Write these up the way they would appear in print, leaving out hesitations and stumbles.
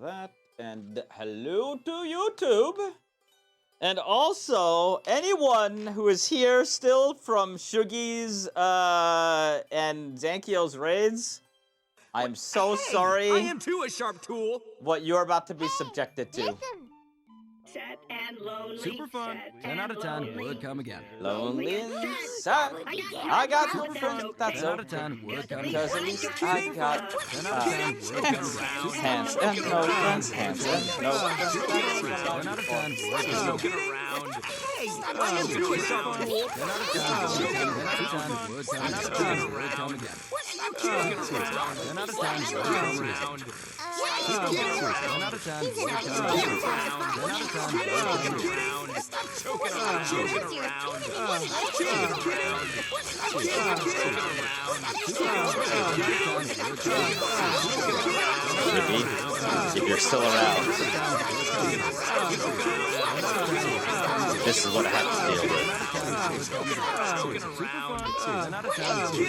that. And hello to YouTube. And also, anyone who is here still from Shugi's and Zankio's raids, I'm so sorry. I am too a sharp tool. What you're about to be subjected to. Sad and lonely. Super fun. 10 out of 10 would come again. Lonely and sad. I got super friends. That's 10 out of 10 would come again. because at least I got 10 out of 10 would come again. hands and no friends. Hands and no friends. 10 out of 10 would come again. I am too a sharp tool. 10 out of 10 would come again. 10 out of 10 would come again. 10 out of 10 would come again. 10 out of 10 would come again. 10 out of 10 would come again. Stop joking around. If you're still around, this is what I have to deal with. 10 out of 10 would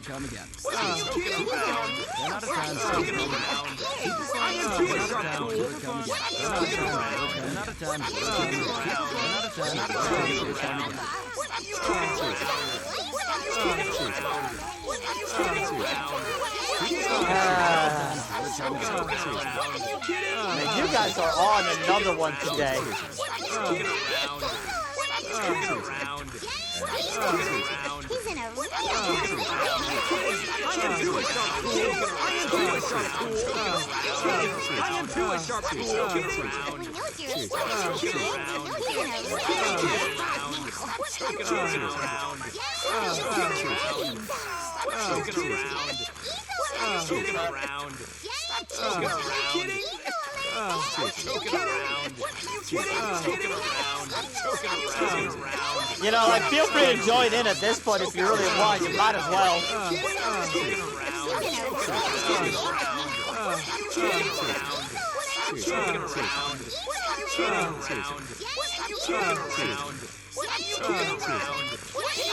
come again. You guys are on another one today. You know, like, feel free to join in at this point if you really want. You might as well.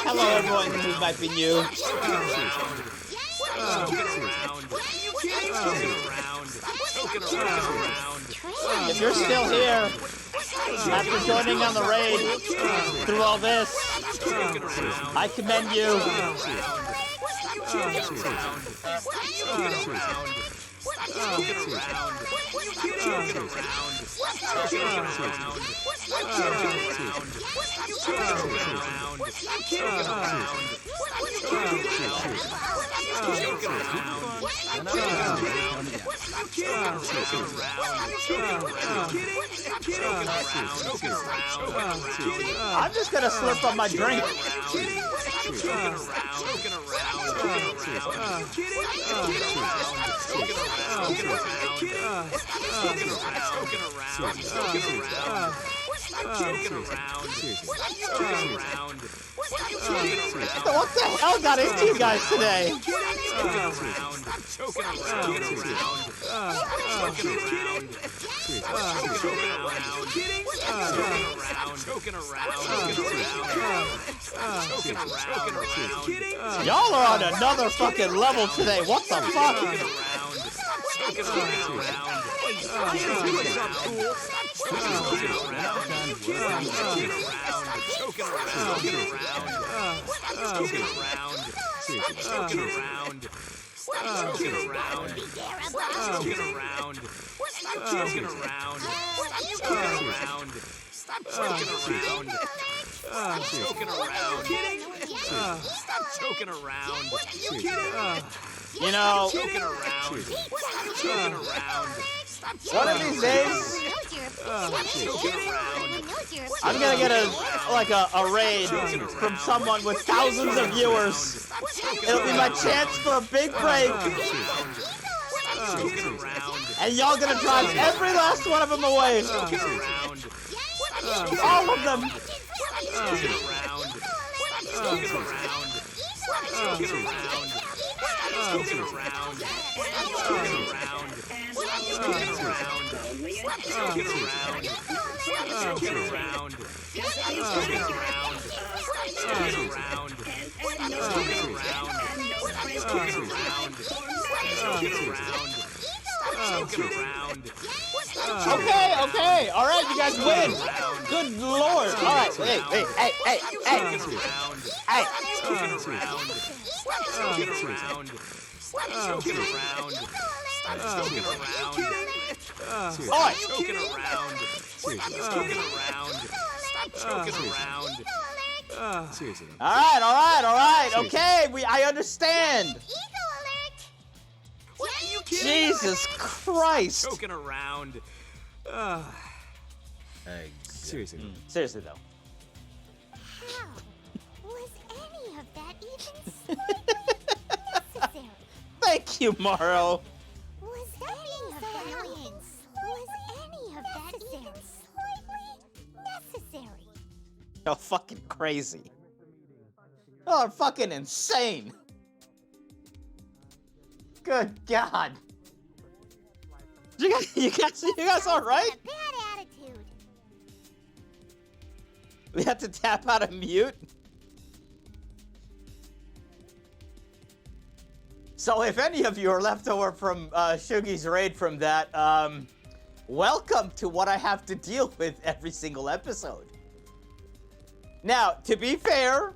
Hello, everyone who might be new. If you're still here after joining on the raid through all this, I commend you. I'm just gonna slurp on my drink. What the hell got into you guys today? Y'all are on another fucking level today. What the fuck? You know, one of these days, I'm gonna get a raid from someone with thousands of viewers. It'll be my chance for a big break. And y'all gonna drive every last one of them away. All of them. Okay, all right, you guys win. Good lord. All right, hey. All right. Okay, I understand. Jesus Christ. Joking around. Seriously though. How was any of that even slightly necessary? Thank you, Morrow. Was any of that even slightly necessary? You're fucking crazy. You're fucking insane. Good God. You guys all right? A bad attitude. We have to tap out of mute. So if any of you are left over from Shugi's raid from that, welcome to what I have to deal with every single episode. Now, to be fair,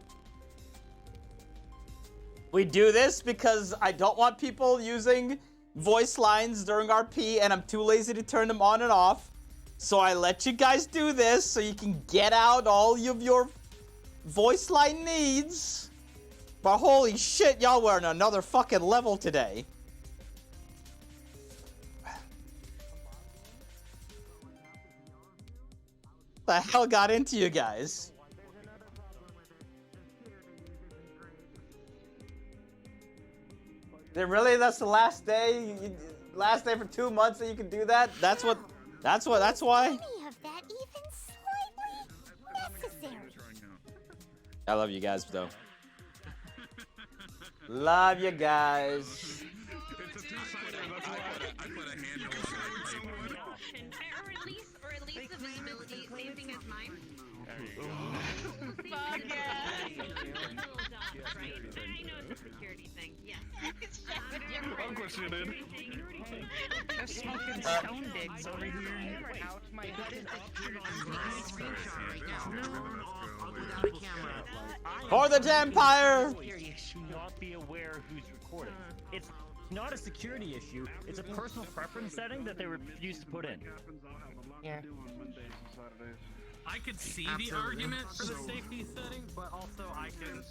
we do this because I don't want people using voice lines during RP, and I'm too lazy to turn them on and off. So I let you guys do this so you can get out all of your voice line needs. But holy shit, y'all were on another fucking level today. What the hell got into you guys? Then really, that's the last day? Last day for 2 months that you can do that? That's why? Any of that even slightly necessary? I love you guys, though. Love you guys. Or at least the visibility, same thing as mine. Fuck yeah! Right? I know it's a security thing, yes. I'm questioning. They're smoking stone dicks over here. Out my head For the Vampire! Should not be aware who's recording. It's not a security issue. It's a personal preference setting that they refuse to put in. Yeah. I could see the argument for the safety setting, but also I can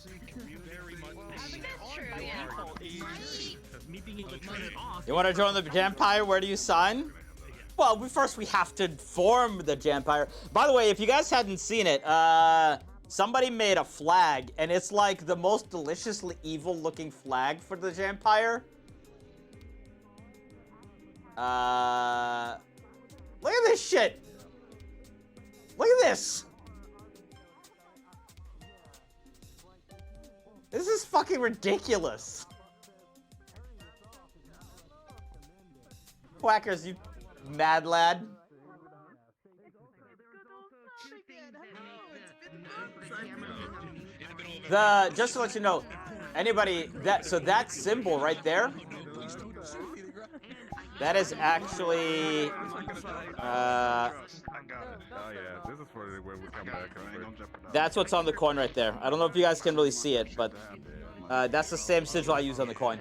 very much. I think that's true, yeah. Me being able to turn it off. You want to join the Vampire? Where do you sign? Well, first we have to form the Vampire. By the way, if you guys hadn't seen it, somebody made a flag, and it's like the most deliciously evil-looking flag for the Vampire. Look at this shit. Look at this. This is fucking ridiculous. Quackers, you mad lad. Just to let you know, anybody that symbol right there, that is actually I got it. Oh yeah, this is where we come back. that's what's on the coin right there. I don't know if you guys can really see it, but that's the same sigil I use on the coin.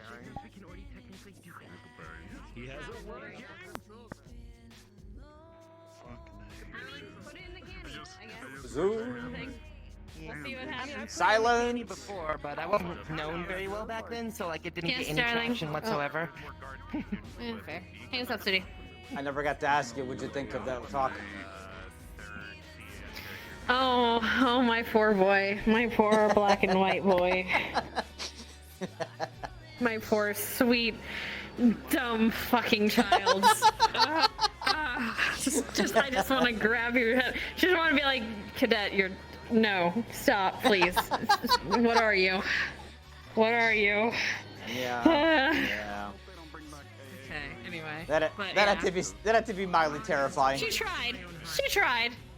Put it in the candy, I guess. Zoom. We'll see what happens. Silent. Before, but I wasn't known very well back then, so like it didn't Yes, get any darling. traction whatsoever. Yeah, fair. Hey, what's up, City? I never got to ask you. What'd you think of that talk? Oh, my poor boy. My poor black and white boy. My poor sweet, dumb fucking child. I just want to grab your head. Just want to be like, Cadet, no, stop, please. What are you? What are you? Yeah. Yeah. Okay. Anyway. That had to be mildly terrifying. She tried.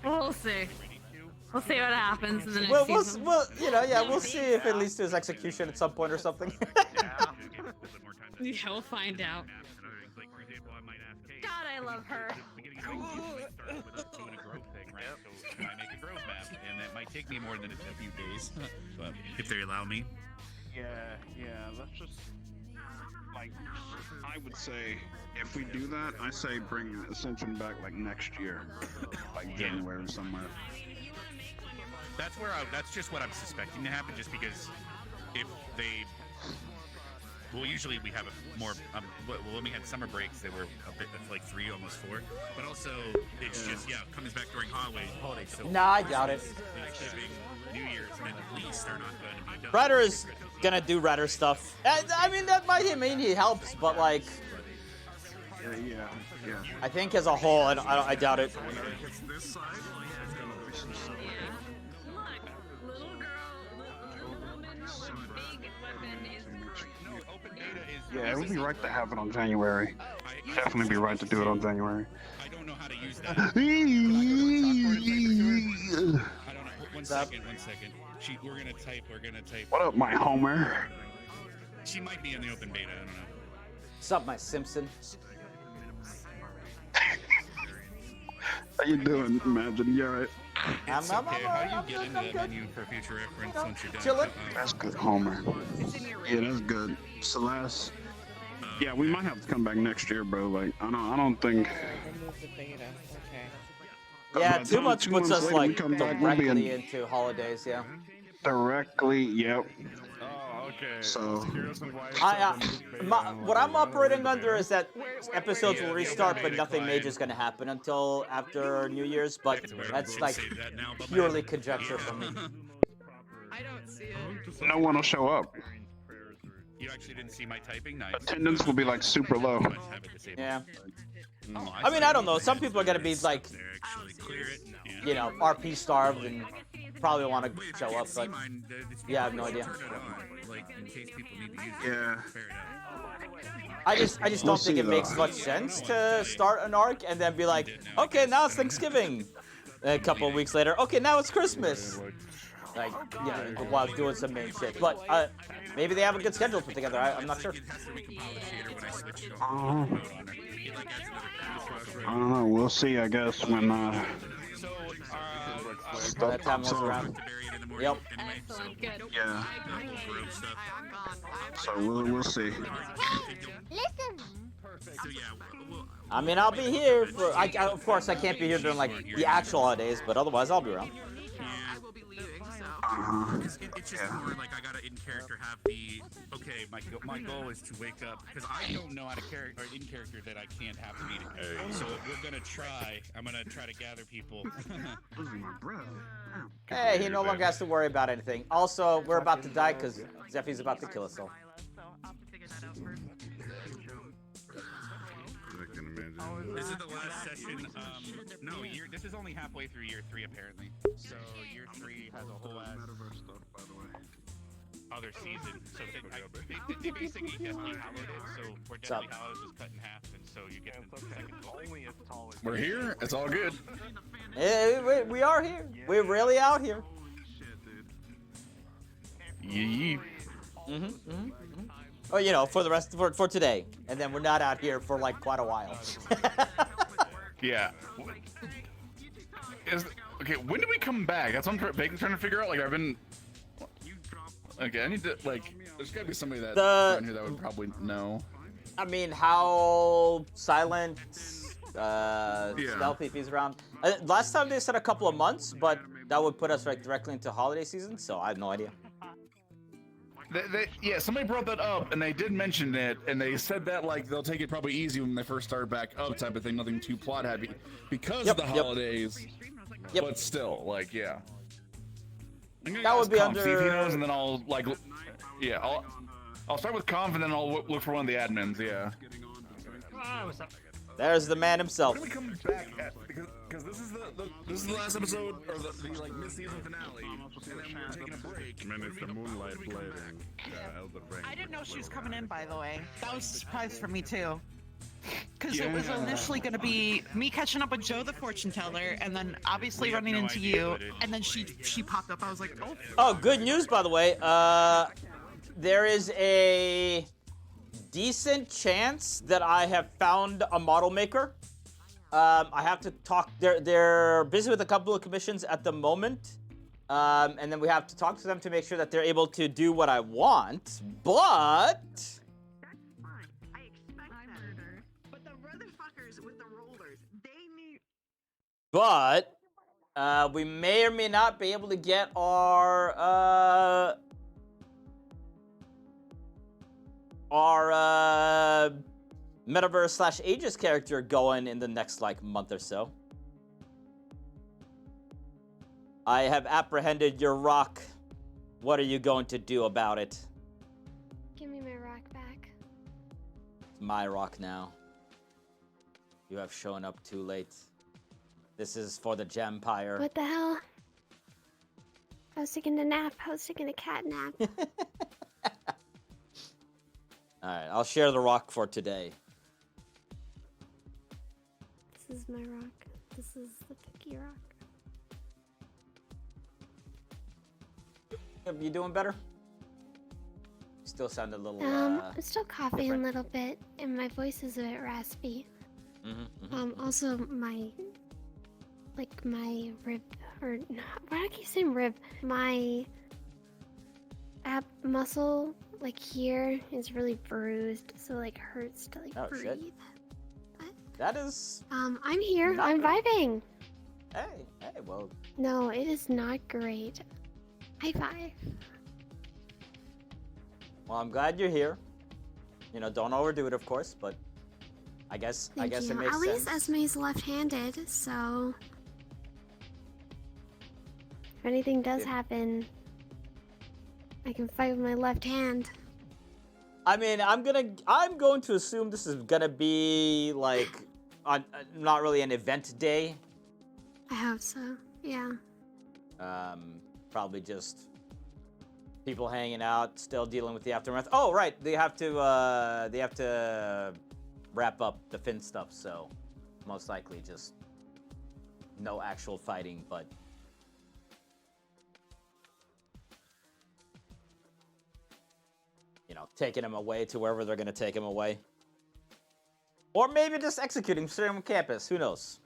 We'll see. We'll see what happens in the next We'll season. we'll see if it leads to his execution at some point or something. Yeah, we'll find out. God, I love her. I make a grove map, and that might take me more than a few days, but if they allow me. Yeah, let's just, like, I would say, if we do that, I say bring Ascension back, like, next year. Like, January or somewhere. That's just what I'm suspecting to happen, just because if they... Well, usually we have when we had summer breaks, they were a bit like 3, almost 4. But also, it's just, it comes back during holidays. So Nah, I doubt it. Thanksgiving, New Year's, and at least they're not going to be done. Ryder is gonna do Ryder stuff. I mean, that might mean he helps, but like... Yeah. I think as a whole, I doubt it. Yeah, it would be right to have it on January. Definitely be right to do it on January. I don't know how to use that. I don't know. One second. We're gonna type. What up, my Homer? She might be in the open beta. I don't know. What's up, my Simpson? How you doing, Imagine? You alright? How do you get into that menu for future reference once you're done? Chillin'. That's good, Homer. Yeah, that's good. Celeste. Yeah, we might have to come back next year, bro. Like, I don't think. Yeah, 2 months puts us later, like we come back, we'll be directly into holidays. Yeah. Directly, yep. Oh, okay. So, what I'm operating under is that episodes will restart, but nothing major is going to happen until after New Year's. But that's like purely conjecture from me. I don't see it. no one will show up. You actually didn't see my typing? Nice. Attendance will be like super low. Yeah. I mean, I don't know. Some people are going to be like, you know, RP starved and probably want to show up, but yeah, I have no idea. Yeah. I just don't think it makes much sense to start an arc and then be like, okay, now it's Thanksgiving. And a couple of weeks later, okay, now it's Christmas. Like, you know, while doing some main shit. But maybe they have a good schedule put together. I'm not sure. I don't know. We'll see, I guess, when That time was around. Yep. Yeah. So we'll see. Listen. I mean, I'll be here for. Of course, I can't be here during like the actual holidays, but otherwise, I'll be around. It's just more like I gotta in character have the my goal is to wake up because I don't know how to in character that I can't have the meeting. So we're gonna try. I'm gonna try to gather people. Hey, he no longer has to worry about anything. Also, we're about to die because Zeffy's about to kill us all. This is the last session. No, this is only halfway through year 3 apparently. So year 3 has a whole ass other season. So they basically just hollowed it. So for Deadly Hallows was cut in half, and so you get the second goal. We're here. It's all good. Hey, we are here. We're really out here. Yee. Oh, you know, for the rest for today, and then we're not out here for like quite a while. Yeah. Okay, when do we come back? That's what I'm trying to figure out. Like, I've been. Okay, I need to like. There's gotta be somebody that around here that would probably know. I mean, how silent, stealthy if he's around. Last time they said a couple of months, but that would put us right directly into holiday season, so I have no idea. Yeah, somebody brought that up, and they did mention it, and they said that like they'll take it probably easy when they first start back up, type of thing. Nothing too plot heavy because of the holidays. Yep. But still, like, yeah. That would be Conf, under. see if he knows, and then I'll like, yeah, I'll start with Conf, and then I'll look for one of the admins. Yeah. What's up? There's the man himself. When do we come back at, because this is the last episode or the like mid-season finale, and then we're taking a break. Man, it's the moonlight blading. Elder Ring. I didn't know she was coming in, by the way. That was a surprise for me too. Because it was initially going to be me catching up with Joe the fortune teller, and then obviously running into you, and then she popped up. I was like, oh. Oh, good news, by the way. There is a decent chance that I have found a model maker. I have to talk. They're busy with a couple of commissions at the moment, and then we have to talk to them to make sure that they're able to do what I want. But we may or may not be able to get our Metaverse / Aegis character going in the next like month or so. I have apprehended your rock. What are you going to do about it? Give me my rock back. It's my rock now. You have shown up too late. This is for the Gempire. What the hell? I was taking a nap. I was taking a cat nap. Alright, I'll share the rock for today. This is my rock. This is the picky rock. You doing better? Still sound a little, I'm still coughing a little bit, and my voice is a bit raspy. Also my rib, or why do I keep saying rib? My ab muscle, like here, is really bruised, so like hurts to like breathe. Shit. But That is. I'm here. not I'm good. vibing. Hey, well. No, it is not great. High five. Well, I'm glad you're here. You know, don't overdo it, of course, but I guess Thank it you. makes At sense. least Esme's left-handed, so if anything does happen, I can fight with my left hand. I mean, I'm going to assume this is gonna be like, on not really an event day. I hope so. Yeah. Probably just people hanging out, still dealing with the aftermath. Oh, right, they have to wrap up the Finn stuff, so most likely just no actual fighting, but you know, taking him away to wherever they're gonna take him away, or maybe just executing straight on campus. Who knows?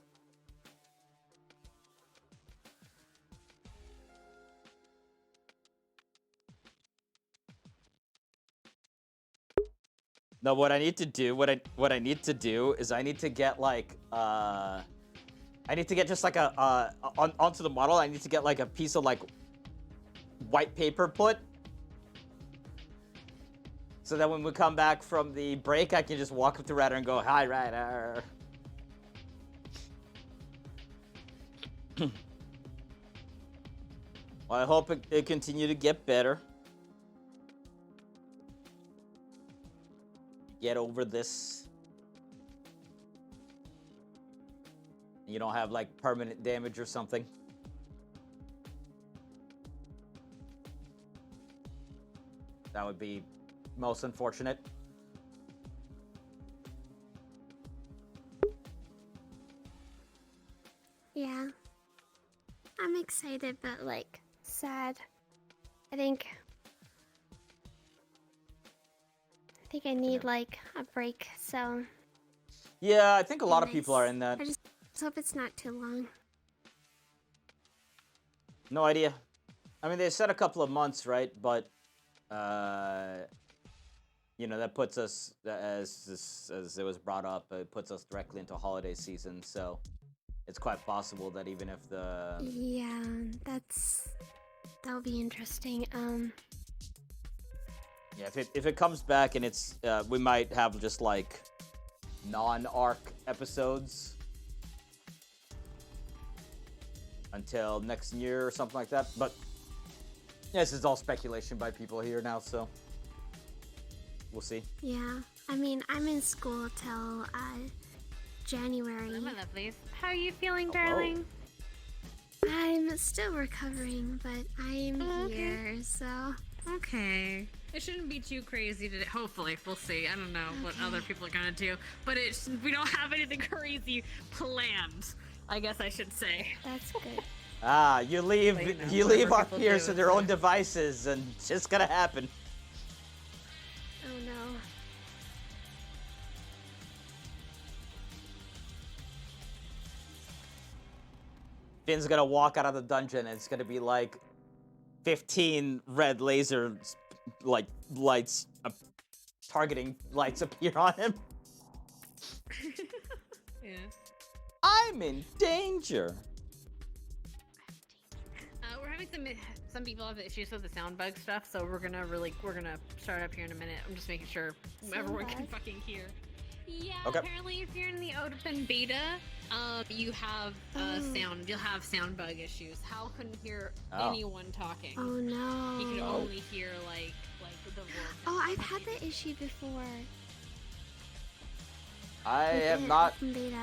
No, what I need to do is I need to get like I need to get just like onto the model. I need to get like a piece of like white paper put, so that when we come back from the break, I can just walk up to Ryder and go, "Hi, Ryder." Well, I hope it continue to get better. Get over this. You don't have like permanent damage or something. That would be most unfortunate. Yeah. I'm excited, but like sad. I think I need like a break, so Yeah, I think a lot of people are in that. I just hope it's not too long. No idea. I mean, they said a couple of months, right? But you know, that puts us, as it was brought up, it puts us directly into holiday season. So it's quite possible that even if the Yeah, that'll be interesting. Yeah, if it comes back and it's we might have just like non-arc episodes until next year or something like that. But this is all speculation by people here now, so we'll see. Yeah, I mean, I'm in school till January. Hello, my lovelies. How are you feeling, Hello. darling? I'm still recovering, but I'm here, so. Okay. It shouldn't be too crazy today. Hopefully, we'll see. I don't know what other people are gonna do, but we don't have anything crazy planned. I guess I should say. That's good. Ah, you leave But, you know, you leave our whatever people peers do, to their it's own devices, and it's just gonna happen. Oh no. Finn's gonna walk out of the dungeon, and it's gonna be like 15 red laser like lights, targeting lights appear on him. Yeah. I'm in danger. We're having some people have issues with the sound bug stuff, so we're gonna start up here in a minute. I'm just making sure everyone can bug? fucking hear. Yeah, Okay. apparently if you're in the open beta, you have sound. You'll have sound bug issues. Hal couldn't hear anyone talking. Oh no. He could only hear like the voice. Oh, I've had that issue before. I with have the not. Open beta.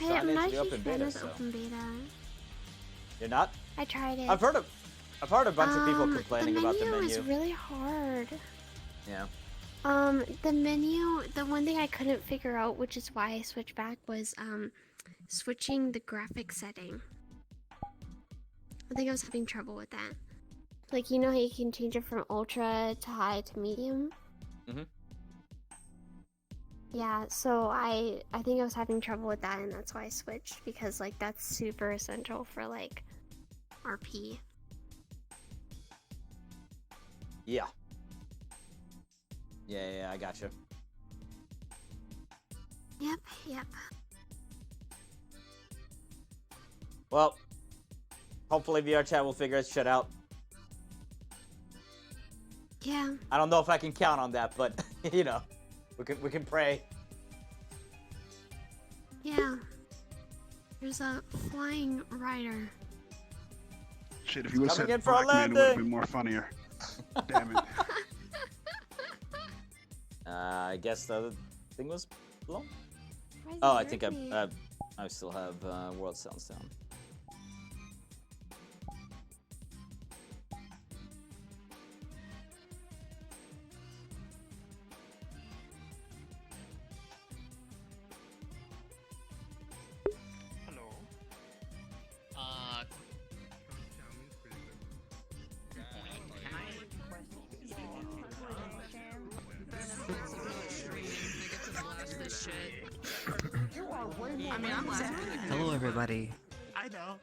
gotten I'm into not the a open huge fan beta, of the so. open beta. You're not? I tried it. I've heard a bunch of people complaining about the menu. The menu was really hard. Yeah. The menu, the one thing I couldn't figure out, which is why I switched back, was switching the graphic setting. I think I was having trouble with that. Like, you know how you can change it from ultra to high to medium? Mhm. Yeah, so I think I was having trouble with that, and that's why I switched, because like that's super essential for like RP. Yeah. Yeah, I gotcha. Yep. Well, hopefully VRChat will figure its shit out. Yeah. I don't know if I can count on that, but you know, we can pray. Yeah. There's a flying rider. Shit, if you would have Coming in said for a Black Man, it would have landing. been more funnier. Damn it. I guess the other thing was blown. Why is Oh, it I think hurting? I still have World Sounds down. Hello. Hello, everybody. I know.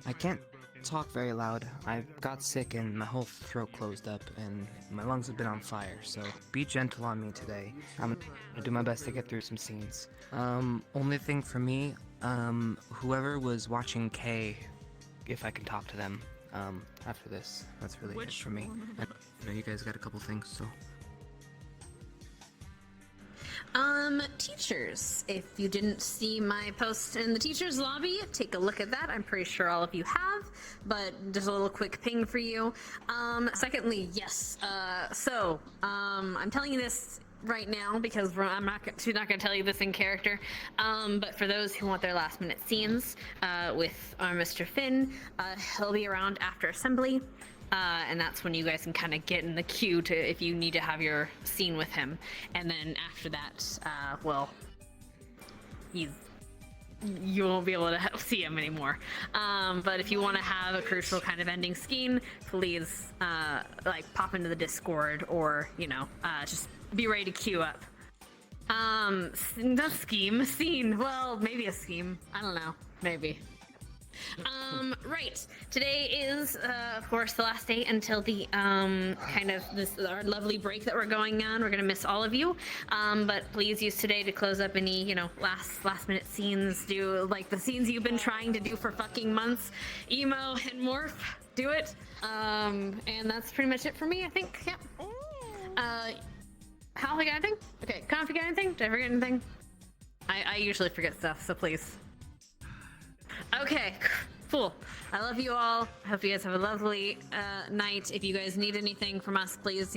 I can't talk very loud. I got sick and my whole throat closed up and my lungs have been on fire, so be gentle on me today. I'm gonna do my best to get through some scenes. Only thing for me, whoever was watching K, if I can talk to them, after this, that's really it for me. I know you guys got a couple things, so. Teachers, if you didn't see my post in the teachers lobby, take a look at that. I'm pretty sure all of you have, but just a little quick ping for you. Secondly, yes, I'm telling you this right now because I'm not going to tell you this in character, but for those who want their last minute scenes with our Mr. Finn, he'll be around after assembly. And that's when you guys can kind of get in the queue to if you need to have your scene with him. And then after that, you won't be able to see him anymore. But if you want to have a crucial kind of ending scene, please pop into the Discord or just be ready to queue up. Not scene. Well, maybe a scheme. I don't know. Maybe. Right. Today is, of course, the last day until the kind of our lovely break that we're going on. We're gonna miss all of you, but please use today to close up any last minute scenes. Do like the scenes you've been trying to do for fucking months. Emo and morph. Do it. And that's pretty much it for me. I think. Yeah. Hal, you got anything? Okay. Conf, you got anything? Did I forget anything? I usually forget stuff, so please. Okay, cool. I love you all. I hope you guys have a lovely night. If you guys need anything from us, please,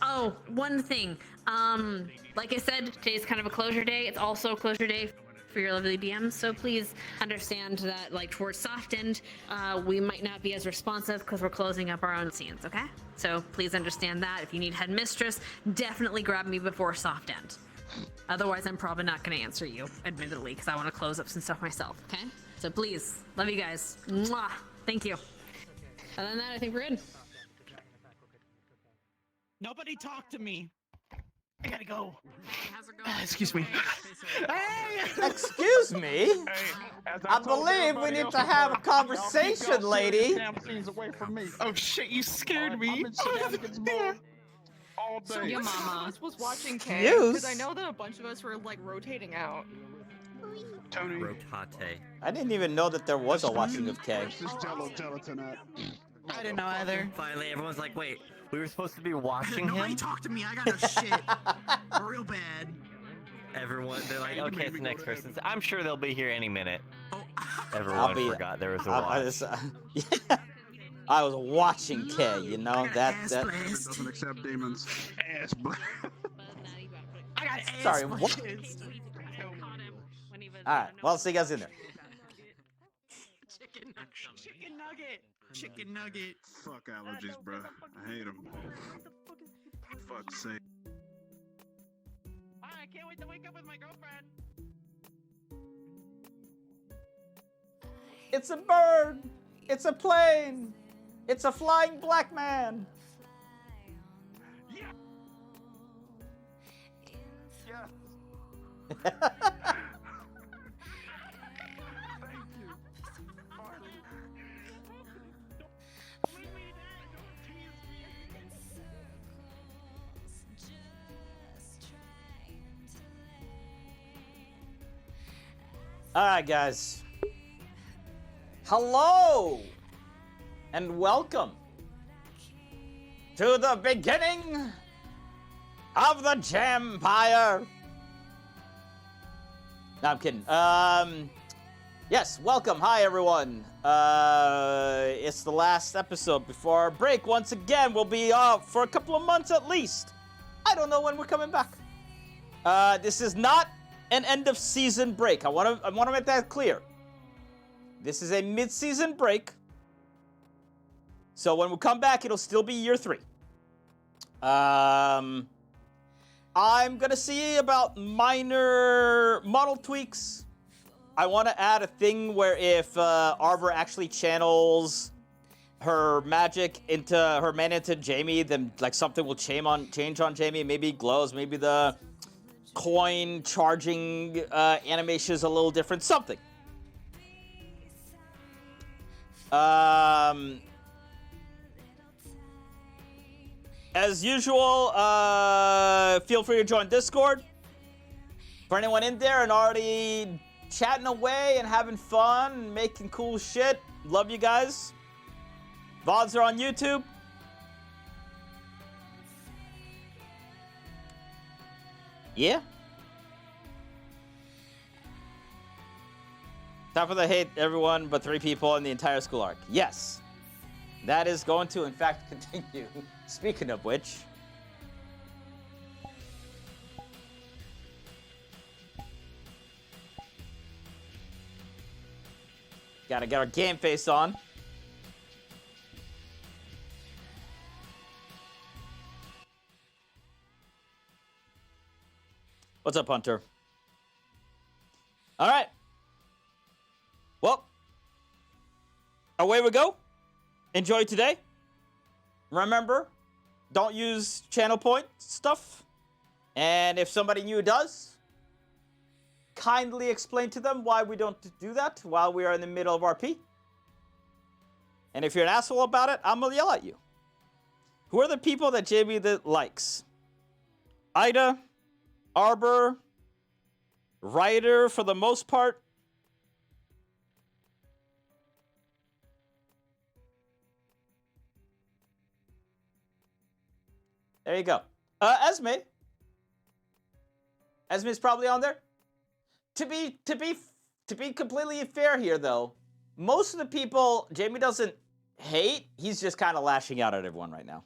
Oh, one thing. Like I said, today's kind of a closure day. It's also a closure day for your lovely DMs, so please understand that, like, towards soft end, we might not be as responsive because we're closing up our own scenes, okay? So please understand that. If you need headmistress, definitely grab me before soft end. Otherwise, I'm probably not going to answer you, admittedly, because I want to close up some stuff myself, okay? So please, love you guys. Mwah! Thank you. Other than that, I think we're good. Nobody talk to me. I gotta go. How's it going? Excuse me. Hey! Excuse me? I believe we need to have a conversation, lady. Oh shit, you scared me. I'm in Shenanigans mode all So day. your mama was watching K Yes. because I know that a bunch of us were like rotating out. Tony. Rotate. I didn't even know that there was a watching of K. Where's this Jello gelatin at? I didn't know either. Finally, everyone's like, wait, we were supposed to be watching Nobody him? talk to me. I got a shit real bad. Everyone, they're like, okay, it's the next person. I'm sure they'll be here any minute. Oh. Everyone forgot there was a watch. I was watching K, that. Doesn't accept demons. Ass blast. I got ass Sorry, what? blast. Alright, well, see you guys in there. Chicken nugget. Chicken nugget. Fuck allergies, bro. I hate them. Fuck's sake. I can't wait to wake up with my girlfriend. It's a bird! It's a plane! It's a flying black man! Yeah. Alright, guys. Hello! And welcome to the beginning of the Jampire. No, I'm kidding. Yes, welcome. Hi, everyone. It's the last episode before our break. Once again, we'll be off for a couple of months at least. I don't know when we're coming back. This is not an end of season break. I want to make that clear. This is a mid-season break. So when we come back, it'll still be year 3. I'm gonna see about minor model tweaks. I want to add a thing where if Arbor actually channels her magic into her mana into Jamie, then like something will change on Jamie. Maybe glows. Maybe the coin charging animation is a little different. Something. As usual, feel free to join Discord. For anyone in there and already chatting away and having fun and making cool shit, love you guys. VODs are on YouTube. Yeah. Time for the hate everyone but 3 people in the entire school arc. Yes. That is going to, in fact, continue. Speaking of which. Gotta get our game face on. What's up, Hunter? All right. Well, away we go. Enjoy today. Remember, don't use channel point stuff. And if somebody new does, kindly explain to them why we don't do that while we are in the middle of RP. And if you're an asshole about it, I'm gonna yell at you. Who are the people that Jamie likes? Ida, Arbor, Ryder for the most part. There you go. Esme. Esme's probably on there. To be completely fair here, though, most of the people Jamie doesn't hate. He's just kind of lashing out at everyone right now.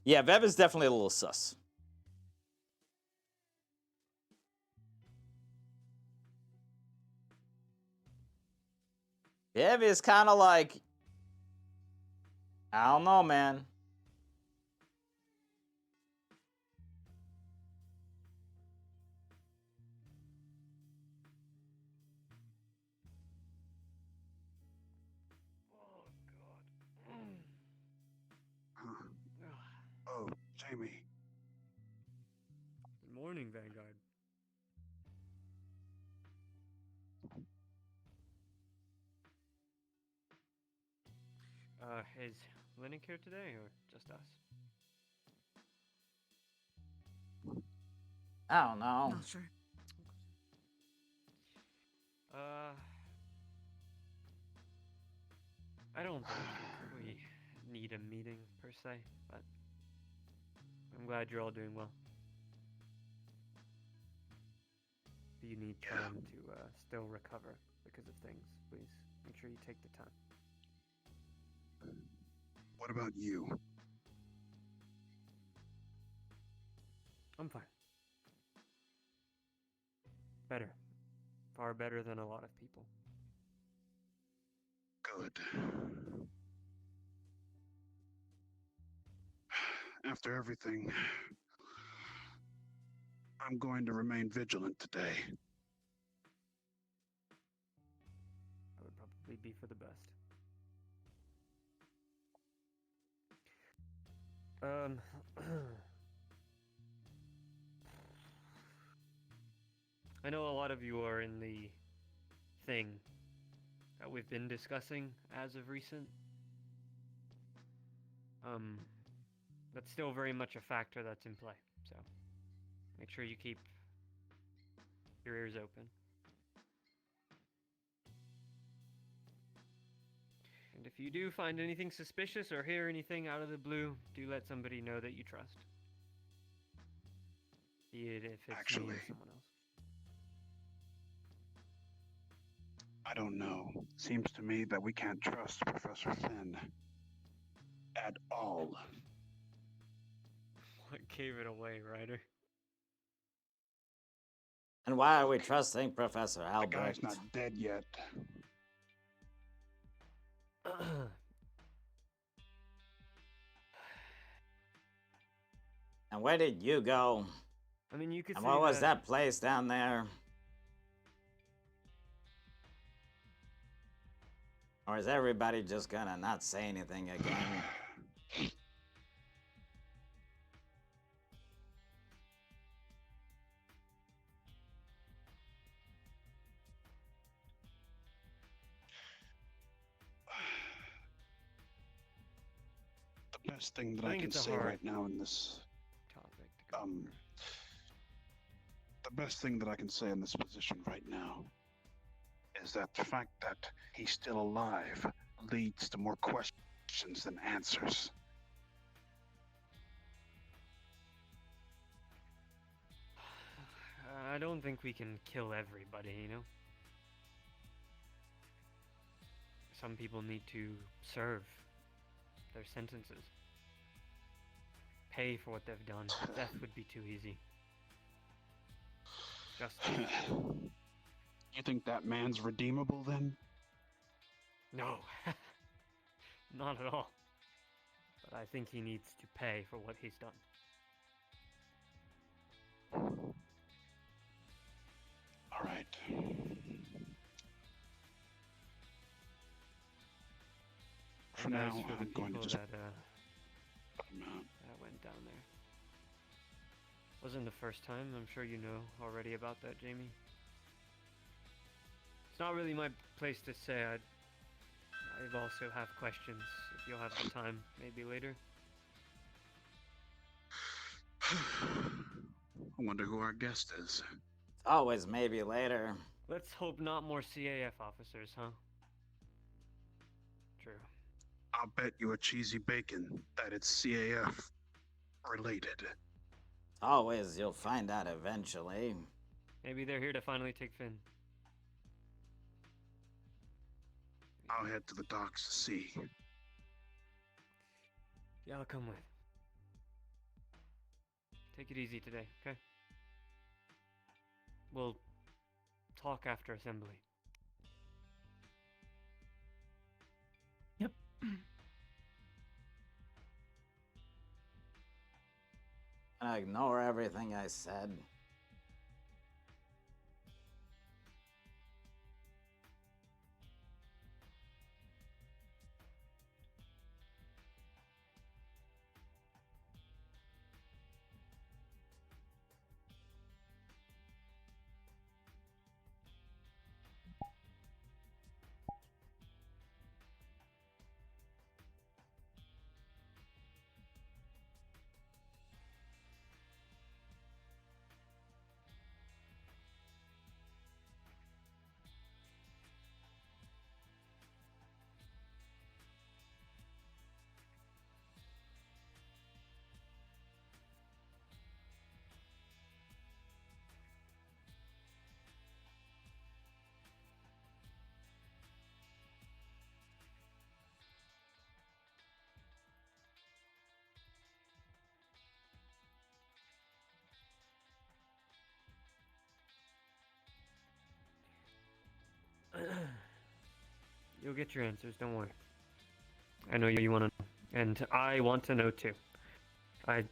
Yeah, Vev is definitely a little sus. Vev is kind of like, I don't know, man. Oh, Jamie. Good morning, Vanguard. Is Linux here today, or just us? I don't know. Not sure. I don't think we need a meeting per se, but I'm glad you're all doing well. Do you need time to still recover because of things? Please make sure you take the time. What about you? I'm fine. Better. Far better than a lot of people. Good. After everything, I'm going to remain vigilant today. That would probably be for the best. I know a lot of you are in the thing that we've been discussing as of recent. That's still very much a factor that's in play, so make sure you keep your ears open. And if you do find anything suspicious or hear anything out of the blue, do let somebody know that you trust. Be it if it's me or someone else. I don't know. Seems to me that we can't trust Professor Finn at all. What gave it away, Ryder? And why are we trusting Professor Albert? The guy's not dead yet. And where did you go? I mean, you could and say what was that place down there? Or is everybody just gonna not say anything again? The best thing that I can say right now in this the best thing that I can say in this position right now is that the fact that he's still alive leads to more questions than answers. I don't think we can kill everybody, you know? Some people need to serve their sentences. Pay for what they've done. Death would be too easy. Justice. You think that man's redeemable then? No. Not at all. But I think he needs to pay for what he's done. All right. For now, I'm going to just that went down there. Wasn't the first time. I'm sure you know already about that, Jamie. It's not really my place to say. I also have questions, if you'll have the time, maybe later. I wonder who our guest is. Always maybe later. Let's hope not more CAF officers, huh? True. I'll bet you a cheesy bacon that it's CAF related. Always, you'll find out eventually. Maybe they're here to finally take Finn. I'll head to the docks to see. Yeah, I'll come with. Take it easy today, okay? We'll talk after assembly. Yep. I ignore everything I said. You'll get your answers, don't worry. I know you want to know, and I want to know too. I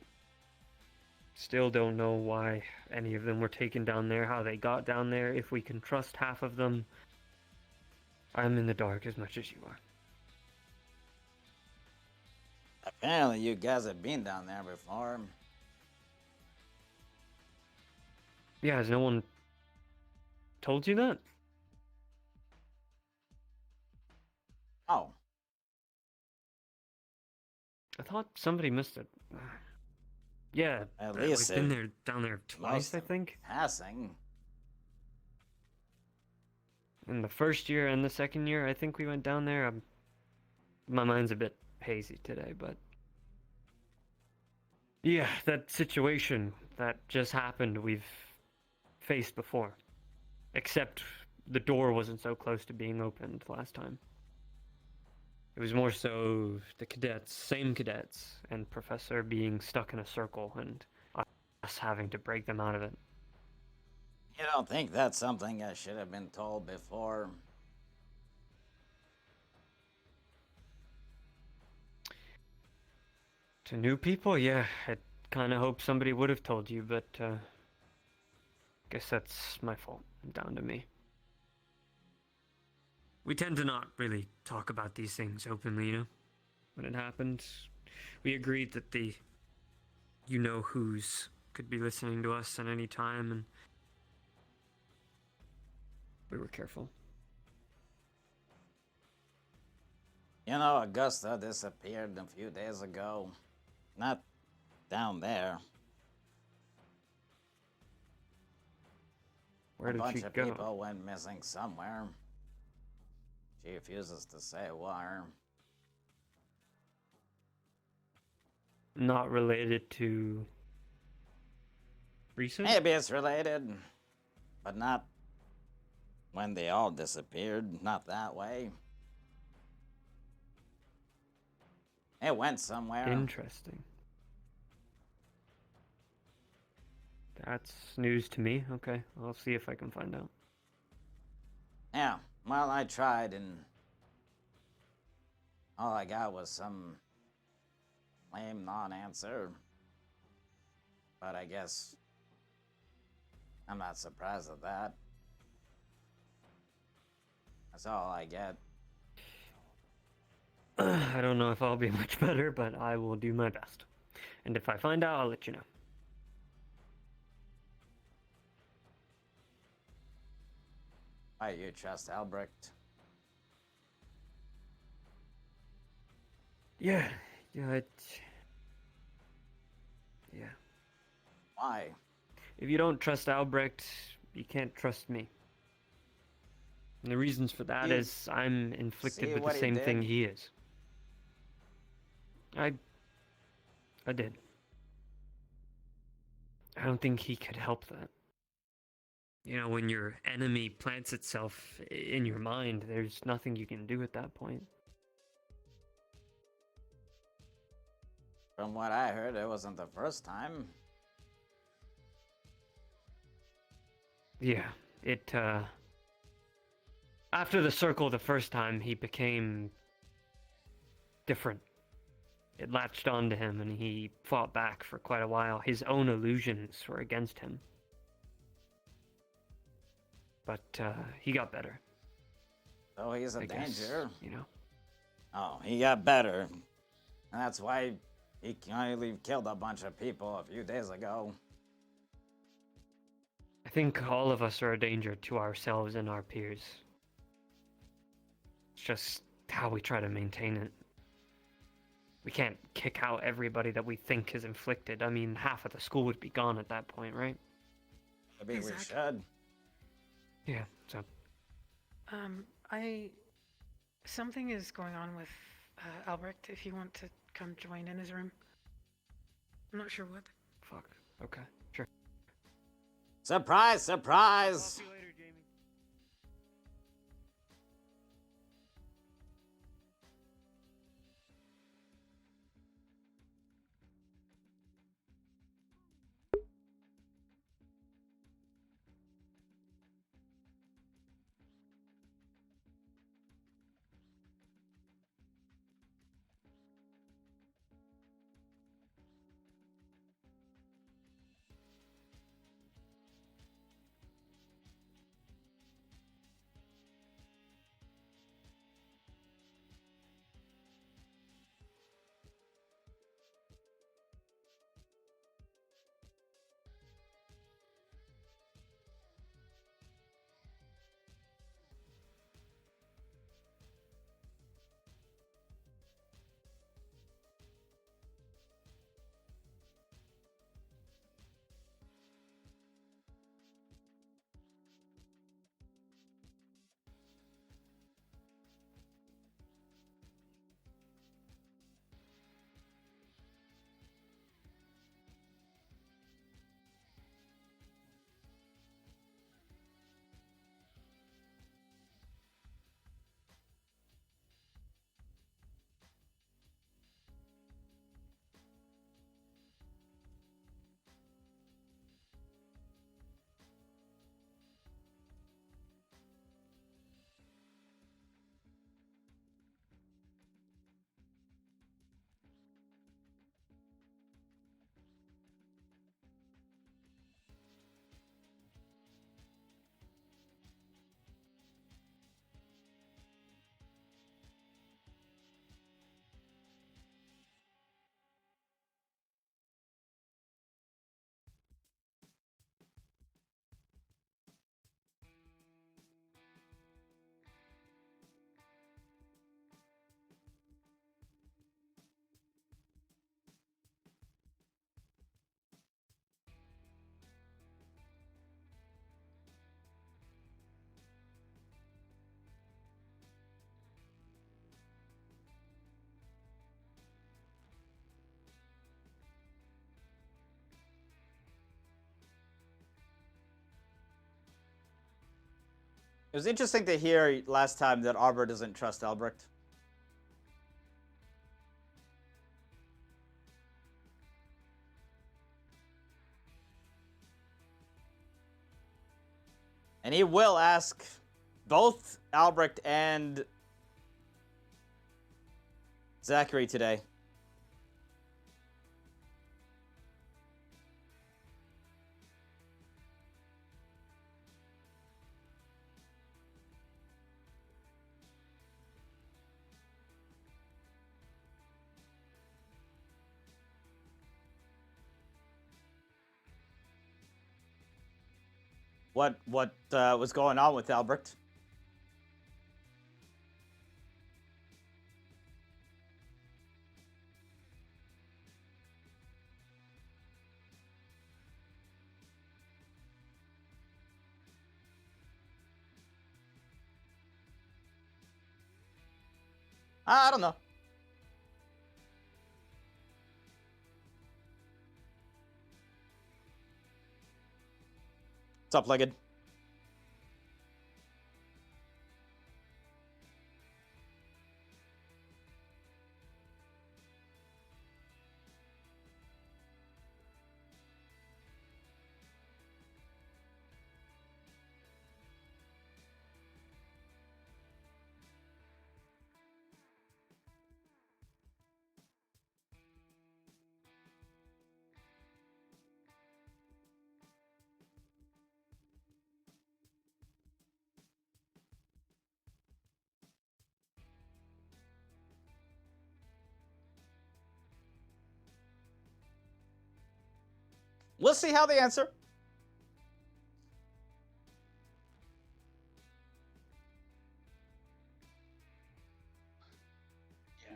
still don't know why any of them were taken down there, how they got down there, if we can trust half of them. I'm in the dark as much as you are. Apparently you guys have been down there before. Yeah, has no one told you that? Oh. I thought somebody missed it. Yeah, At we've least been there down there twice, I most think. Passing. In the first year and the second year, I think we went down there. My mind's a bit hazy today, but yeah, that situation that just happened, we've faced before. Except the door wasn't so close to being opened last time. It was more so the cadets, same cadets, and Professor being stuck in a circle and us having to break them out of it. You don't think that's something I should have been told before? To new people, yeah, I kind of hope somebody would have told you, but guess that's my fault. Down to me. We tend to not really talk about these things openly, you know? When it happened, we agreed that the you-know-whos could be listening to us at any time, and we were careful. You know, Augusta disappeared a few days ago. Not down there. Where did she A bunch of go? people went missing somewhere. She refuses to say where. Not related to recent? Maybe it's related, but not when they all disappeared. Not that way. It went somewhere. Interesting. That's news to me. Okay, I'll see if I can find out. Yeah, well, I tried, and all I got was some lame non-answer. But I guess I'm not surprised at that. That's all I get. I don't know if I'll be much better, but I will do my best. And if I find out, I'll let you know. Why, you trust Albrecht? Yeah, yeah, yeah. Why? If you don't trust Albrecht, you can't trust me. And the reasons for that You is I'm inflicted see with the what he same thing did? he is. I did. I don't think he could help that. You know, when your enemy plants itself in your mind, there's nothing you can do at that point. From what I heard, it wasn't the first time. Yeah, after the circle the first time, he became different. It latched onto him and he fought back for quite a while. His own illusions were against him. But he got better. So he's a I guess, danger. you know. Oh, he got better. And that's why he only killed a bunch of people a few days ago. I think all of us are a danger to ourselves and our peers. It's just how we try to maintain it. We can't kick out everybody that we think is inflicted. I mean, half of the school would be gone at that point, right? Maybe we should. Yeah, so. Something is going on with Albrecht, if you want to come join in his room. I'm not sure what. Fuck. Okay, sure. Surprise, surprise! It was interesting to hear last time that Arbor doesn't trust Albrecht. And he will ask both Albrecht and Zachary today. What was going on with Albrecht? I don't know. What's up, Legged? We'll see how they answer. Yeah.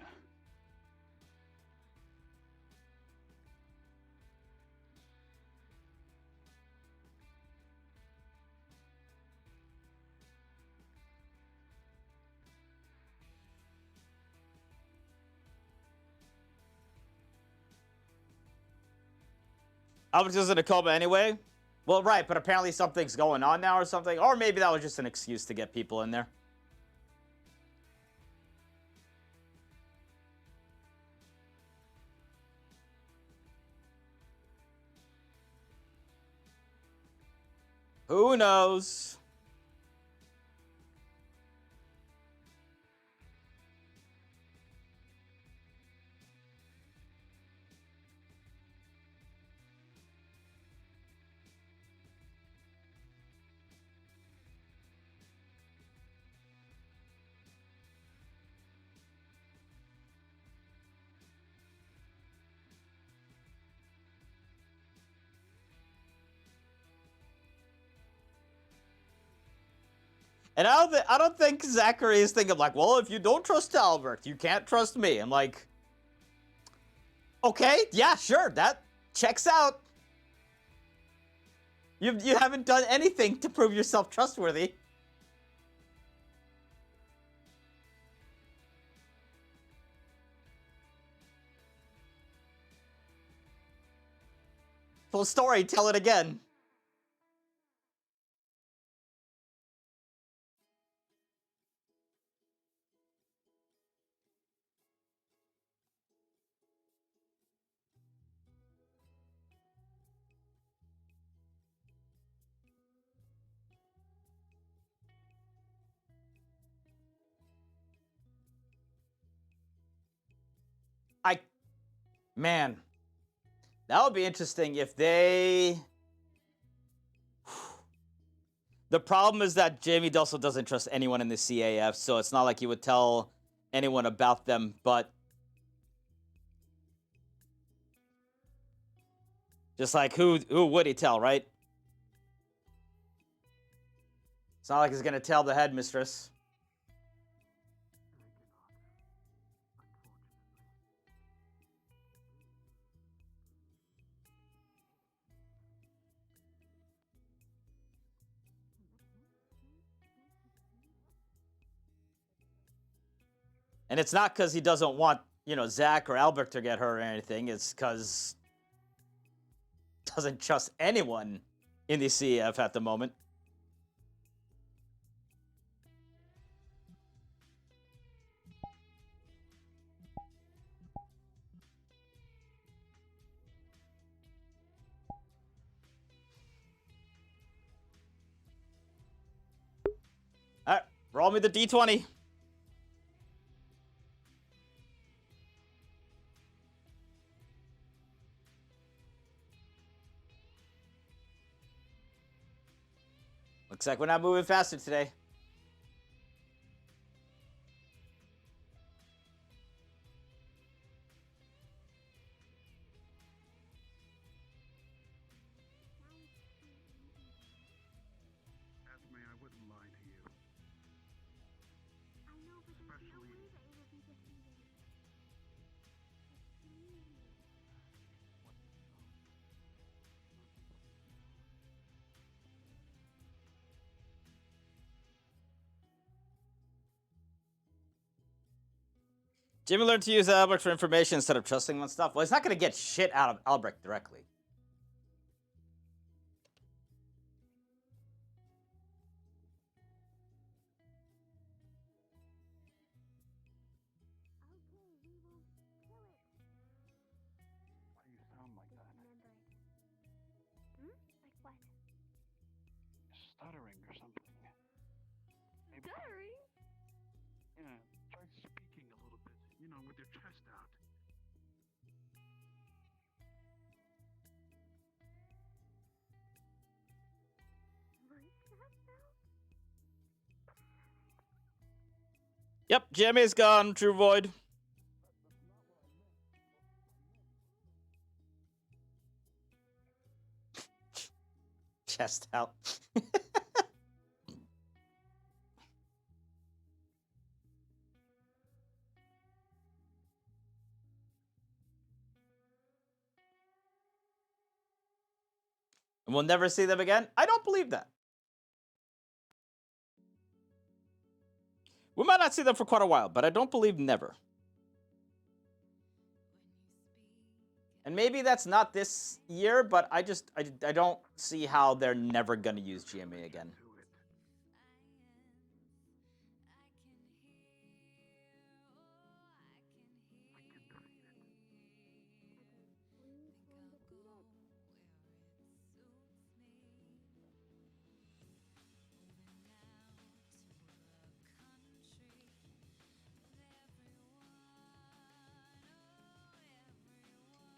I was just in a coma anyway. Well, right, but apparently something's going on now or something. Or maybe that was just an excuse to get people in there. Who knows? And I don't think Zachary is thinking like, well, if you don't trust Albert, you can't trust me. I'm like, okay, yeah, sure, that checks out. You haven't done anything to prove yourself trustworthy. Full story, tell it again. Man, that would be interesting if they... The problem is that Jamie also doesn't trust anyone in the CAF, so it's not like he would tell anyone about them, but... Just like, who would he tell, right? It's not like he's gonna tell the headmistress. And it's not because he doesn't want, you know, Zack or Albert to get hurt or anything. It's because he doesn't trust anyone in the CF at the moment. All right, roll me the D20. Looks like we're not moving faster today. Esme, I wouldn't lie to you. Especially... Jimmy learned to use Albrecht for information instead of trusting him on stuff. Well, he's not going to get shit out of Albrecht directly. Why do you sound like that? Hmm? Like what? Stuttering or something. Maybe Stuttering? Yeah, try speaking a little bit. You know, with your chest out. Yep, Jimmy's gone, True Void. Chest out. And we'll never see them again? I don't believe that. We might not see them for quite a while, but I don't believe never. And maybe that's not this year, but I don't see how they're never going to use GMA again.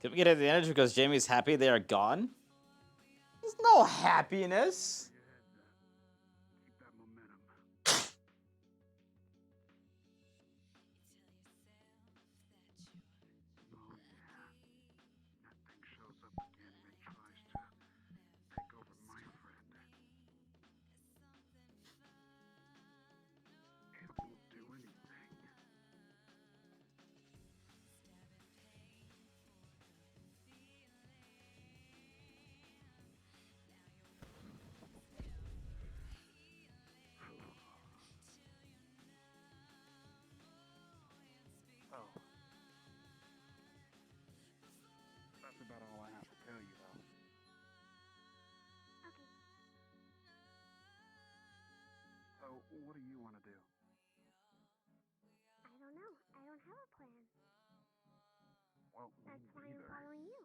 Can we get at the end because Jamie's happy they are gone? There's no happiness. Keep that momentum. Oh yeah. That thing shows up again and tries to take over my friend. It won't do anything. Oh. That's about all I have to tell you, though. Okay. So, what do you want to do? I don't know. I don't have a plan. Well, That's why I'm either. following you.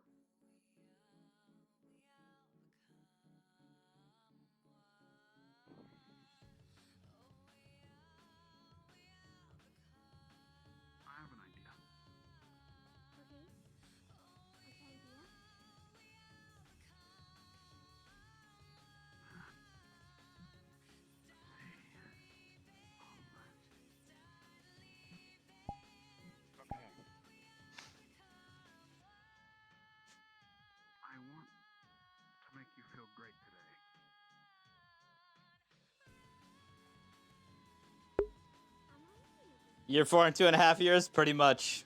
I have an idea. Okay. What's the idea? Okay. I want to make you feel great today. Year 4 and 2.5 years? Pretty much.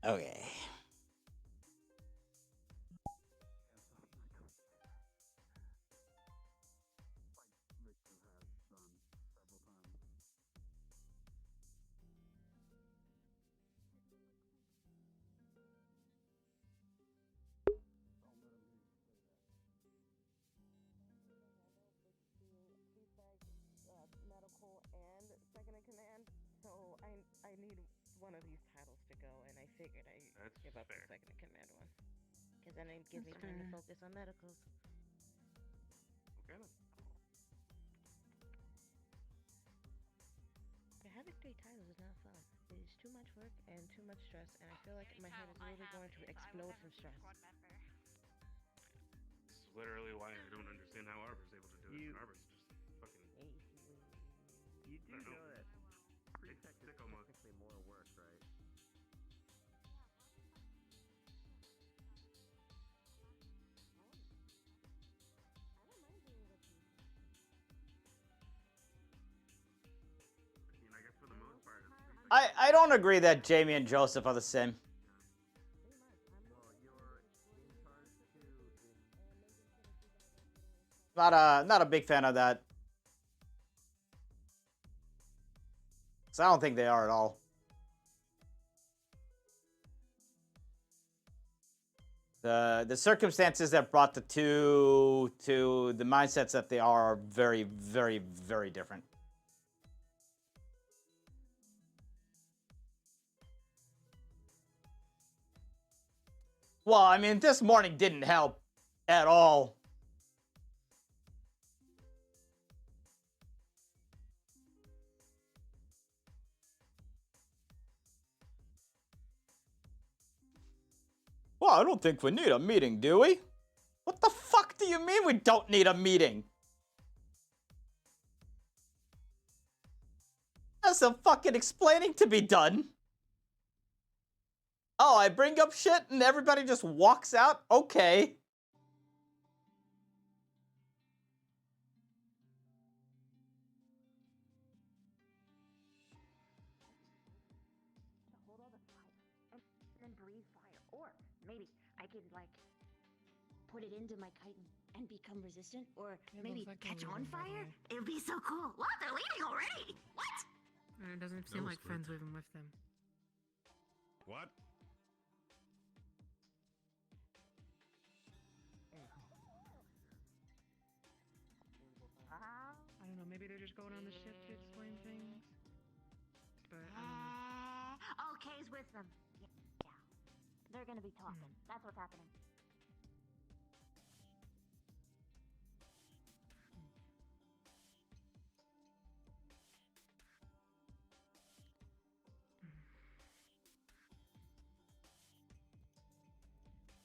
Okay. Medical and second in command, so I need one of these titles to go, and I figured I give up the second in command one, because then it gives me time to focus on medicals. Okay. Having 3 titles is not fun. It is too much work and too much stress, and I feel like my head is really going to explode from stress. This is literally why I don't understand how Arbor's able to do it. Arbor's just fucking. You do know that Pre-tech is technically more work, right? I mean, I guess for the most part, it's I don't agree that Jamie and Joseph are the same. Not a big fan of that. So I don't think they are at all. The circumstances that brought the two to the mindsets that they are very, very, very different. Well, I mean, this morning didn't help at all. Well, I don't think we need a meeting, do we? What the fuck do you mean we don't need a meeting? There's some fucking explaining to be done. Oh, I bring up shit and everybody just walks out? Okay. And then breathe fire. Or maybe I could like put it into my kite and become resistant, or maybe catch on fire. It would be so cool. What? They're leaving already. What? And it doesn't seem like Fenn's leaving with them. What? I don't know. Maybe they're just going on the ship to explain things. But I don't know. Oh, Kay's with them. Yeah. They're gonna be talking. That's what's happening.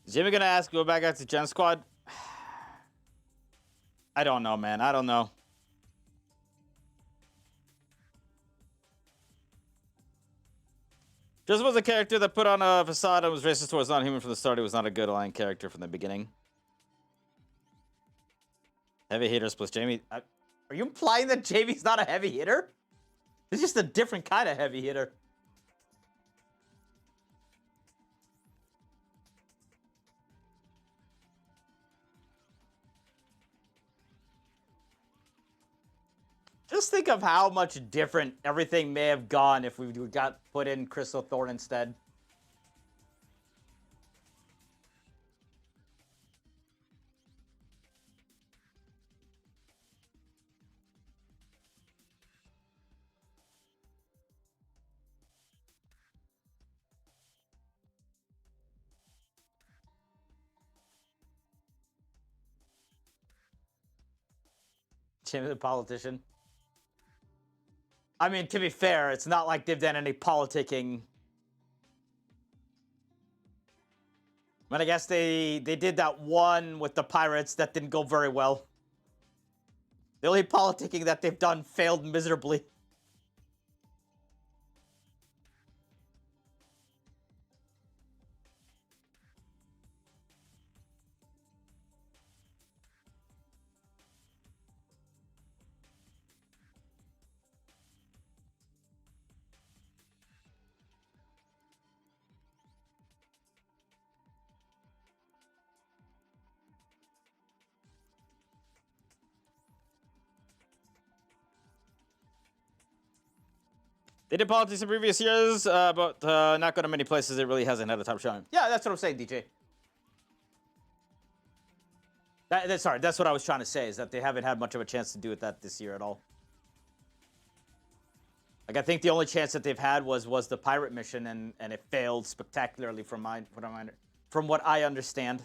Is Jimmy gonna ask go back out to Gen Squad? I don't know, man. I don't know. Just was a character that put on a facade and was racist towards non-human from the start. He was not a good aligned character from the beginning. Heavy hitters plus Jamie. Are you implying that Jamie's not a heavy hitter? He's just a different kind of heavy hitter. Just think of how much different everything may have gone if we got put in Crystal Thorn instead. Jimmy the politician. I mean, to be fair, it's not like they've done any politicking. But I guess they did that one with the pirates that didn't go very well. The only politicking that they've done failed miserably. They did politics in previous years, but not going to many places. It really hasn't had a top showing. Yeah, that's what I'm saying, DJ. Sorry, that's what I was trying to say, is that they haven't had much of a chance to do it this year at all. Like, I think the only chance that they've had was the pirate mission, and it failed spectacularly from what I understand.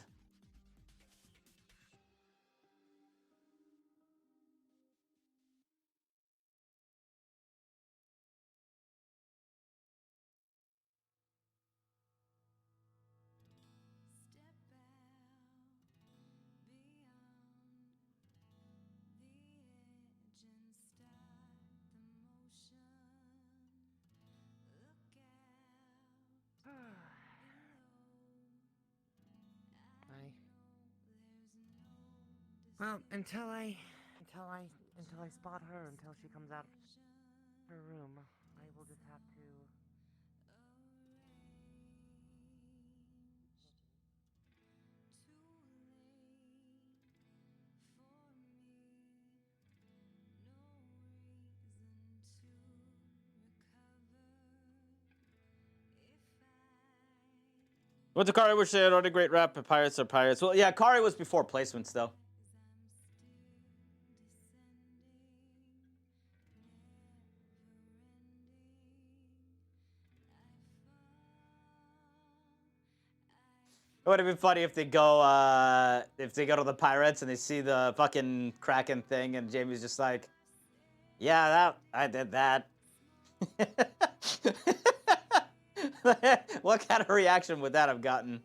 Well, until I spot her, until she comes out of her room, I will just have to. Went to Kari, which they had already great rap. Pirates are pirates. Well, yeah, Kari was before placements, though. It would have been funny if they go to the pirates and they see the fucking Kraken thing, and Jamie's just like, "Yeah, I did that." What kind of reaction would that have gotten?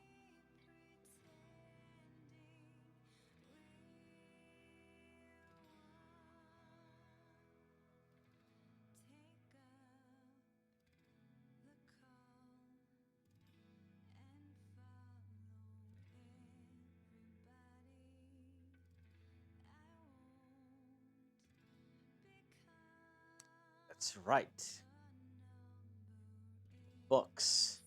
That's right. Books.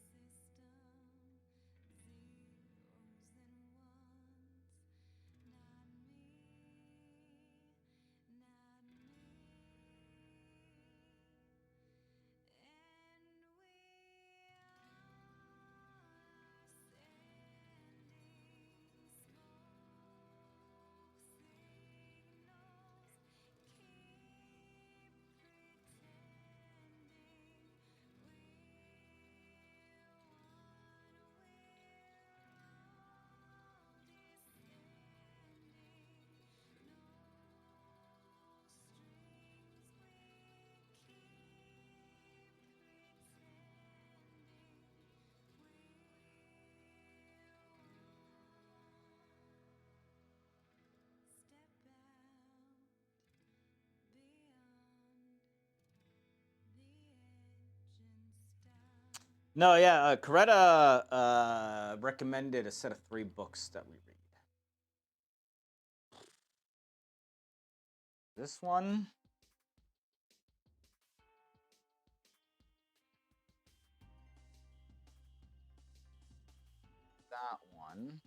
No, yeah, Coretta recommended a set of 3 books that we read. This one. That one.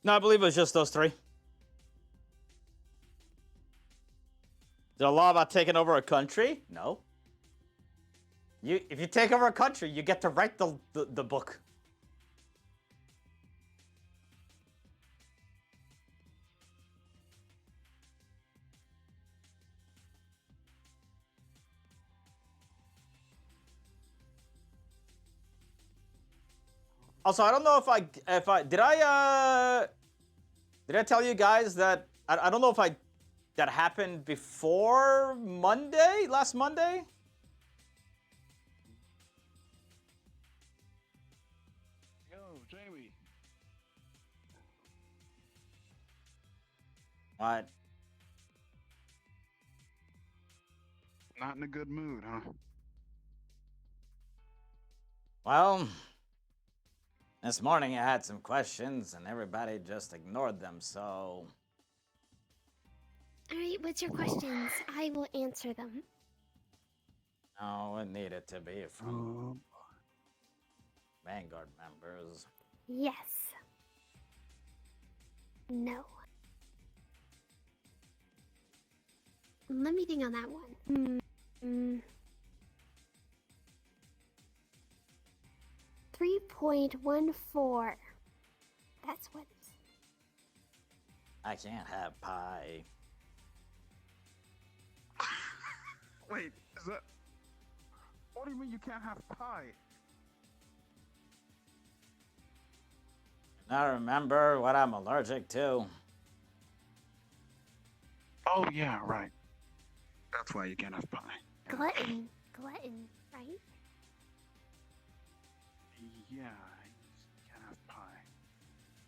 No, I believe it was just those three. The law about taking over a country? No. If you take over a country, you get to write the book. Also, I don't know if I did I tell you guys that I don't know if that happened before last Monday? Yo, Jamie. What? Not in a good mood, huh? Well, this morning I had some questions and everybody just ignored them, so... Alright, what's your questions? I will answer them. Oh, it needed to be from Vanguard members. Yes. No. Let me think on that one. 3.14. That's what. I can't have pie. Wait, is that... What do you mean you can't have pie? Now remember what I'm allergic to. Oh, yeah, right. That's why you can't have pie. Glutton, right? Yeah, he can't have pie.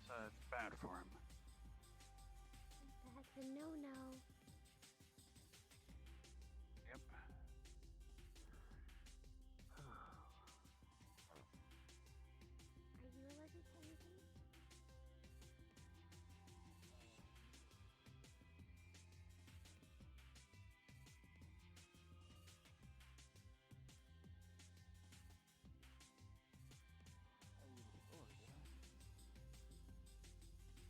So it's bad for him. That's a no-no. Yep. Are you allergic to anything?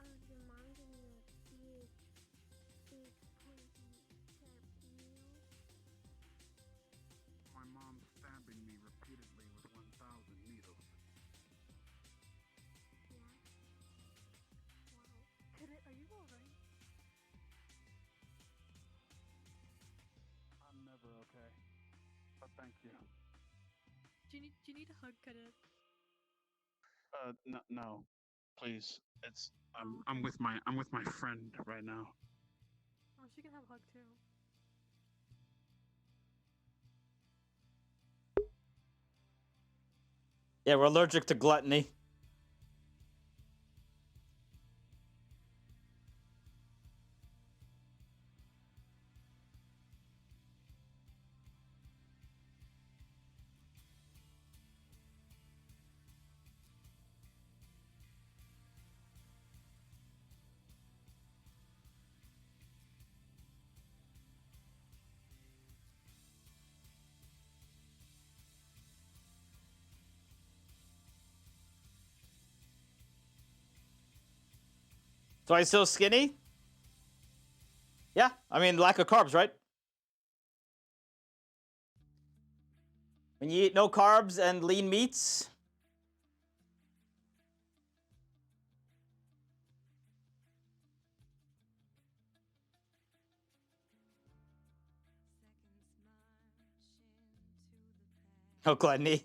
Oh, your mom gave me a big, pointy, sharp nail. My mom's stabbing me repeatedly with 1,000 needles. Yeah. Wow. Are you alright? I'm never okay. But thank you. Do you need a hug, Cadet? No. Please. I'm with my friend right now. Oh, she can have a hug too. Yeah, we're allergic to gluttony. So are you still skinny? Yeah, I mean, lack of carbs, right? When you eat no carbs and lean meats. Oh, gluttony.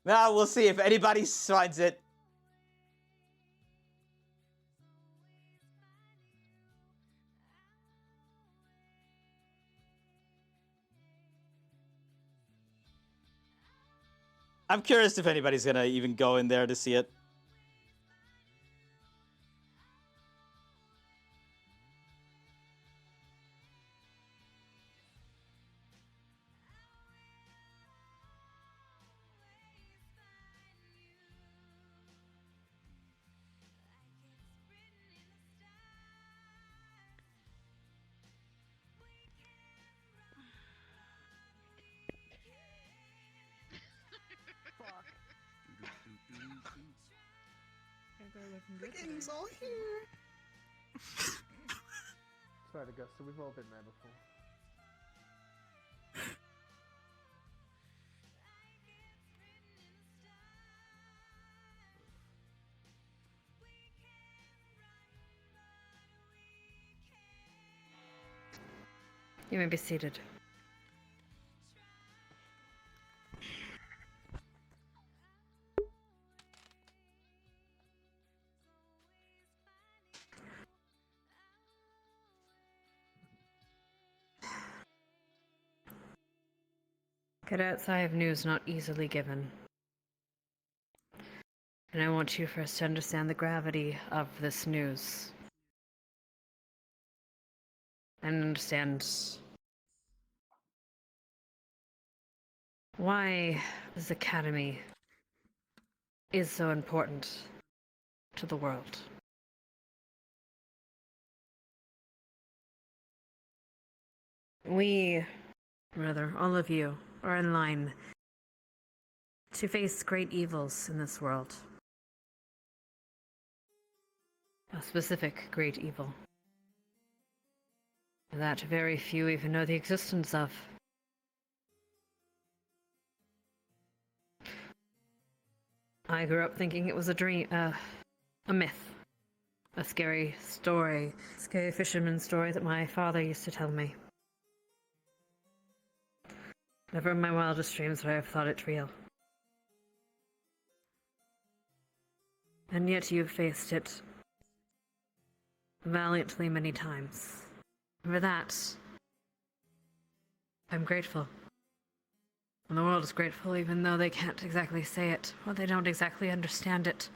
Well, we'll see if anybody finds it. I'm curious if anybody's gonna even go in there to see it. The gang's all here. Sorry to go, so we've all been there before. You may be seated. Cadets, I have news not easily given. And I want you first to understand the gravity of this news. And understand why this academy is so important to the world. We, rather, all of you, are in line to face great evils in this world. A specific great evil that very few even know the existence of. I grew up thinking it was a dream, a myth, a scary story, scary fisherman story that my father used to tell me. Never in my wildest dreams would I have thought it real. And yet you've faced it valiantly many times. For that, I'm grateful. And the world is grateful even though they can't exactly say it, or they don't exactly understand it.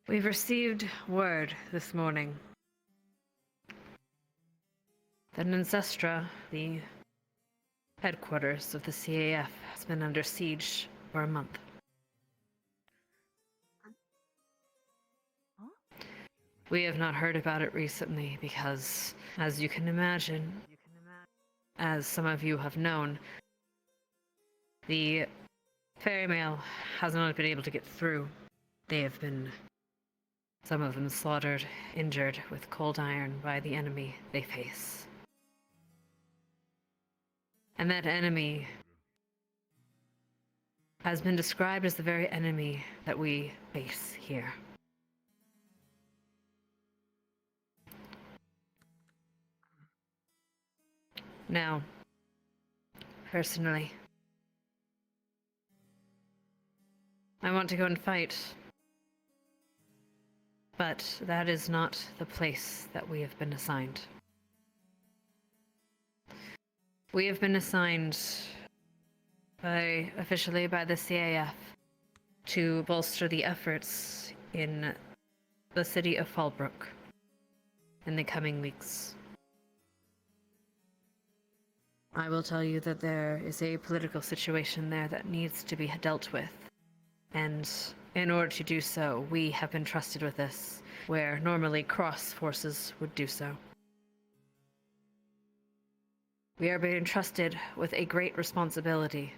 We've received word this morning that Ancestra, the headquarters of the CAF, has been under siege for a month. We have not heard about it recently because, as you can imagine, as some of you have known, the ferry mail has not been able to get through. They have been, some of them slaughtered, injured with cold iron by the enemy they face. And that enemy has been described as the very enemy that we face here. Now, personally, I want to go and fight, but that is not the place that we have been assigned. We have been assigned officially by the CAF to bolster the efforts in the city of Fallbrook in the coming weeks. I will tell you that there is a political situation there that needs to be dealt with. And in order to do so, we have been trusted with this, where normally cross forces would do so. We are being entrusted with a great responsibility.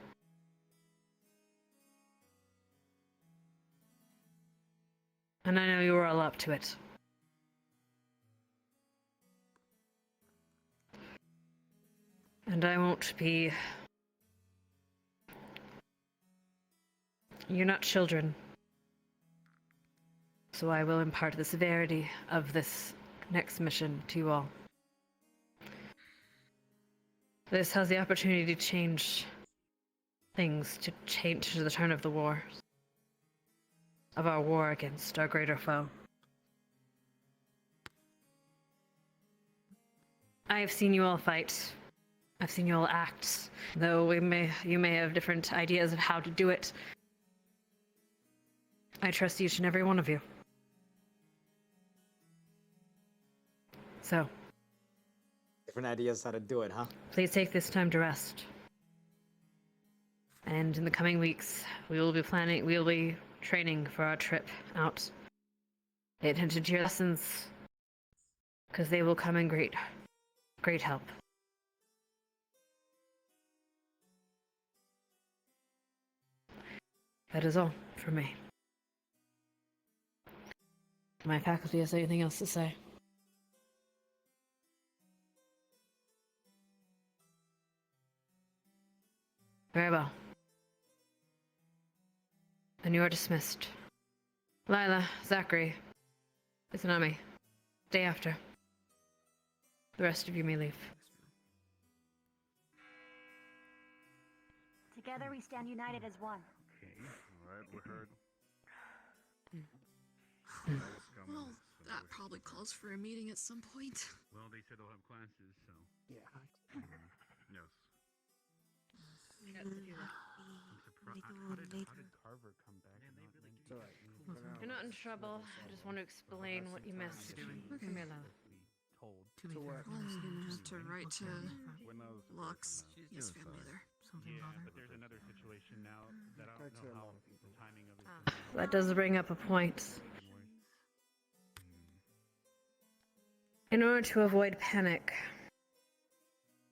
And I know you are all up to it. And I won't be... You're not children. So I will impart the severity of this next mission to you all. This has the opportunity to change things, to change the turn of the war. Of our war against our greater foe. I have seen you all fight. I've seen you all act, though you may have different ideas of how to do it. I trust each and every one of you. So, Different ideas how to do it, huh? please take this time to rest. And in the coming weeks, we will be training for our trip out. Pay attention to your lessons, because they will come in great help. That is all for me. My faculty has anything else to say? Very well. Then you are dismissed. Lila, Zachary, Izanami, day after. The rest of you may leave. Together we stand united as one. Okay, alright, we heard. Well, that probably calls for a meeting at some point. Well, they said they'll have classes, so. Yeah. Yes. How did Carver come back? You're not in trouble. I just want to explain what you missed. Okay. Come here, Lila. Told. To work. Well, I'm gonna have to write to Lux. He has family there. Yeah, but there's another situation now that I don't know how the timing of it. That does bring up a point. In order to avoid panic,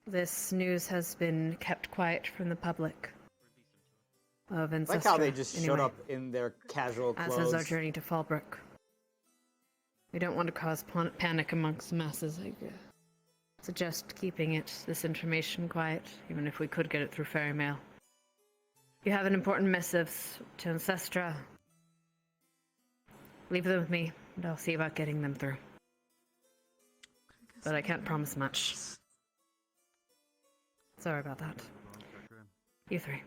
this news has been kept quiet from the public. Of I Ancestra, like how they just showed anyway. up in their casual As clothes. is our journey to Fallbrook. We don't want to cause panic amongst the masses. I suggest keeping this information quiet, even if we could get it through fairy mail. You have an important missives to Ancestra. Leave them with me, and I'll see about getting them through. But I can't promise much. Sorry about that. You three.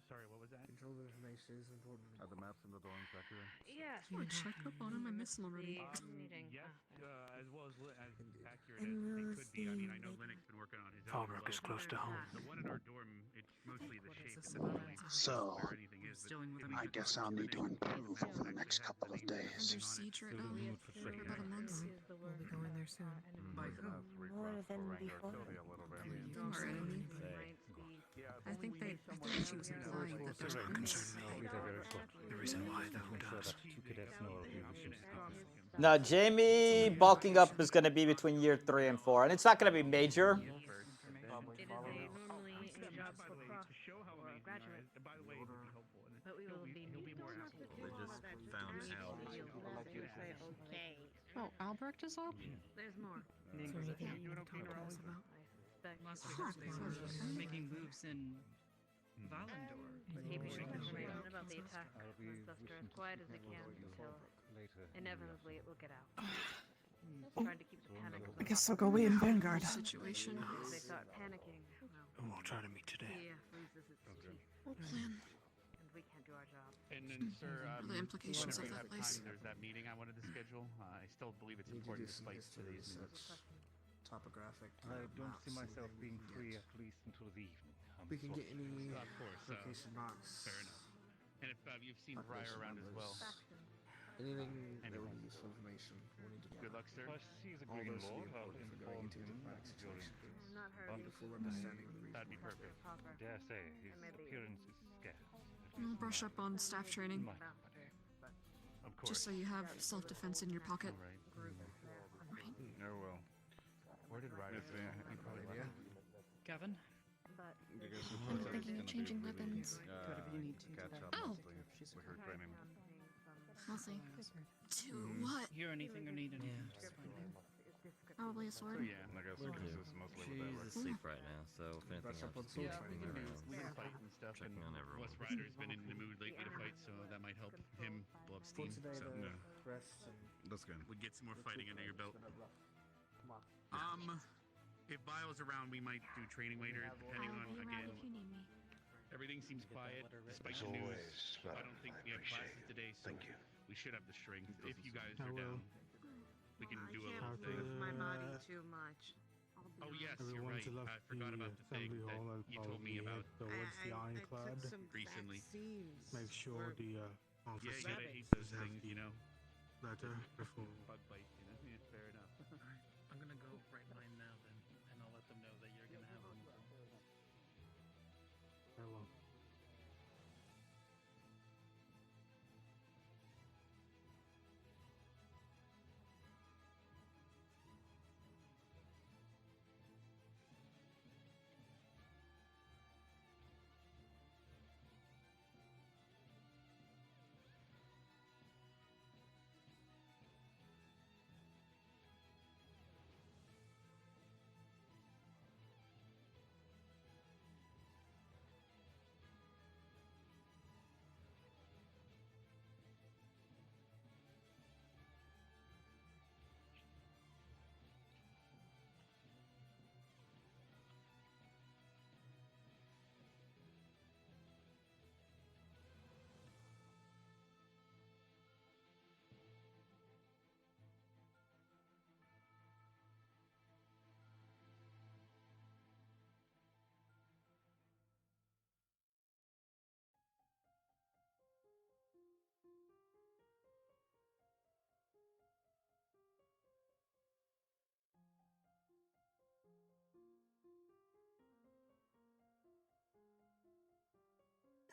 Sorry, what was that? Control information is important. Are the maps in the dorms accurate? Yeah, I check up on him. I miss him already. Yes, as well as accurate as they could be. I mean, I know Linux been working on his own. Fallbrook is close to home. The one in our dorm, it's mostly the shape. So, I guess I'll need to improve over the next couple of days. Under siege right now for about a month. We'll be going there soon. More than before. Already. I think she was implying that there's The reason why the who does. Now, Jamie bulking up is going to be between year 3 and 4, and it's not going to be major. Oh, Albrecht is up? There's more. Is there anything you want to talk to us about? Making moves in Valendor. Keeping information about the attack on Ancestor as quiet as they can until inevitably it will get out. Trying to keep the panic. I guess I'll go wait in Vanguard. Situation. If they start panicking, And we'll try to meet today. TF loses its teeth. What plan? And we can't do our job. And then, sir, What are the implications of whenever you that have place? time, there's that meeting I wanted to schedule. I still believe it's important despite today's news. Topographic. I don't see myself being free at least until the evening. We can get any Of course, location box. fair enough. And if you've seen Ryder around as well. Anything that would be useful information. We'll need to Good luck, sir. He's a green law. Going into diplomatic situations. With a full understanding of the That'd be perfect. Dare say, his appearance is scarce. We'll brush up on staff training. Of course. Just so you have self-defense in your pocket. Oh well. Where did Ryder go? Gavin? I'm thinking of changing weapons. Oh! Nothing. To what? Hear anything or need anything? Just find out. Probably a sword. Yeah, I guess this is mostly She's asleep right now, so if anything, I'll just be checking we around. can fight and stuff. Checking And on everyone. Wes Ryder's been in the mood lately to fight, so that might help him blow up 16. So that's good. Would get some more fighting under your belt. If Vile's around, we might do training later, depending on again. Everything seems quiet, despite the news. I don't think we have classes today, so we should have the strength. If you guys are down, we can do a little thing. Move my body too much. Oh yes, you're right. I forgot about the thing that you told me about I took some recently. vaccines. Make sure the Yeah, you officer gotta hate those things, you know. letter before. Bug bite, you know. Yeah, fair enough. I'm gonna go write mine now then, and I'll let them know that you're gonna have them. Very well.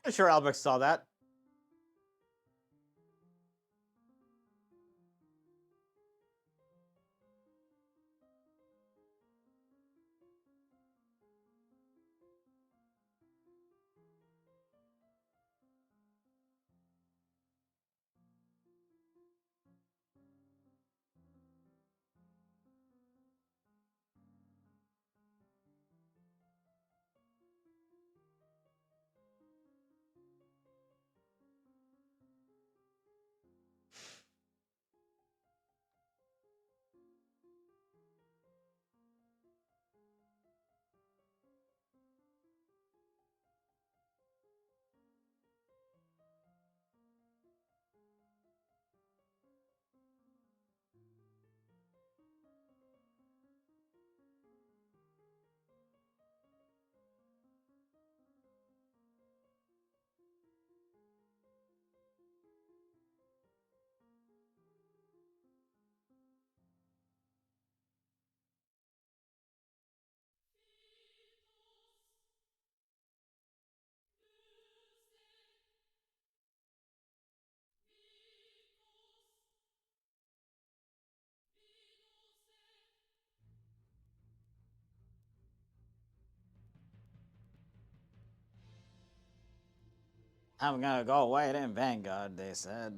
I'm sure Albrecht saw that. I'm gonna go wait in Vanguard, they said.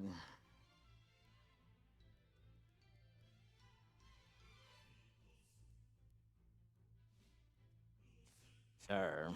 Sure.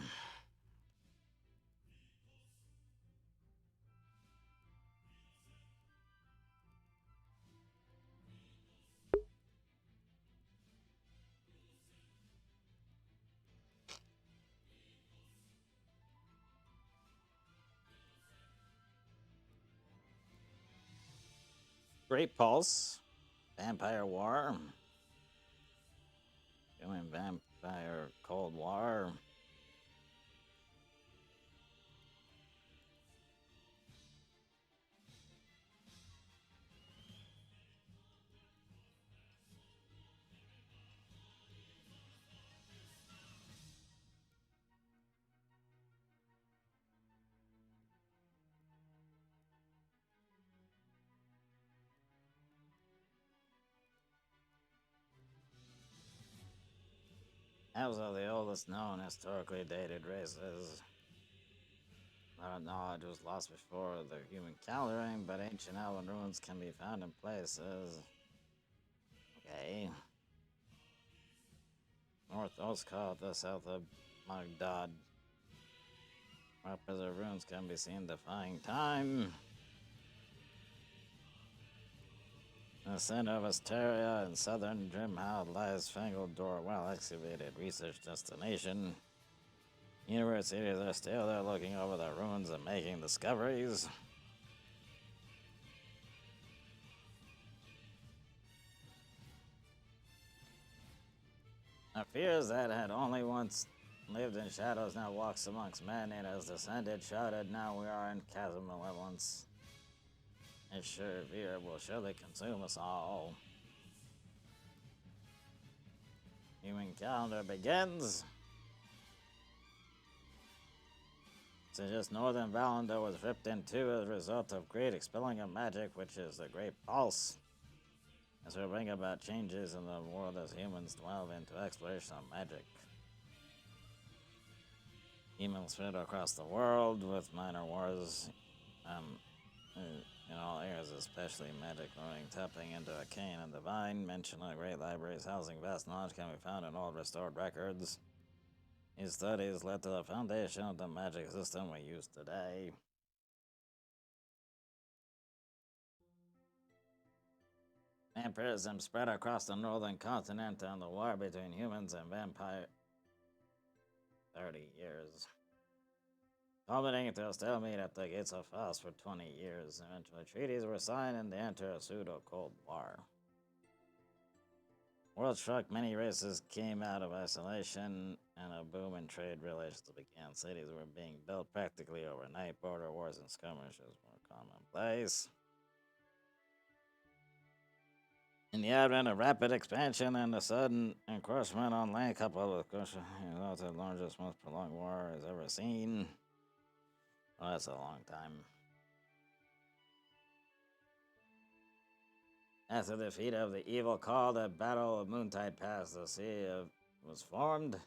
Great Pulse. Vampire War. Doing Vampire Cold War. Elves are the oldest known historically dated races. Our knowledge was lost before the human calendaring, but ancient elven ruins can be found in places. Okay. North Ostkarth, south of Magdad. Where preserved ruins can be seen defying time. the center of Asteria in southern Drimhout lies Fangled Door, well-excavated research destination. Universities are still there looking over the ruins and making discoveries. Our fears that had only once lived in shadows now walks amongst men, and has descended, shouted, now we are in chasm malevolence. A sure fear will surely consume us all. Human calendar begins. So just northern Valanda was ripped in two as a result of great expelling of magic, which is the Great Pulse. As we bring about changes in the world as humans delve into exploration of magic. Humans spread across the world with minor wars in all areas, especially magic learning, tapping into arcane and divine. Mention of great libraries housing vast knowledge can be found in old restored records. These studies led to the foundation of the magic system we use today. Vampirism spread across the northern continent, and the war between humans and vampire 30 years. Culminating to a stalemate at the gates of Faust for 20 years. Eventually treaties were signed and they entered a pseudo-Cold War. World struck, many races came out of isolation, and a boom in trade relations began. Cities were being built practically overnight. Border wars and skirmishes were commonplace. In the advent of rapid expansion and the sudden encroachment on land, coupled with the largest, most prolonged war has ever seen. Well, that's a long time. After the defeat of the evil called the Battle of Moontide Pass, the sea was formed.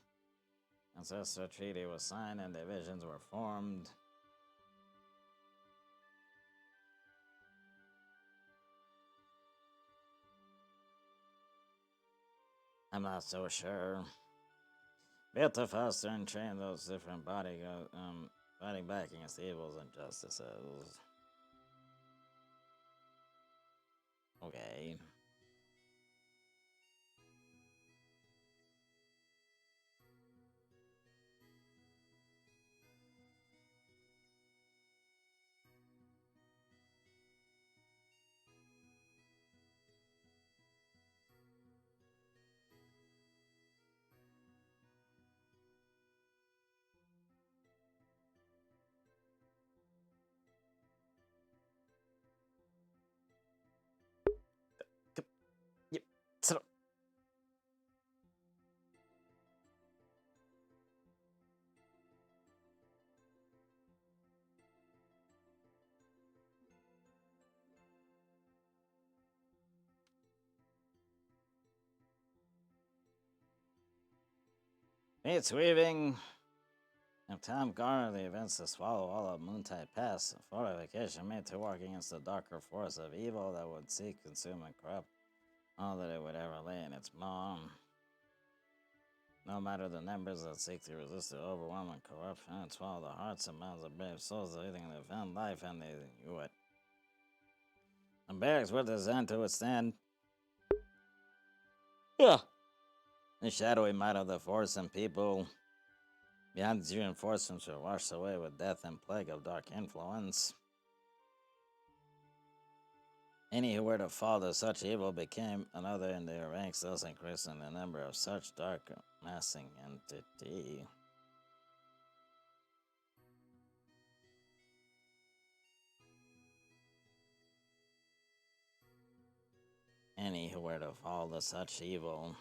Ancestor Treaty was signed and divisions were formed. I'm not so sure. Built to foster and train those different fighting back against evils and injustices. Okay. Yep. So. It's weaving. If Tom garnered the events to swallow all of Moontide Pass, a fortification made to work against the darker force of evil that would seek, consume, and corrupt all that it would ever lay in its maw. No matter the numbers that seek to resist the overwhelming corruption and swallow the hearts and minds of brave souls that anything they found life and they knew it. The barracks were designed to withstand the shadowy might of the force, and people beyond these reinforcements were washed away with death and plague of dark influence. Any who were to fall to such evil became another in their ranks, thus increasing the number of such dark massing entity. Any who were to fall to such evil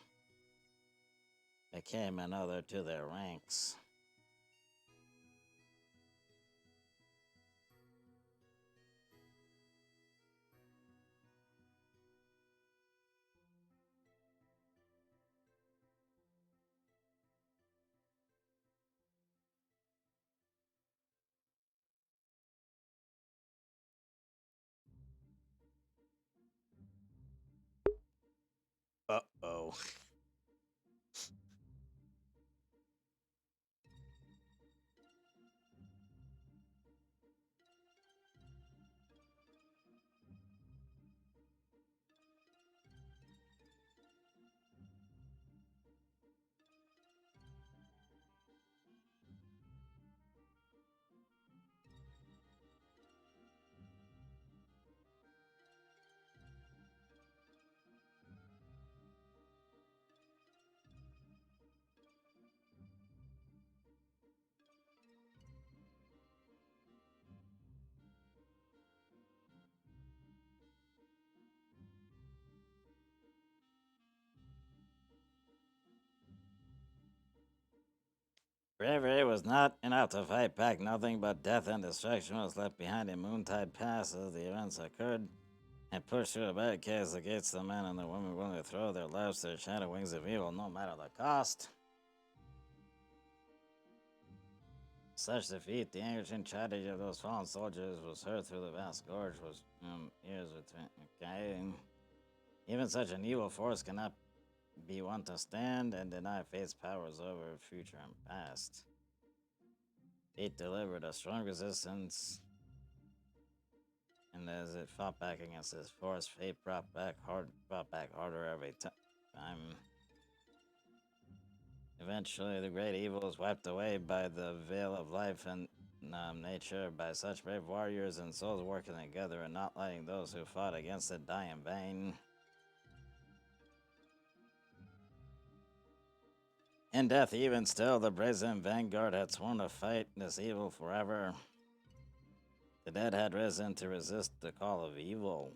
became another to their ranks. Uh-oh. Bravery was not enough to fight back. Nothing but death and destruction was left behind in Moontide Pass as the events occurred. And pushed through the barricades against the men and the women willing to throw their lives to the shadow wings of evil, no matter the cost. Such defeat, the ancient tragedy of those fallen soldiers was heard through the vast gorge, was years between. Okay. Even such an evil force cannot be one to stand and deny fate's powers over future and past. Fate delivered a strong resistance, and as it fought back against this force, fate brought back harder every time. Eventually, the great evil was wiped away by the veil of life and nature, by such brave warriors and souls working together and not letting those who fought against it die in vain. In death, even still, the brazen vanguard had sworn to fight this evil forever. The dead had risen to resist the call of evil,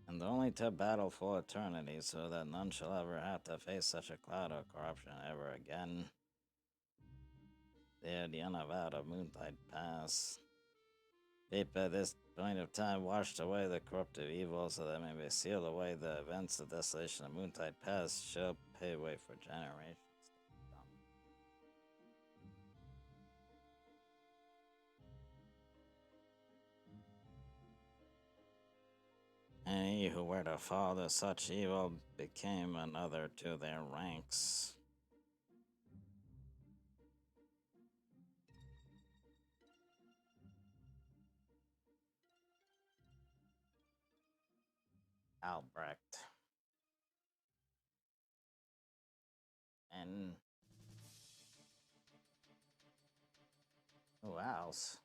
and only to battle for eternity, so that none shall ever have to face such a cloud of corruption ever again. There, the unavowed of Moontide Pass. Fate by this point of time washed away the corruptive evil, so that may be sealed away the events of desolation of Moontide Pass shall pay way for generations. And he who were to fall to such evil became another to their ranks. Albrecht. And who else?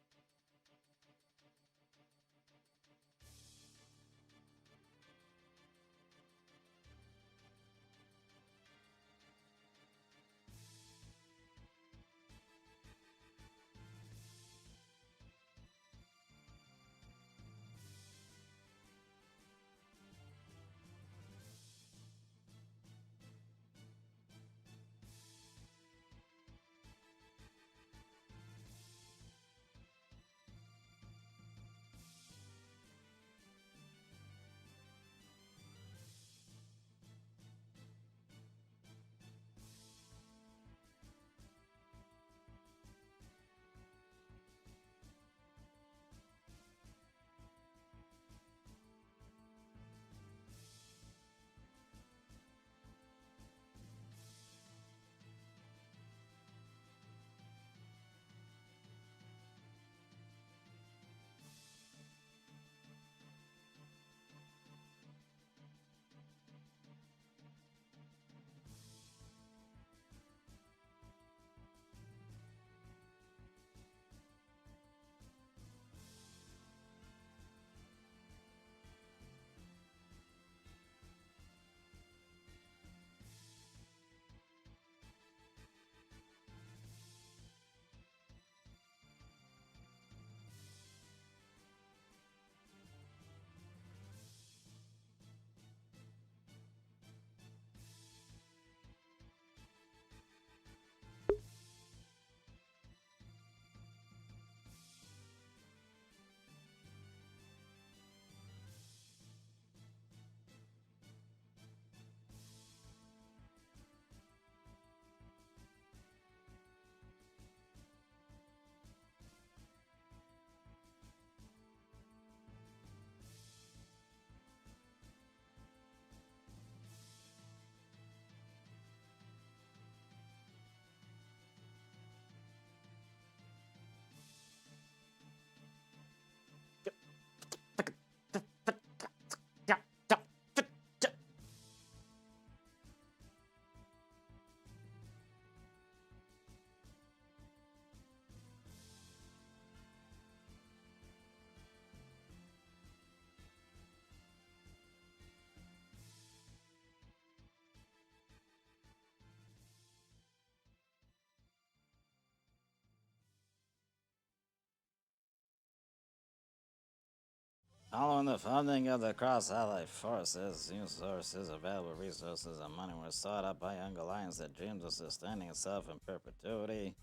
Following the funding of the cross-allied forces, new sources, available resources, and money were sought out by Young Alliance that dreams of sustaining itself in perpetuity.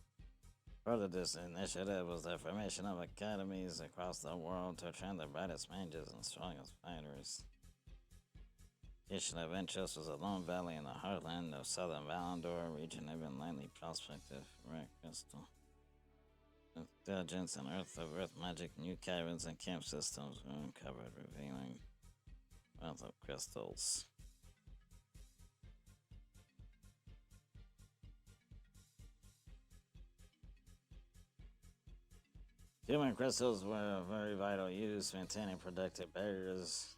Part of this initiative was the formation of academies across the world to train the brightest mages and strongest fighters. Location of interest was a lone valley in the heartland of southern Valandor, region even lately prospective for rare crystal. Intelligence and earth magic, new caverns and camp systems were uncovered, revealing wealth of crystals. Human crystals were of very vital use, maintaining protective barriers.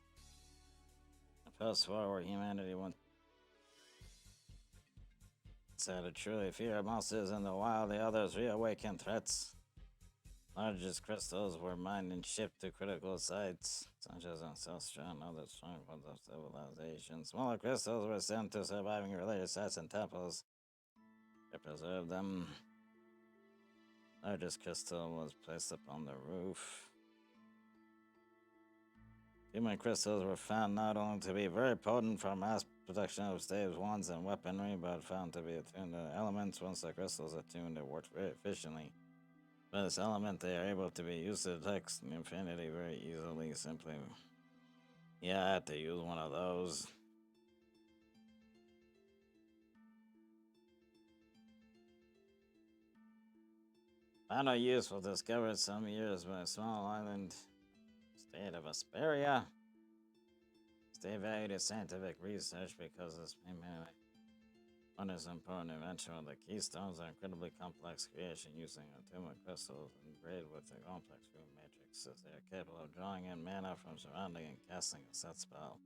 In post-war, where humanity once had a truly fear of monsters in the wild, the others reawakened threats. Largest crystals were mined and shipped to critical sites, such as Ancestral and other strongholds of civilization. Smaller crystals were sent to surviving religious sites and temples to preserve them. Largest crystal was placed upon the roof. Human crystals were found not only to be very potent for mass production of staves, wands, and weaponry, but found to be attuned to elements. Once the crystals attuned, they worked very efficiently. By this element, they are able to be used to detect infinity very easily. Simply, yeah, I had to use one of those. Found a useful discovered some years by a small island state of Asperia. Stay valued as scientific research because this may be one is important invention of the keystones, are incredibly complex creation using attunement crystals engraved with a complex room matrices. They are capable of drawing in mana from surrounding and casting a set spell.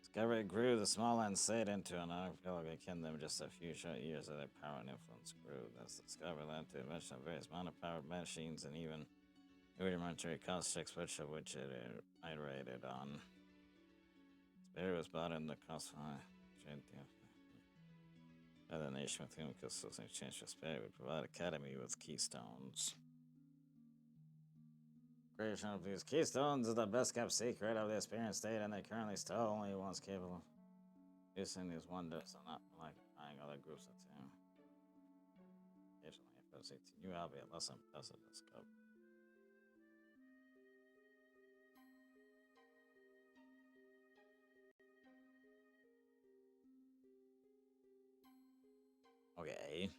Discovery grew the small and state into an archipelago kingdom just a few short years as their power and influence grew. This discovery led to the invention of various mono-powered machines and even rudimentary constructs, which it iterated on. Spirit was brought in the cost the nation with human crystals in exchange for spirit would provide Academy with keystones. Creation of these keystones is the best kept secret of the experienced state, and they currently still only ones capable of using these wonders, and not like buying other groups of two. Occasionally, if it's new, I'll be a less impressive discovery. Okay.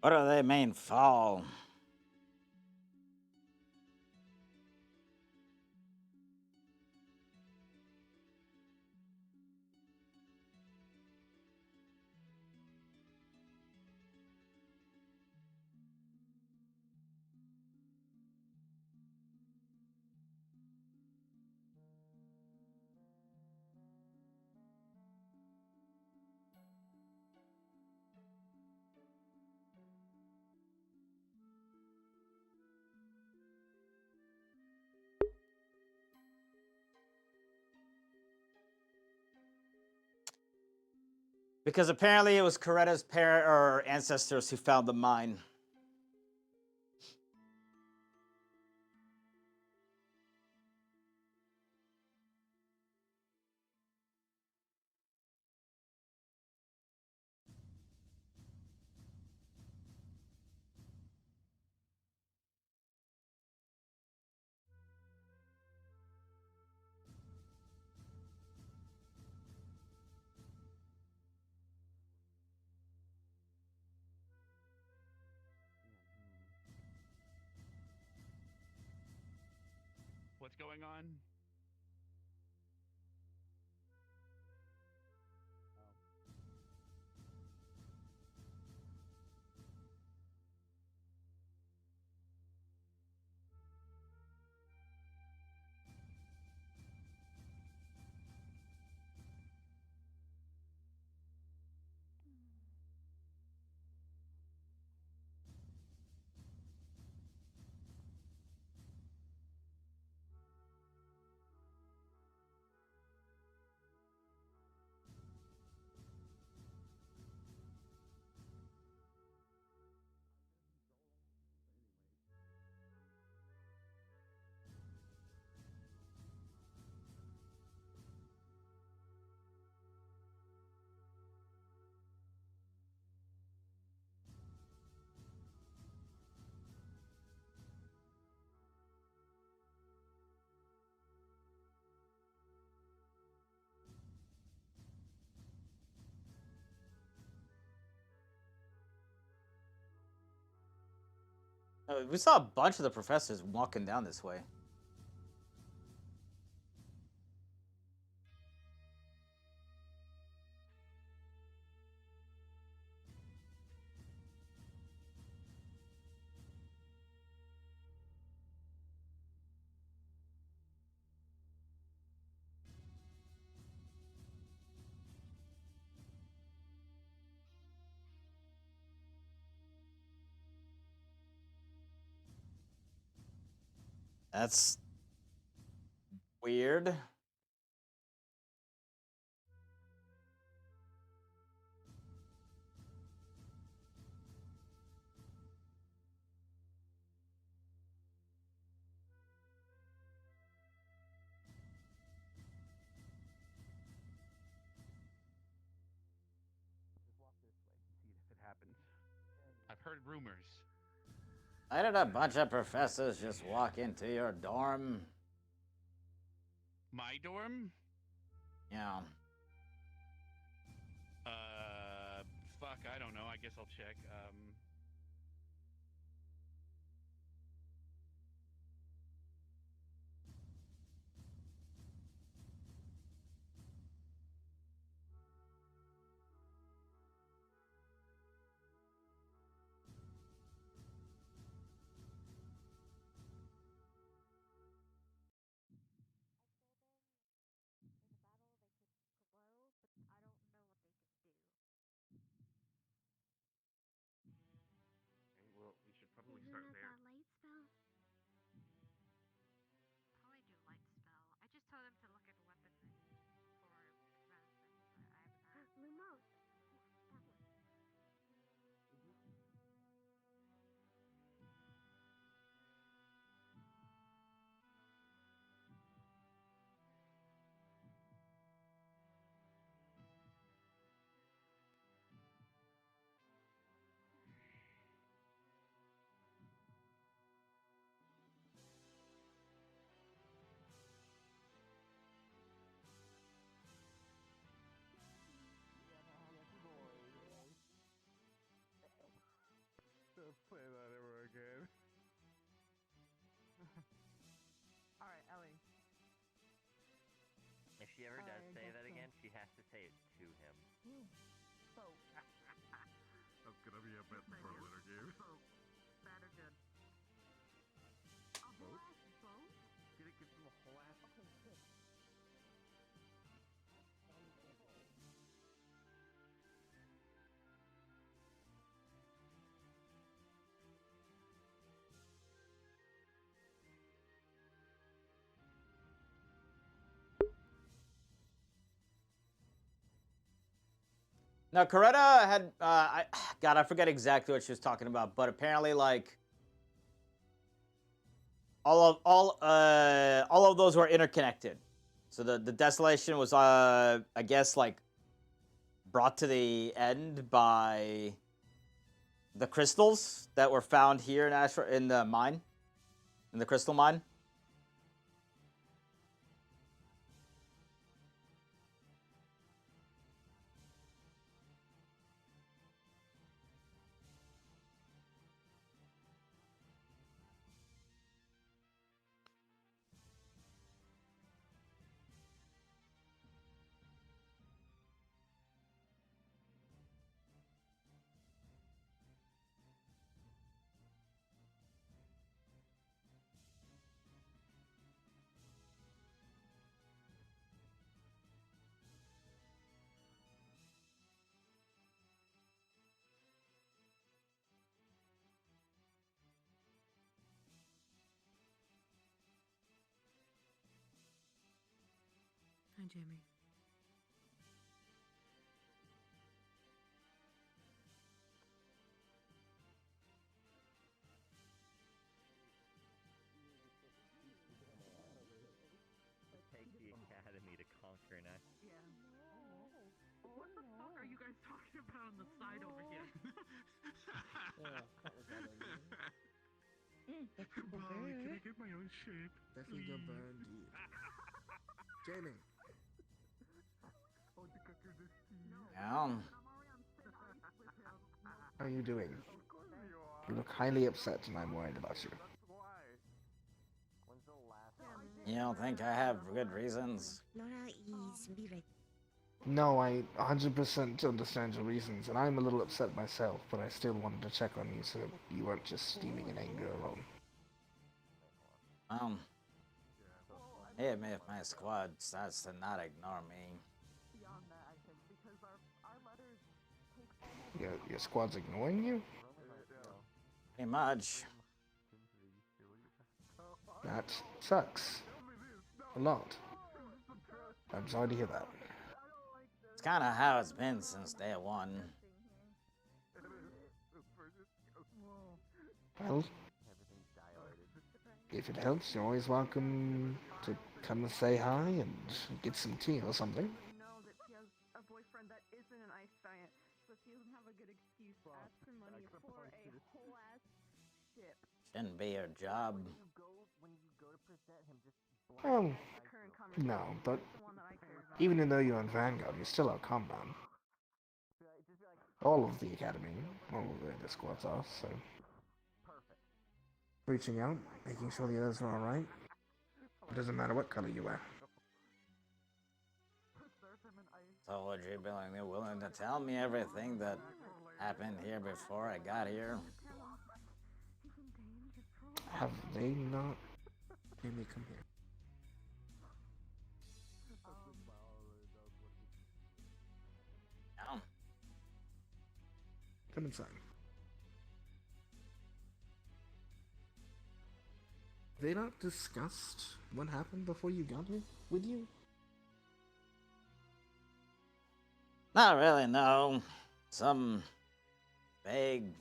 What do they mean, fall? Because apparently it was Coretta's parent or ancestors who found the mine. going on? We saw a bunch of the professors walking down this way. That's weird. See if it happens. I've heard rumors. Why did a bunch of professors just walk into your dorm? My dorm? Yeah. Fuck, I don't know. I guess I'll check. Well, we should probably start there. Light spell? Probably do light spell. I just told him to look at weaponry for medicine, but I haven't. Lumos. That one. Let's play that ever again. Alright, Ellie. If she ever does say that again, she has to say it to him. So. That's gonna be a bit for a later game. Bad or good? A whole ass boat? Gonna give him a whole ass. Okay, good. Now, Coretta had, God, I forget exactly what she was talking about, but apparently, like, all of those were interconnected. So the desolation was, I guess, like, brought to the end by the crystals that were found here in the mine, in the crystal mine. Jamie. Take the academy to conquer an Yeah. What the fuck are you guys talking about on the side over here? Molly, can I get my own shape? Definitely go burn deep. Jamie. Yeah. How are you doing? You look highly upset and I'm worried about you. You don't think I have good reasons? No, I 100% understand your reasons, and I'm a little upset myself, but I still wanted to check on you so you weren't just steaming in anger alone. Hit me if my squad starts to not ignore me. Your squad's ignoring you? Pretty much. That sucks. A lot. I'm sorry to hear that. It's kind of how it's been since day one. Well, if it helps, you're always welcome to come and say hi and get some tea or something. Know that she has a boyfriend that isn't an ice giant, so she doesn't have a good excuse to ask for money for a whole ass ship. Shouldn't be your job. Well, no, but even though you're in Vanguard, you're still our compound. All of the Academy, all of the squads are, so... Reaching out, making sure the others are alright. It doesn't matter what color you wear. So would you be willing to tell me everything that happened here before I got here? Have they not made me come here? No. Come inside. They not discussed what happened before you got here with you? Not really, no. Some vague...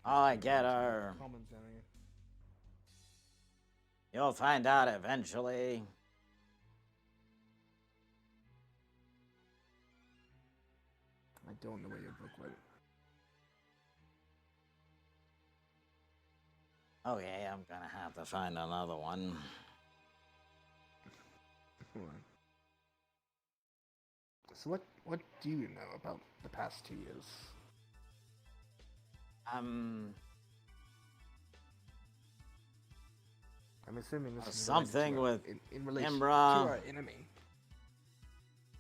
All I get are... You'll find out eventually. I don't know where your book went. Okay, I'm gonna have to find another one. So what do you know about the past 2 years? I'm assuming this is something to with in relation Imbra to our enemy.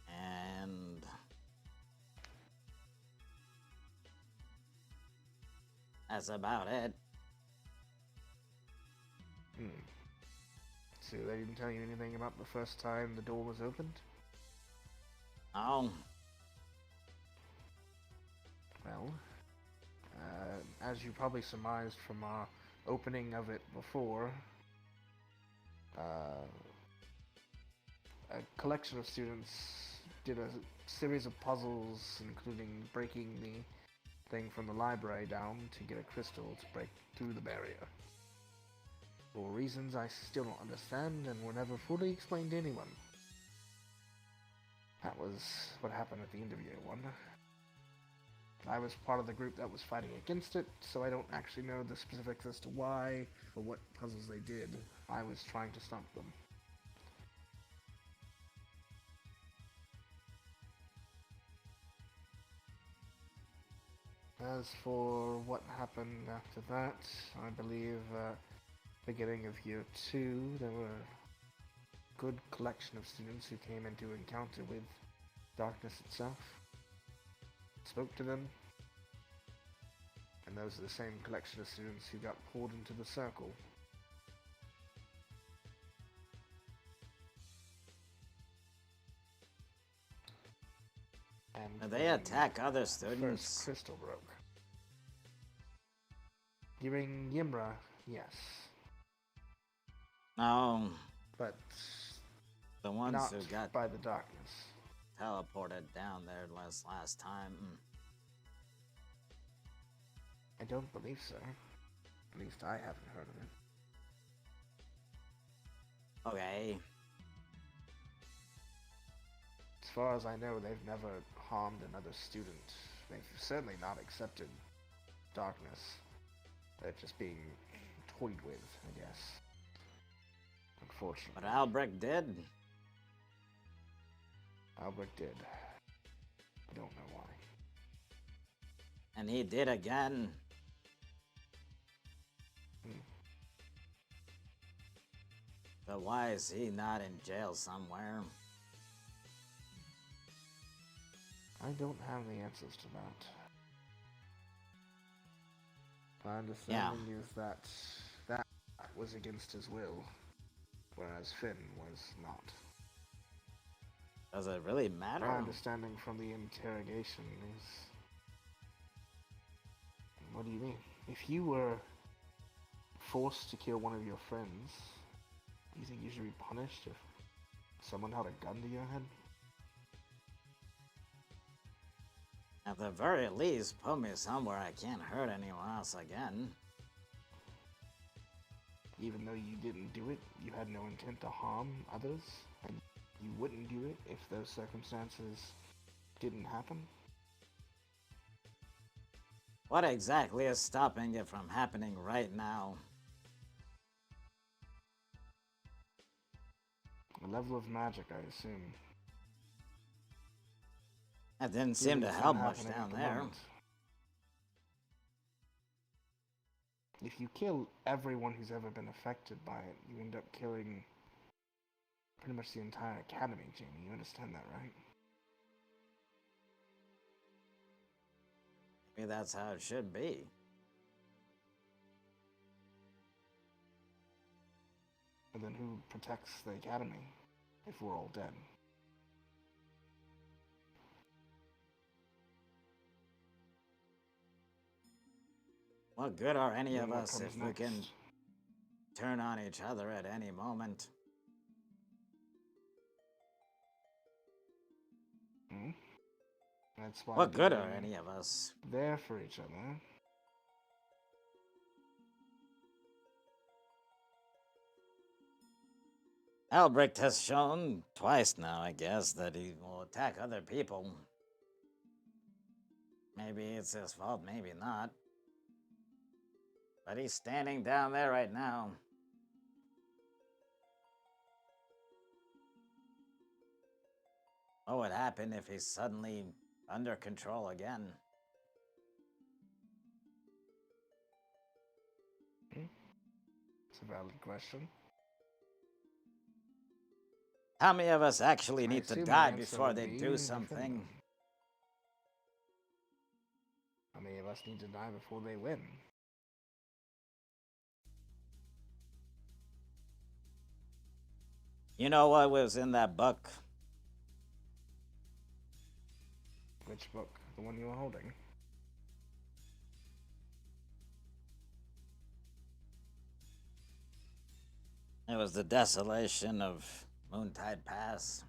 And that's about it. So they didn't tell you anything about the first time the door was opened? No. Well, as you probably surmised from our opening of it before, a collection of students did a series of puzzles, including breaking the thing from the library down to get a crystal to break through the barrier. For reasons I still don't understand and were never fully explained to anyone. That was what happened at the end of year 1. I was part of the group that was fighting against it, so I don't actually know the specifics as to why or what puzzles they did. I was trying to stop them. As for what happened after that, I believe beginning of year 2, there were a good collection of students who came into encounter with darkness itself. Spoke to them, and those are the same collection of students who got pulled into the circle. And they attack other the students. first crystal broke. During Yimbra, yes. No. But The ones not who got by the darkness. teleported down there last time. I don't believe so. At least I haven't heard of it. Okay. As far as I know, they've never harmed another student. They've certainly not accepted darkness. They're just being toyed with, I guess. Unfortunately. But Albrecht did. Albrecht did. I don't know why. And he did again. But why is he not in jail somewhere? I don't have the answers to that. My understanding is that that was against his will, whereas Finn was not. Does it really matter? My understanding from the interrogation is... What do you mean? If you were forced to kill one of your friends, do you think you should be punished if someone held a gun to your head? At the very least, put me somewhere I can't hurt anyone else again. Even though you didn't do it, you had no intent to harm others, and you wouldn't do it if those circumstances didn't happen? What exactly is stopping it from happening right now? A level of magic, I assume. That didn't seem to help much down there. If you kill everyone who's ever been affected by it, you end up killing pretty much the entire academy, Jamie. You understand that, right? Maybe that's how it should be. And then who protects the academy if we're all dead? What good are any of what us comes if we can next? turn on each other at any moment? That's why What good being are any of us? there for each other. Albrecht has shown twice now, I guess, that he will attack other people. Maybe it's his fault, maybe not. But he's standing down there right now. What would happen if he's suddenly under control again? It's a valid question. How many of us actually I need to assume the die answer before would they be do within something? them. How many of us need to die before they win? You know what was in that book? Which book? The one you were holding? It was the desolation of Moontide Pass.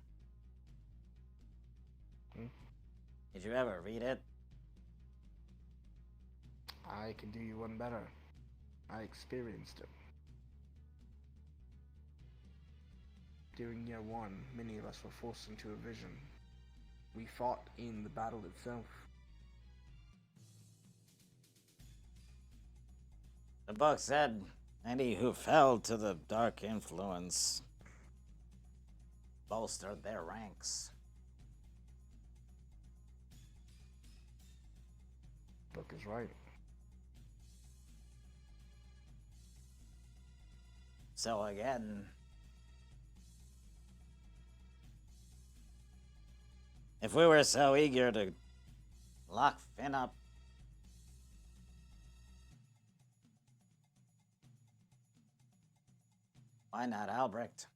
Did you ever read it? I can do you one better. I experienced it. During year one, many of us were forced into a vision. We fought in the battle itself. The book said any who fell to the dark influence bolstered their ranks. Book is right. So again, if we were so eager to lock Finn up, why not Albrecht?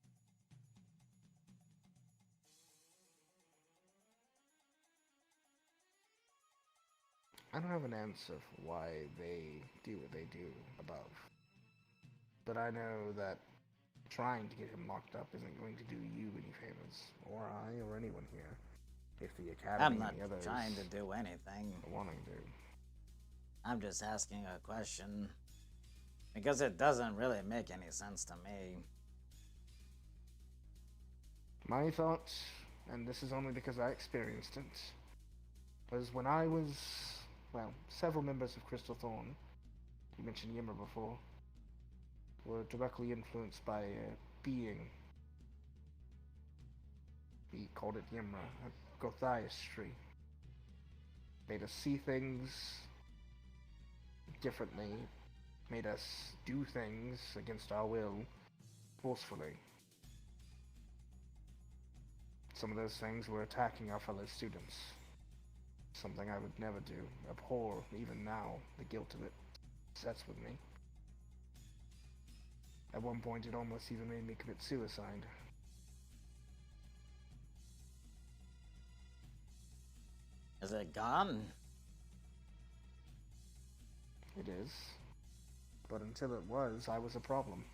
I don't have an answer for why they do what they do above. But I know that trying to get him locked up isn't going to do you any favors, or I, or anyone here. If the Academy I'm not and the others trying to do anything. are wanting to. I'm just asking a question. Because it doesn't really make any sense to me. My thought, and this is only because I experienced it, was when I was, well, several members of Crystal Thorn, you mentioned Yimmer before, were directly influenced by a being. We called it Yimra, a Gothias tree. Made us see things differently, made us do things against our will, forcefully. Some of those things were attacking our fellow students. Something I would never do, abhor even now. The guilt of it sets with me. At one point it almost even made me commit suicide. Is it gone? It is. But until it was, I was a problem.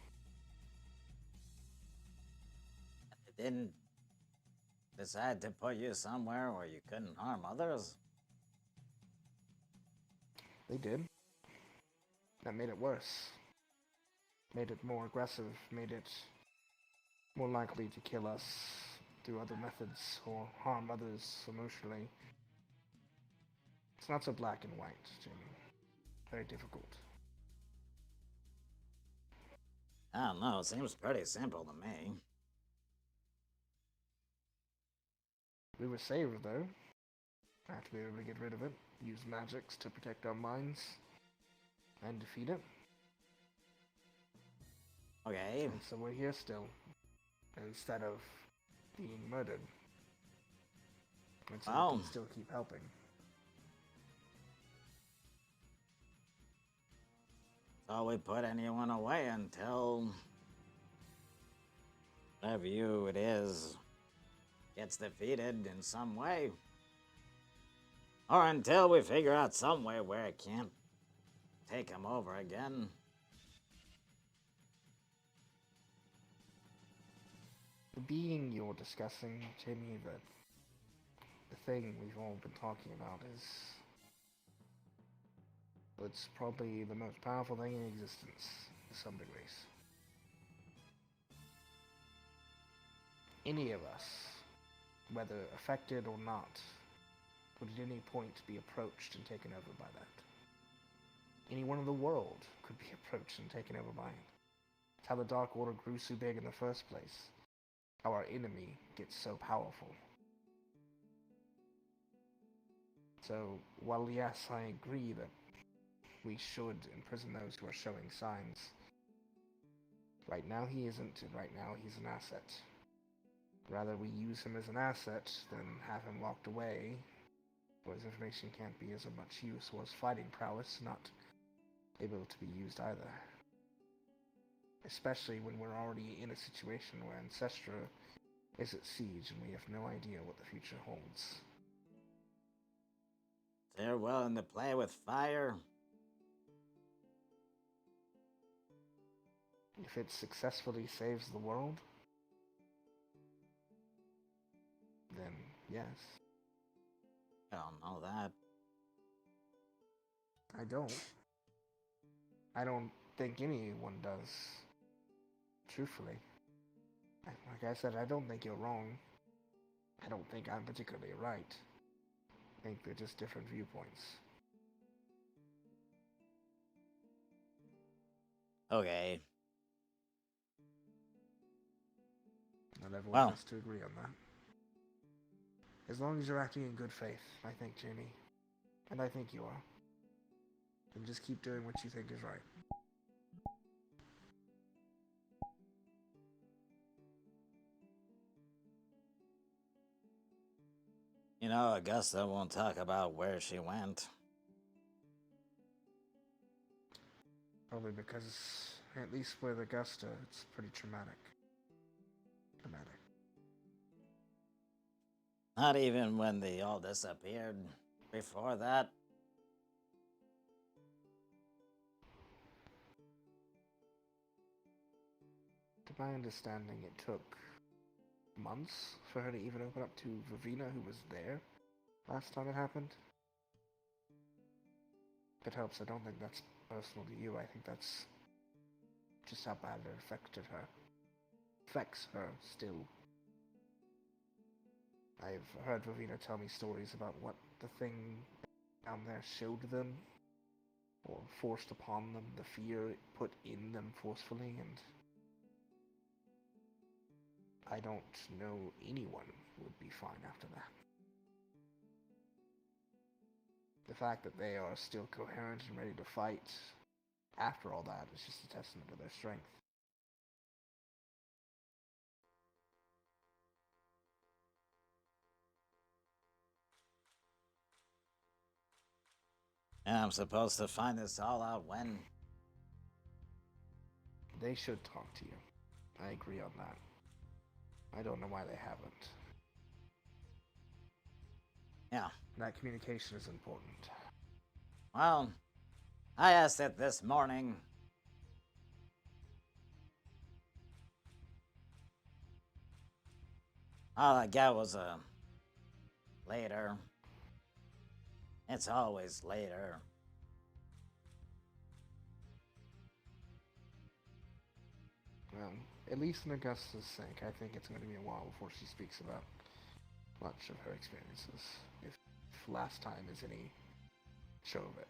It didn't decide to put you somewhere where you couldn't harm others? They did. That made it worse. Made it more aggressive, made it more likely to kill us through other methods or harm others emotionally. It's not so black and white, Jamie. Very difficult. I don't know, it seems pretty simple to me. We were saved, though. I have to be able to get rid of it, use magics to protect our minds, and defeat it. Okay. And so we're here still, instead of being murdered. And so we can still keep helping. So we put anyone away until whatever you it is gets defeated in some way. Or until we figure out some way where it can't take him over again. The being you're discussing, Jamie, the thing we've all been talking about is... it's probably the most powerful thing in existence, to some degrees. Any of us, whether affected or not, would at any point be approached and taken over by that. Anyone in the world could be approached and taken over by it. It's how the Dark Order grew so big in the first place. How our enemy gets so powerful. So, while yes, I agree that we should imprison those who are showing signs, right now he isn't, and right now he's an asset. Rather we use him as an asset than have him locked away, where his information can't be as of much use, or his fighting prowess not able to be used either. Especially when we're already in a situation where Ancestra is at siege and we have no idea what the future holds. They're willing to play with fire. If it successfully saves the world, then yes. I don't know that. I don't. I don't think anyone does. Truthfully. Like I said, I don't think you're wrong. I don't think I'm particularly right. I think they're just different viewpoints. Okay. Not everyone has to agree on that. As long as you're acting in good faith, I think, Jamie. And I think you are. And just keep doing what you think is right. You know, Augusta won't talk about where she went. Probably because, at least with Augusta, it's pretty traumatic. Not even when they all disappeared. Before that. To my understanding, it took months for her to even open up to Vivina, who was there last time it happened. If it helps, I don't think that's personal to you. I think that's just how bad it affects her still. I've heard Vivina tell me stories about what the thing down there showed them, or forced upon them, the fear it put in them forcefully, and I don't know anyone who would be fine after that. The fact that they are still coherent and ready to fight after all that is just a testament to their strength. And I'm supposed to find this all out when? They should talk to you. I agree on that. I don't know why they haven't. Yeah. That communication is important. Well, I asked it this morning. All I got was a later. It's always later. Well, at least in Augusta's sake, I think it's going to be a while before she speaks about much of her experiences, if last time is any show of it.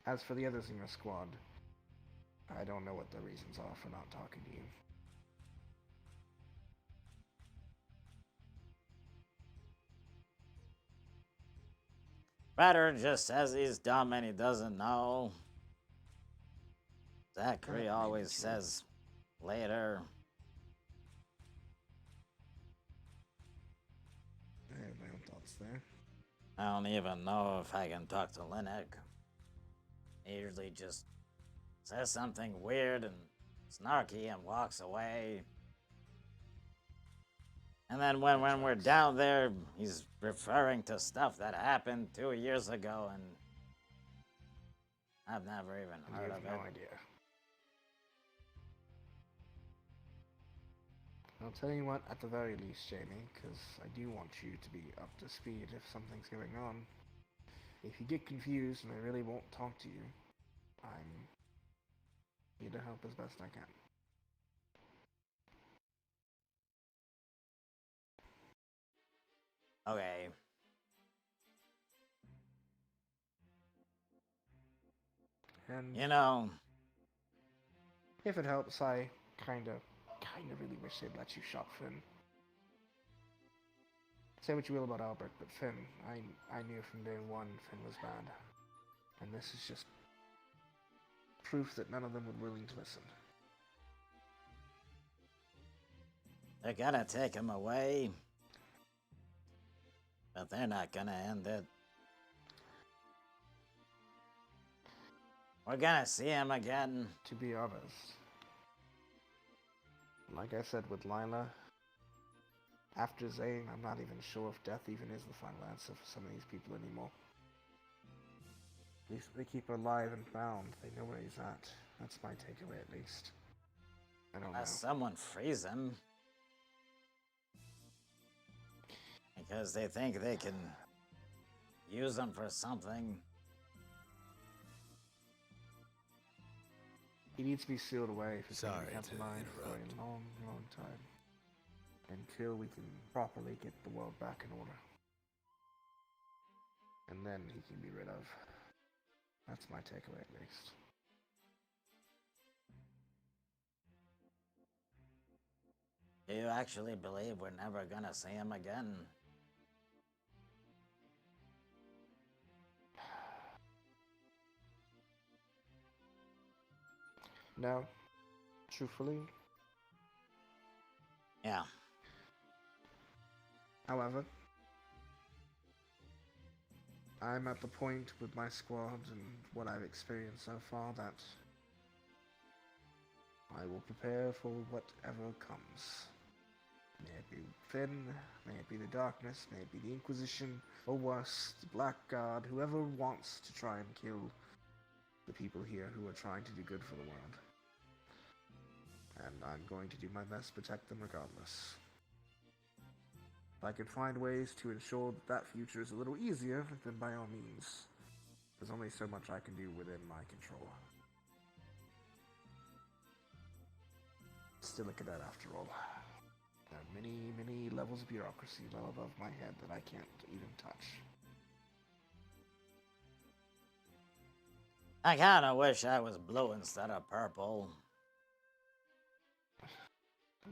As for the others in your squad, I don't know what the reasons are for not talking to you. Ryder just says he's dumb and he doesn't know. Zachary always says later. I have my own thoughts there. I don't even know if I can talk to Linux. He usually just says something weird and snarky and walks away. And then when we're down there, he's referring to stuff that happened 2 years ago, and I've never even heard of it. I have no idea. I'll tell you what, at the very least, Jamie, because I do want you to be up to speed if something's going on. If you get confused and I really won't talk to you, I'm here to help as best I can. Okay. And you know, if it helps, I kinda really wish they'd let you shop Finn. Say what you will about Albert, but Finn, I knew from day one Finn was bad. And this is just proof that none of them were willing to listen. they're gonna take him away, but they're not gonna end it. We're gonna see him again. To be honest, like I said with Lila, after Zane, I'm not even sure if death even is the final answer for some of these people anymore. At least they keep her alive and bound. They know where he's at. That's my takeaway, at least. I don't know. Unless someone frees him. Because they think they can use him for something. He needs to be sealed away for Sorry being kept to alive for a interrupt. long, long time. Until we can properly get the world back in order. And then he can be rid of. That's my takeaway, at least. Do you actually believe we're never gonna see him again? No. Truthfully. Yeah. However, I'm at the point with my squad and what I've experienced so far that I will prepare for whatever comes. May it be Finn, may it be the Darkness, may it be the Inquisition, or worse, the Black Guard, whoever wants to try and kill the people here who are trying to do good for the world. and I'm going to do my best to protect them regardless. If I can find ways to ensure that future is a little easier, then by all means. There's only so much I can do within my control. Still a cadet after all. There are many, many levels of bureaucracy well above my head that I can't even touch. I kinda wish I was blue instead of purple.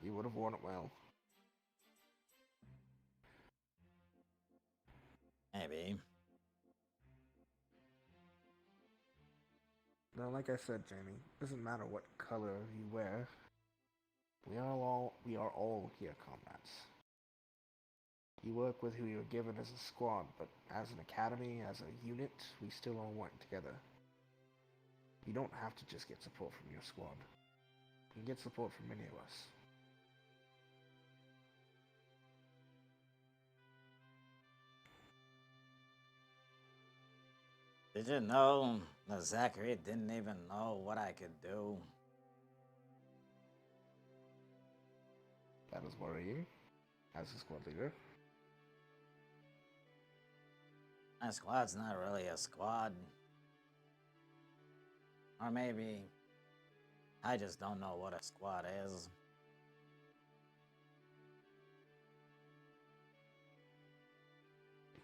You would have worn it well. Maybe. Now, like I said, Jamie, it doesn't matter what color you wear. We are all here comrades. You work with who you're given as a squad, but as an academy, as a unit, we still all work together. You don't have to just get support from your squad. You can get support from many of us. Did you know that Zachary didn't even know what I could do? That is worrying, as a squad leader. My squad's not really a squad. Or maybe I just don't know what a squad is.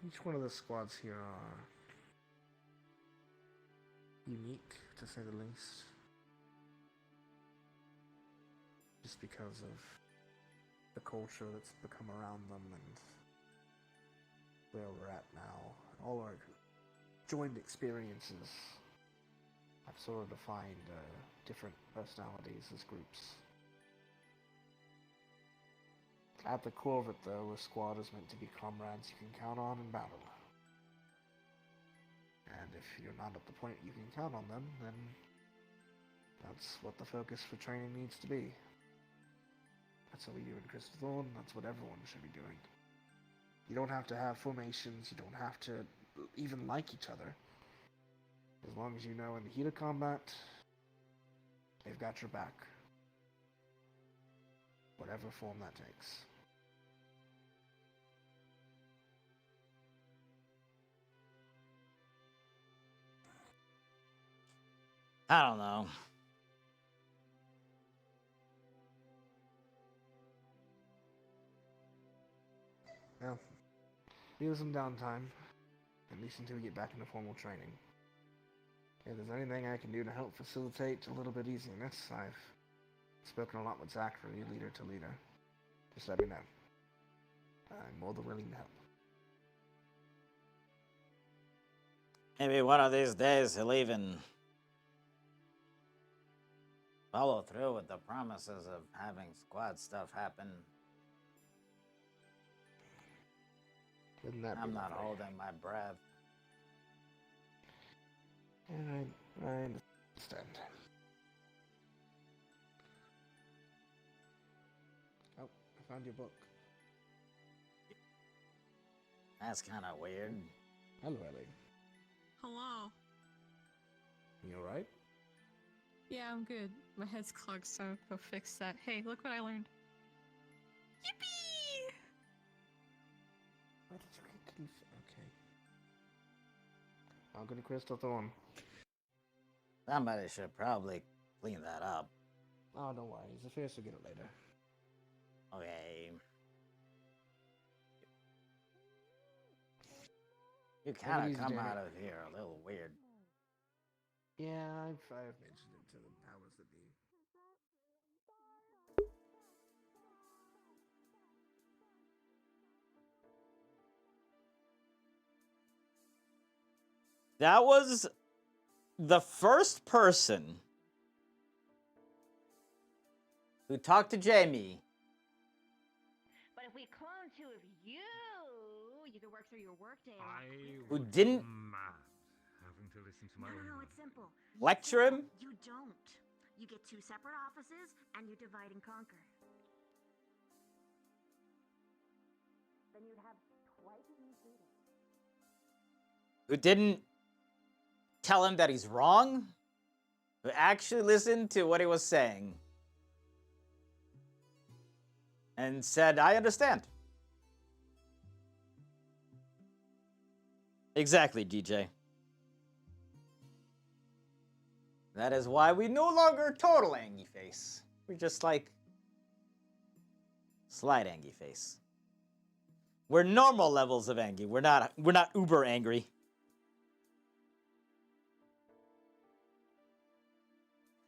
Each one of the squads here are unique, to say the least. Just because of the culture that's become around them and where we're at now. All our joined experiences have sort of defined different personalities as groups. At the core of it, though, a squad is meant to be comrades you can count on in battle. And if you're not at the point you can count on them, then that's what the focus for training needs to be. That's what we do in Crystal Thorn, that's what everyone should be doing. You don't have to have formations, you don't have to even like each other. As long as you know in the heat of combat, they've got your back. Whatever form that takes. I don't know. Well, we have some downtime, at least until we get back into formal training. If there's anything I can do to help facilitate a little bit easiness, I've spoken a lot with Zack from leader to leader. Just let me know. I'm more than willing to help. Maybe one of these days he'll even follow through with the promises of having squad stuff happen. I'm not holding my breath. I understand. Oh, I found your book. That's kind of weird. Hello, Ellie. Hello. You alright? Yeah, I'm good. My head's clogged, so I'll go fix that. Hey, look what I learned. Yippee! Where did you get these? Okay. I'll go to Crystal Thorn. Somebody should probably clean that up. Oh, don't worry. The fierce will get it later. Okay. You kind of come out of here a little weird. Yeah, I've mentioned it to the powers that be. That was the first person who talked to Jamie. But if we clone two of you, you could work through your workday. Who didn't Having to listen to my No, it's simple. lecture him? You don't. You get two separate offices, and you divide and conquer. Then you'd have twice as many students. Who didn't tell him that he's wrong? Who actually listened to what he was saying? and said, I understand. Exactly, DJ. That is why we no longer total Angie face. We're just like slight Angie face. We're normal levels of Angie. We're not uber angry.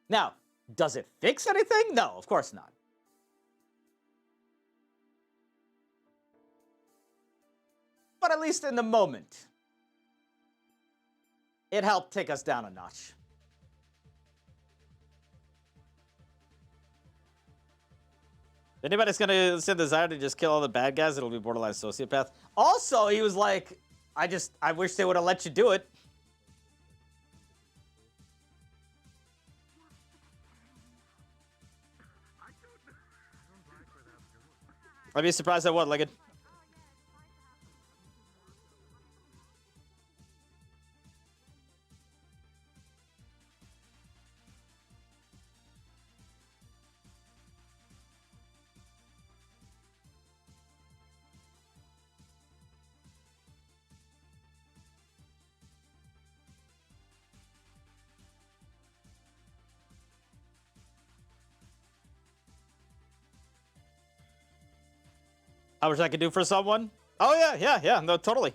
Now, does it fix anything? No, of course not. But at least in the moment, it helped take us down a notch. If anybody's gonna send desire to just kill all the bad guys, it'll be borderline sociopath. Also, he was like, I wish they would have let you do it. I'd be surprised at what, Legged? I wish I could do for someone. Oh yeah, no, totally.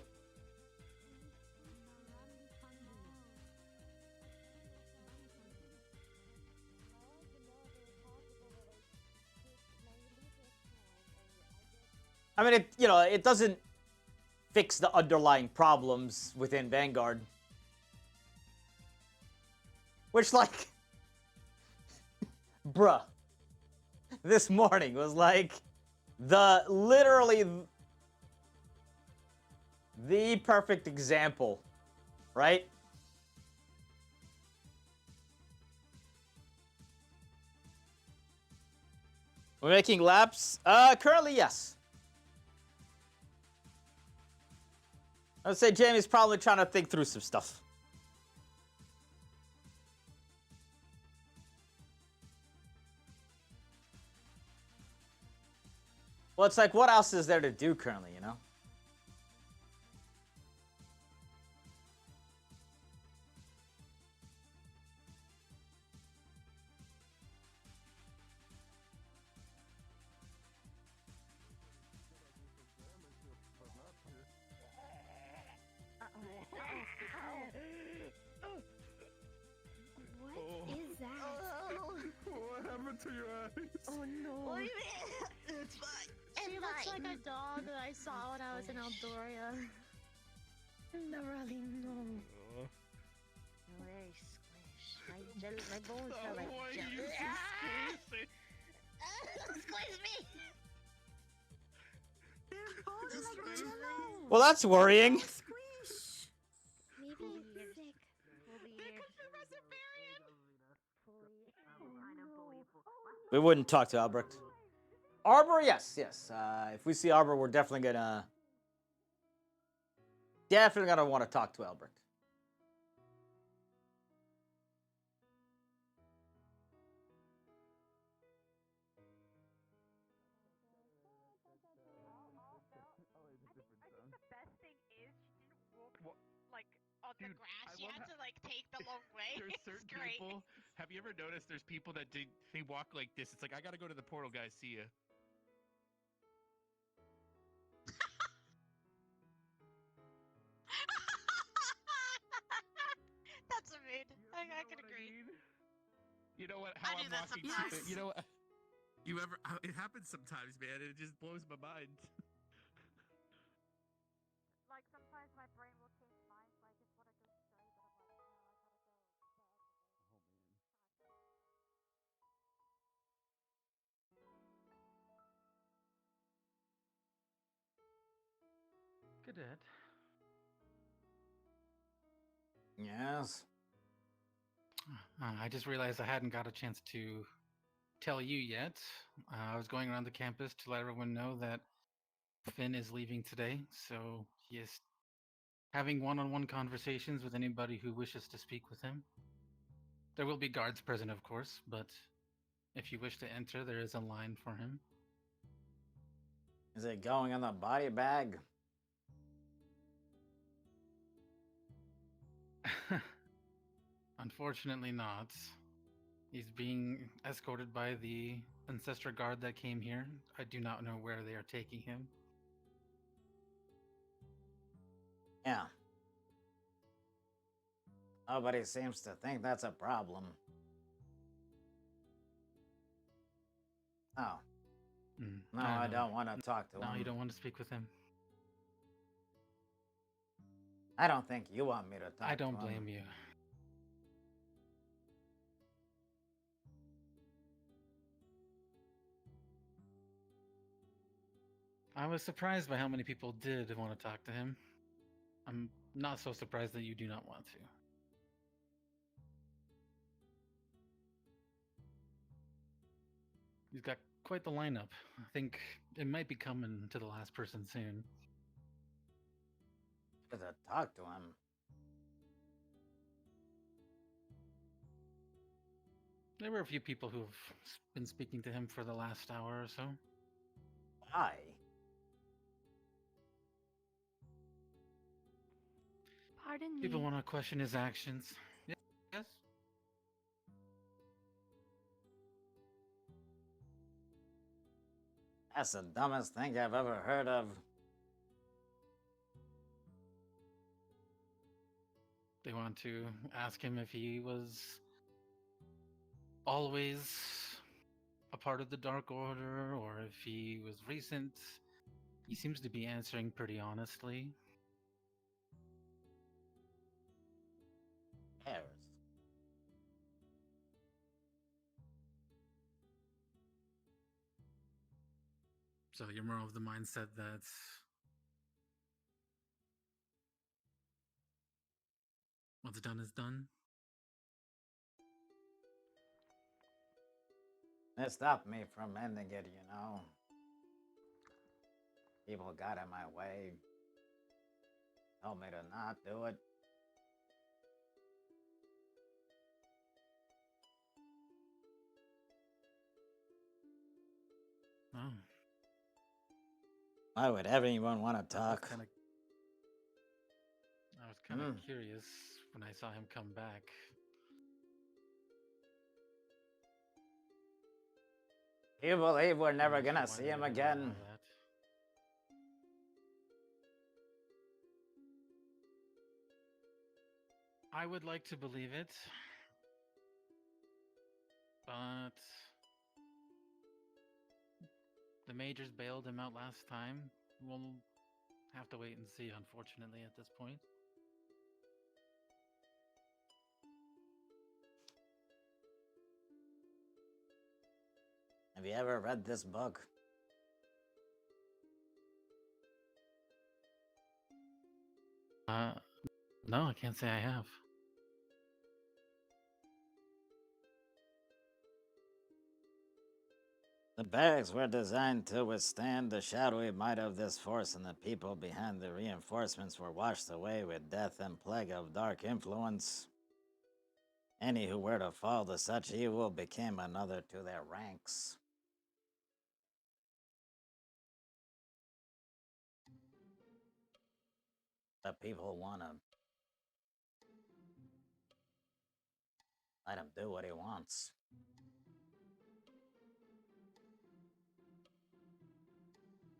I mean, it doesn't fix the underlying problems within Vanguard. Which, like, bruh, this morning was like literally the perfect example, right? We're making laps? Currently, yes. I would say Jamie's probably trying to think through some stuff. Well, it's like, what else is there to do currently, you know? What is that? What happened to your eyes? Oh no. What do you mean? It's fine. She looks like a dog that I saw when I was in Eldoria. Narali, no. Very squish. My bones feel like Why jelly. you so squishy? Squeeze me! Their bones are like jello! Well, that's worrying. Squish! Maybe it's sick. We wouldn't talk to Albrecht. Arbor, yes. If we see Arbor, we're definitely gonna want to talk to Albrecht. The grass. She had to like take the long way. There's It's certain great. people. Have you ever noticed there's people that they walk like this? It's like, I gotta go to the portal, guys. See ya. That's a mood. I can agree. You know what? How I do I'm that walking. sometimes. You know what? You ever? It happens sometimes, man. And it just blows my mind. Like sometimes my brain will change minds. Like it's what I go straight, but I'm like, no, I gotta go. Cadet. Yes. I just realized I hadn't got a chance to tell you yet. I was going around the campus to let everyone know that Finn is leaving today, so he is having one-on-one conversations with anybody who wishes to speak with him. There will be guards present, of course, but if you wish to enter, there is a line for him. Is it going in the body bag? Unfortunately not. He's being escorted by the ancestor guard that came here. I do not know where they are taking him. Yeah. Nobody seems to think that's a problem. Oh. No, I don't want to talk to him. No, you don't want to speak with him. I don't think you want me to talk to him. I don't blame you. I was surprised by how many people did want to talk to him. I'm not so surprised that you do not want to. He's got quite the lineup. I think it might be coming to the last person soon. To talk to him. There were a few people who've been speaking to him for the last hour or so. Why? Pardon me. People want to question his actions. Yes? That's the dumbest thing I've ever heard of. They want to ask him if he was always a part of the Dark Order or if he was recent. He seems to be answering pretty honestly. Cares. So you're more of the mindset that what's done is done? It stopped me from ending it, you know. People got in my way. Told me to not do it. Oh. Why would everyone want to talk? I was kind of curious when I saw him come back. You believe we're never gonna see him again? I would like to believe it, but the majors bailed him out last time. We'll have to wait and see, unfortunately, at this point. Have you ever read this book? No, I can't say I have. The barracks were designed to withstand the shadowy might of this force, and the people behind the reinforcements were washed away with death and plague of dark influence. Any who were to fall to such evil became another to their ranks. The people want to let him do what he wants.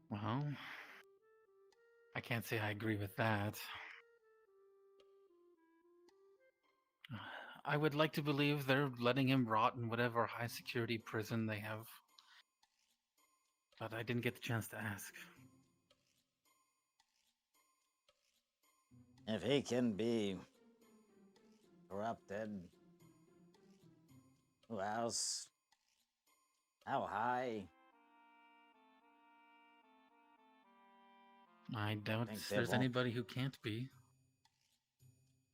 Well, I can't say I agree with that. I would like to believe they're letting him rot in whatever high security prison they have. But I didn't get the chance to ask. If he can be corrupted, who else? How high? I doubt there's anybody who can't be.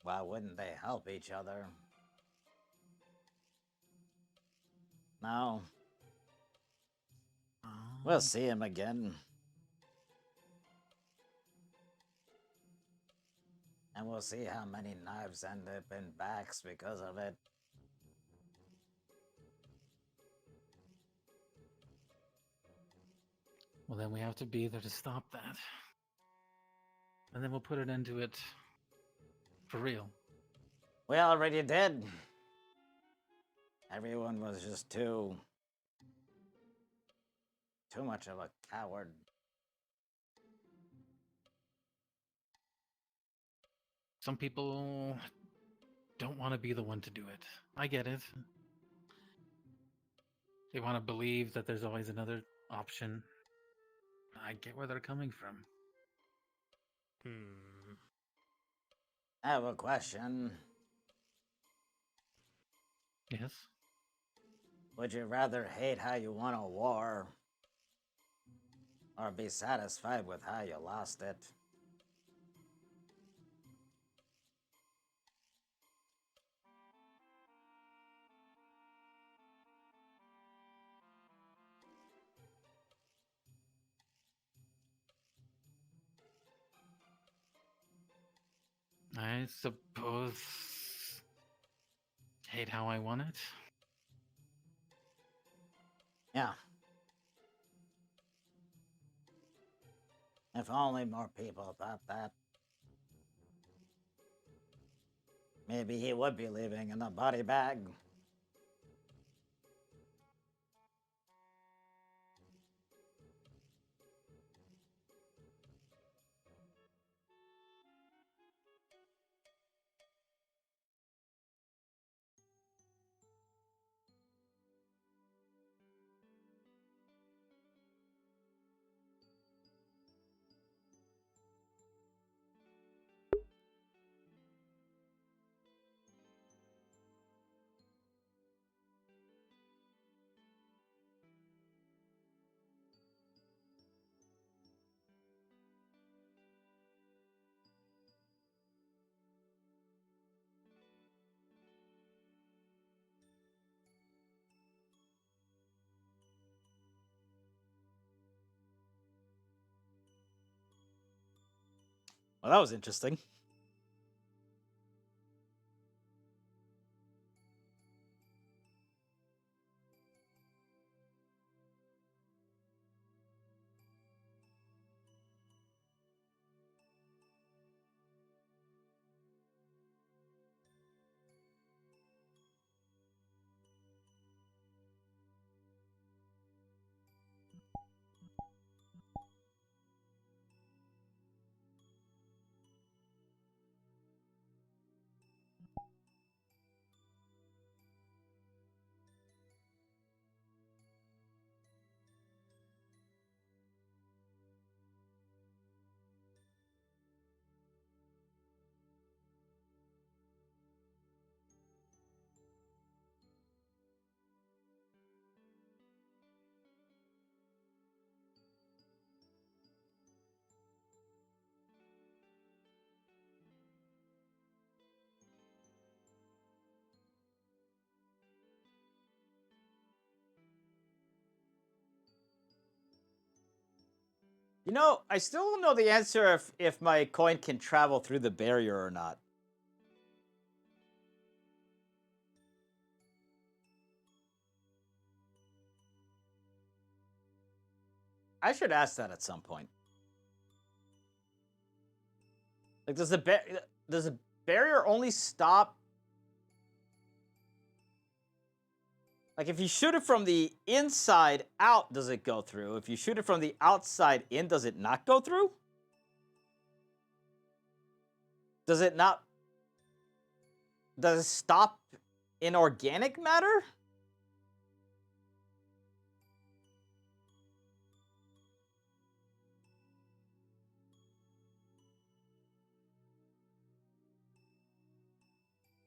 Why wouldn't they help each other? No. We'll see him again. And we'll see how many knives end up in backs because of it. Well, then we have to be there to stop that. And then we'll put an end to it for real. We already did. Everyone was just too much of a coward. Some people don't want to be the one to do it. I get it. They want to believe that there's always another option. I get where they're coming from. I have a question. Yes? Would you rather hate how you won a war, or be satisfied with how you lost it? I suppose... hate how I won it? Yeah. If only more people thought that. Maybe he would be living in a body bag. Well, that was interesting. You know, I still don't know the answer if my coin can travel through the barrier or not. I should ask that at some point. Like, does the barrier only stop? Like, if you shoot it from the inside out, does it go through? If you shoot it from the outside in, does it not go through? Does it not? Does it stop in organic matter?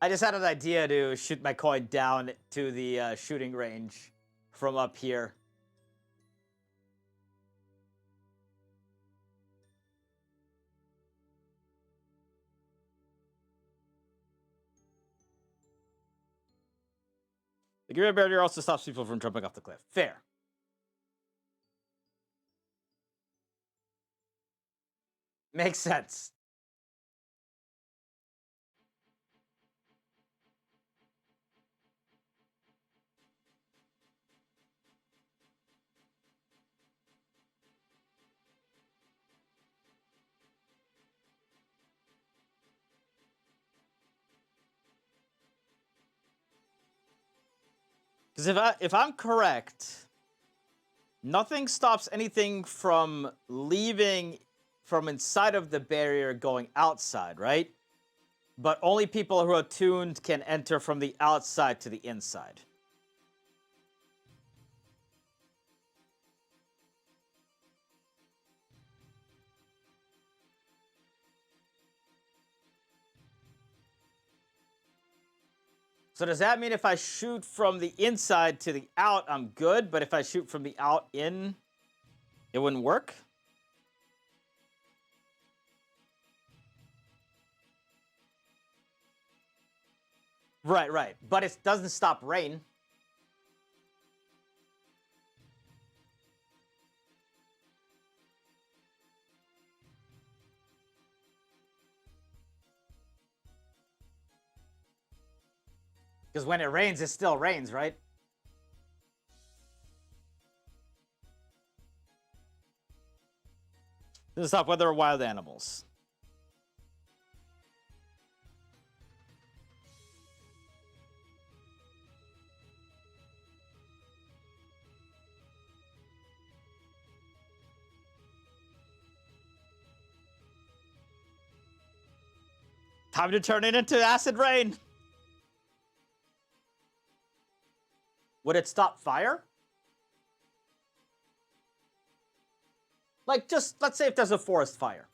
I just had an idea to shoot my coin down to the shooting range from up here. The Great Barrier also stops people from jumping off the cliff. Fair. Makes sense. Because if I'm correct, nothing stops anything from leaving from inside of the barrier going outside, right? But only people who are tuned can enter from the outside to the inside. So does that mean if I shoot from the inside to the out, I'm good, but if I shoot from the out in, it wouldn't work? Right. But it doesn't stop rain. Because when it rains, it still rains, right? Doesn't stop whether or wild animals. Time to turn it into acid rain. Would it stop fire? Like, just, let's say if there's a forest fire.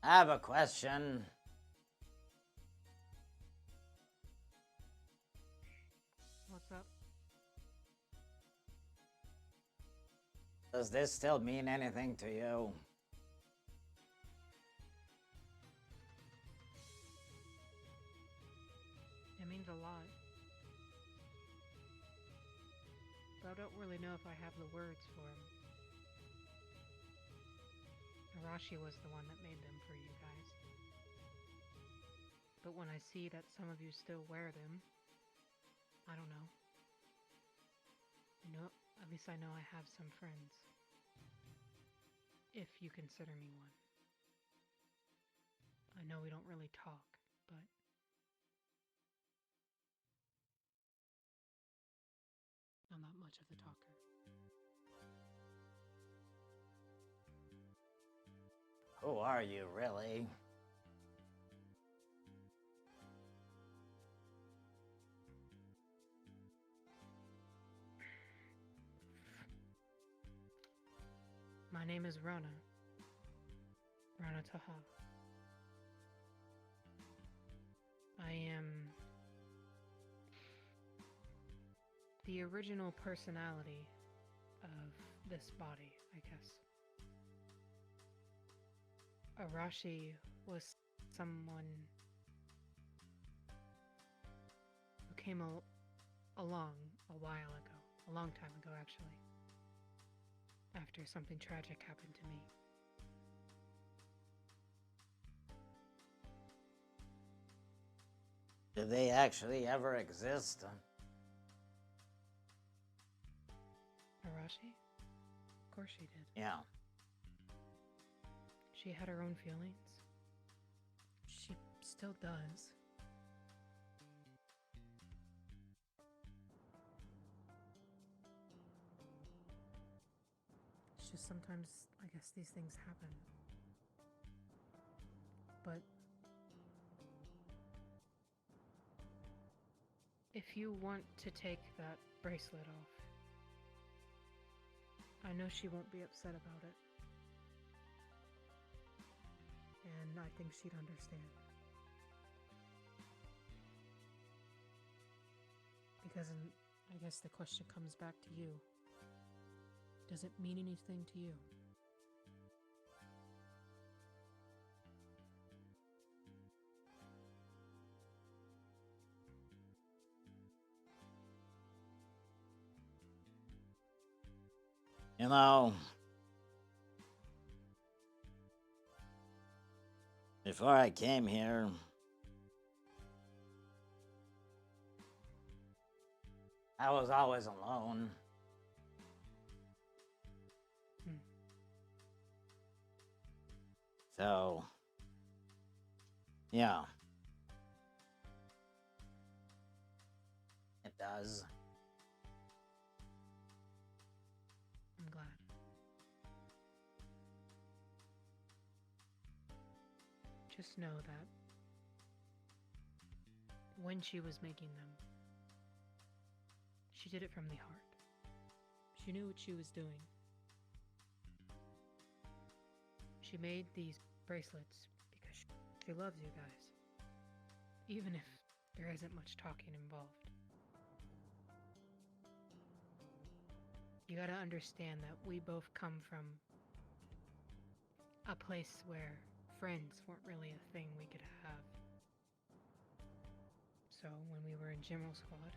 I have a question. What's up? Does this still mean anything to you? It means a lot. But I don't really know if I have the words for them. Arashi was the one that made them for you guys. But when I see that some of you still wear them, I don't know. At least I know I have some friends. If you consider me one. I know we don't really talk, but I'm not much of the talker. Who are you, really? My name is Rana. Rana Taha. I am the original personality of this body, I guess. Arashi was someone who came along a while ago, a long time ago actually, after something tragic happened to me. Did they actually ever exist? Arashi? Of course she did. Yeah. She had her own feelings. She still does. It's just sometimes, I guess, these things happen. But if you want to take that bracelet off, I know she won't be upset about it. And I think she'd understand. Because I guess the question comes back to you. Does it mean anything to you? You know, before I came here, I was always alone. So, yeah. It does. I'm glad. Just know that when she was making them, she did it from the heart. She knew what she was doing. She made these bracelets because she loves you guys. Even if there isn't much talking involved. You gotta understand that we both come from a place where friends weren't really a thing we could have. So when we were in General Squad,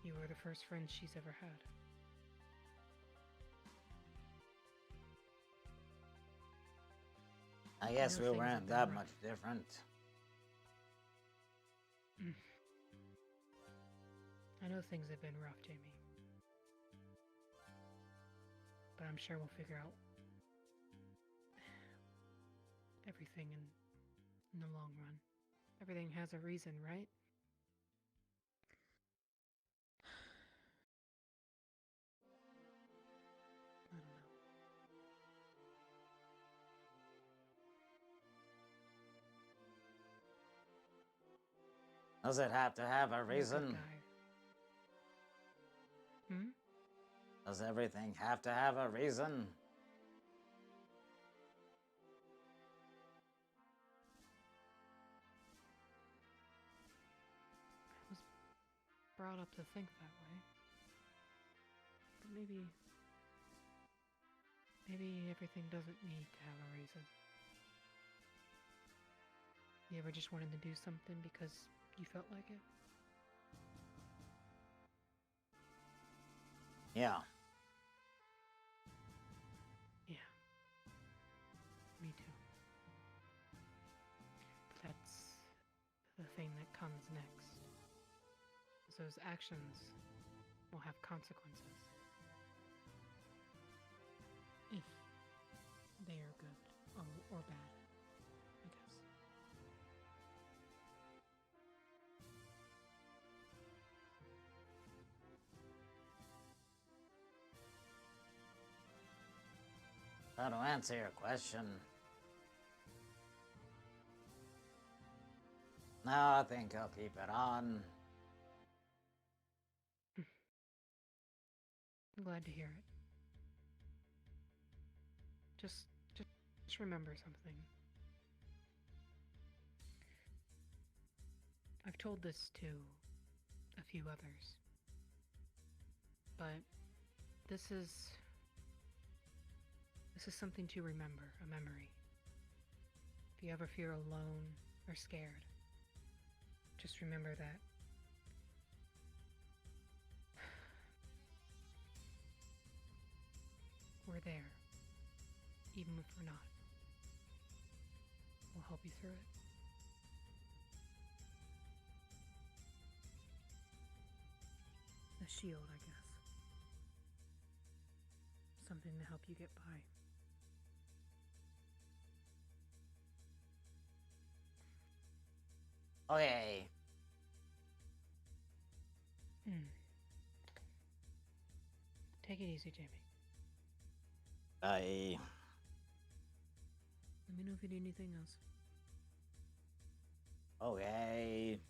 you were the first friend she's ever had. I guess know we things weren't have been that rough. much different. I know things have been rough, Jamie. But I'm sure we'll figure out everything in the long run. Everything has a reason, right? I don't know. Does it have to have a You're a good reason? guy. Hmm? Does everything have to have a reason? I was brought up to think that way. But maybe everything doesn't need to have a reason. You ever just wanted to do something because you felt like it? Yeah. Yeah. Me too. But that's the thing that comes next. Those actions will have consequences. If they are good or bad, I guess. So to answer your question, no, I think I'll keep it on. I'm glad to hear it. Just remember something. I've told this to a few others, but this is something to remember, a memory. If you ever feel alone or scared, just remember that we're there, even if we're not. We'll help you through it. A shield, I guess. Something to help you get by. Okay. Take it easy, Jamie. Bye. Let me know if you need anything else. Okay.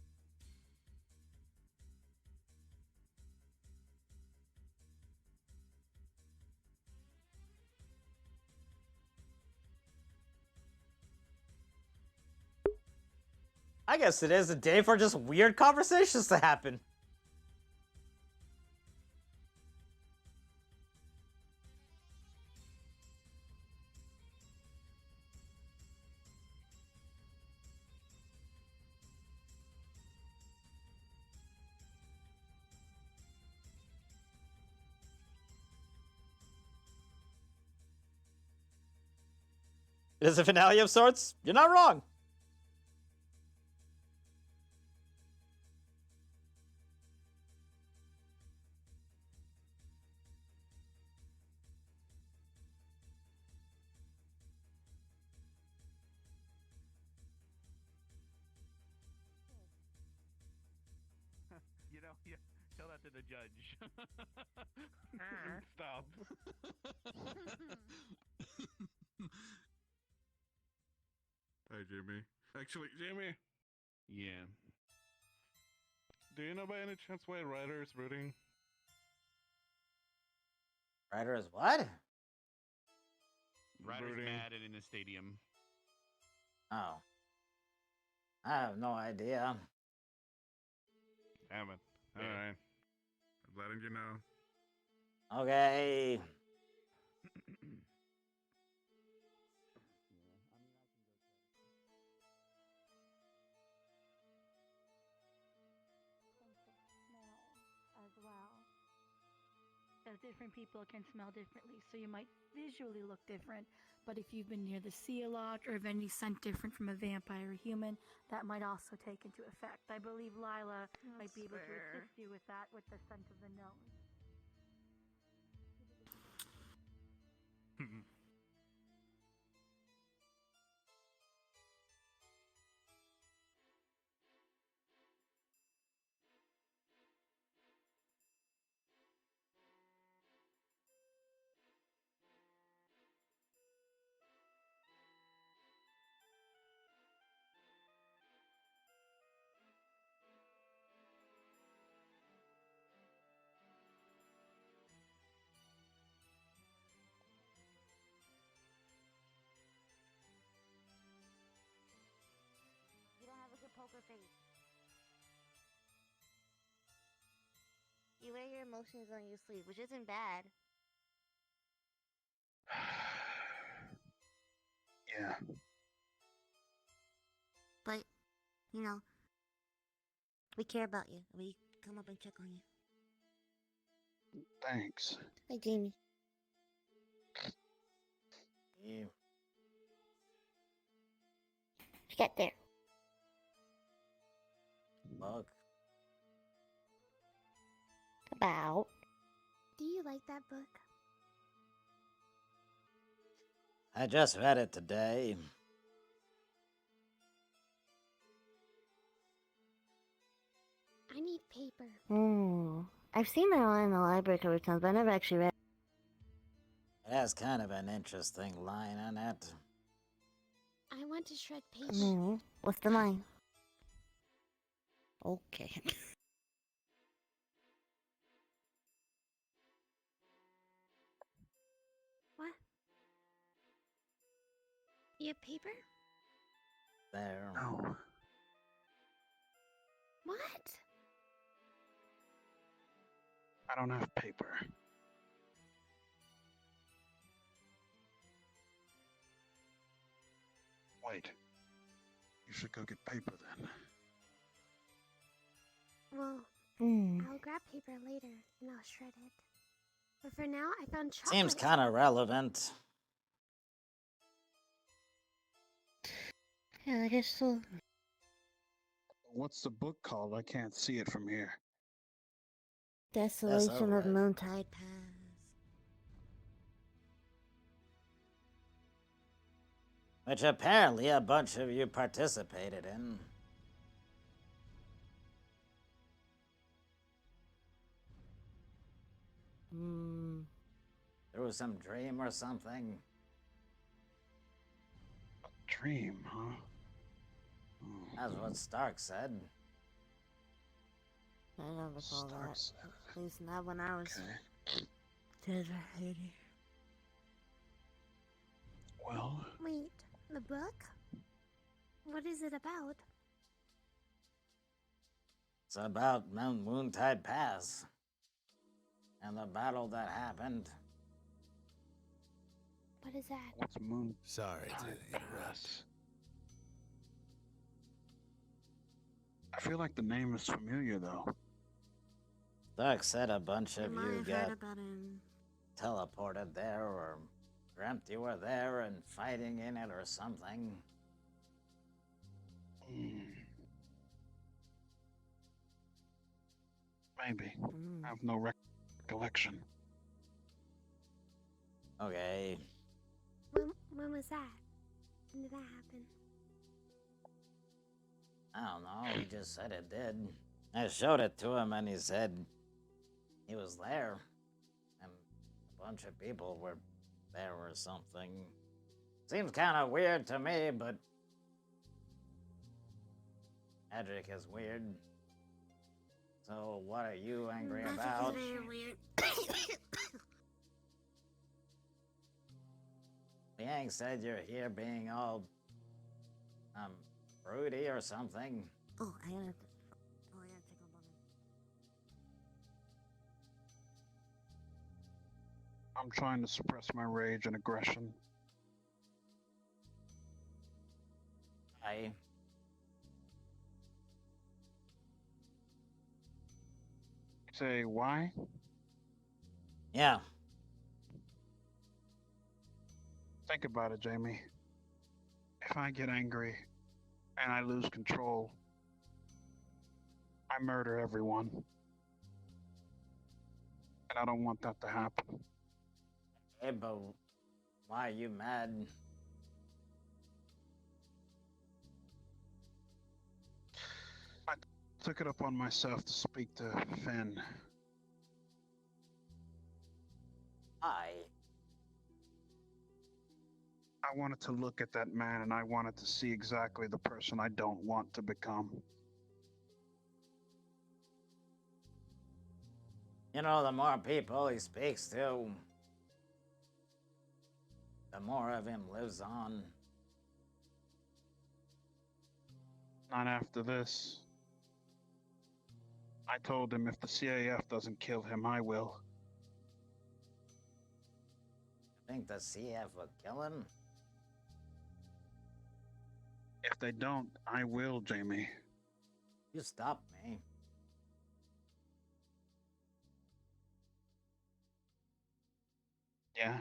I guess it is a day for just weird conversations to happen. It is a finale of sorts. You're not wrong. You know, yeah, tell that to the judge. Stop. Hi, Jimmy. Actually, Jimmy. Yeah. Do you know by any chance why Ryder is rooting? Ryder is what? Ryder's Rooting. mad and in the stadium. Oh. I have no idea. Damn it. Alright. I'm letting you know. Okay. As well. As different people can smell differently, so you might visually look different. But if you've been near the sea a lot, or if any scent different from a vampire or human, that might also take into effect. I believe Lila might be able to assist you with that, with the scent of the nose. You don't have a good poker face. You wear your emotions on your sleeve, which isn't bad. Yeah. But, you know, we care about you. We come up and check on you. Thanks. Hi, Jamie. Yeah. Get there. Bug. About. Do you like that book? I just read it today. I need paper. I've seen that one in the library a couple of times, but I never actually read it. It has kind of an interesting line on it. I want to shred paper. What's the line? Okay. What? You have paper? There. No. What? I don't have paper. Wait. You should go get paper then. Well, I'll grab paper later and I'll shred it. But for now, I found chocolate. Seems kind of relevant. Yeah, I guess so. What's the book called? I can't see it from here. Desolation of alright. Moontide Pass. Which apparently a bunch of you participated in. Through some dream or something. Dream, huh? That's what Stark said. I don't recall that. Starts. At least not when I was Okay. dead. Well, Wait, the book? What is it about? It's about Mount Moontide Pass and the battle that happened. What is that? What's moon? Sorry to interrupt. I feel like the name is familiar though. Zack said a bunch of I you have got heard about him. teleported there or dreamt you were there and fighting in it or something. Maybe. I have no recollection. Okay. When was that? When did that happen? I don't know, he just said it did. I showed it to him and he said he was there. And a bunch of people were there or something. Seems kind of weird to me, but magic is weird. So what are you angry about? Very weird. Liang said you're here being all broody or something. Oh, I gotta take a moment. I'm trying to suppress my rage and aggression. Say why? Yeah. Think about it, Jamie. If I get angry and I lose control, I murder everyone. And I don't want that to happen. Hey, but why are you mad? I took it upon myself to speak to Finn. I wanted to look at that man and I wanted to see exactly the person I don't want to become. You know, the more people he speaks to, the more of him lives on. Not after this. I told him if the CAF doesn't kill him, I will. Think the CF would kill him? If they don't, I will, Jamie. You stop me. Yeah?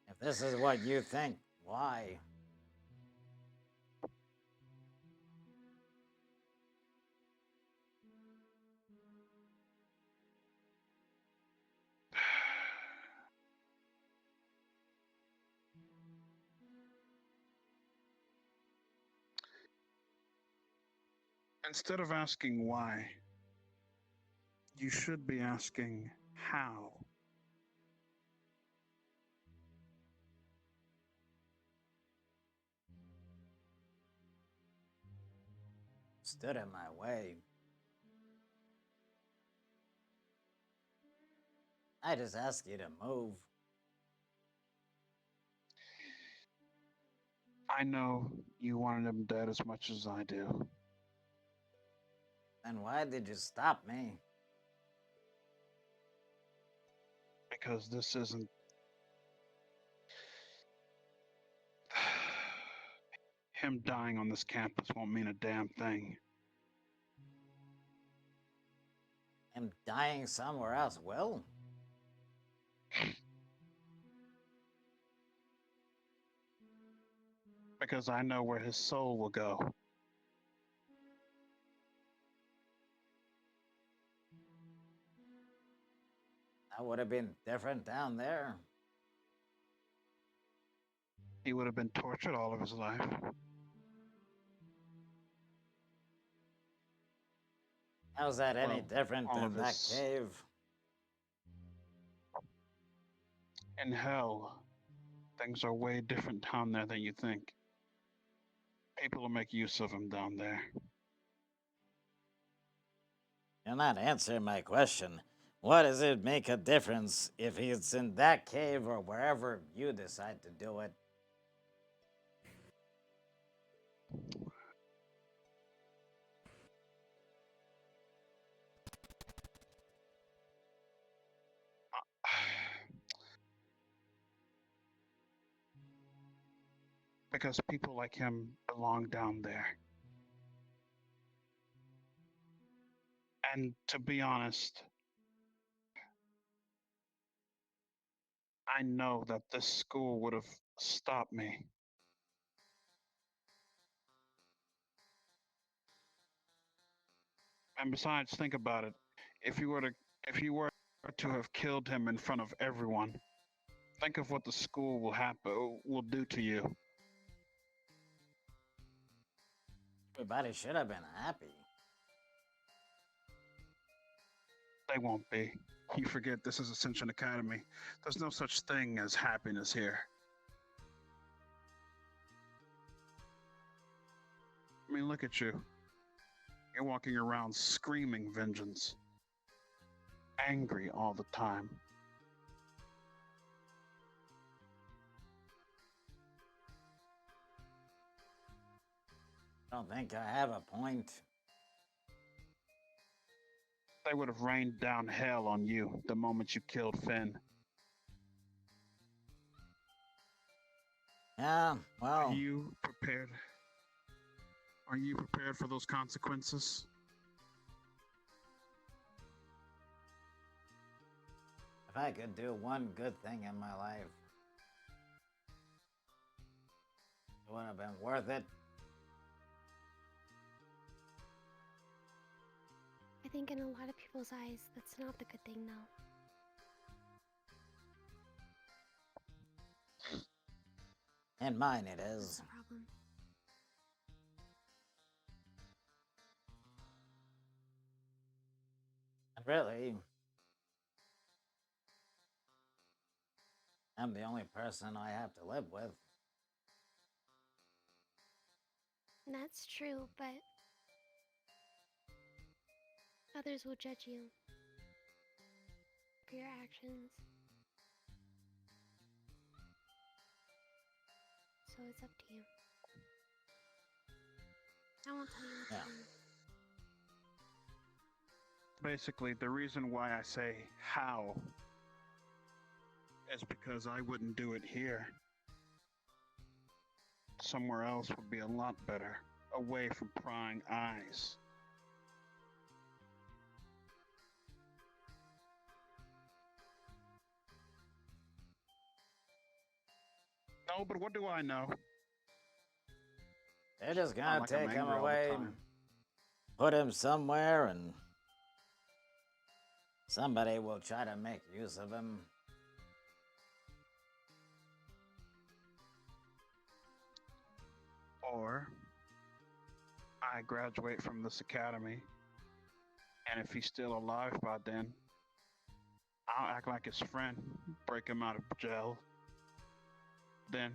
If this is what you think, why? Instead of asking why, you should be asking how. Stood in my way. I just asked you to move. I know you wanted him dead as much as I do. Then why did you stop me? Because this isn't... Him dying on this campus won't mean a damn thing. Him dying somewhere else will? Because I know where his soul will go. That would have been different down there. He would have been tortured all of his life. How's that any Well, different all than of that his- cave? In hell, things are way different down there than you think. People will make use of him down there. You're not answering my question. What does it make a difference if he's in that cave or wherever you decide to do it? Because people like him belong down there. And to be honest, I know that this school would have stopped me. And besides, think about it. If you were to have killed him in front of everyone, think of what the school will do to you. Everybody should have been happy. They won't be. You forget this is Ascension Academy. There's no such thing as happiness here. I mean, look at you. You're walking around screaming vengeance. Angry all the time. I don't think I have a point. They would have rained down hell on you the moment you killed Finn. Yeah, well... Are you prepared? Are you prepared for those consequences? If I could do one good thing in my life, it would have been worth it. I think in a lot of people's eyes, that's not the good thing, though. In mine, it That's is. the problem. And really, I'm the only person I have to live with. That's true, but others will judge you for your actions. So it's up to you. I won't tell you what to do. Basically, the reason why I say how is because I wouldn't do it here. Somewhere else would be a lot better, away from prying eyes. No, but what do I know? They're just Not gonna like I'm take him angry all the away, time. put him somewhere, and somebody will try to make use of him. Or I graduate from this academy, and if he's still alive by then, I'll act like his friend, break him out of jail. Then,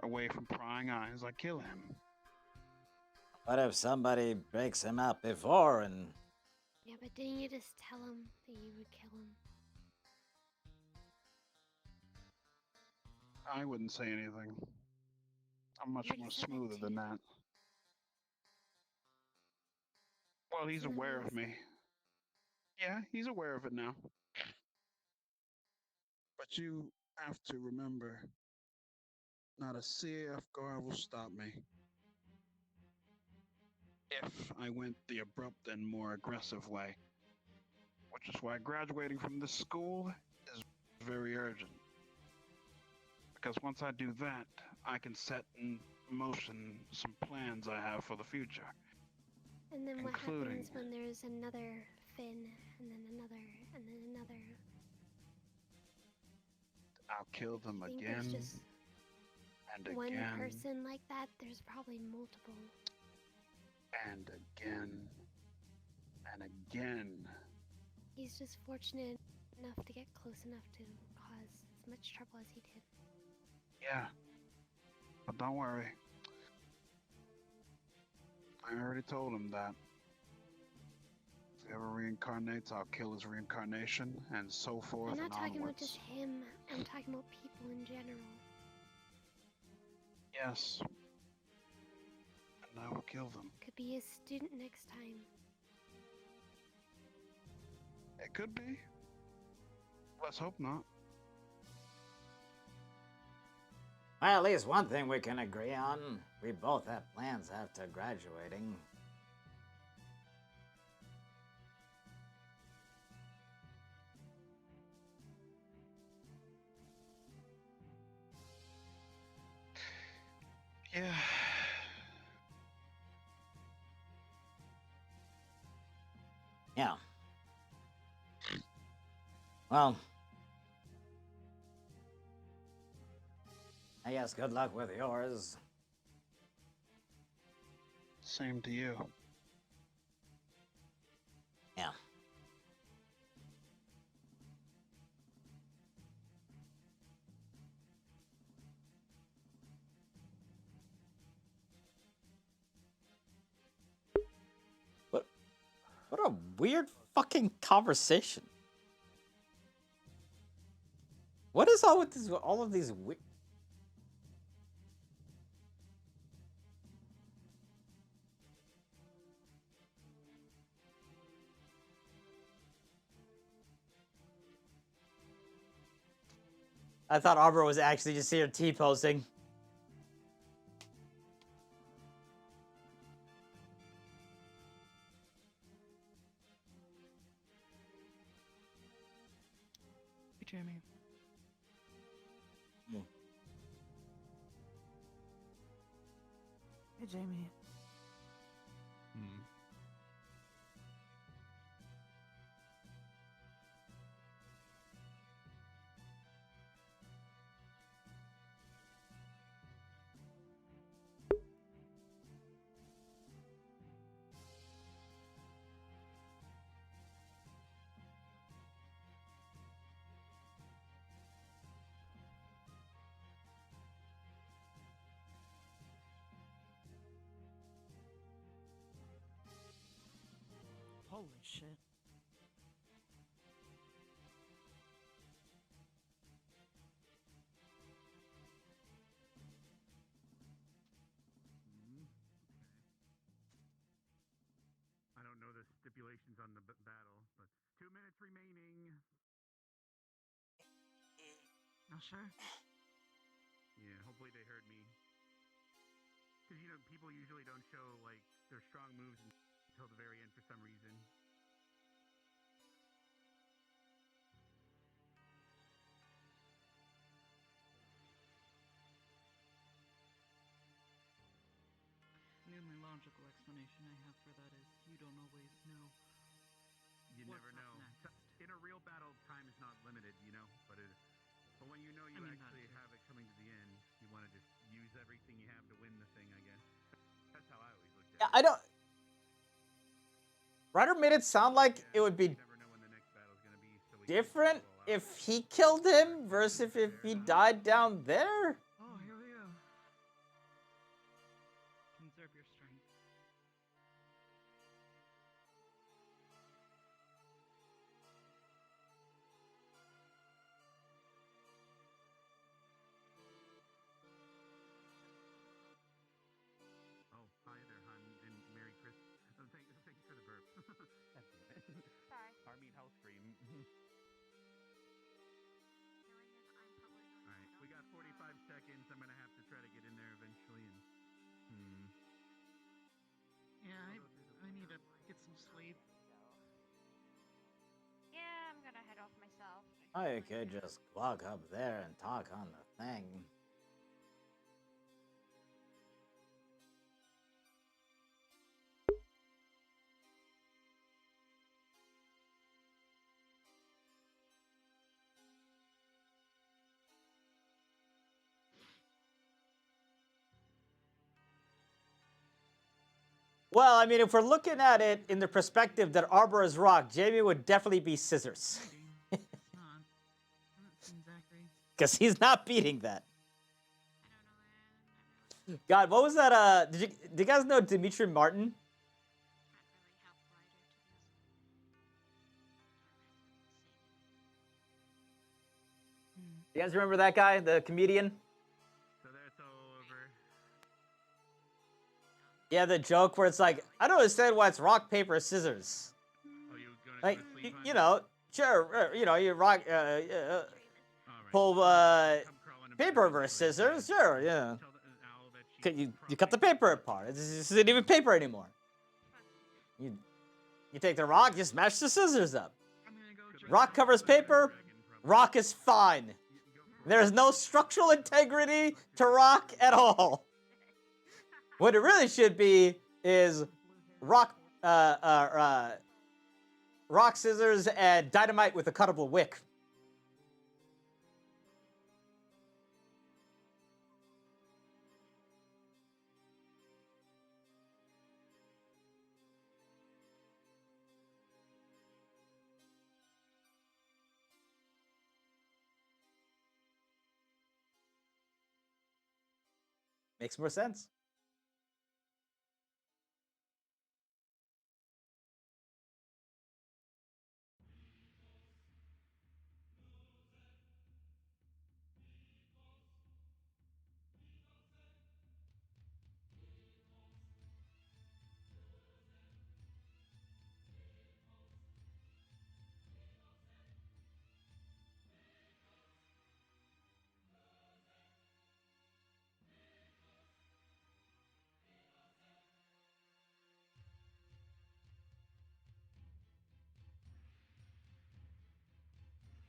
away from prying eyes, I kill him. What if somebody breaks him out before and... Yeah, but didn't you just tell him that you would kill him? I wouldn't say anything. I'm much You more already said that smoother than too. that. Well, he's So then aware what of was me. Yeah, he's aware of it now. But you have to remember, not a CAF guard will stop me. If I went the abrupt and more aggressive way. Which is why graduating from this school is very urgent. Because once I do that, I can set in motion some plans I have for the future. And then what Including- happens when there's another Finn, and then another, and then another? I'll kill them I think again there's just and one again person like that. There's probably multiple. and again and again. He's just fortunate enough to get close enough to cause as much trouble as he did. Yeah. But don't worry. I already told him that. If he ever reincarnates, I'll kill his reincarnation, and so forth I'm not and talking about onwards. just him. I'm talking about people in general. Yes. And I will kill them. Could be a student next time. It could be. Let's hope not. Well, at least one thing we can agree on. We both have plans after graduating. Yeah. Yeah. Well, I guess good luck with yours. Same to you. Yeah. What a weird fucking conversation. What is all with this? All of these weird. I thought Arbor was actually just here T-posting. Hey, Jeremy. Hey, Jamie. Holy shit. I don't know the stipulations on the battle, but 2 minutes remaining. Not sure. Yeah, hopefully they heard me. Because, you know, people usually don't show, like, their strong moves until the very end for some reason. The only logical explanation I have for that is you don't always know. You what's never up know. next. In a real battle, time is not limited, you know? But when you know you actually have it coming to the end, you want to just use everything you have to win the thing, I guess. That's how I always looked at it. I don't. Ryder made it sound like it would be different if he killed him versus if he died down there. Oh, here we go. Conserve your strength. Oh, hi there, hon, and Merry Christmas. Thanks for the burp. Sorry. I mean, health cream. Alright, we got 45 seconds. I'm gonna have to try to get in there eventually, and... Yeah, I need to get some sleep. Yeah, I'm gonna head off myself. I could just walk up there and talk on the thing. Well, I mean, if we're looking at it in the perspective that Arbor is rock, Jamie would definitely be scissors. Because he's not beating that. God, what was that? Do you guys know Dimitri Martin? You guys remember that guy, the comedian? So that's all over. Yeah, the joke where it's like, I don't understand why it's rock, paper, scissors. Oh, you gonna Like, go to sleep, you know, sure, you know, you rock, pull paper versus scissors, sure, yeah. You cut the paper apart. This isn't even paper anymore. You take the rock, you smash the scissors up. Rock covers paper, rock is fine. There's no structural integrity to rock at all. What it really should be is rock, rock, scissors, and dynamite with a cuttable wick. Makes more sense.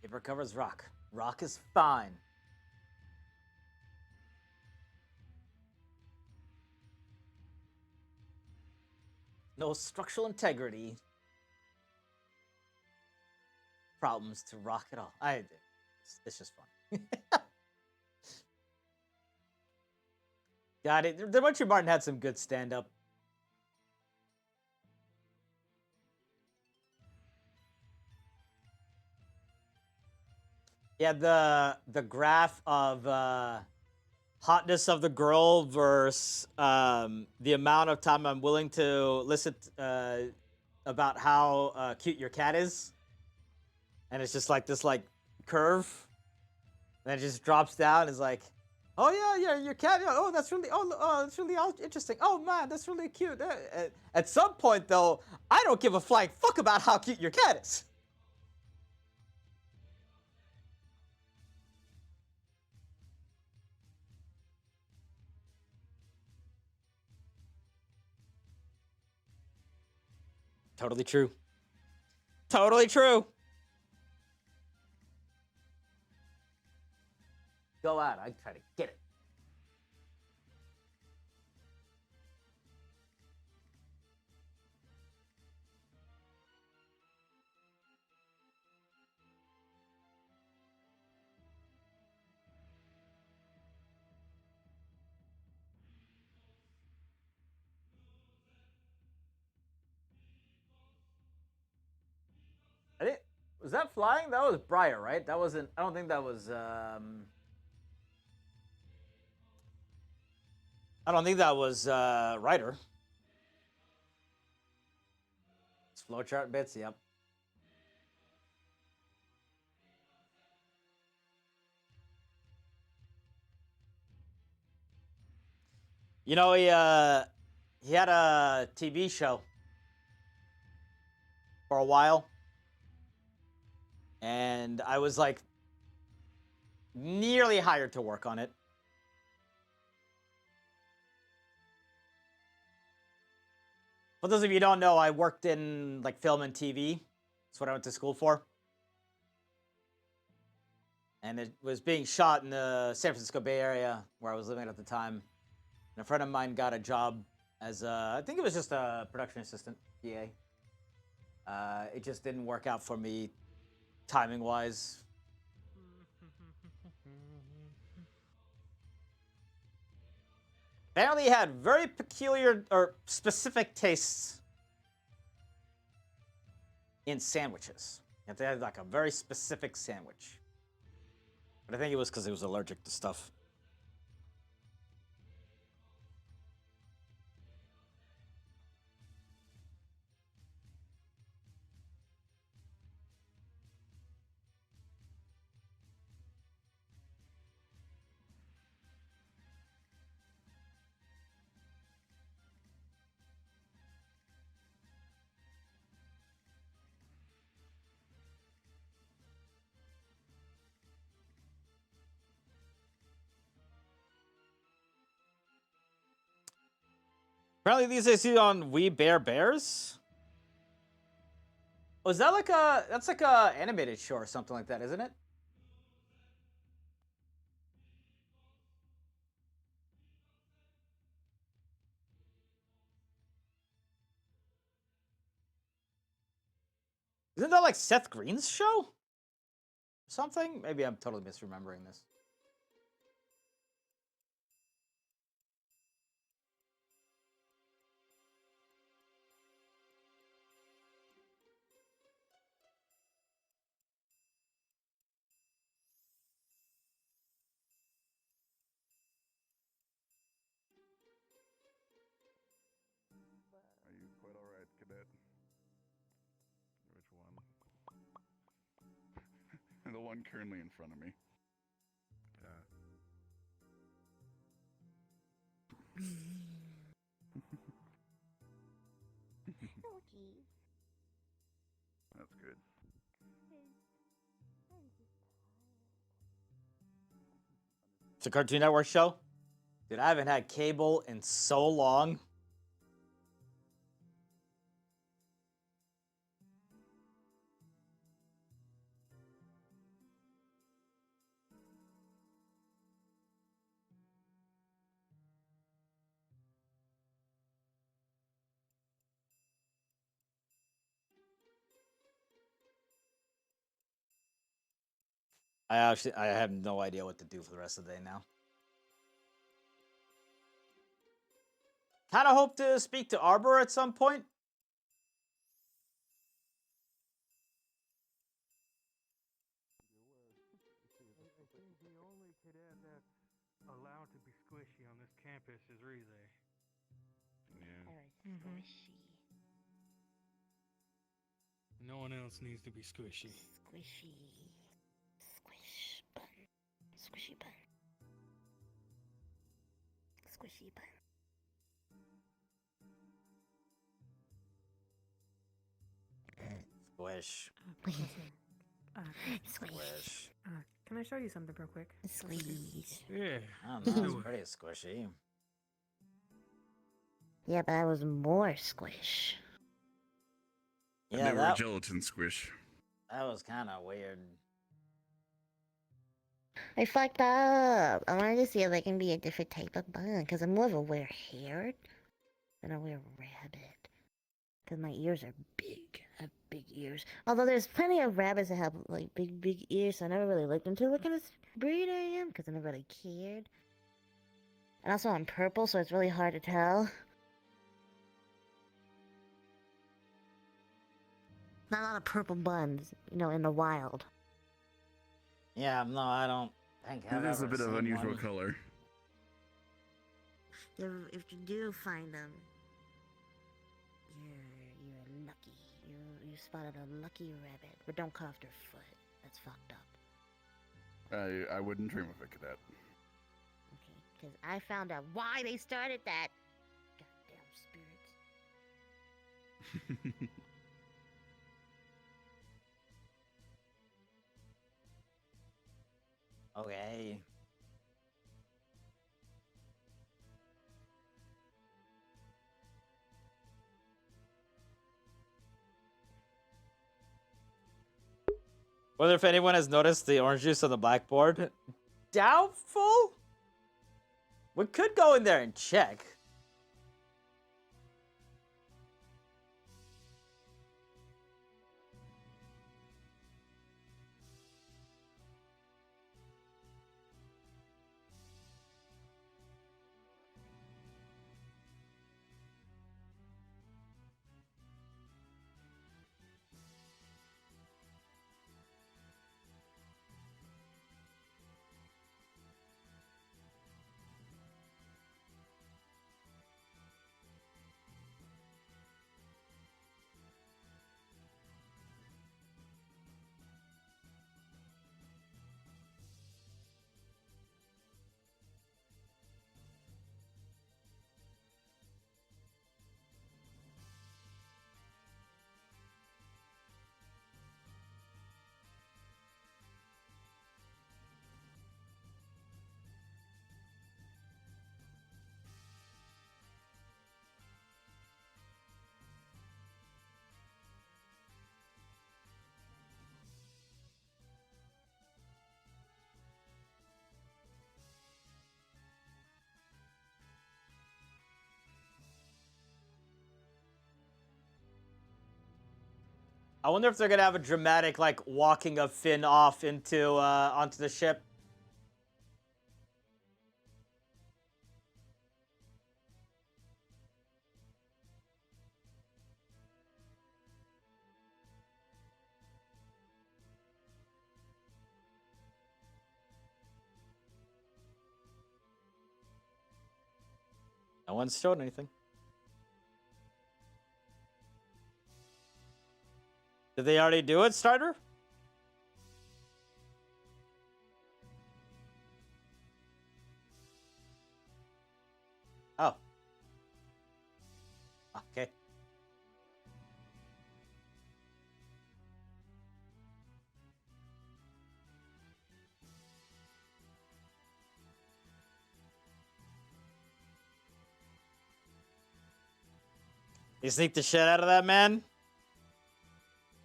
Paper covers rock. Rock is fine. No structural integrity problems to rock at all. It's just fun. Got it. Demetri Martin had some good stand-up. Yeah, the graph of hotness of the girl versus the amount of time I'm willing to listen about how cute your cat is, and it's just like this curve, and then it just drops down. And it's like, oh yeah, your cat. Oh, that's really that's really interesting. Oh man, that's really cute. At some point though, I don't give a flying fuck about how cute your cat is. Totally true. Totally true. Go out. I try to get it. Was that flying? That was Briar, right? That wasn't. I don't think that was. I don't think that was Ryder. It's flowchart bits. Yep. You know, he had a TV show for a while, and I was like nearly hired to work on it. For those of you who don't know, I worked in like film and TV. That's what I went to school for. And it was being shot in the San Francisco Bay Area where I was living at the time. And a friend of mine got a job as I think it was just a production assistant, PA. It just didn't work out for me timing wise. Apparently he had very peculiar or specific tastes in sandwiches. They had like a very specific sandwich. But I think it was because he was allergic to stuff. Apparently these days he's on We Bear Bears. Oh, is that like that's like a animated show or something like that, isn't it? Isn't that like Seth Green's show? Something? Maybe I'm totally misremembering this. Are you quite alright, cadet? Which one? The one currently in front of me. Oh, geez. That's good. It's a Cartoon Network show? Dude, I haven't had cable in so long. I have no idea what to do for the rest of the day now. Kind of hope to speak to Arbor at some point. I think the only cadet that's allowed to be squishy on this campus is Rize. Yeah. Squishy. No one else needs to be squishy. Squishy. Squish bun. Squishy bun. Squishy bun. Squish. Squish. Can I show you something real quick? Squeeze. Yeah. I don't know, it's pretty squishy. Yeah, but I was more squish. Yeah, they were that, gelatin squish. that was kind of weird. I fucked up. I wanted to see if I can be a different type of bun, because I'm more of a wear-haired than a wear-rabbit. Because my ears are big. I have big ears. Although there's plenty of rabbits that have, like, big ears, so I never really looked into what kind of breed I am, because I never really cared. And also I'm purple, so it's really hard to tell. Not a lot of purple buns, you know, in the wild. Yeah, no, I don't think I've It is a ever bit of seen unusual one. color. If you do find them, you're lucky. You spotted a lucky rabbit, but don't cut off their foot. That's fucked up. I wouldn't dream of it, cadet. Okay, because I found out why they started that. Goddamn spirits. Okay. Wonder if anyone has noticed the orange juice on the blackboard. Doubtful? We could go in there and check. I wonder if they're gonna have a dramatic like walking of Finn off into onto the ship. No one's showed anything. Did they already do it, Starter? Oh. Okay. You sneaked the shit out of that man?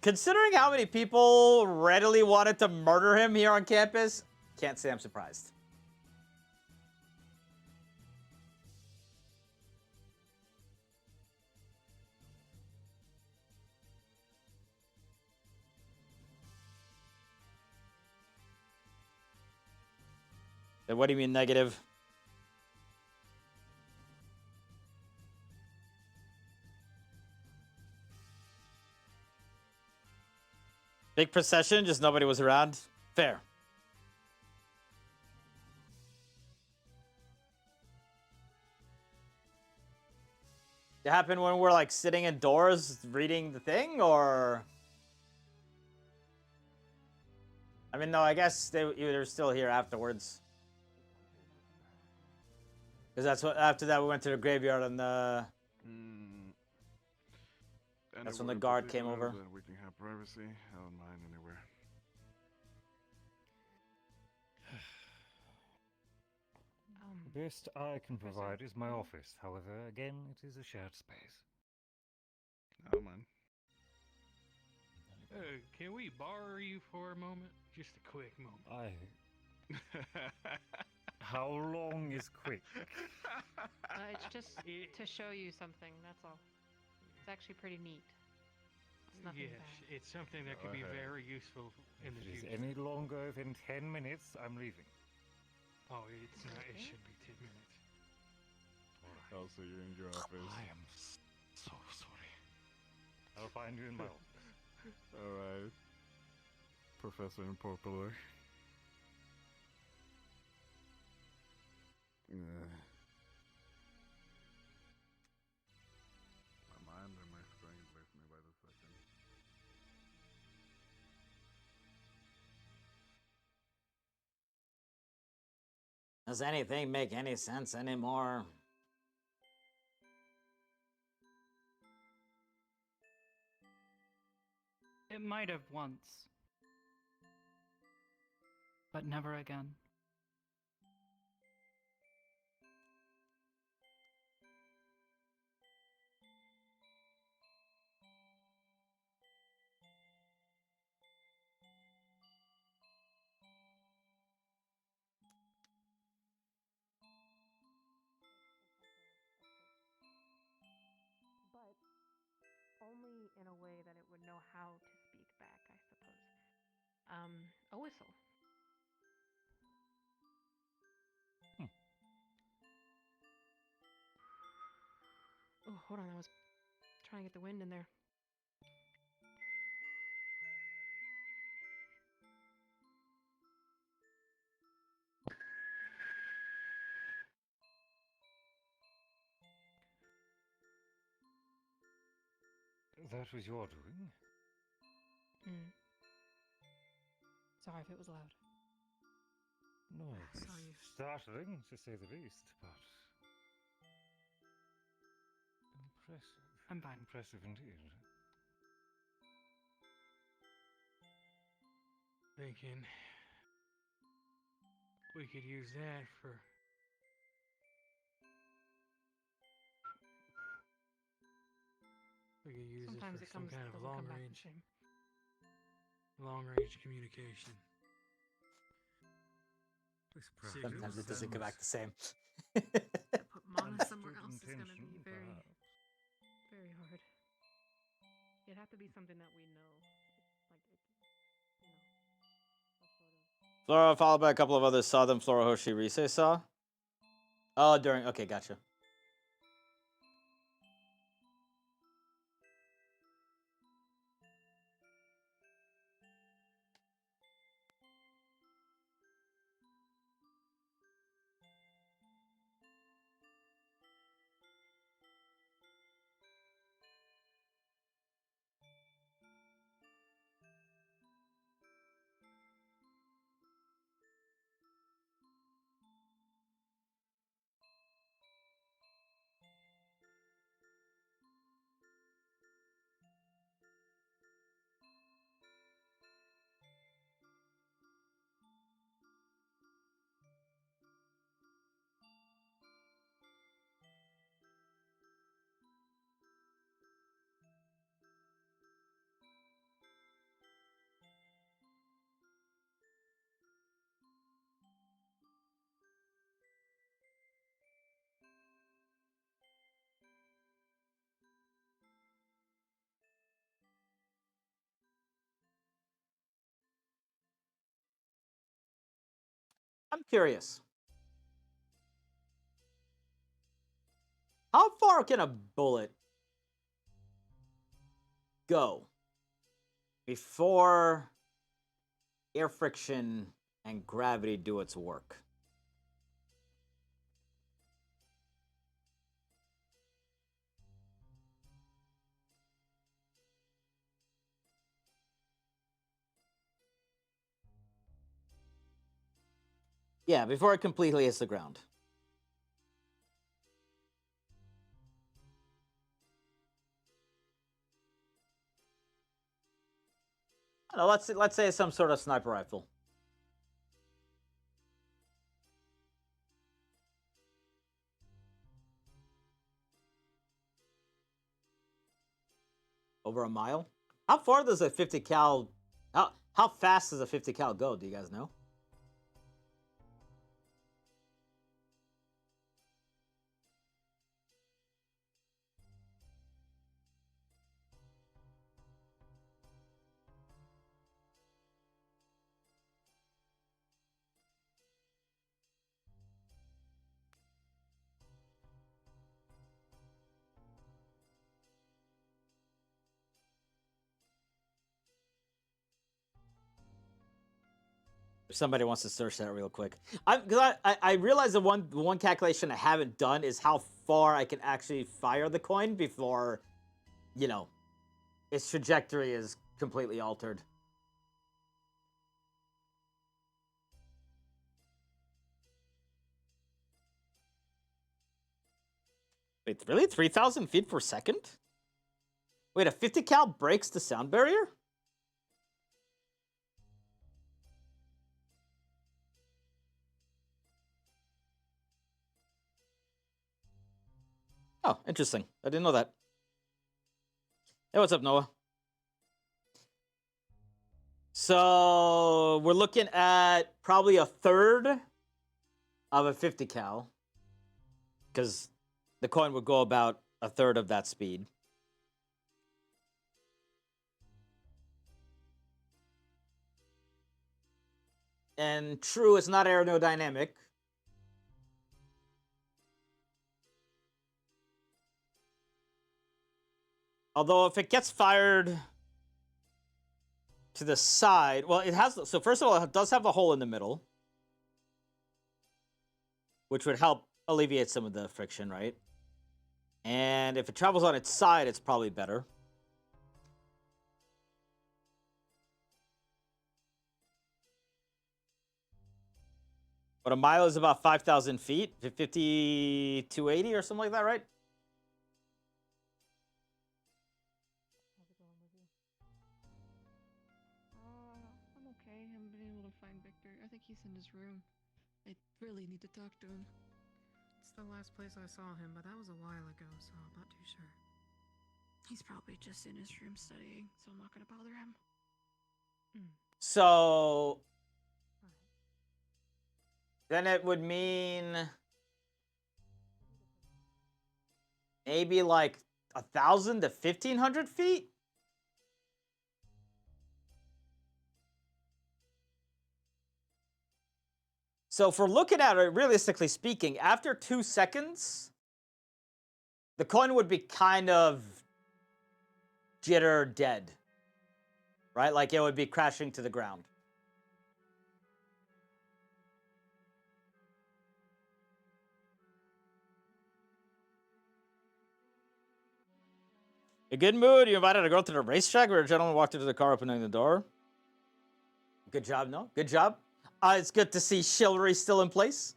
Considering how many people readily wanted to murder him here on campus, can't say I'm surprised. Then what do you mean negative? Big procession, just nobody was around. Fair. It happened when we're like sitting indoors reading the thing, or? I mean, no, I guess they're still here afterwards. Because that's what, after that we went to the graveyard and that's when the guard came over. We can have privacy. I don't mind anywhere. The best I can provide is my office. However, again, it is a shared space. I don't mind. Can we borrow you for a moment? Just a quick moment. How long is quick? It's just to show you something, that's all. It's actually pretty neat. It's nothing Yes, bad. it's something that could be very useful in the If it is future. any longer than 10 minutes, I'm leaving. Oh, it's not. It should be 10 minutes. I'll see you in your office. I am so sorry. I'll find you in my office. Alright. Professor in Popular. My mind and my strength leave me by the second. Does anything make any sense anymore? It might have once. But never again. But only in a way that it would know how to speak back, I suppose. A whistle. Oh, hold on, I was trying to get the wind in there. That was your doing? Sorry if it was loud. No, it's Sorry. startling, to say the least, but impressive. I'm fine. Impressive indeed. Thinking we could use that for we could use Sometimes it it for some comes kind of doesn't long come back the range same. communication. Sometimes it doesn't come back the same. Put mana somewhere else is gonna be very, very hard. It'd have to be something that we know. Flora followed by a couple of others saw them. Flora Hoshi Rise saw. Oh, during. Okay, gotcha. I'm curious. How far can a bullet go before air friction and gravity do its work? Yeah, before it completely hits the ground. I don't know, let's say some sort of sniper rifle. Over a mile? How far does a 50 cal how fast does a 50 cal go? Do you guys know? If somebody wants to search that real quick. Because I realize the one calculation I haven't done is how far I can actually fire the coin before, you know, its trajectory is completely altered. Wait, really? 3,000 feet per second? Wait, a 50 cal breaks the sound barrier? Oh, interesting. I didn't know that. Hey, what's up, Noah? So we're looking at probably a third of a 50 cal, because the coin would go about a third of that speed. And true, it's not aerodynamic. Although if it gets fired to the side, well, it has, so first of all, it does have a hole in the middle, which would help alleviate some of the friction, right? And if it travels on its side, it's probably better. But a mile is about 5,000 feet, 5,280 or something like that, right? I'm okay. I haven't been able to find Victor. I think he's in his room. I really need to talk to him. It's the last place I saw him, but that was a while ago, so I'm not too sure. He's probably just in his room studying, so I'm not gonna bother him. So then it would mean maybe like 1,000 to 1,500 feet. So if we're looking at it, realistically speaking, after 2 seconds, the coin would be kind of jitter dead, right? Like it would be crashing to the ground. A good mood. You invited a girl to the racetrack where a gentleman walked into the car opening the door. Good job, no? Good job. It's good to see chivalry still in place.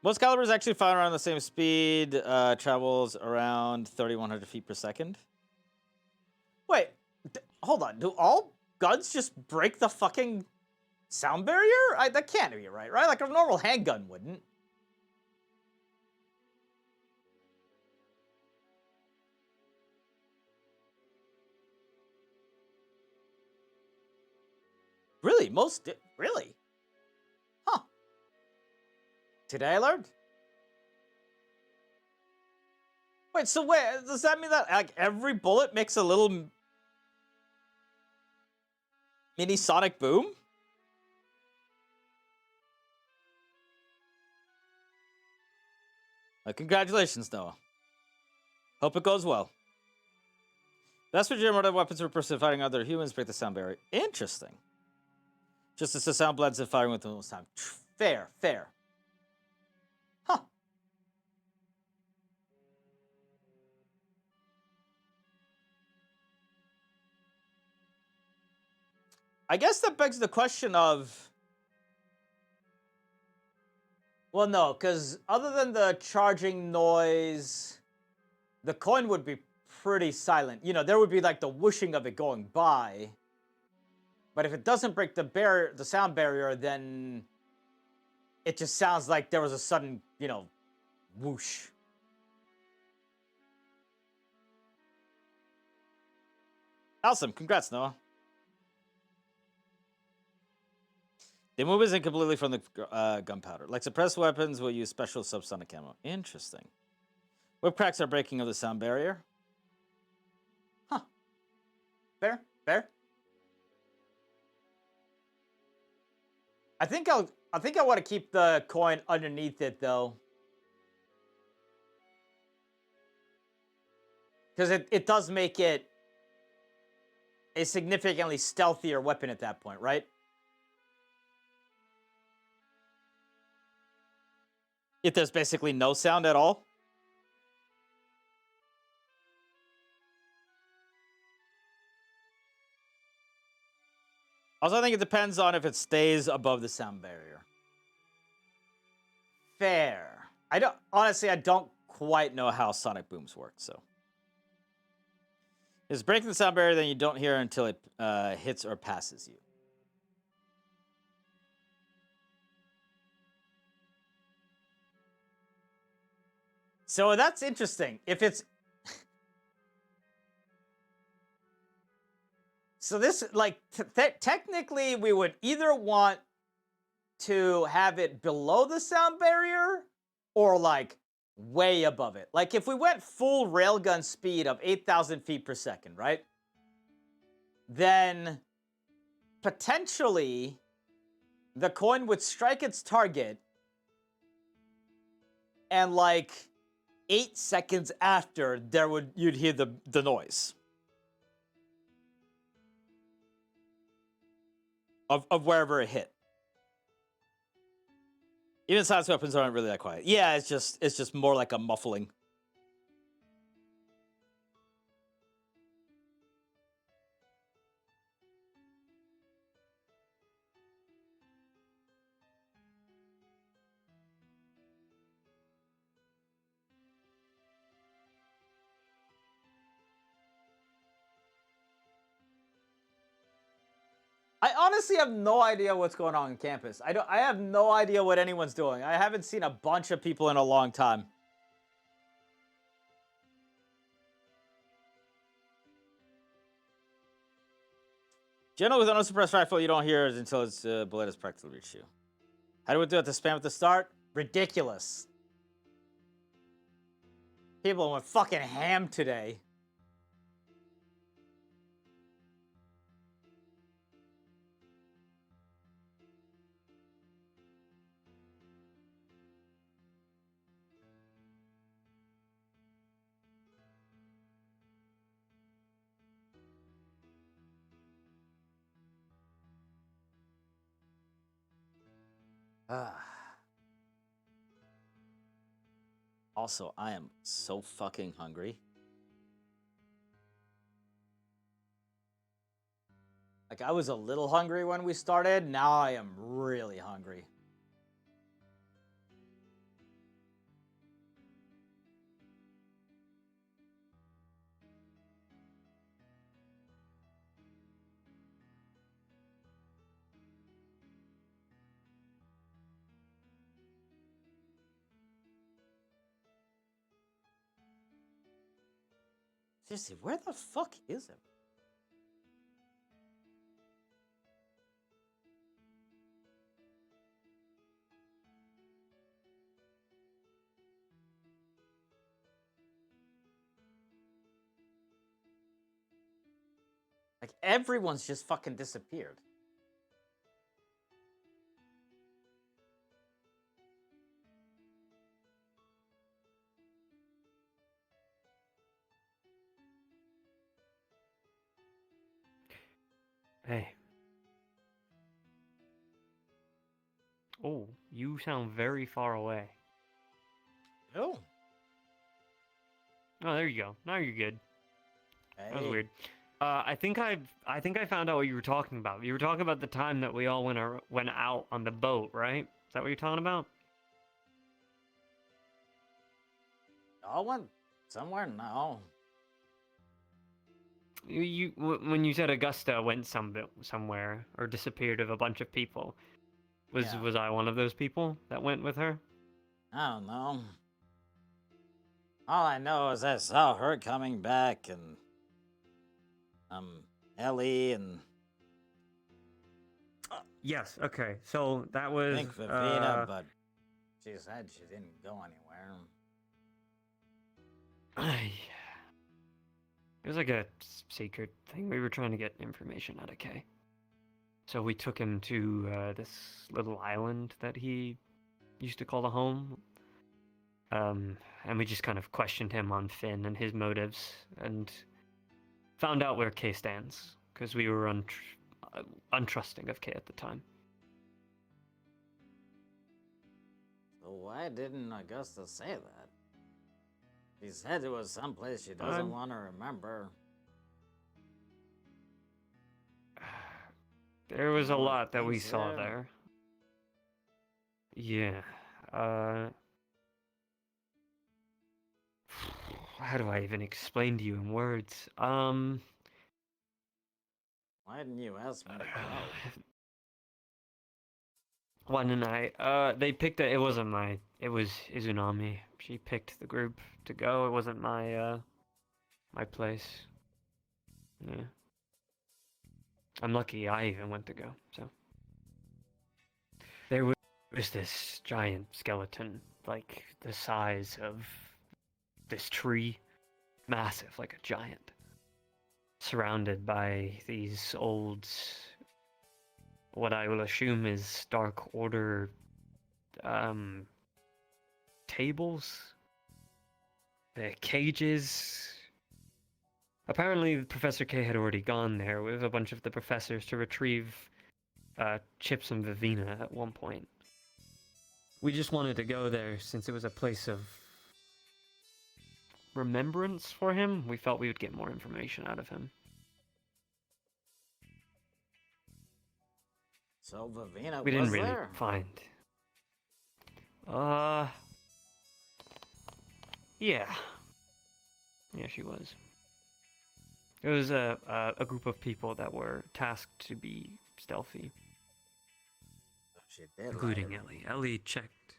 Most calibers actually fire around the same speed, travels around 3,100 feet per second. Wait, hold on. Do all guns just break the fucking sound barrier? That can't be right? Like a normal handgun wouldn't. Really? Really? Huh. Today I learned. Wait, so wait, does that mean that like every bullet makes a little mini sonic boom? Congratulations, Noah. Hope it goes well. That's for general weapons for person fighting other humans break the sound barrier. Interesting. Just as the sound blends and firing with the most time. Fair, fair. Huh. I guess that begs the question of... Well, no, because other than the charging noise, the coin would be pretty silent. You know, there would be like the whooshing of it going by. But if it doesn't break the sound barrier, then it just sounds like there was a sudden, you know, whoosh. Awesome. Congrats, Noah. The move isn't completely from the gunpowder. Like suppressed weapons will use special subsonic ammo. Interesting. Whip cracks are breaking of the sound barrier. Huh. Fair, fair. I think I want to keep the coin underneath it though. Because it does make it a significantly stealthier weapon at that point, right? If there's basically no sound at all. Also, I think it depends on if it stays above the sound barrier. Fair. Honestly, I don't quite know how sonic booms work, so. It's breaking the sound barrier, then you don't hear it until it hits or passes you. So that's interesting. If it's... So this, like, technically, we would either want to have it below the sound barrier or, like, way above it. Like, if we went full railgun speed of 8,000 feet per second, right? Then, potentially, the coin would strike its target and, like, 8 seconds after, you'd hear the noise. Of wherever it hit. Even silenced weapons aren't really that quiet. Yeah, it's just more like a muffling. I honestly have no idea what's going on campus. I have no idea what anyone's doing. I haven't seen a bunch of people in a long time. General with an unsuppressed rifle, you don't hear it until its bullet has practically reached you. How do we do it to spam at the start? Ridiculous. People went fucking ham today. Also, I am so fucking hungry. Like, I was a little hungry when we started. Now I am really hungry. Seriously, where the fuck is it? Like, everyone's just fucking disappeared. Hey. Oh, you sound very far away. Oh. Oh, there you go. Now you're good. That was Hey. weird. I think I found out what you were talking about. You were talking about the time that we all went out on the boat, right? Is that what you're talking about? Y'all went somewhere? No. When you said Augusta went somewhere or disappeared with a bunch of people, was I one of those people that went with her? I don't know. All I know is I saw her coming back and Ellie and Yes. Okay. So that was I think Vivina, but she said she didn't go anywhere. It was like a secret thing. We were trying to get information out of Kay. So we took him to this little island that he used to call a home. And we just kind of questioned him on Finn and his motives and found out where Kay stands, because we were untrusting of Kay at the time. So why didn't Augusta say that? She said it was someplace she doesn't want to remember. There was a lot that we saw there. Yeah. How do I even explain to you in words? Why didn't you ask me to go? Why didn't I? They picked it. It wasn't my. It was Izunami. She picked the group to go. It wasn't my place. Yeah. I'm lucky I even went to go. So there was this giant skeleton, like the size of this tree, massive, like a giant, surrounded by these old, what I will assume is Dark Order tables, the cages. Apparently, Professor K had already gone there with a bunch of the professors to retrieve Chips and Vivina at one point. We just wanted to go there since it was a place of remembrance for him. We felt we would get more information out of him. So Vivina We was didn't really there? find. Yeah. Yeah, she was. It was a group of people that were tasked to be stealthy. She did, Including right? Ellie. Ellie checked.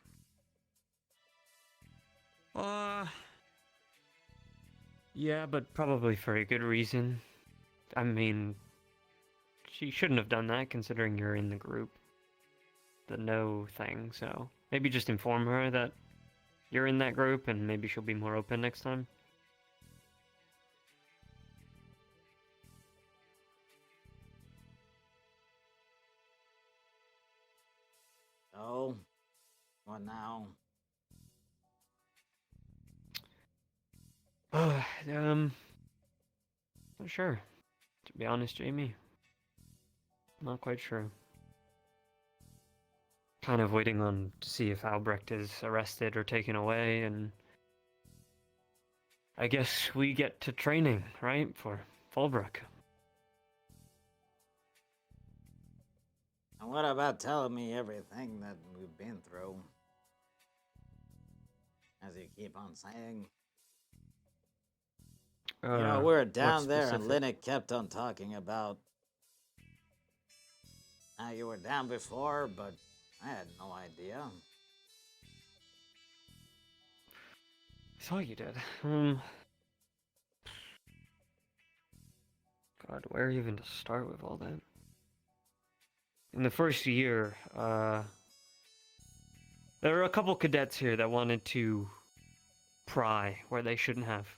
Yeah, but probably for a good reason. I mean, she shouldn't have done that considering you're in the group. The no thing, so maybe just inform her that you're in that group and maybe she'll be more open next time. Oh, what now? Not sure. To be honest, Jamie. Not quite sure. kind of waiting on to see if Albrecht is arrested or taken away, and I guess we get to training, right, for Fulbrook. And what about telling me everything that we've been through? As you keep on saying. You know, we were down there and Linnet kept on talking about how you were down before, but I had no idea. I thought you did. God, where even to start with all that? In the first year, there were a couple cadets here that wanted to pry where they shouldn't have.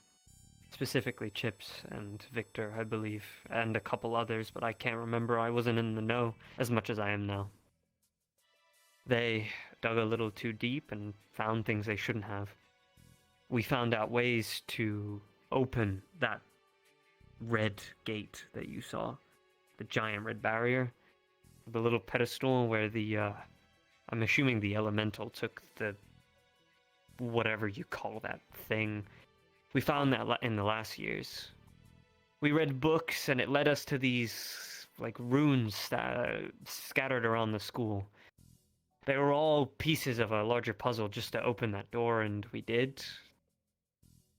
Specifically Chips and Victor, I believe, and a couple others, but I can't remember. I wasn't in the know as much as I am now. They dug a little too deep and found things they shouldn't have. We found out ways to open that red gate that you saw, the giant red barrier, the little pedestal where the, I'm assuming the elemental took the, whatever you call that thing. We found that in the last years. We read books and it led us to these, like, runes scattered around the school. They were all pieces of a larger puzzle just to open that door, and we did.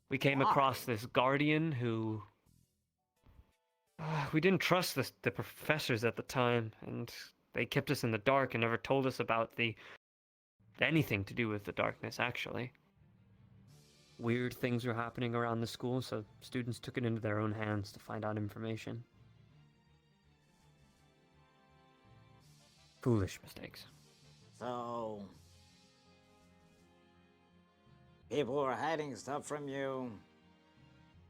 We came across this guardian who... we didn't trust the professors at the time, and they kept us in the dark and never told us about anything to do with the darkness, actually. Weird things were happening around the school, so students took it into their own hands to find out information. Foolish mistakes. So, people were hiding stuff from you.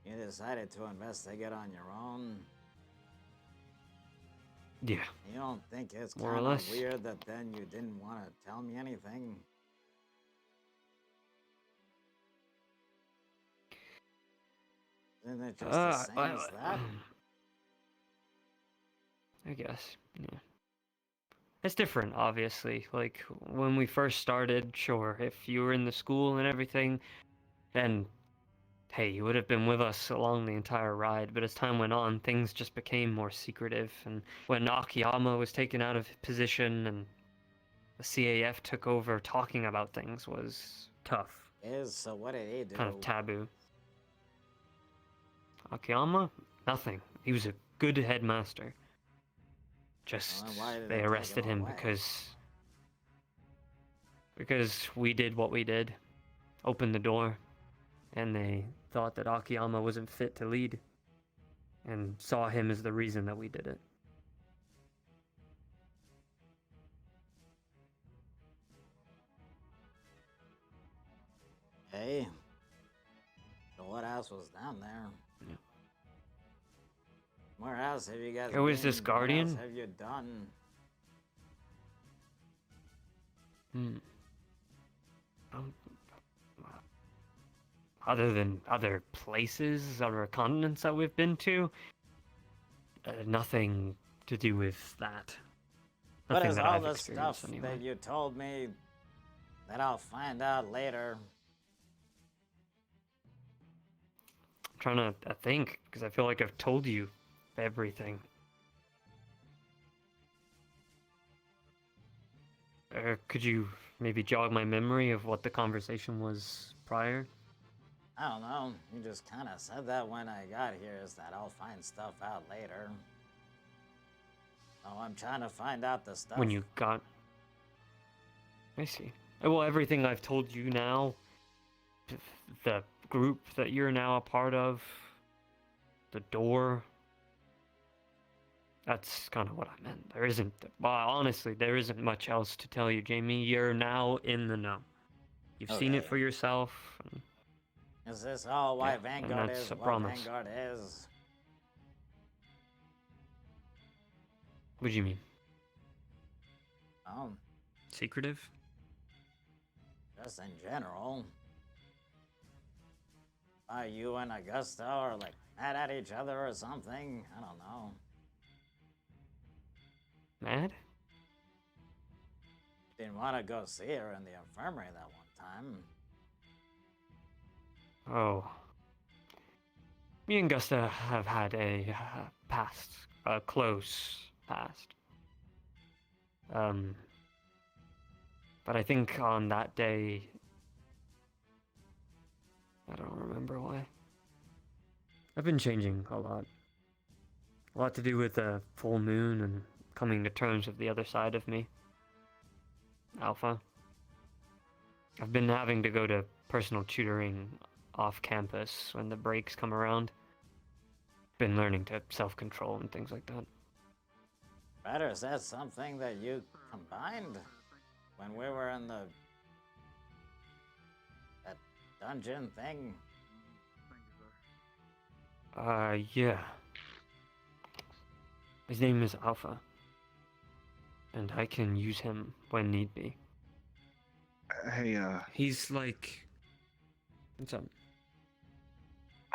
You decided to investigate on your own. Yeah. You don't think it's More or kind less. of weird that then you didn't want to tell me anything? Isn't it just the same as that? I guess, yeah. It's different, obviously. Like, when we first started, sure, if you were in the school and everything, then, hey, you would have been with us along the entire ride. But as time went on, things just became more secretive. And when Akiyama was taken out of position and the CAF took over, talking about things was tough. So what did he do? Kind of taboo. Akiyama? Nothing. He was a good headmaster. Just, they arrested him because we did what we did. Opened the door. And they thought that Akiyama wasn't fit to lead. And saw him as the reason that we did it. Hey. So what else was down there? Yeah. Where else have you guys There was been? this guardian. What else have you done? Other than other places, other continents that we've been to, nothing to do with that. What Nothing is that all I've the experienced stuff anyway. that you told me that I'll find out later? I'm trying to think, because I feel like I've told you everything. Could you maybe jog my memory of what the conversation was prior? I don't know. You just kind of said that when I got here, is that I'll find stuff out later. So I'm trying to find out the stuff. When you got... I see. Well, everything I've told you now, the group that you're now a part of, the door, that's kind of what I meant. There isn't, well, honestly, there isn't much else to tell you, Jamie. You're now in the know. You've seen it for yourself. And is this all why Vanguard that's is a what promise. Vanguard is? What do you mean? Oh, Secretive? just in general. Are you and Augusta are like mad at each other or something? I don't know. Mad? Didn't want to go see her in the infirmary that one time. Oh. Me and Gusta have had a past, a close past. But I think on that day, I don't remember why. I've been changing a lot. A lot to do with the full moon and coming to terms with the other side of me. Alpha. I've been having to go to personal tutoring off campus when the breaks come around. Been learning to self-control and things like that. Ryder, is that something that you combined when we were in that dungeon thing? Yeah. His name is Alpha. And I can use him when need be. Hey, He's like... What's up?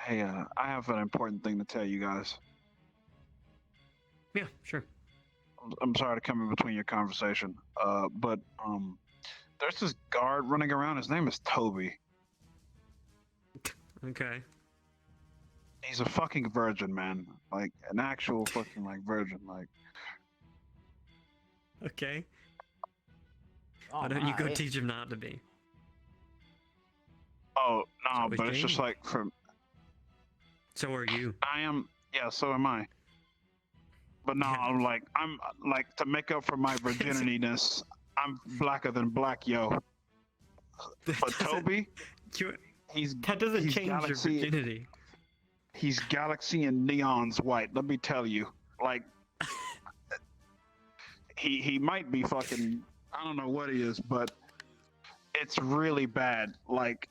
Hey, I have an important thing to tell you guys. Yeah, sure. I'm sorry to come in between your conversation, but there's this guard running around. His name is Toby. Okay. He's a fucking virgin, man. Like, an actual fucking, like, virgin. Like, Okay. Oh, Why don't you go my. teach him not to be? oh, no, So is but it's just Jamie. like, from... So are you. I am... Yeah, so am I. But no, I'm like, to make up for my virginity-ness, I'm blacker than black, yo. But Toby, That doesn't he's change galaxy, your virginity. He's galaxy and neons white. Let me tell you, like, he might be fucking. I don't know what he is, but it's really bad. Like,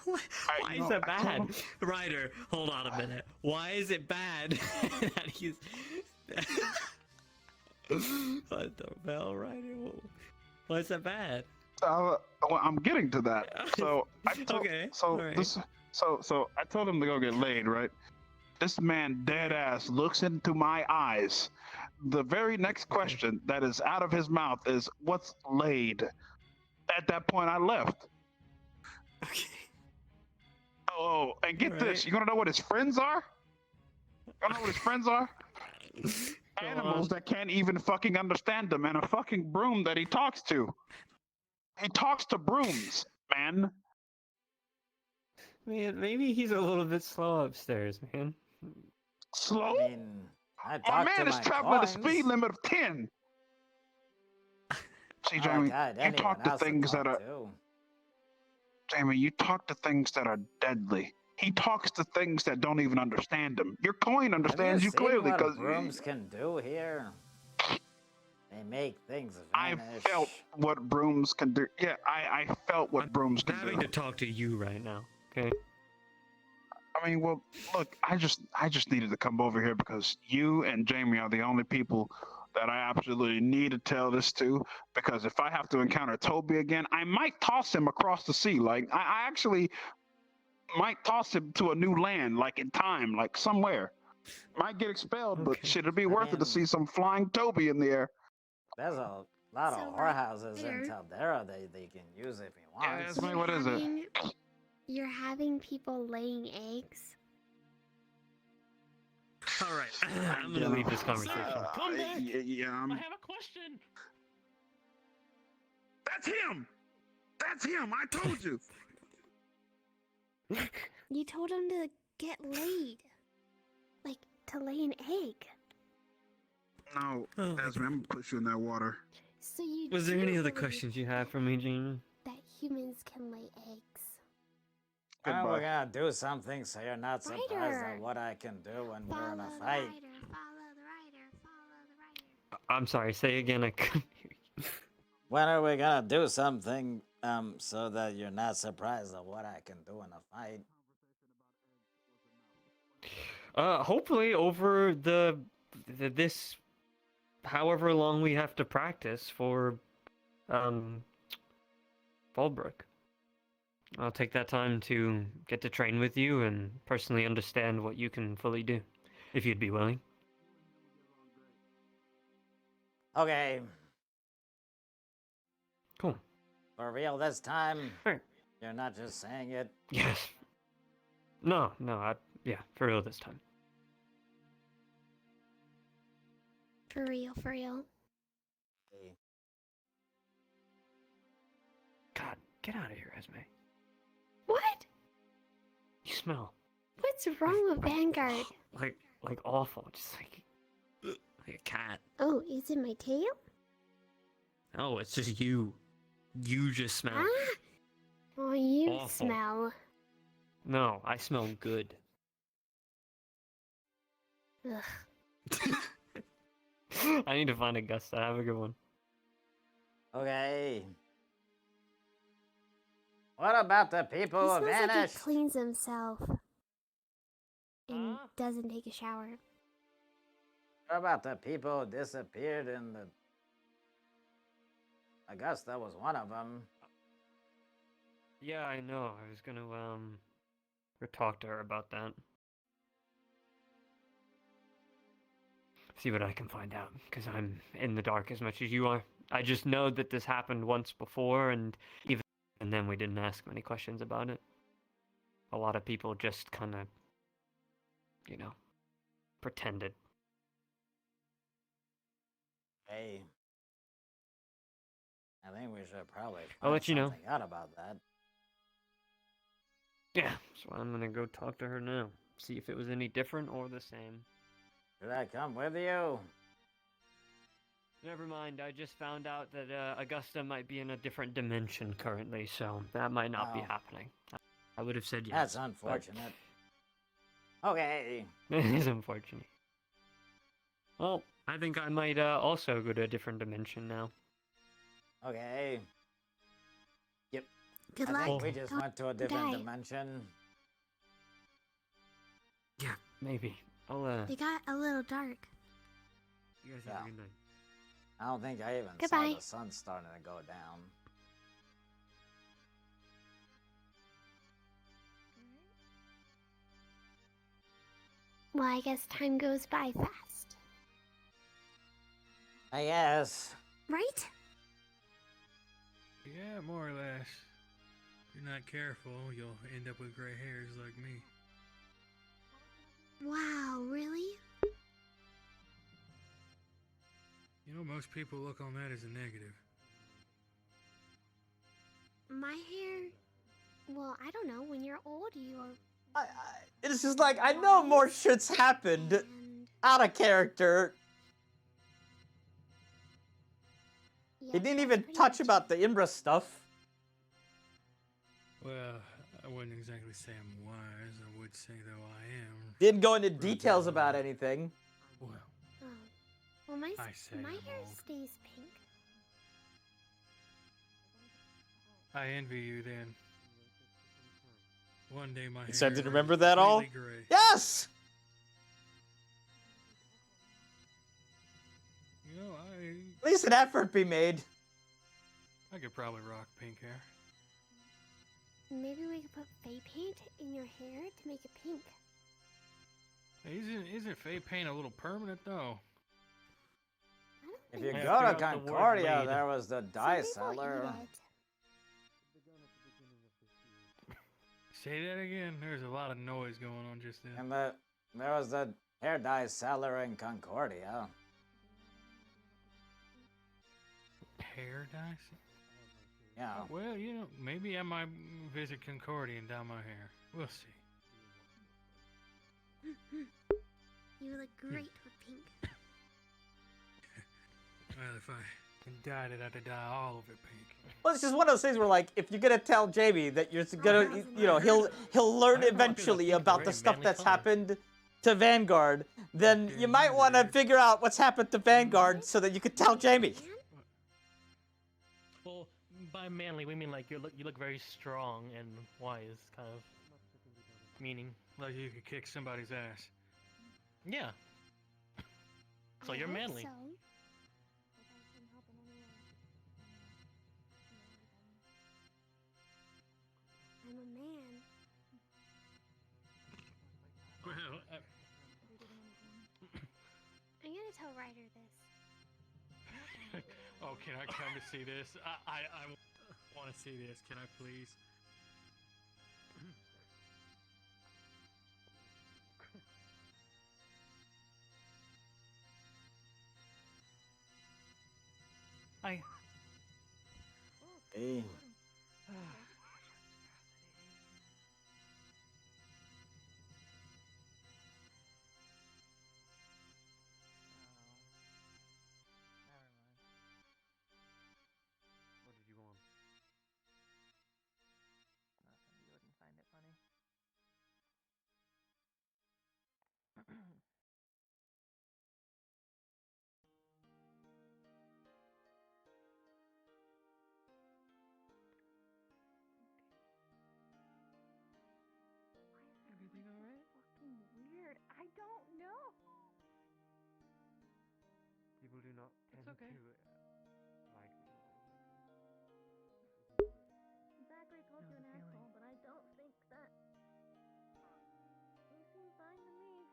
Why is that bad? Ryder, hold on a minute. Why is it bad that he's... What the hell, Ryder? Why is that bad? well, I'm getting to that. So I told, Okay, So alright. so I told him to go get laid, right? This man dead ass looks into my eyes. The very next question that is out of his mouth is, "What's laid?" At that point, I left. Okay. Oh, and get this. Alright. You wanna know what his friends are? You wanna know what his friends are? Animals that can't even fucking understand him, and a fucking broom that he talks to. He talks to brooms, man. Man, maybe he's a little bit slow upstairs, man. Slow? I mean, I My talked to man is my traveling at a coins. speed limit of 10. See, Oh, Jamie, God, you anyone talk to else to things that talk are... to. Jamie, you talk to things that are deadly. He talks to things that don't even understand him. Your coin understands you Have you seen clearly, what because brooms can do here? They make things I vanish. felt what brooms can do. Yeah, I felt what brooms I'm can having do. to talk to you right now, okay? I mean, well, look, I just needed to come over here because you and Jamie are the only people that I absolutely need to tell this to. Because if I have to encounter Toby again, I might toss him across the sea. Like, I actually might toss him to a new land, like in time, like somewhere. Might get expelled, but shit, it'd be worth it to see some flying Toby in the air. There's a lot So, of whorehouses in Ryder? Caldera they can use if you want. Yes, mate, what is it? You're having people laying eggs? Alright, I'm gonna leave this conversation. Come back. Yeah, I have a question. That's him! That's him! I told you! You told him to get laid. Like, to lay an egg. No, Desmond, I'm gonna push you in that water. So you Was there do any other believe questions you had for me, Jamie? that humans can lay eggs? And we're gonna do something so you're not surprised Ryder! at what I can do when we're in a fight. I'm sorry, say again, I couldn't hear you. When are we gonna do something so that you're not surprised at what I can do in a fight? Hopefully over this however long we have to practice for Fallbrook. I'll take that time to get to train with you and personally understand what you can fully do, if you'd be willing. Okay. For real this time? Sure. You're not just saying it? Yes. No, yeah, for real this time. For real, for real. God, get out of here, Esme. What? You smell What's wrong with Vanguard? like awful, just like a cat. Oh, is it my tail? Oh, it's just you. You just smell. Ah! Oh, you Awful. smell. No, I smell good. Ugh. I need to find Augusta. Have a good one. Okay. What about the He people who smells like vanished? he cleans himself. And doesn't take a shower. What about the people who disappeared in the... Augusta was one of them. Yeah, I know. I was gonna go talk to her about that. See what I can find out, because I'm in the dark as much as you are. I just know that this happened once before, and even then we didn't ask many questions about it. A lot of people just kind of, pretended. Hey. I think we should probably I'll let you know. something out about that. Yeah, so I'm gonna go talk to her now. See if it was any different or the same. Should I come with you? Never mind, I just found out that Augusta might be in a different dimension currently, so that might not be Oh. happening. I would have said yes. That's unfortunate. Okay. It is unfortunate. Well, I think I might also go to a different dimension now. Okay. Yep. Good I luck. think we just Don't went to a different die. dimension. Yeah, maybe. I'll It got a little dark. You guys Yeah. have a good night. I don't think I even Goodbye. saw the sun starting to go down. Well, I guess time goes by fast. I guess. Right? Yeah, more or less. If you're not careful, you'll end up with gray hairs like me. Wow, really? You know, most people look on that as a negative. My hair... Well, I don't know. When you're old, you're... It's just like, I know more shit's happened out of character. He didn't even touch about the Imbra stuff. Well, I wouldn't exactly say I'm wise. I would say, though, I am. Didn't go into details about anything. Well, Oh. Well, my I say my I'm hair old. stays pink. I envy you then. One day my hair So I didn't will be remember that all? completely gray. Yes! You know, At least an effort be made. I could probably rock pink hair. Maybe we could put fey paint in your hair to make it pink. Hey, isn't fey paint a little permanent though? If you Yeah, go to figure out the word Concordia, made. there was the dye cellar. Say that again. There's a lot of noise going on just then. And there was the hair dye cellar in Concordia. Hair dye? Yeah. Well, you know, maybe I might visit Concordia and dye my hair. We'll see. You look great with pink. Well, if I dyed it, I'd dye all of it pink. Well, it's just one of those things where, like, if you're gonna tell Jamie that you're gonna, you know, he'll learn eventually about the stuff that's happened to Vanguard, then you might want to figure out what's happened to Vanguard so that you could tell Jamie. Well, by manly, we mean like you look very strong and wise, kind of meaning. Like you could kick somebody's ass. Yeah. So you're manly. I'm a man. Well, I'm gonna tell Ryder this. oh, can I come to see this? I want to see this. Can I please? Hi. Hey. What did you want? Nothing. You wouldn't find it funny. Everything alright? Fucking weird. I don't know. People do not tend okay. to like me. Zachary called you an asshole, but I don't think that. You seem fine to me.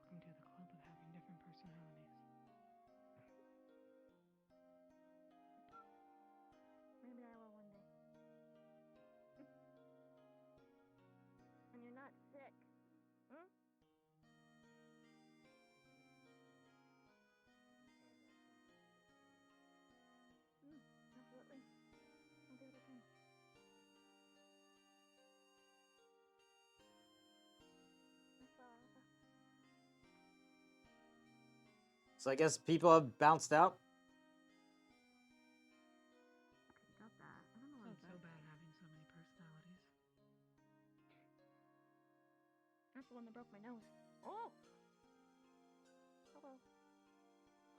Welcome to the club of having different personalities. Maybe I will one day. And you're not sick. Hmm? Absolutely. I'll do what I can. That's well, Alpha. So I guess people have bounced out. Got that. I don't know what It's not so bad having so many personalities. That's the one that broke my nose. Oh! Hello.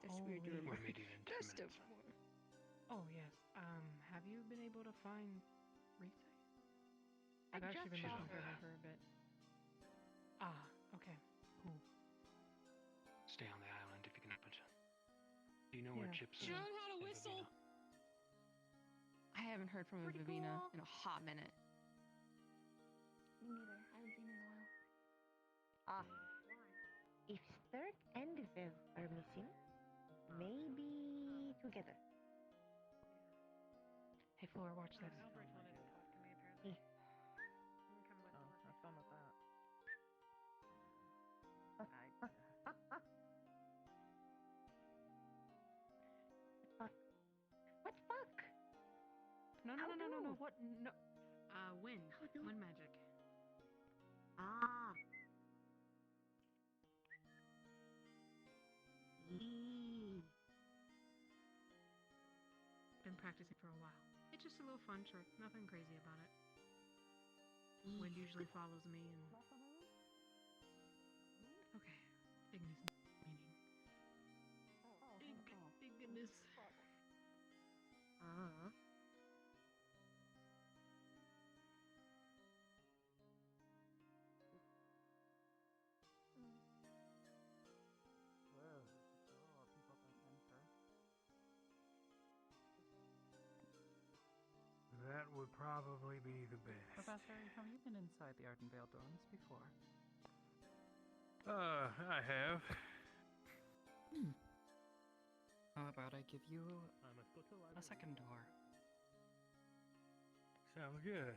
That's weird to remember. We're meeting in 10 Just minutes. Oh yes. Have you been able to find Rita? I've I actually just been saw looking for her. her for a bit. Ah, okay. Cool. Stay on the island if you can help it. Do you know where Yeah. Chips John is? had a And whistle. Vivina? I haven't heard from Pretty Vivina cool. in a hot minute. Me neither. I haven't seen her in a while. Ah. If Third and Viv are missing, maybe together. Hey, Floor, watch this. Albert wanted to talk to me apparently. Hey. You can come with Oh, Dorothy. have fun with that. Fuck. What fuck? No. What? No. Wind. How do- Wind magic. Ah. Yee. Been practicing for a while. It's just a little fun trick. Nothing crazy about it. Wind usually follows me and. Okay. Ignis meaning. Ignis. Ah. Well, are people that enter? That would probably be the best. Professor, have you been inside the Ardenvale dorms before? I have. How about I give you a second door? Sounds good.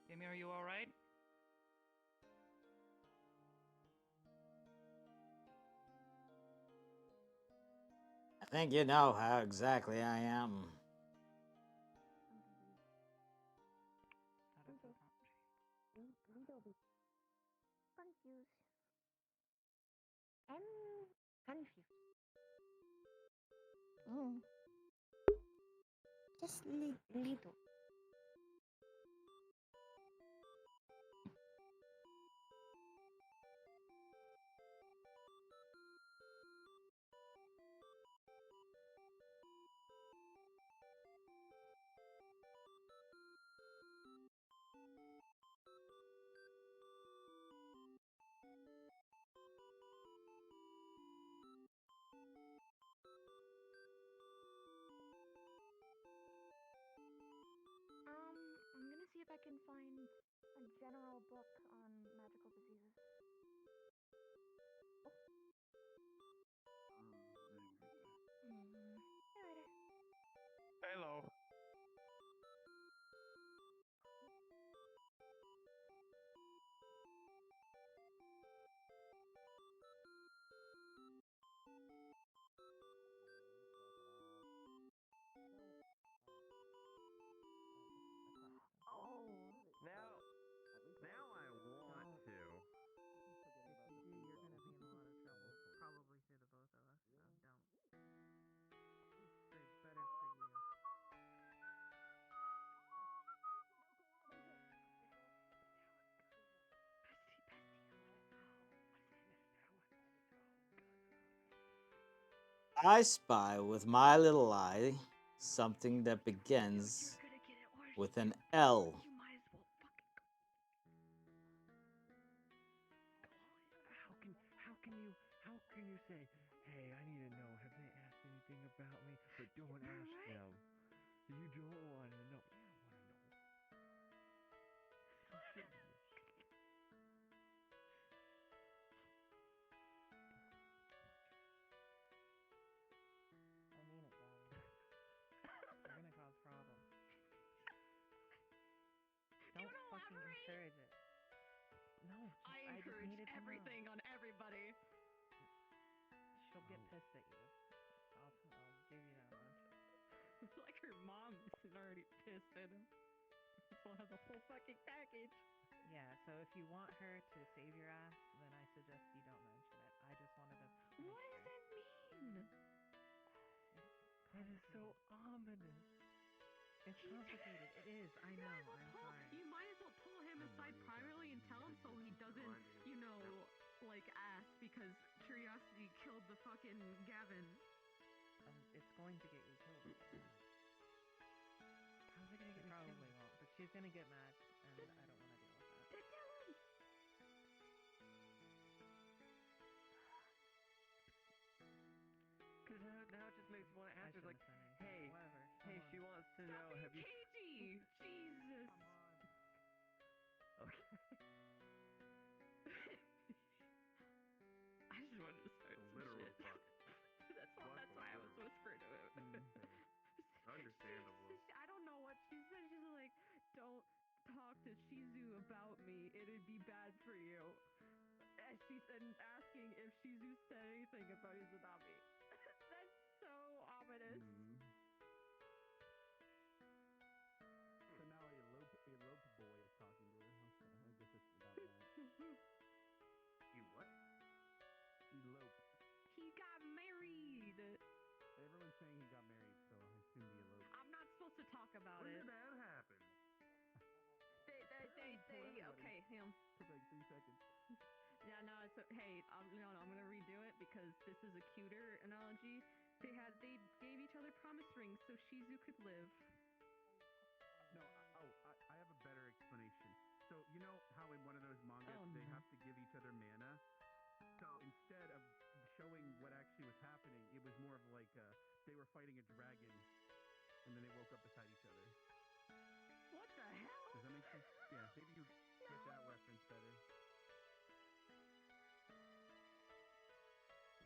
Amy, are you alright? I think you know how exactly I am. Confused. I'm confused. Oh. Just little. I'm gonna see if I can find a general book on magical diseases. I spy with my little eye something that begins with an L. How can you say, hey, I need to know, have they asked anything about me? But don't ask them. You don't want to know. I mean it, Gabby. You're gonna cause problems. Don't fucking encourage it. No, I just encourage needed to everything know. on everybody. She'll get pissed at you. I'll give you that much. It's like her mom is already pissed at him. We'll have the whole fucking package. Yeah, so if you want her to save your ass, then I suggest you don't mention it. I just wanted to. What does that mean? That is so ominous. It's complicated. It is. I know. I'm sorry. You might as well pull him aside privately and tell him so he doesn't, you know, like ask because curiosity killed the fucking Gavin. It's going to get you killed again. How's it gonna get me killed? Probably won't, but she's gonna get mad, and I don't want to deal with that. Then tell him. Because now it just makes me want to answer, like, hey, whatever. Hey, she wants to know, have you... KG! Jesus! Okay. I just wanted to start some literal shit. fuck. That's why I was whispering to him. Understandable. I don't know what she said. She's like, don't talk to Shizu about me. It'd be bad for you. And she's asking if Shizu said anything about Izanami. That's so ominous. So now elope boy is talking to her. Okay, I guess it's about that. You what? Elope. He got married. Everyone's saying he got married, so I assume he eloped. I'm not supposed to talk about When it. did that happen? Okay, him. Took like 3 seconds. Yeah, no, it's hey, I'm gonna redo it because this is a cuter analogy. They gave each other promise rings so Shizu could live. No, I have a better explanation. So you know how in one of those mangas they have to give each other mana. So instead of showing what actually was happening, it was more of like they were fighting a dragon, and then they woke up beside each other. What the hell? Does that make sense? Yeah, maybe you get that reference better.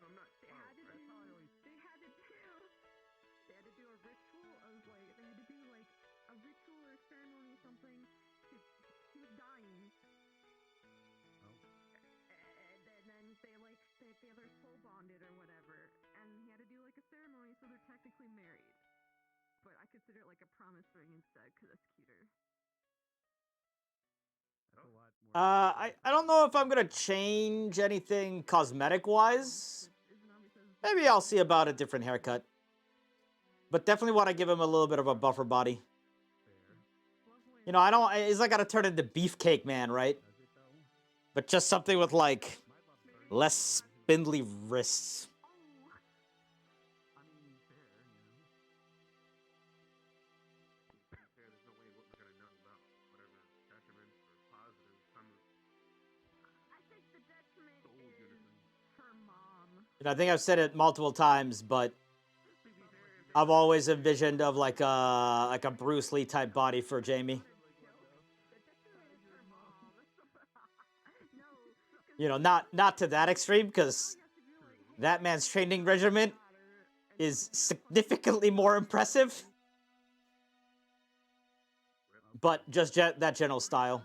I'm not. They had to do a ritual of like they had to do like a ritual or a ceremony or something. She was dying. Oh. And then they're soul bonded or whatever, and he had to do like a ceremony, so they're technically married. But I consider it like a promise ring instead because that's cuter. That's a lot more. I don't know if I'm gonna change anything cosmetic wise. Maybe I'll see about a different haircut. But definitely want to give him a little bit of a buffer body. You know, it's not gotta turn into Beefcake Man, right? But just something with like less spindly wrists. There's no way what we're gonna know about whatever detriments or positives come with I think the detriment is her mom. And I think I've said it multiple times, but I've always envisioned of like a Bruce Lee type body for Jamie. You know, not to that extreme, because that man's training regimen is significantly more impressive. But just that general style.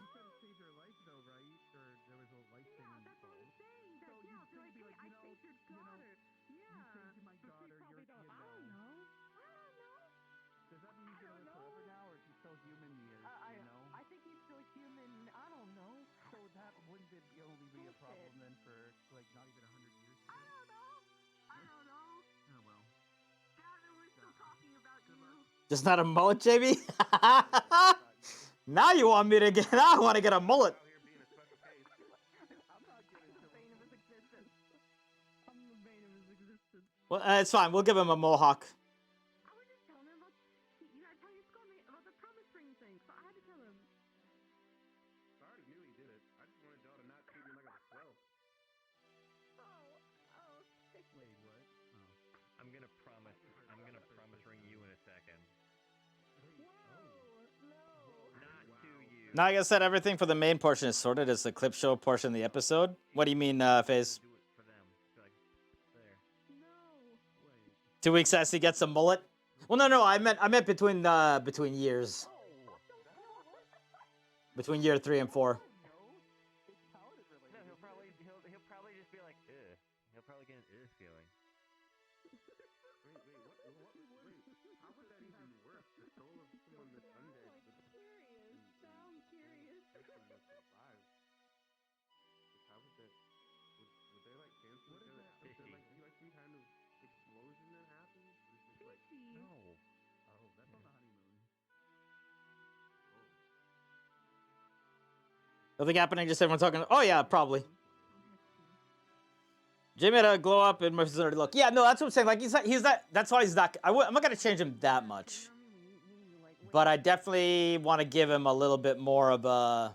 I think he's still human. I don't know. So that wouldn't it only be a problem then for like not even 100 years? I don't know. Oh well. Gavin, we're still talking about you. Just not a mullet, JB? Now you want me to get? Now I want to get a mullet. I'm not getting the bane of his existence. I'm the bane of his existence. Well, it's fine. We'll give him a mohawk. I was just telling him about you gotta tell your schoolmate about the promise ring thing, so I had to tell him. I already knew he did it. I just wanted y'all to not treat me like a swell. Wait, what? Oh. I'm gonna promise ring you in a second. Not to you. Now, like I said, everything for the main portion is sorted. It's the clip show portion of the episode. What do you mean, FaZe? 2 weeks as he gets a mullet? Well, no, I meant between years. Between year 3 and 4. No, he'll probably just be like, ugh. He'll probably get an feeling. Wait, how would that even work? The soul of someone that's undead. So I'm curious. Survive. How would that? Would they like cancel each other? Would there like be like some kind of explosion that happens? No. Oh, that's on the honeymoon. Nothing happening, just everyone talking. Oh, yeah, probably. Jamie had a glow up in my facility look. Yeah, no, that's what I'm saying. Like, that's why he's not. I'm not going to change him that much. But I definitely want to give him a little bit more of a,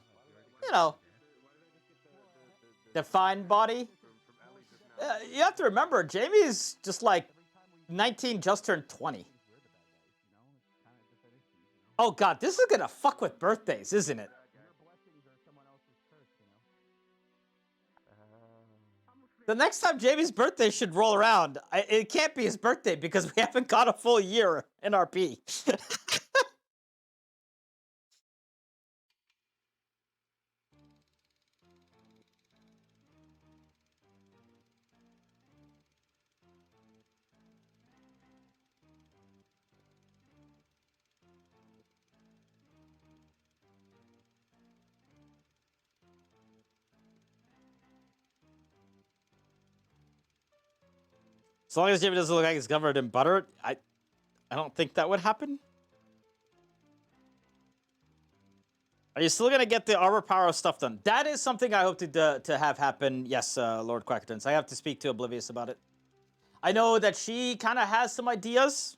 defined body. You have to remember, Jamie's just like 19, just turned 20. Oh, God, this is going to fuck with birthdays, isn't it? The next time Jamie's birthday should roll around, it can't be his birthday because we haven't got a full year in RP. As long as Jamie doesn't look like he's covered in butter, I don't think that would happen. Are you still gonna get the Arbor Power stuff done? That is something I hope to have happen. Yes, Lord Quackertons. I have to speak to Oblivious about it. I know that she kind of has some ideas.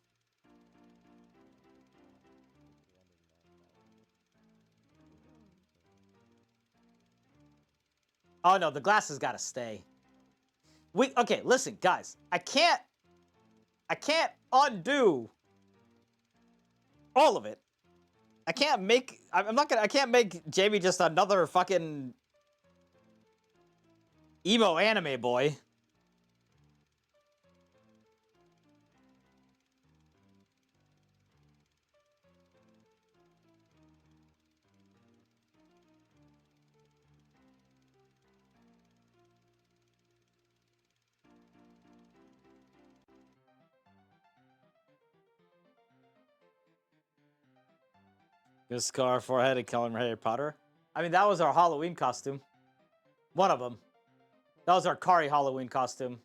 Oh no, the glass has got to stay. Okay, listen, guys. I can't undo all of it. I can't make Jamie just another fucking emo anime boy. Good scar, forehead, and color Harry Potter. I mean, that was our Halloween costume. One of them. That was our Kari Halloween costume.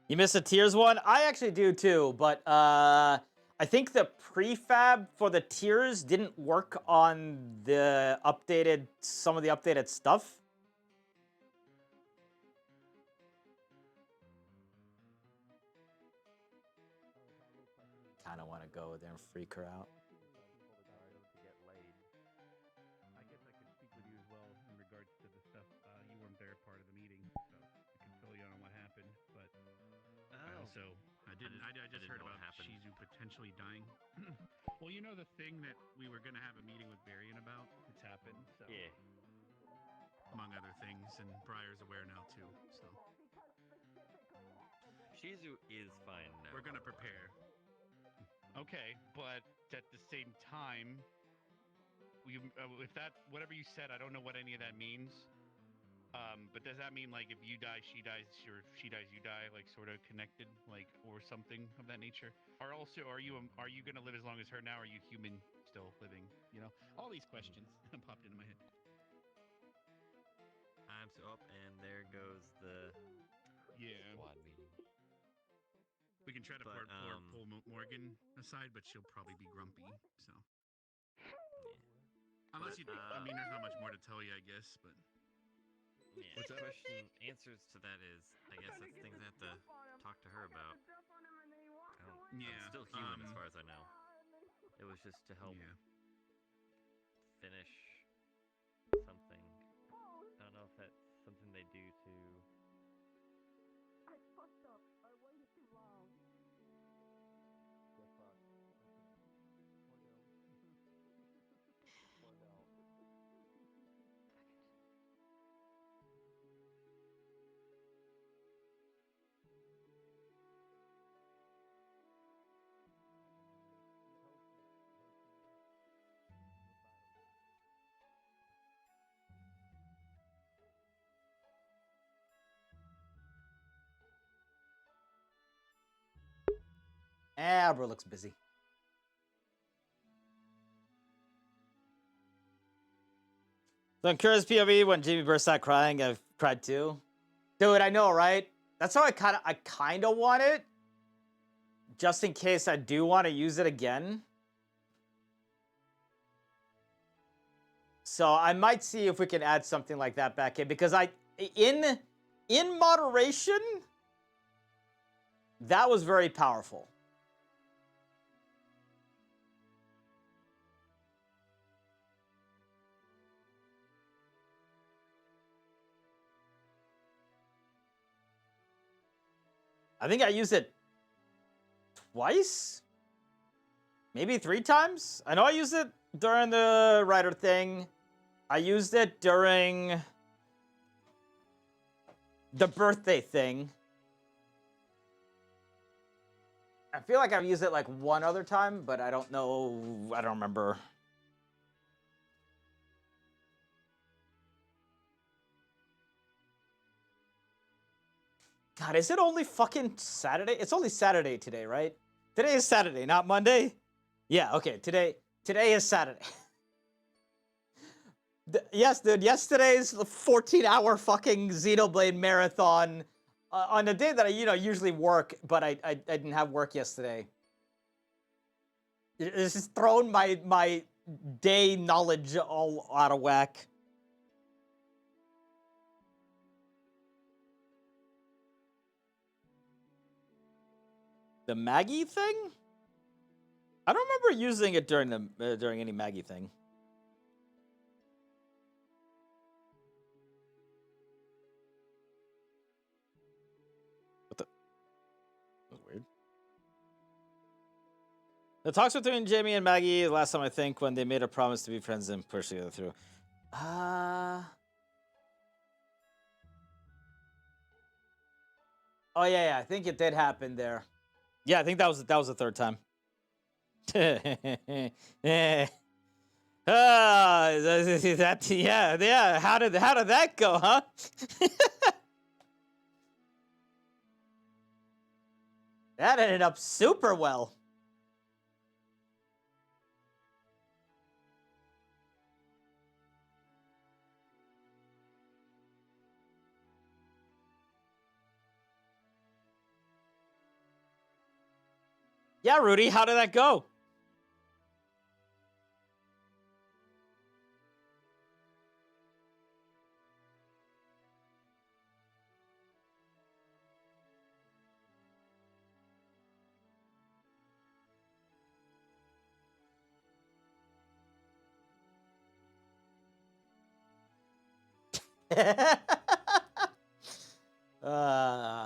You missed a Tears one? I actually do too, but I think the prefab for the Tears didn't work on the some of the updated stuff. Kind of want to go there and freak her out. I guess I could speak with you as well in regards to the stuff. You weren't there part of the meeting, so I can fill you in on what happened. But I just heard about Shizu potentially dying. Well, you know the thing that we were gonna have a meeting with Varian about? It's happened. So. Yeah. Among other things, and Briar's aware now too. So. Shizu is fine now. We're gonna prepare. Okay, but at the same time, if that whatever you said, I don't know what any of that means. But does that mean like if you die, she dies, or if she dies, you die, like sort of connected, like or something of that nature? Or also, are you gonna live as long as her now? Or are you human still living? You know, all these questions popped into my head. Time's up, and there goes the squad meeting. We can try to But, pull Morgan aside, but she'll probably be grumpy. So, unless you, I mean, there's not much more to tell you, I guess. But yeah, What's the up? question answers to that is, I guess that's things I have to talk to her about. I'm still human as far as I know. It was just to help finish something. I don't know if that's something they do to. I fucked up. I waited too long. Get fucked. Or no. Abra looks busy. So in Curious POV, when Jamie bursts out crying, I've cried too. Dude, I know, right? That's how I kind of want it. Just in case I do want to use it again. So I might see if we can add something like that back in, because in moderation, that was very powerful. I think I used it twice, maybe 3 times. I know I used it during the Ryder thing. I used it during the birthday thing. I feel like I've used it like 1 other time, but I don't know. I don't remember. God, is it only fucking Saturday? It's only Saturday today, right? Today is Saturday, not Monday? Yeah, okay. Today is Saturday. Yes, dude. Yesterday's 14-hour fucking Xenoblade marathon on a day that I, usually work, but I didn't have work yesterday. This has thrown my day knowledge all out of whack. The Maggie thing? I don't remember using it during any Maggie thing. What the? That's weird. The talks between Jamie and Maggie last time, I think, when they made a promise to be friends and push together through. Oh yeah, I think it did happen there. Yeah, I think that was the 3rd time. Yeah. How did that go, huh? That ended up super well. Yeah, Rudy, how did that go?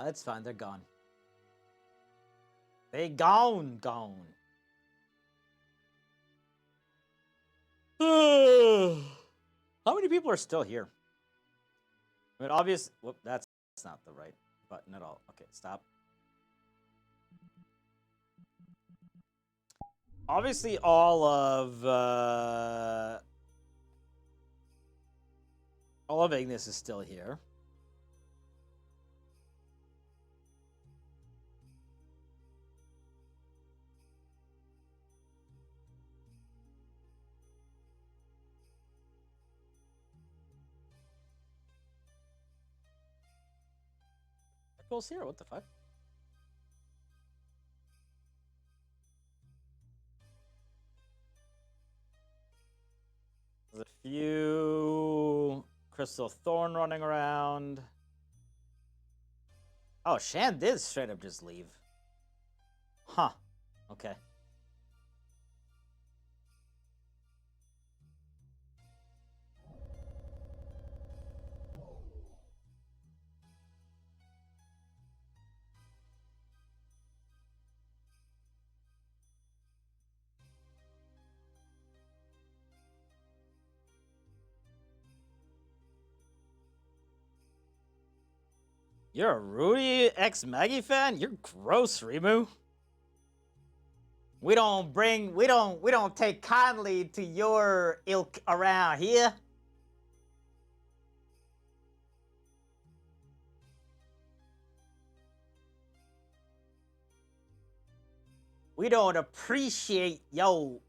That's fine. They're gone. They gone. How many people are still here? I mean, whoop, that's not the right button at all. Okay, stop. Obviously, all of Ignis is still here. Echo's here. What the fuck? Crystal Thorn running around. Oh, Shan did straight up just leave. Huh. Okay. You're a Rudy X Maggie fan? You're gross, Rimu. We don't take kindly to your ilk around here. We don't appreciate yo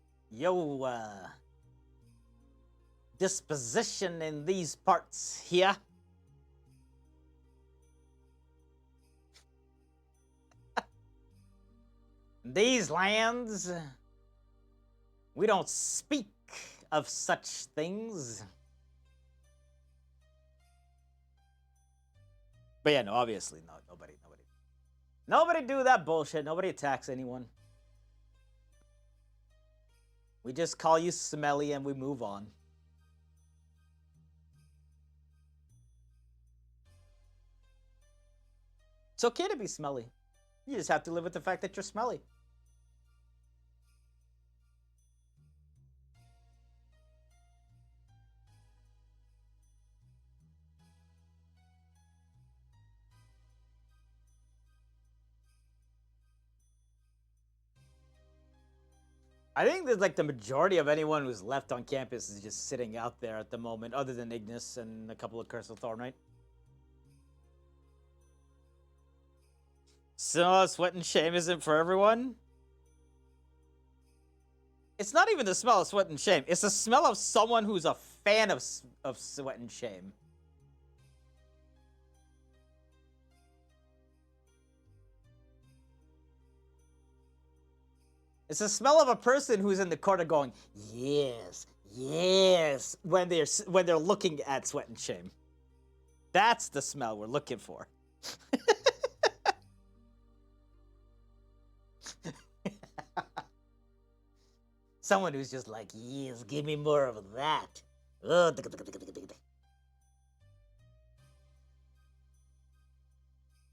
disposition in these parts here. These lands, we don't speak of such things. But yeah, no, obviously, no, nobody do that bullshit. Nobody attacks anyone. We just call you smelly and we move on. It's okay to be smelly. You just have to live with the fact that you're smelly. I think that like the majority of anyone who's left on campus is just sitting out there at the moment, other than Ignis and a couple of Crystal Thorn, right? So, sweat and shame isn't for everyone? It's not even the smell of sweat and shame. It's the smell of someone who's a fan of sweat and shame. It's the smell of a person who's in the corner going, yes, yes, when they're looking at sweat and shame. That's the smell we're looking for. Someone who's just like, yes, give me more of that. Oh,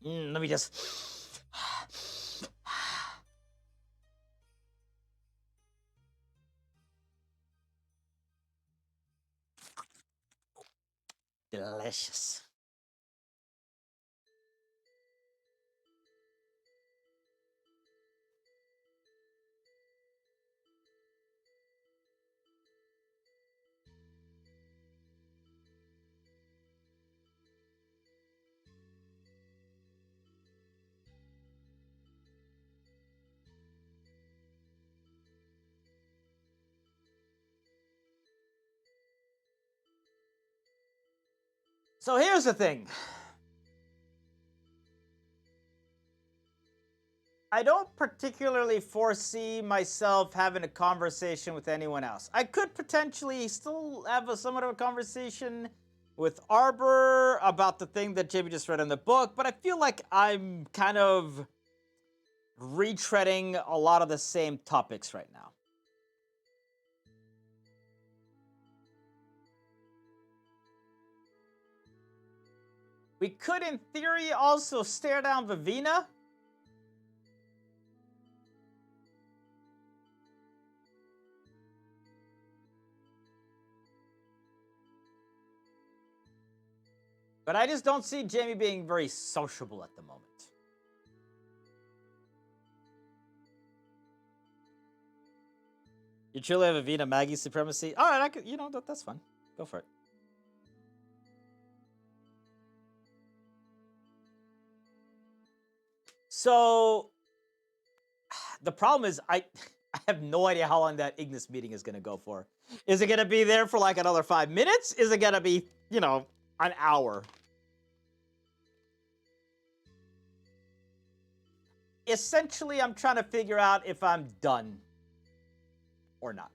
let me just... Delicious. So here's the thing. I don't particularly foresee myself having a conversation with anyone else. I could potentially still have somewhat of a conversation with Arbor about the thing that Jamie just read in the book, but I feel like I'm kind of retreading a lot of the same topics right now. We could, in theory, also stare down Vivina. But I just don't see Jamie being very sociable at the moment. You truly have a Vina Maggie supremacy? All right, I could, that's fun. Go for it. So, the problem is I have no idea how long that Ignis meeting is going to go for. Is it going to be there for like another 5 minutes? Is it going to be, an hour? Essentially, I'm trying to figure out if I'm done or not.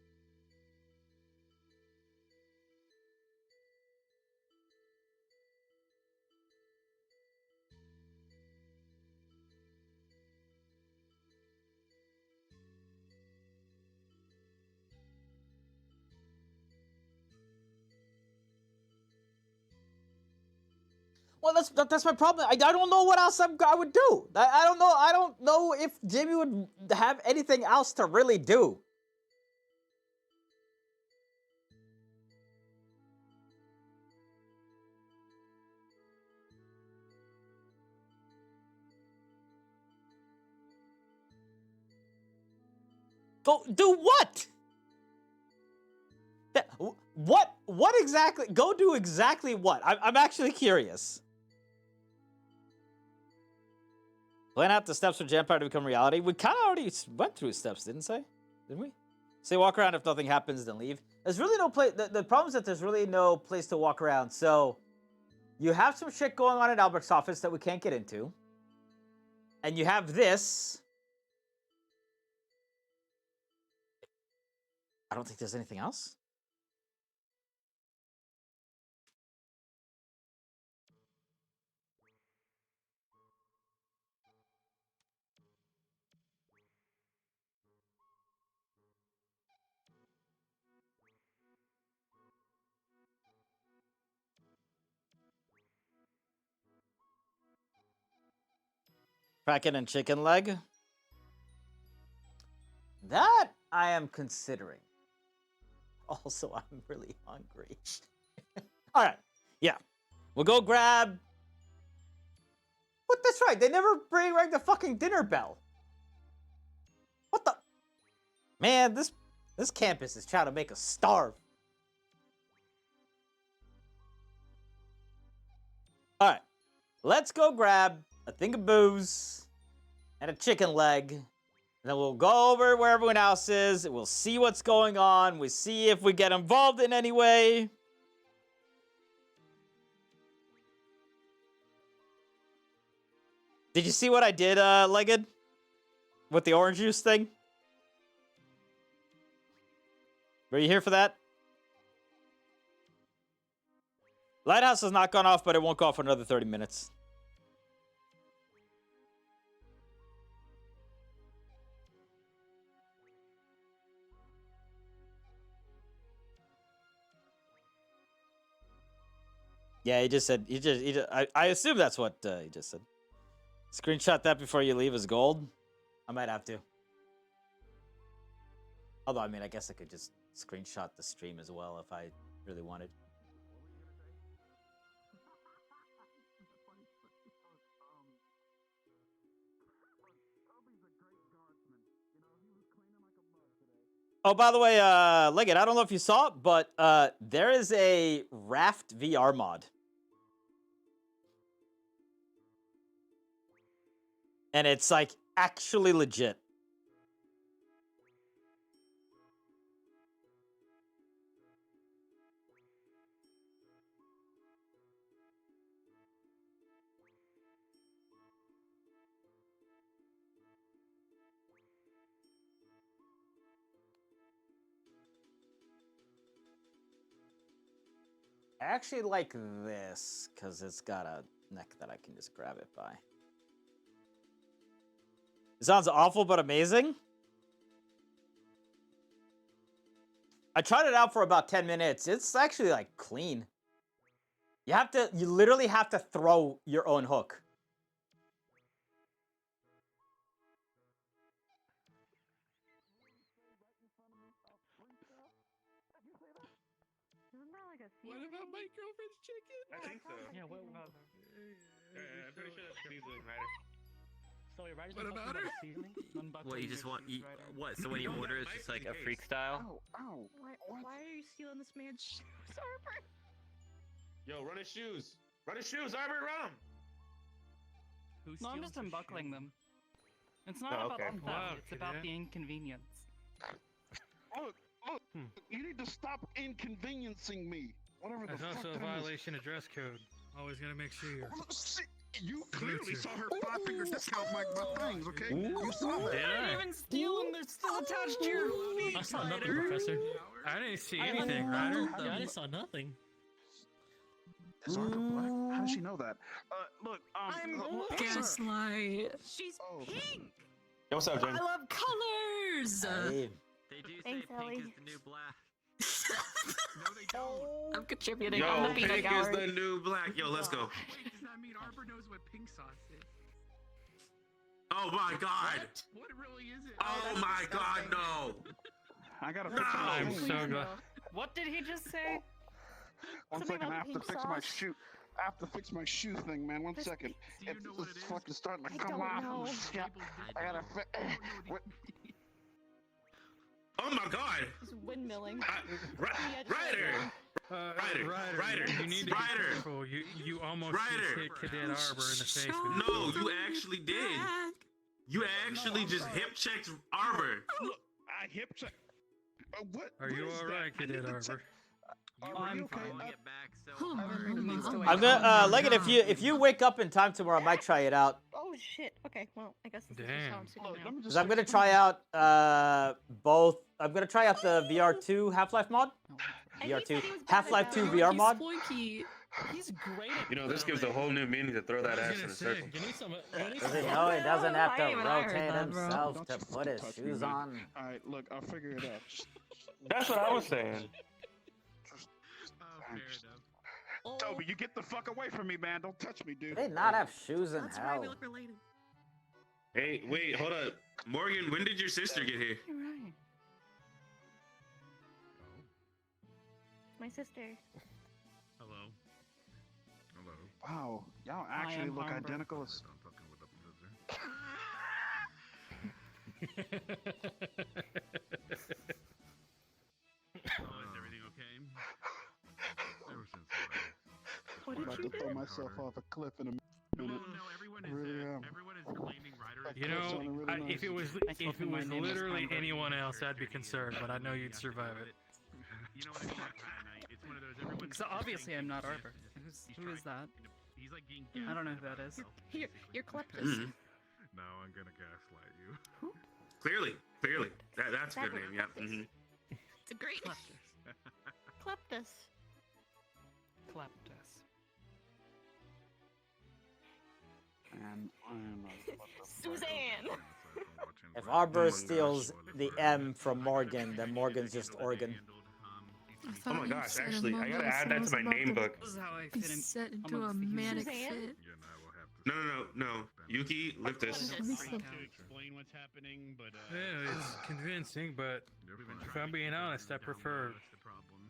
Well, that's my problem. I don't know what else I would do. I don't know. I don't know if Jimmy would have anything else to really do. Go do what? What exactly? Go do exactly what? I'm actually curious. Plan out the steps for Vampire to become reality. We kind of already went through steps, didn't we? Say walk around. If nothing happens, then leave. There's really no place. The problem is that there's really no place to walk around. So you have some shit going on at Albert's office that we can't get into, and you have this. I don't think there's anything else. Kraken and chicken leg. That I am considering. Also, I'm really hungry. All right. Yeah. We'll go grab... But that's right. They never rang the fucking dinner bell. What the... Man, this campus is trying to make us starve. All right. Let's go grab a thing of booze and a chicken leg. And then we'll go over where everyone else is. We'll see what's going on. We see if we get involved in any way. Did you see what I did, Legged? With the orange juice thing? Were you here for that? Lighthouse has not gone off, but it won't go off for another 30 minutes. Yeah, he just said, I assume that's what he just said. Screenshot that before you leave as gold. I might have to. Although, I mean, I guess I could just screenshot the stream as well if I really wanted. Oh, by the way, Leggett, I don't know if you saw it, but there is a Raft VR mod. And it's, like, actually legit. I actually like this, because it's got a neck that I can just grab it by. It sounds awful, but amazing. I tried it out for about 10 minutes. It's actually, like, clean. You literally have to throw your own hook. What about my girlfriend's chicken? I think so. Yeah, what about her? I'm pretty sure that's seasoning, Ryder. So Ryder's What about her? What, you just want... what, so when you order, it's just like a freak style? Ow. Why are you stealing this man's shoes, Arbor? Yo, run his shoes. Run his shoes, Arbor, run him. No, I'm just unbuckling them. It's not Oh, about okay. the theft, Wow, it's about the inconvenience. Look, you need to stop inconveniencing me. Whatever the That's fuck also a that is. violation of dress code. Always gotta make sure you're... You clearly Bluetooth. saw her flopping her dick out my things, okay? You saw that. Did I? Even steal them, they're still attached to your feet, I saw nothing, Ryder. Professor. I didn't see anything, Ryder. Yeah, I saw nothing. Is Arbor black? How does she know that? Look, I'm look, gaslight. She's pink. Yo, what's up, James? I love colors. They do say Thanks, pink Ellie. is the new black. they don't. I'm contributing Yo, on the peanut pink is gallery. the new black. Yo, let's go. Wait, does that mean Arbor knows what pink sauce is? Oh my god. What really is it? Oh my god, no. I gotta No. fix my I'm shoe. so glad. What did he just say? One Something second, I about have to pink fix my sauce? shoe. I have to fix my shoe thing, man. 1 second. It's fucking starting to I come don't off. know. Shit. I gotta fix. Oh my god. He's windmilling. Ryder. Ryder. You need to be careful. You almost just hit Cadet Arbor in the face. With No, you actually did. You actually just hip checked Arbor. Look, I hip check. What? Are you alright, Cadet Arbor? I'm okay? I'm gonna Leggett, if you wake up in time tomorrow, I might try it out. Oh shit. Okay, well, I guess this is just how I'm sitting now. Because I'm gonna try out both. I'm gonna try out the VR2 Half-Life mod. VR2 Half-Life 2 VR mod. He's great. You know, this gives a whole new meaning to throw that ass in a circle. Does he know he doesn't have to rotate himself to put his shoes on? Alright, look, I'll figure it out. That's what I was saying. Toby, you get the fuck away from me, man. Don't touch me, dude. Do they not have shoes in That's hell? why we look related. Hey, wait, hold up. Morgan, when did your sister get here? You're right. My sister. Hello. Hello. Wow, y'all actually look identical as. I'm fucking with is everything okay? Ever since What I'm did about you to throw do? myself off a cliff in a minute. everyone I really am. everyone is claiming Ryder. You know, if it was literally anyone else, I'd be concerned, but I know you'd survive it. You know what I mean? It's one of those everyone. Because obviously I'm not Arbor. Who is that? He's like being. I don't know who that is. You're Kleptus. Mhm. Now I'm gonna gaslight you. Clearly. That's a good name, yeah. Mhm. It's a great Kleptus. Kleptus. And I'm Suzanne. If Arbor steals the M from Morgan, then Morgan's just Organ. Oh my gosh, actually, I gotta add that to my name book. This is how I Be fit in set into amongst a the manic humans. fit. No. Yuki, lift this. To explain what's happening, but Yeah, it's convincing, but if I'm being honest, I prefer that's the problem.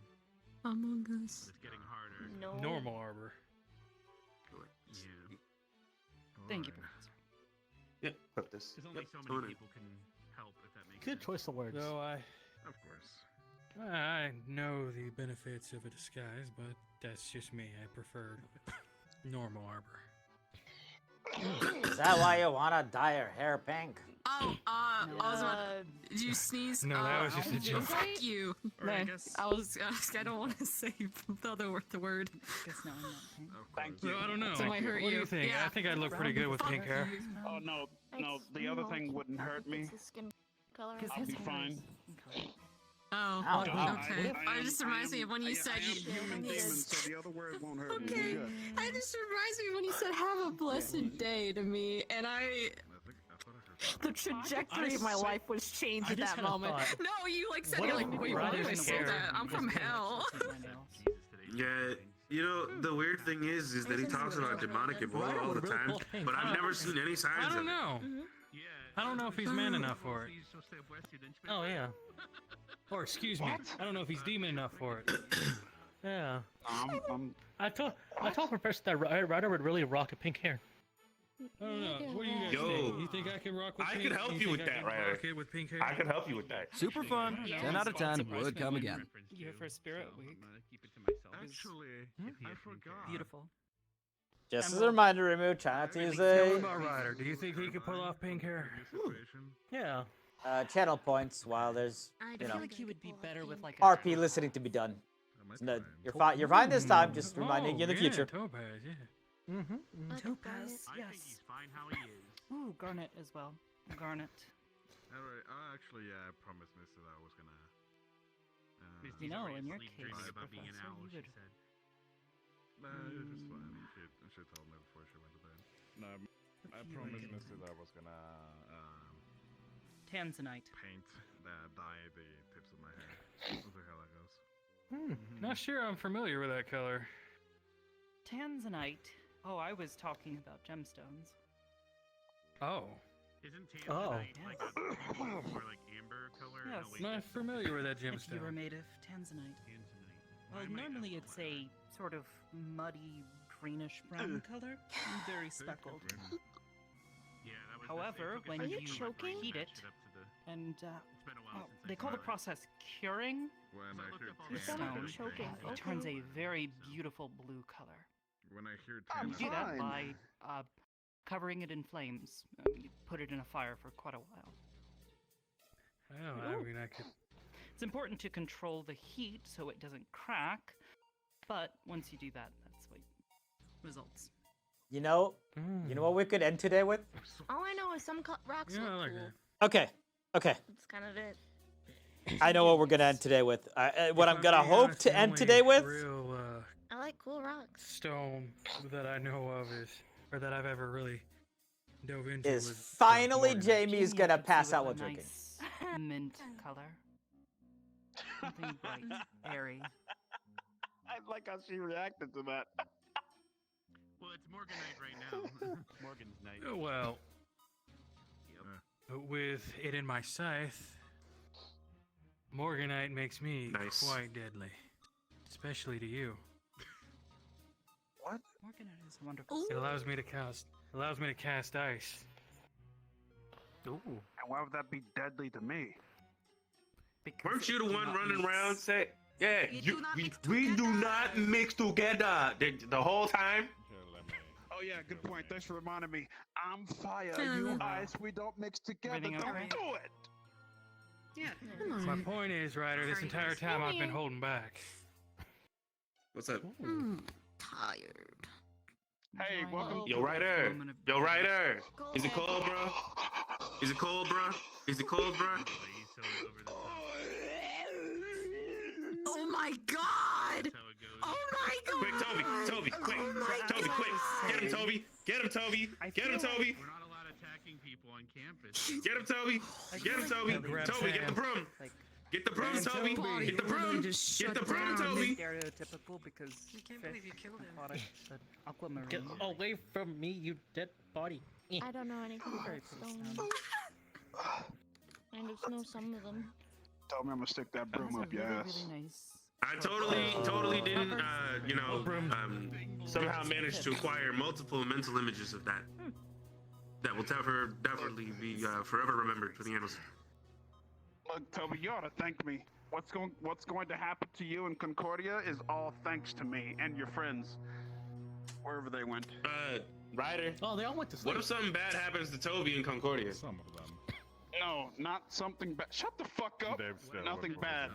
Among Us. It's getting harder. No. normal Arbor. Yeah. Thank you, Professor. Yeah, clip this. There's only so many people can help, if that makes Good sense. choice of words. So Of course. I know the benefits of a disguise, but that's just me. I prefer normal Arbor. Is that why you wanna dye your hair pink? Oh, I was about, did you sneeze? No, that was just a joke. Fuck you. Or I No, guess- I don't want to say the word. Guess now I'm not pink. Thank So you. I don't know. So it might hurt what do you. you think? Yeah. I think I'd look pretty good with pink hair. Oh no. The other thing wouldn't hurt me. It's his skin color. I'll be fine. Oh, I don't know. okay. It just reminds me of when you said I am you. human demon, so the other word won't hurt me. Okay, We're good. it just reminds me when you said "Have a blessed day" to me, and The trajectory of my life was changed at that moment. No, you like said What you're if like, wait, why Ryder's would I say hair that? I'm from hell. Yeah, you know, the weird thing is that he talks about demonic Ebola all the time, but I've never seen any signs I of don't it. know. I don't know if he's man enough for it. Oh yeah. Or excuse me, I don't know if he's demon enough for it. Yeah. I told Professor that Ryder would really rock a pink hair. I don't know. What do you guys Yo, think? You think I can rock with I pink? could help you with think I that, can Ryder. rock it with pink hair? I could help you with that. Super fun. 10 out of 10 would come again. Here for Spirit Week. Keep it to myself. Actually, I forgot. Beautiful. Just as a reminder, remove China Tell me Tuesday. about Ryder. Do you think he could pull off pink hair? Yeah. Channel points while there's, I you feel know, like He would be better with like RP listening to be done. No, you're fine. You're fine this time. Just reminding you in the future. Topaz, yeah. Topaz. I think Yes. he's fine how he is. Ooh, Garnet as well. Garnet. Alright, actually, yeah, I promised Mister that I was gonna. You know, in your Sleep dreaming case, about being an Professor, owl, you she would. said. It's fine. She told me before she went to bed. No, I promised Mister that I was gonna Tanzanite. paint, dye the tips of my hair. We'll see how that goes. Not sure I'm familiar with that color. Tanzanite. Oh, I was talking about gemstones. Oh. Isn't Oh. tanzanite like a more like amber color? Yes. No, wait, Not familiar with that If you gemstone. were made of tanzanite. Well, normally it's a sort of muddy greenish brown color, very speckled. Yeah, that was However, when you heat it, and they call the process curing the stone, it turns a very beautiful blue color. When I hear You do that fine. by covering it in flames. You put it in a fire for quite a while. Well, I mean, I could. It's important to control the heat so it doesn't crack, but once you do that, that's what results. You know what we could end today with? All I know is some rocks look cool. Okay. Okay. That's kind of it. I know what we're gonna end today with. What I'm gonna hope to end today with. Real I like cool rocks. stone that I know of or that I've ever really dove into Is was finally Morganite. Jamie's gonna pass out while With a drinking. nice mint color. Something bright, airy. I like how she reacted to that. Well, it's Morganite right now. Morgan's night. Well, with it in my scythe, Morganite makes me quite deadly, especially to you. What? Morganite is wonderful. It allows me to cast ice. Ooh. And why would that be deadly to me? Weren't you the one running around saying, yeah, we do not mix together the whole time? Oh yeah, good point. Thanks for reminding me. I'm fire, you ice. We don't mix together. Everything Don't okay? do it. Yeah. My point is, Ryder, this entire time I've been holding back. What's up? Tired. Hey, welcome. Yo, Ryder. Yo, Ryder. Is it cold, bro? Is it cold, bro? Is it cold, bro? Oh my god! Oh my god! Quick, Toby, quick. Toby, quick. Get him, Toby. Get him, Toby. Get him, Toby. We're not allowed attacking people on campus. Get him, Toby. Get him, Toby. Toby, get the broom. Get the broom, Toby. Get the broom. Get the broom, Toby. Stereotypical because I can't believe you killed him. aquatic, aquamarine. Get away from me, you dead body. I don't know anything Very about pretty stones. sound. I just know some of them. Tell me I'm gonna stick that broom up your ass. Really nice. I totally didn't, somehow manage to acquire multiple mental images of that. That will definitely be forever remembered for the annals. Look, Toby, you ought to thank me. What's going to happen to you in Concordia is all thanks to me and your friends, wherever they went. Ryder. Oh, they all went to sleep. What if something bad happens to Toby in Concordia? Some of them. No, not something bad. Shut the fuck up. Nothing bad.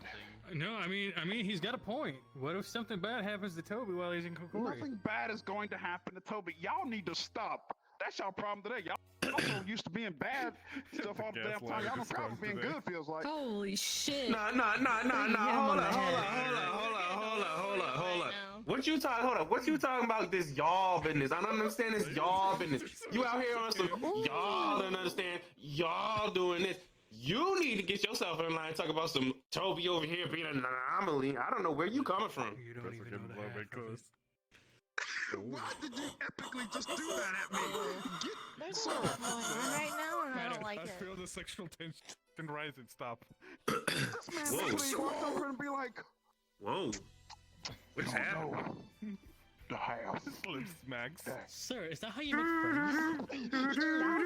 No, I mean, he's got a point. What if something bad happens to Toby while he's in Concordia? Nothing bad is going to happen to Toby. Y'all need to stop. That's y'all problem today. Y'all also used to being bad stuff all the damn time. Y'all don't proud of being good, feels like. Holy shit. Nah. Hold up. What you talking about this y'all business? I don't understand this y'all business. You out here on some y'all don't understand. Y'all doing this. You need to get yourself in line. Talk about some Toby over here being an anomaly. I don't know where you coming from. You don't even know that. Why did you epically just do that at me? There's so much going on right now, and I don't like I it. feel the sexual tension rising. Stop. This man literally walked over and be like, Whoa. What's happening? The house. Lips smacks. Sir, is that how you make friends? That's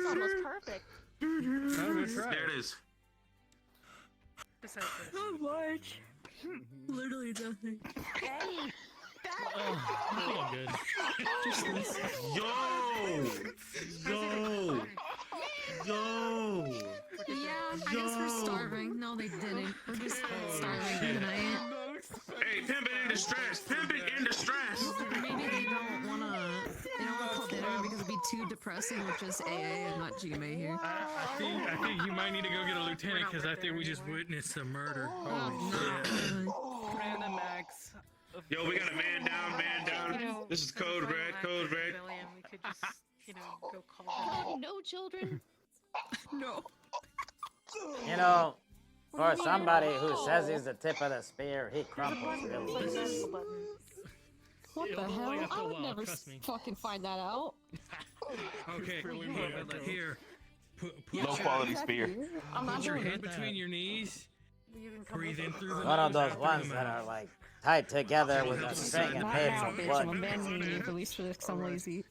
almost perfect. There it is. Not much. Literally nothing. Hey, Oh, I'm good. Just this. Yo. Yeah, I guess we're starving. No, they didn't. We're just starving tonight. Hey, pimpin' in distress. Maybe they don't wanna call dinner because it'd be too depressing with just AA and not GMA here. I think you might need to go get a lieutenant because I think we just witnessed a murder. Holy shit. Random Max. Yo, we got a man down. This is Code Red. We could just, go call them. no children. No. You know, For somebody who says he's the tip of the spear, he crumples really Like easy. circle button. What It'll the go away hell? after I a would while, never trust me. fucking find that out. Okay, here. Put Low your, quality spear. I'm not put your doing head that. between your knees. Breathe in through the One of nose, those out ones through the that mouth. are like tied together with a string and Not made now, from bitch. wood. I'm abandoning you, at least for this, because I'm lazy.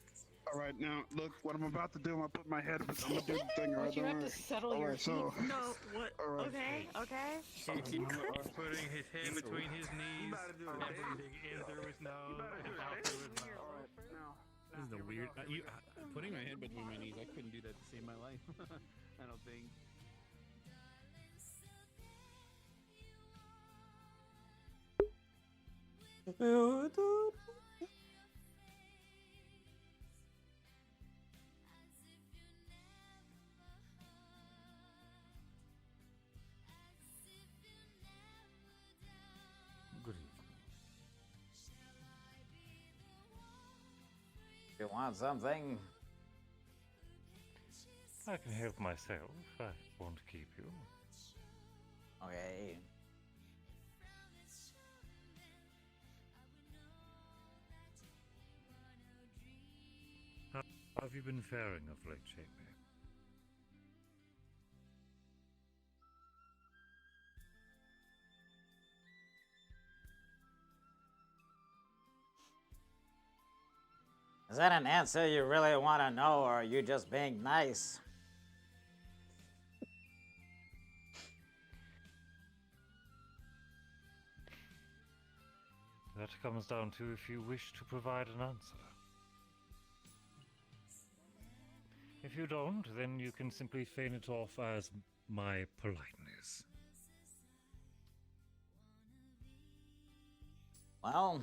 All right, now look what I'm about to do. I'm gonna put my head. I'm gonna do the thing right But you have there. to settle All your right, so. No, what? Alright. Okay, okay. He keeps putting his head between his knees and breathing in through his nose and out through his mouth. This is the weird. Putting my head between my knees, I couldn't do that to save my life. I don't think. Good evening. You want something? I can help myself. I won't keep you. Okay. How have you been faring of late, Jamie? Is that an answer you really want to know, or are you just being nice? That comes down to if you wish to provide an answer. If you don't, then you can simply feign it off as my politeness. Well,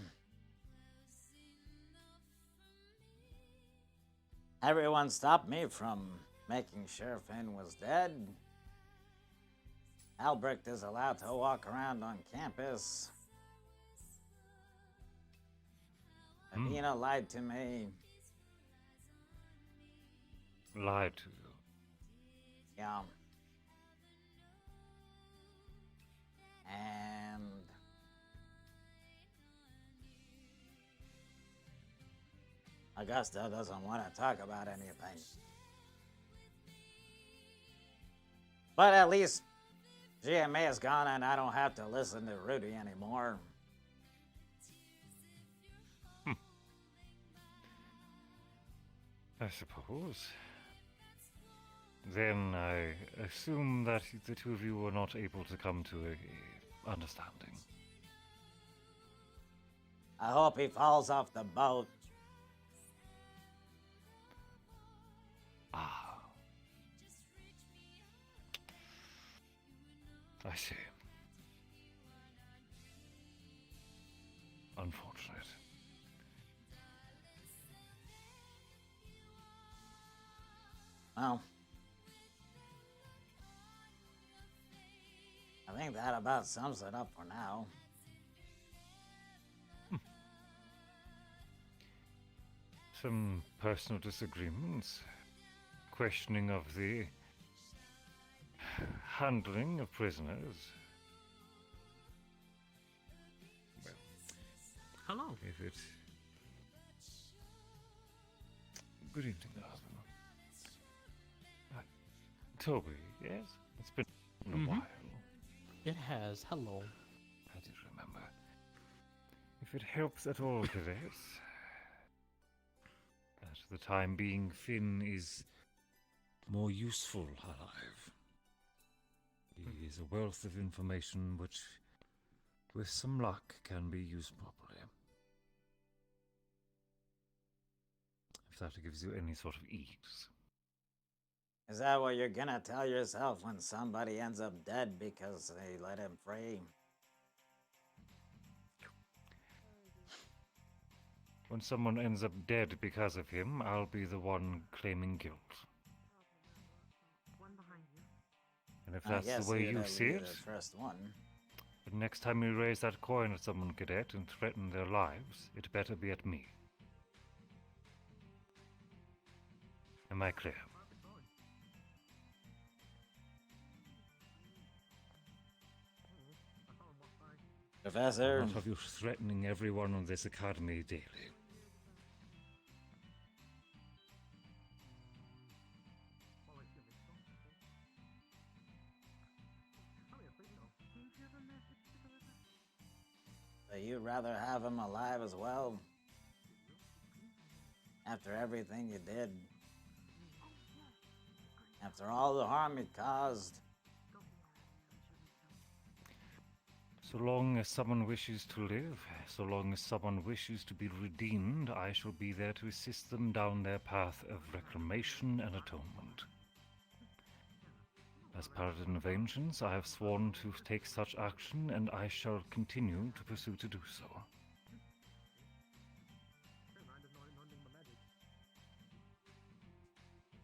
everyone stopped me from making sure Finn was dead. Albrecht is allowed to walk around on campus. Nina lied to me. Lied to you? Yeah. And Augusta doesn't want to talk about anything. But at least GMA is gone and I don't have to listen to Rudy anymore. I suppose. Then I assume that the two of you were not able to come to a understanding. I hope he falls off the boat. Ah. I see. Unfortunate. Well, I think that about sums it up for now. Some personal disagreements, questioning of the handling of prisoners. Well, hello. If it... Good evening, husband. Toby, yes? It's been a while. It has. Hello. I did remember. If it helps at all, cadets, at the time being, Finn is more useful alive. He is a wealth of information which, with some luck, can be used properly. If that gives you any sort of ease. Is that what you're gonna tell yourself when somebody ends up dead because they let him free? When someone ends up dead because of him, I'll be the one claiming guilt. And if that's the way you see it, the first one. the next time you raise that coin at someone, cadet, and threaten their lives, it better be at me. Am I clear? Professor. Not of you threatening everyone on this academy daily. So you'd rather have him alive as well? After everything you did? After all the harm it caused? So long as someone wishes to live, so long as someone wishes to be redeemed, I shall be there to assist them down their path of reclamation and atonement. As Paladin of Ancients, I have sworn to take such action, and I shall continue to pursue to do so.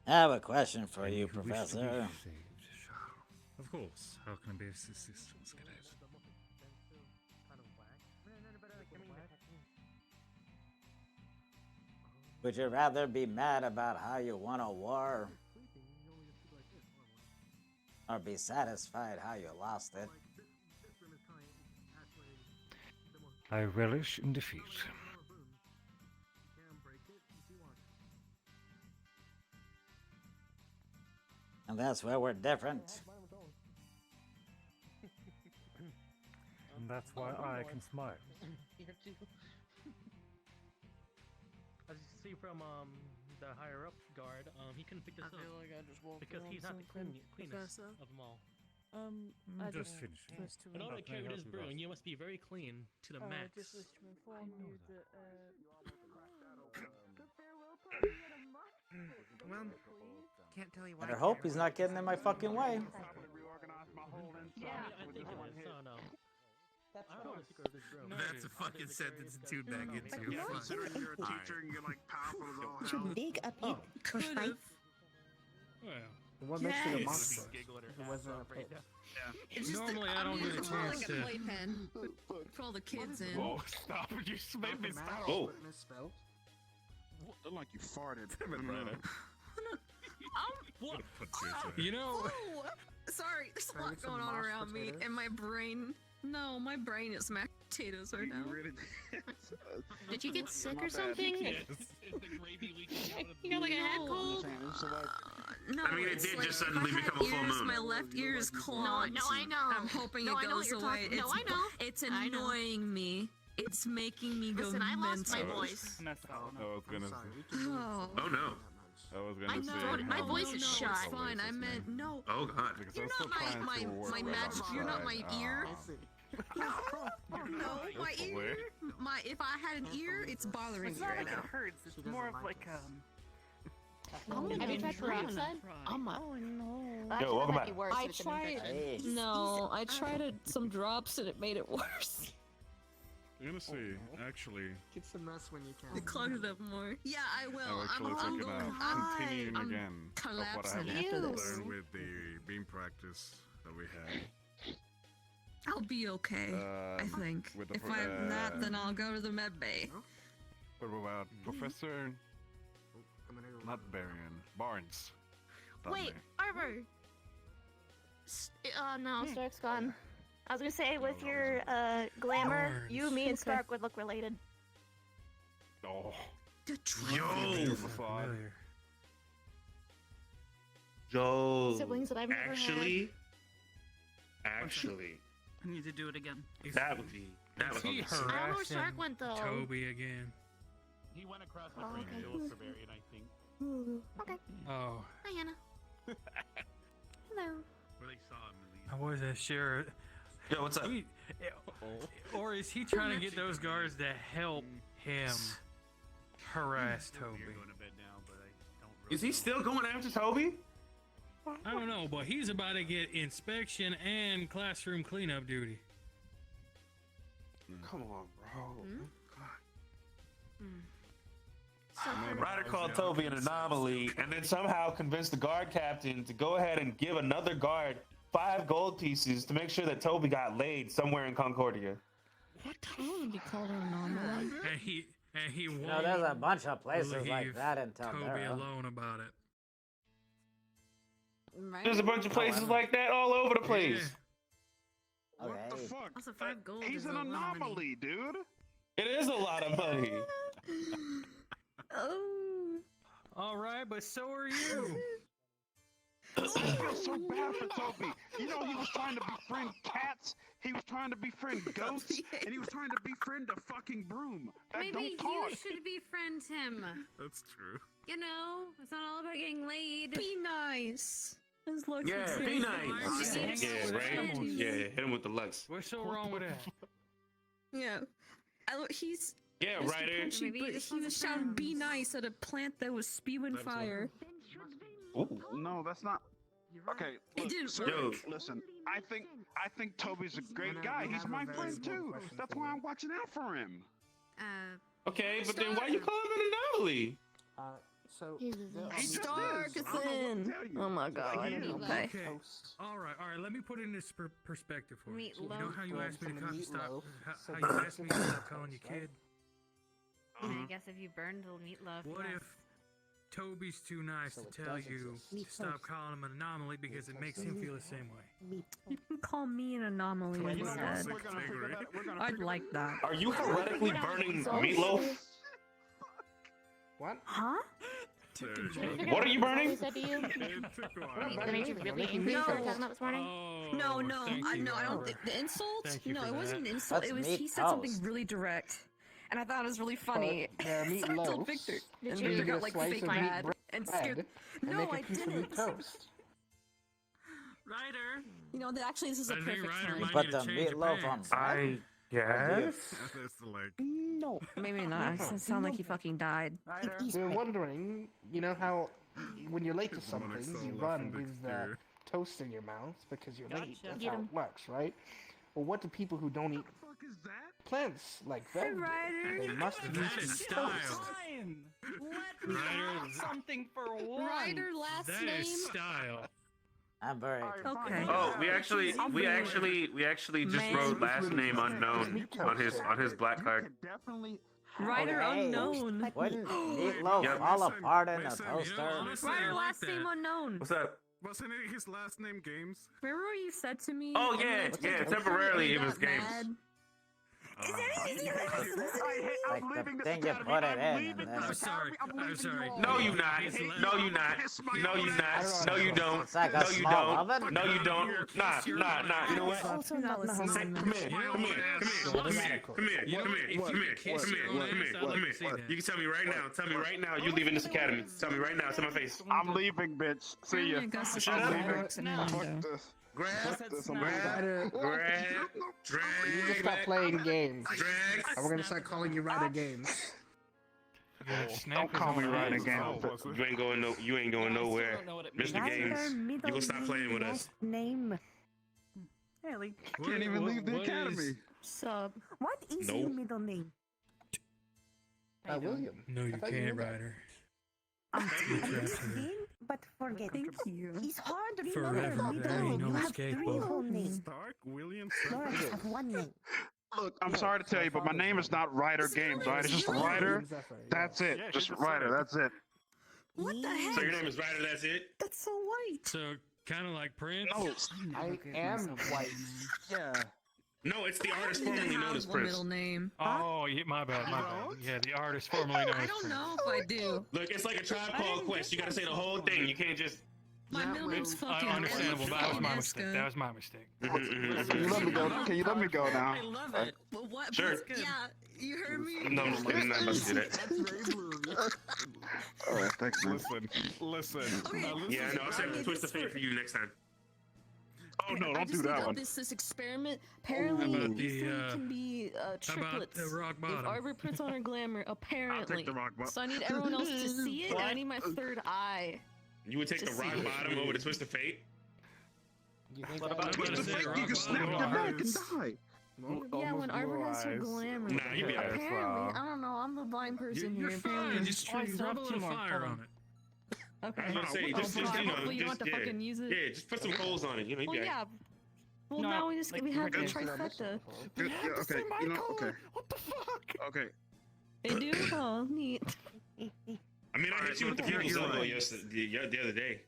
I have a question for And you, if wish to be Professor. saved, shall. Of course. How can I be of assistance, cadet? Would you rather be mad about how you won a war? Or be satisfied how you lost it? I relish in defeat. And that's where we're different. And that's why I can smile. As you see from the higher up guard, he couldn't pick this up like I just walked because he's not the cleanest of them all. I Just finish. In order to carry this broom, you must be very clean to the max. Just wish to inform you that, Well, can't tell you why. Better hope he's not getting in my fucking way. Yeah, I think it is. No. I don't know the secret of this broom. That's a fucking sentence to tune back into. Considering you're a teacher and you're like powerful as all hell. Big up Could've. Well, The one next to the monster. It wasn't a play. It's just Normally, the, I don't get a it's more chance like to- a playpen for all the kids in. oh, stop it! You spit this out. Oh. Look like you farted. What? You know. Oh, sorry, there's a lot going on around me, and my brain. No, my brain is mashed potatoes right now. Did you get sick or something? You got like a head cold? No, I mean, it it's did like just suddenly my become a full ears, moon. My left ear is clogged. No, I know. I'm hoping No, it I know what goes you're away. talking- no, I know. It's I know. annoying me. It's making me Listen, go I lost my mental. voice. I was gonna Oh. Oh no. I was My gonna say. throat- my voice no, is no, shut. It's fine. I meant no. Oh god. You're not my magic. You're not my ear. No, my ear. My if I had an ear, it's bothering It's me not right like now. it hurts. It's more of like Have you tried peroxide? Oh no. Yo, welcome back. I tried. No, I tried some drops and it made it worse. I'm gonna see. Actually, Get some rest when you can. It clogged it up more. Yeah, I will. I'm actually I'm thinking going. of continuing I'm again of what I collapsing have after this. learned with the beam practice that we had. I'll be okay. I think. with the If I'm not, then I'll go to the med bay. What about Professor? Not Barian. Barnes. That Wait, name. Arbor. No, Stark's gone. I was gonna say, with your glamour, you, me, and Stark would look related. Oh. Yo. Facade. Yo. Siblings that I've never Actually. I need to do it again. That would be. That would He be. I don't know where harassing Stark went though. Toby again. He went across the bridge and killed Severian, I think. Okay. Oh, Hi, Anna. Hello. where they saw him. I wasn't sure. Yo, what's up? Or is he trying to get those guards to help him harass Toby? Is he still going after Toby? I don't know, but he's about to get inspection and classroom cleanup duty. Come on, bro. Hmm? Ryder called Toby an anomaly and then somehow convinced the guard captain to go ahead and give another guard 5 gold pieces to make sure that Toby got laid somewhere in Concordia. What? I want to be called an anomaly. And he won't No, there's a bunch of places like leave that in Toby Taldera. alone about it. Right? There's a bunch of places like that all over the place. What the Okay. fuck? Also, 5 gold. He's is an a lot of money. anomaly, dude. It is a lot of money. Oh. All right, but so are you. I feel so bad for Toby. You know, he was trying to befriend cats, he was trying to befriend ghosts, and he was trying to befriend a fucking broom. That Maybe don't talk. you should befriend him. That's true. You know, it's not all about getting laid. Be nice. As Lux Yeah, would say. be nice. Yeah, right? Friends. Yeah, hit him with the Lux. What's so wrong with that? Yeah. He's. Yeah, Mr. Ryder. Punchy, but he was shouting "Be nice" at a plant that was spewing fire. No, that's not. Okay, look, didn't sir, work. listen. I think Toby's a great guy. He's my friend too. That's why I'm watching out for him. Okay, but then why you call him an anomaly? So Starkson. Oh my god. Okay. All right. Let me put it in this perspective for you. You know Meatloaf. how you asked me to stop? So How you asked me to stop calling you kid? I guess if you burned the meatloaf. What if Toby's too nice to tell you to stop calling him an anomaly because it makes him feel the same way? You can call me an anomaly instead. I'd like that. Are you heretically burning meatloaf? What? Huh? What are you burning? That made you really angry for talking about this morning? No, I don't think the insult. No, it wasn't an insult. That's It was meat he said something toast. really direct, and I thought it was really funny. Meat So I told loaves, Victor, and and then you Victor get got a like slice fake of meat mad bread and scared. and No, make a I piece of meat didn't. toast. Ryder. You know, actually, this is a I think perfect Ryder time. might Put need to the change your meatloaf on pants. fire. Yes. That's like. No, maybe not. It doesn't sound like he fucking died. We're wondering, you know how when you're late to something, you run with the toast in your mouth because you're late. That's Get how him. it works, right? Well, what do people who don't eat plants like that do? They must eat That is style. Fine. Let me have something for once. Ryder last That name. is style. I'm very Okay. Oh, we actually just Man. wrote last name unknown on his black card. Definitely. Ryder Okay. unknown. Wouldn't meatloaf Yep. fall apart in a Listen, toaster? honestly, I Ryder like last name that. unknown. What's up? Wasn't it his last name Games? Remember what you said to me? Oh, and then yeah, I yeah, told you temporarily and it was got Games. mad? Like the thing you put it in, and I'm then sorry. I'm sorry. No, you not. No, you not. No, you not. No, you don't. it's like a No, you small don't. oven. No, you don't. Nah. You know what? Also not Say, come here, come here, come here, come here, come here. You can tell me right now. Tell me right now. You leaving this academy. Tell me right now. To my face. I'm leaving, bitch. See ya. Shut up. Fuck this. Grab, Ryder, you just stop playing games. And we're gonna start calling you Ryder Games. Don't call me right again. You ain't going nowhere, Mr. Games. You gonna stop playing with us. Name. Really? I can't even leave the academy. Sub. What is Nope. your middle name? William. No, you I thought you can't, knew that. Ryder. But forget. Thank you. It's hard to Forever, remember. there ain't no You have escape, three bro. whole names. Stark, William, Laura have one name. Look, I'm sorry to tell you, but my name is not Ryder Games, right? It's just Ryder. That's it. Just Ryder. That's it. What the heck? So your name is Ryder. That's it. That's so white. So kind of like Prince. No, I am white. yeah. No, it's the artist formerly known as Have a Prince. middle name. Oh, yeah, my bad. Yeah, the artist formerly known I as don't Prince. know if I do. Look, it's like a Tribe Called Quest. You gotta say the whole thing. You can't just. My middle name's fucking. Understandable. That was my mistake. That was my mistake. Can you let me go? Can you let me go now? I love it. But what? Sure. Yeah, you heard me. No, I'm just kidding. I'm not about to do that. Alright, thanks, man. Listen. Yeah, no, I'll save the twist of fate for you next time. Oh no, I don't do just that looked one. up this experiment. Apparently, How about these the, things can be How about triplets. the rock If bottom? Arbor puts on her glamour, apparently. the rock bottom. So I need everyone else to see it, and I need my third eye. You would take the Just rock see it. bottom over the twist of fate? You think What about Twist the say fate, rock you can snap your bottom? neck and die. Yeah, when Arbor has her glamour. Nah, you be alright. Apparently, I don't know. I'm the blind person You're here. fine. Apparently, Just I still rub have a two little more. fire Hold on it. Okay. I was gonna say, just hopefully you just don't have to fucking use it. Yeah, just put some coals on it. You know, you Well, got it. yeah. Well, No, now we just we have the Good. trifecta. Yeah, okay. You know, okay. What the fuck? Okay. They do? Oh, neat. I mean, I hit you with the people's elbow yesterday, the other day.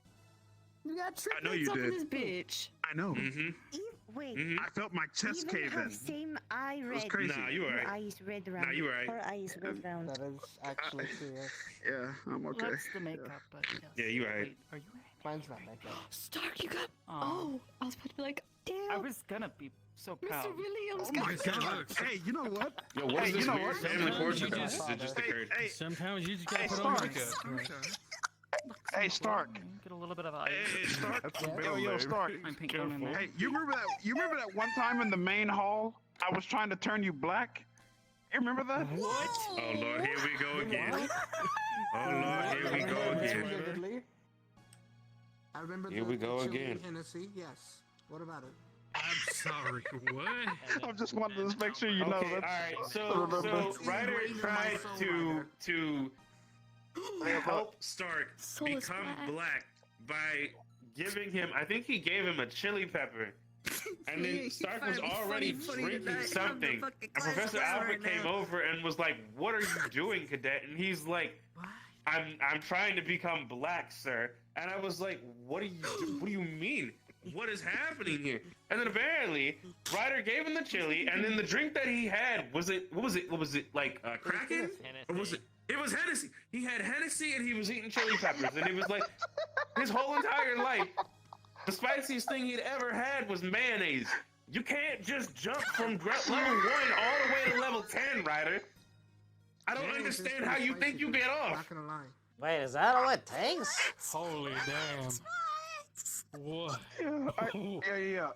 You got I know you triplets up in did. this bitch. I know. Mm-hmm. If Wait. I felt my chest Even cave her in. same eye red. It was crazy. Nah, you Her alright. eyes red round. Nah, you alright. Her eyes red round. That is actually true. Yes. Yeah, I'm okay. That's the makeup, but yes. Yeah, you alright. Wait, are you Mine's not makeup. Stark, you got. Aw. Oh, I was about to be like, damn. I was gonna be so proud. Mr. Williams. Oh my god! Hey, you know what? Yo, what is Hey, this you know weird what? family portrait Hey, that just occurred? Hey, Sometimes you just gotta hey, put on Stark. makeup. Hey, Stark. Get a little bit of eyes. Hey, Stark. That's a Yo, bit yo, of Stark. I'm pink one in there. Hey, you remember that? You remember that one time in the main hall? I was trying to turn you black. You remember that? What? Oh Lord, here we go again. Oh Lord, here we go again. I remember Here we go chili again. Hennessy. Yes. What about it? I'm sorry, what? I just wanted to make sure you know Okay, that. alright, so Ryder tried to help Stark become black by giving him, I think he gave him a chili pepper. And then Stark was already drinking something. And Professor Albert came over and was like, "What are you doing, cadet?" And he's like, I'm trying to become black, sir." And I was like, what do you mean? What is happening here? And then apparently, Ryder gave him the chili, and then the drink that he had what was it like Kraken? Or was it? It was Hennessy. He had Hennessy and he was eating chili peppers, and it was like his whole entire life, the spiciest thing he'd ever had was mayonnaise. You can't just jump from level 1 all the way to level 10, Ryder. I don't understand how you think you get off. Not gonna lie. Wait, is that all it takes? Holy damn. What? Yeah.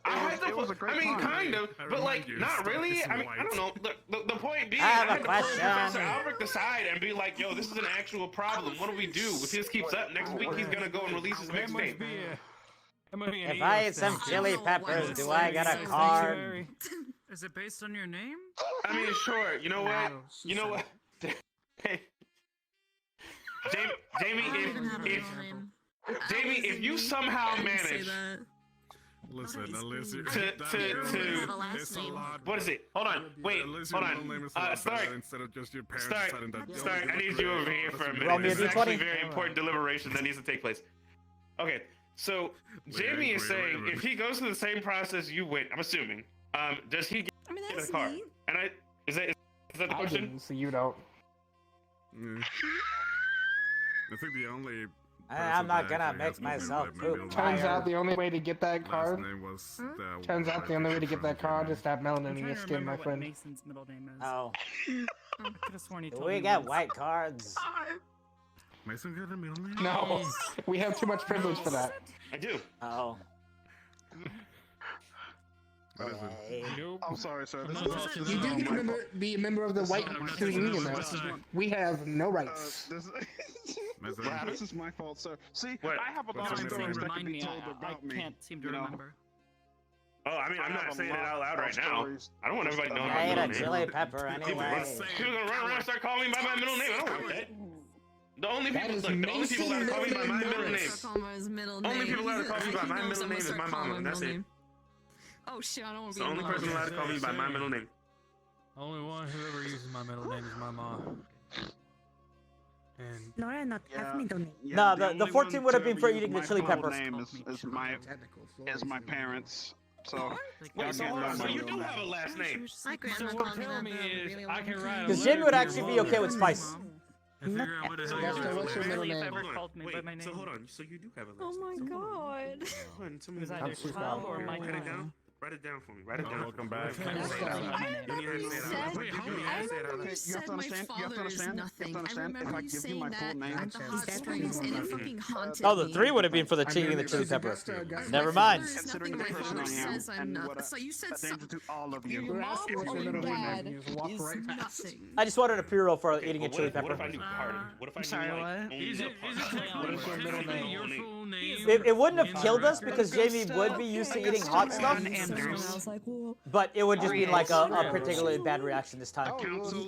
It was a great time. Kind of, but like, not really. I mean, I don't know. The point being, I have a had to pull question. Professor Albert aside and be like, "Yo, this is an actual problem. What do we do? If this keeps up, next week he's gonna go and release his mixtape." If I eat some chili peppers, do I get a card? Is it based on your name? I mean, sure. You know what? You know what? Hey, Jamie, if you somehow manage Listen, what is it? Hold on, wait, hold on. Stark, I need you over here for a minute. This is actually a very important deliberation that needs to take place. Okay, so Jamie is saying if he goes through the same process you went, I'm assuming, does he get in the car? And is that the question? didn't, so you don't. I think the only. I'm not gonna make myself poop. Turns out the only way to get that card. Was Turns out the only way to get that card is to have melanin in your skin, my friend. Mason's middle name is. Oh. I could have sworn he Do told we me get once. white cards? Mason got a middle name? No, we have too much privilege for that. I do. Oh. What is it? Nope. I'm sorry, sir. You do be a member of the white community now. We have no rights. This is my fault, sir. See, What? I have a lot of Saying stories that remind can be me, told I about me. can't seem to you know? remember. Oh, I mean, I'm not saying it out loud right now. I don't want everybody knowing I my ate middle a name. chili pepper People anyway. gonna run around and start calling me by my middle name. I don't want that. The only That people, is look, the only people that call me by my middle name. Start calling his middle name. Only people allowed to call me by my He knows middle I'm name gonna is start my calling mama, and that's middle it. name. Oh shit, I don't want It's to the be only involved. person allowed to call me by my middle name. Only one who ever uses my middle name is my mom. And Nora not have middle name. No, the 14 would have been for eating the My chili full peppers. name is my parents. So Wait, so hold on, so you do have a last name? My grandma so what called me you're telling me that for a is really I long can time. write a Because letter Jamie would to actually your be mom okay with spice. and figure out what the hell That's you're what's your middle If name? ever called me by my name. So hold on, so you do have a last Oh my name. god. Hold on, tell me It was what either it is. Kyle or Mike. Write it down. Write it down for me. Write it down. Welcome back. You need to say it out loud. Wait, how many I say it out remember loud? you said my father is nothing. I If remember I you give you saying my that full name, at the hot springs and it fucking haunted Oh, the me. 3 would have been for the eating the chili pepper. Never My mind. father is nothing. My father says I'm nothing. So you said danger to all of you. your mom or your dad is nothing. I just wanted a Puro for eating a chili What pepper. if I knew Carter? What if I knew Sorry, like what? only Is the it part? What if your middle name? your full name? It wouldn't have killed us because Jamie would be used to eating hot stuff, but it would just be like a particularly bad reaction this time. The council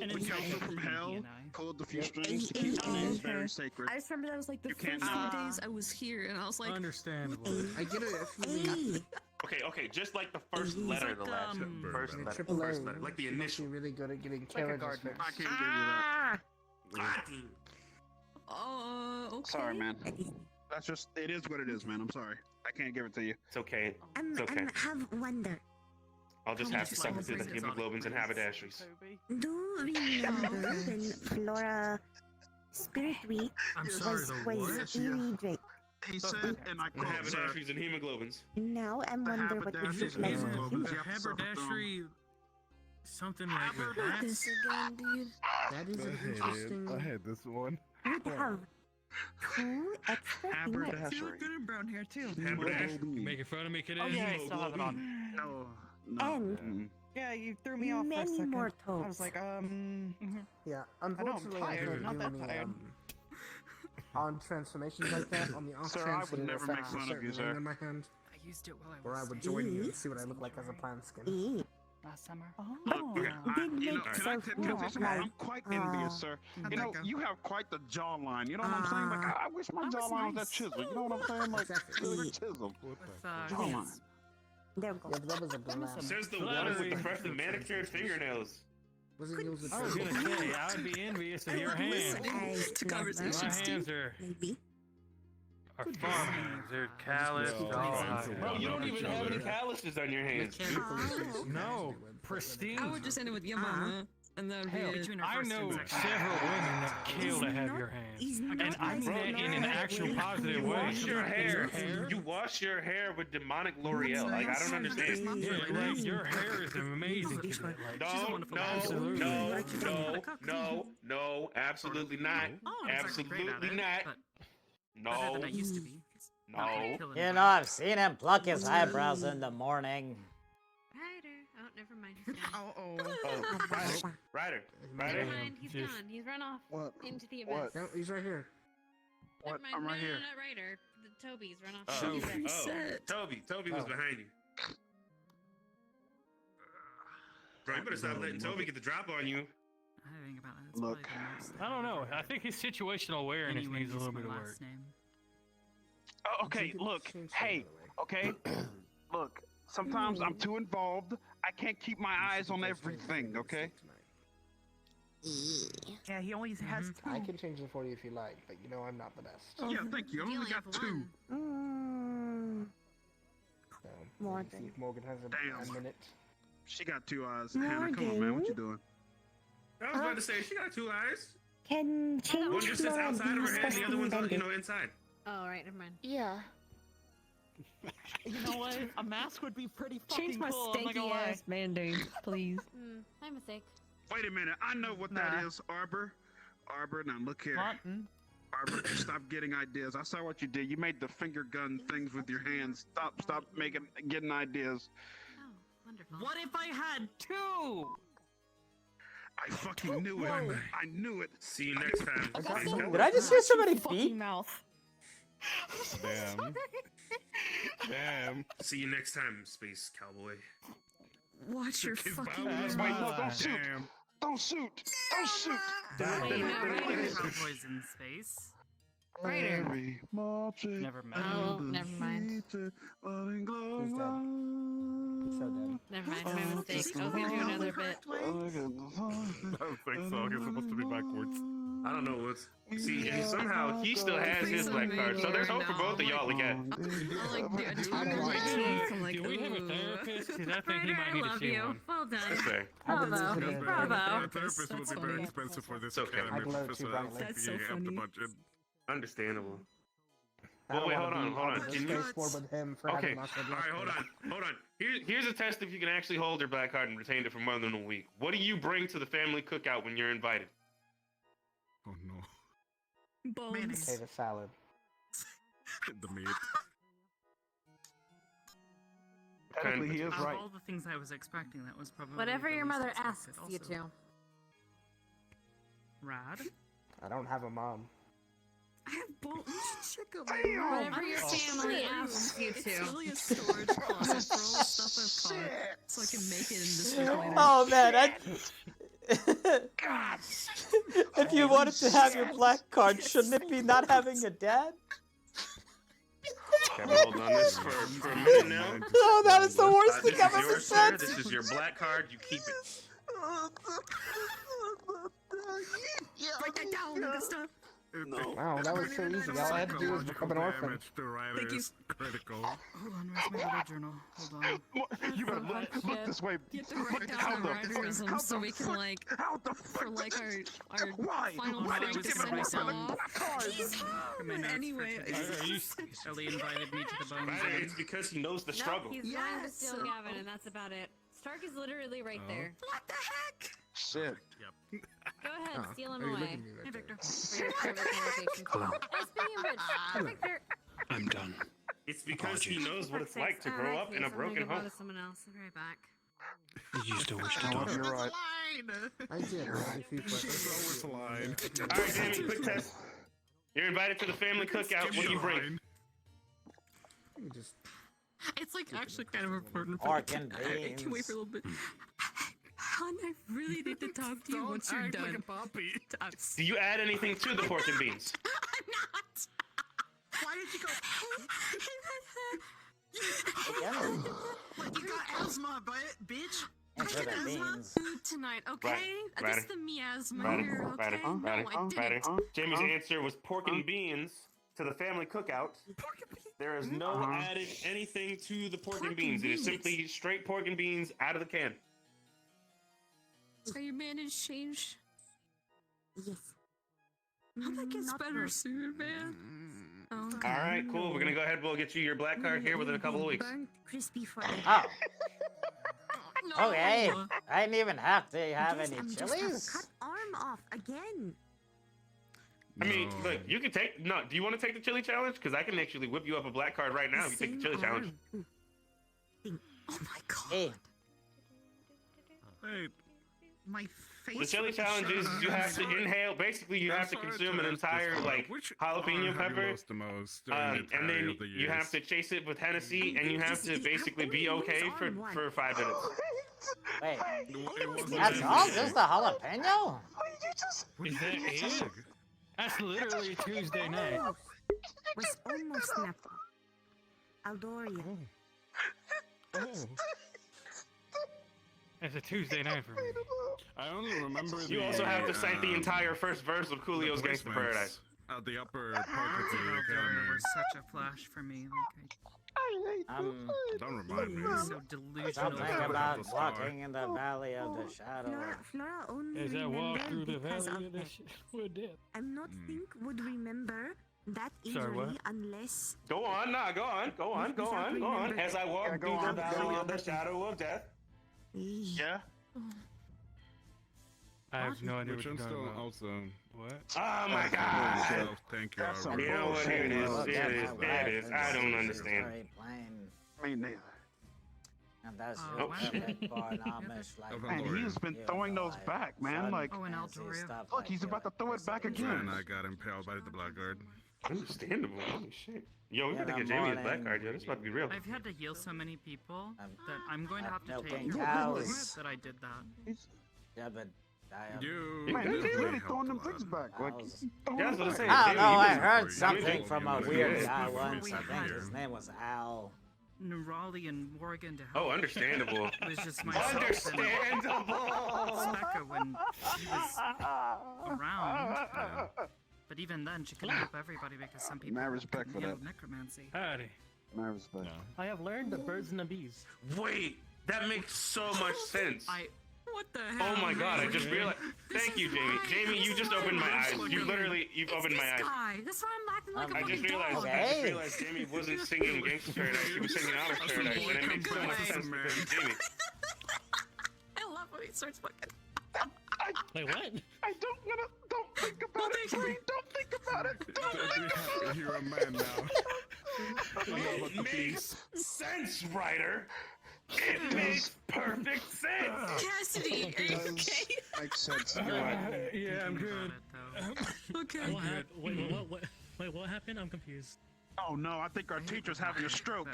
from hell pulled the few strings to keep our names very sacred. I just remember that was like the You first can't few days I was here, and I was like, Understandable. I get it. Okay, just like the first letter of the last first letter. Triple First A. letter, like the She must be initial. really good at getting like a carriages gardener. fixed. I can't give you that. oh, okay. Sorry, man. That's just, it is what it is, man. I'm sorry. I can't give it to you. It's okay. It's okay. have wonder. I'll just have to suffer through the hemoglobins and haberdasheries. Do remember when Flora Spirit Week was very great. He said, and I quote, haberdasheries and hemoglobins. Now I wonder what would look like in the future. Haberdashery, something like that. This again, dude. That is an interesting. I had this one. Would have cool extra fingers. You look good in brown hair too. Haberdashery. You making fun of me, kid? Oh yeah, I still have it on. No. And yeah, you threw me off for a many second. more I was toads. like, Yeah, I know I'm unfortunately, I tired, can't not do that any tired. on transformations like that. On the off Sir, chance I would that it never make affects fun a of certain you, ring sir. in my hand, I used it while I was or I would join you and see what I look like as a plant skin. last summer. Okay, Did you know, make can I so tell you something? like, I'm quite envious, sir. You know, you have quite the jawline. You know what I'm saying? Like, I wish my jawline was that chisel. You know what I'm saying? Like, really chisel. Jawline. There we go. Yeah, that was a blast. Says the one with the freshly manicured fingernails. Was it used I was gonna say, I would be envious of your hands. To My conversations, hands are farm hands. They're calloused. Bro, you don't even have any calluses on your hands. No, pristine. I would just end it with your mama, and then Hell, I know several women that kill to have your hands, and I mean that in an actual positive You way. wash your hair. You wash your hair with demonic L'Oreal. Like, I don't understand. Yeah, like your hair is amazing. No, absolutely not. Absolutely not. No. No. You know, I've seen him pluck his eyebrows in the morning. Ryder. Oh, never mind. Ryder. Never mind. He's gone. He's run off into the abyss. No, he's right here. What? I'm right here. No, not Ryder. Toby's run off into the abyss. Toby was behind you. Bro, you better stop letting Toby get the drop on you. I think about it. Look. I don't know. I think his situational awareness needs a little bit of work. Oh, okay, look. Hey, okay. Look, sometimes I'm too involved. I can't keep my eyes on everything, okay? Yeah, he always has two. I can change it for you if you like, but you know I'm not the best. Yeah, thank you. I only got two. So, More let's see if Morgan has a minute. She got two eyes. Hannah, come on, man. What you doing? I was about to say, she got two eyes. Can change One just sits outside of her head, and the other one's, inside. Oh, right, never mind. Yeah. You know what? A mask would be pretty fucking Change my cool. I'm not gonna stanky lie. ass band-aid, please. My mistake. Wait a minute. I know what that is, Arbor. Arbor, now look here. Arbor, stop getting ideas. I saw what you did. You made the finger gun things with your hands. Stop getting ideas. Oh, wonderful. What if I had two? I fucking knew it. I knew it. See you next time. Did I just hear somebody beep? Mouth. Damn. Damn. See you next time, Space Cowboy. Watch your fucking Wait, no, don't shoot. Don't shoot. Don't shoot. Wait, no, Ryder. Cowboys in space. Ryder. Never mind. Oh, never mind. He's dead. He's so dead. Never mind, my mistake. I was gonna do another bit. I don't think so. It's supposed to be backwards. I don't know what's. See, and somehow he still has his black card, so there's hope for both of y'all again. Do we have a therapist? Because I think he Ryder, might I need to love see you. one. Well done. That's fair. Bravo. Bravo. A therapist would be very expensive for this academy, Professor. I don't think That's so we have the funny. budget. Understandable. I Well, don't wait, wanna hold be on. on the Can you? space board with him for Okay. having lost my All black right, card. hold on. Here's a test if you can actually hold your black card and retain it for more than a week. What do you bring to the family cookout when you're invited? Oh no. Bones. Potato salad. The meat. Technically, he is Of right. all the things I was expecting, that was probably Whatever the your least mother expected asks you also. to. Rad? I don't have a mom. I have Bolton chicken. Whatever your family asks you It's to. really a storage closet for all the stuff I've caught, so I can make it in this week later. Oh man, if you wanted to have your black card, shouldn't it be not having a dad? Can we hold on this for a minute now? Oh, that is the worst thing This I've is ever yours, sir. said. This is your black card. You keep it. Write that down, good stuff. Wow, that was so easy. All I had to do was become an orphan. Thank you. Critical. Hold on, where's my little journal? Hold on. You better look this way. You have to write down the Ryderism so we can like, for like our final fight to send us off. He's home! Anyway. Are you Ellie invited me to the bones? It's because he knows the struggle. He's trying to steal Gavin, and that's about it. Stark is literally right there. What the heck? Shit. Go ahead, steal him Are you away. looking at me right Hey, Victor. there? For your private conversation. Hello. Speaking of which, Victor. I'm done. It's because he knows what it's like to grow up in a broken home. Someone else. I'll be right back. Did you still wish to talk? You're right. I did. Always a line. All right, Jamie, quick test. You're invited to the family cookout. What do you bring? It's like actually kind of important. Pork and I can wait for a little bit. Hon, I really need to talk to you once you're done. Do you add anything to the pork and beans? I'm not. Why did you go? Like you got asthma, bitch. And for the Asthma beans. food tonight, okay? Right. That's the miasma here, okay? No, I didn't. Jamie's answer was pork and beans to the family cookout. There is no added anything to the pork and beans. It is simply straight pork and beans out of the can. So your managed change? Yes. Oh, that gets better soon, man. Okay. All right, cool. We're gonna go ahead. We'll get you your black card here within a couple of weeks. Crispy fry. Oh. Okay. I didn't even have to have any I'm just chilies. cut arm off again. I mean, look, you can take. No, do you want to take the chili challenge? Because I can actually whip you up a black card right now if you take the chili challenge. Oh my god. Hey. Hey. My face. The chili challenge is you have to inhale. Basically, you have to consume an entire like jalapeno pepper, and then you have to chase it with Hennessy, and you have to basically be okay for 5 minutes. Wait. That's all? Just a jalapeno? Is that it? That's literally Tuesday night. Was almost snapper. Aldoria. It's a Tuesday night for me. I only remember. You also have to cite the entire first verse of Coolio's Gangsta Paradise. At the upper part of the Aldoria was academy. such a flash for me. Don't remind me. So delusional. Something about walking in the valley of the shadow. Flora only As I walk through the because valley of of the that. we're dead. I'm not think would remember that Sorry, injury what? unless. Go on, go on. As I walk through the valley of the shadow of death. Yeah. I have no idea what Which you're I'm talking still about. also. What? Oh my god. Thank you. That's Albert. You know what? Here it is. Here it is. I don't understand. Very plain. Me neither. And that's Oh, your wow. perfect for an Amish like Man, he's been throwing those back, man. Like, Oh, and Aldoria. look, he's about to throw it back again. And I got impaled by the blackguard. Understandable. Holy shit. Yo, we got to get Jamie his black card, yo. This is about to be real. I've had to heal so many people that I'm going to have to milking take cows. that I did that. Yeah, but You. Man, he's definitely really throwing them helped a things lot. back. Like, Yeah, that's what I'm saying. I don't Jamie, know, you I was- heard you something did. from a You weird did. guy once. We I think had- his name was Al. Narali and Morgan to help. Oh, understandable. It was just myself Understandable. and Specca when she was around. But even then, she couldn't help everybody because some people Mad respect for handle that. necromancy. Howdy. My respect. I have learned the birds and the bees. Wait, that makes so much sense. What the hell? Oh my god, I man? just realized. Thank you, Jamie. Jamie, you just opened my eyes. You've opened my eyes. Guy. That's why I'm acting like a I fucking just realized. dog. I just realized Jamie wasn't singing Gangsta Paradise. She was singing Amish Paradise, and it makes so much sense because of Jamie. I love when he starts fucking. Wait, what? Don't think about it, Green. Don't think about it. Don't think about it. You're a man now. It makes sense, Ryder. It makes perfect sense. Cassidy, are you okay? Makes sense. Yeah, I'm good. Okay. What happened? Wait, what happened? I'm confused. Oh no, I think our teacher's having a stroke.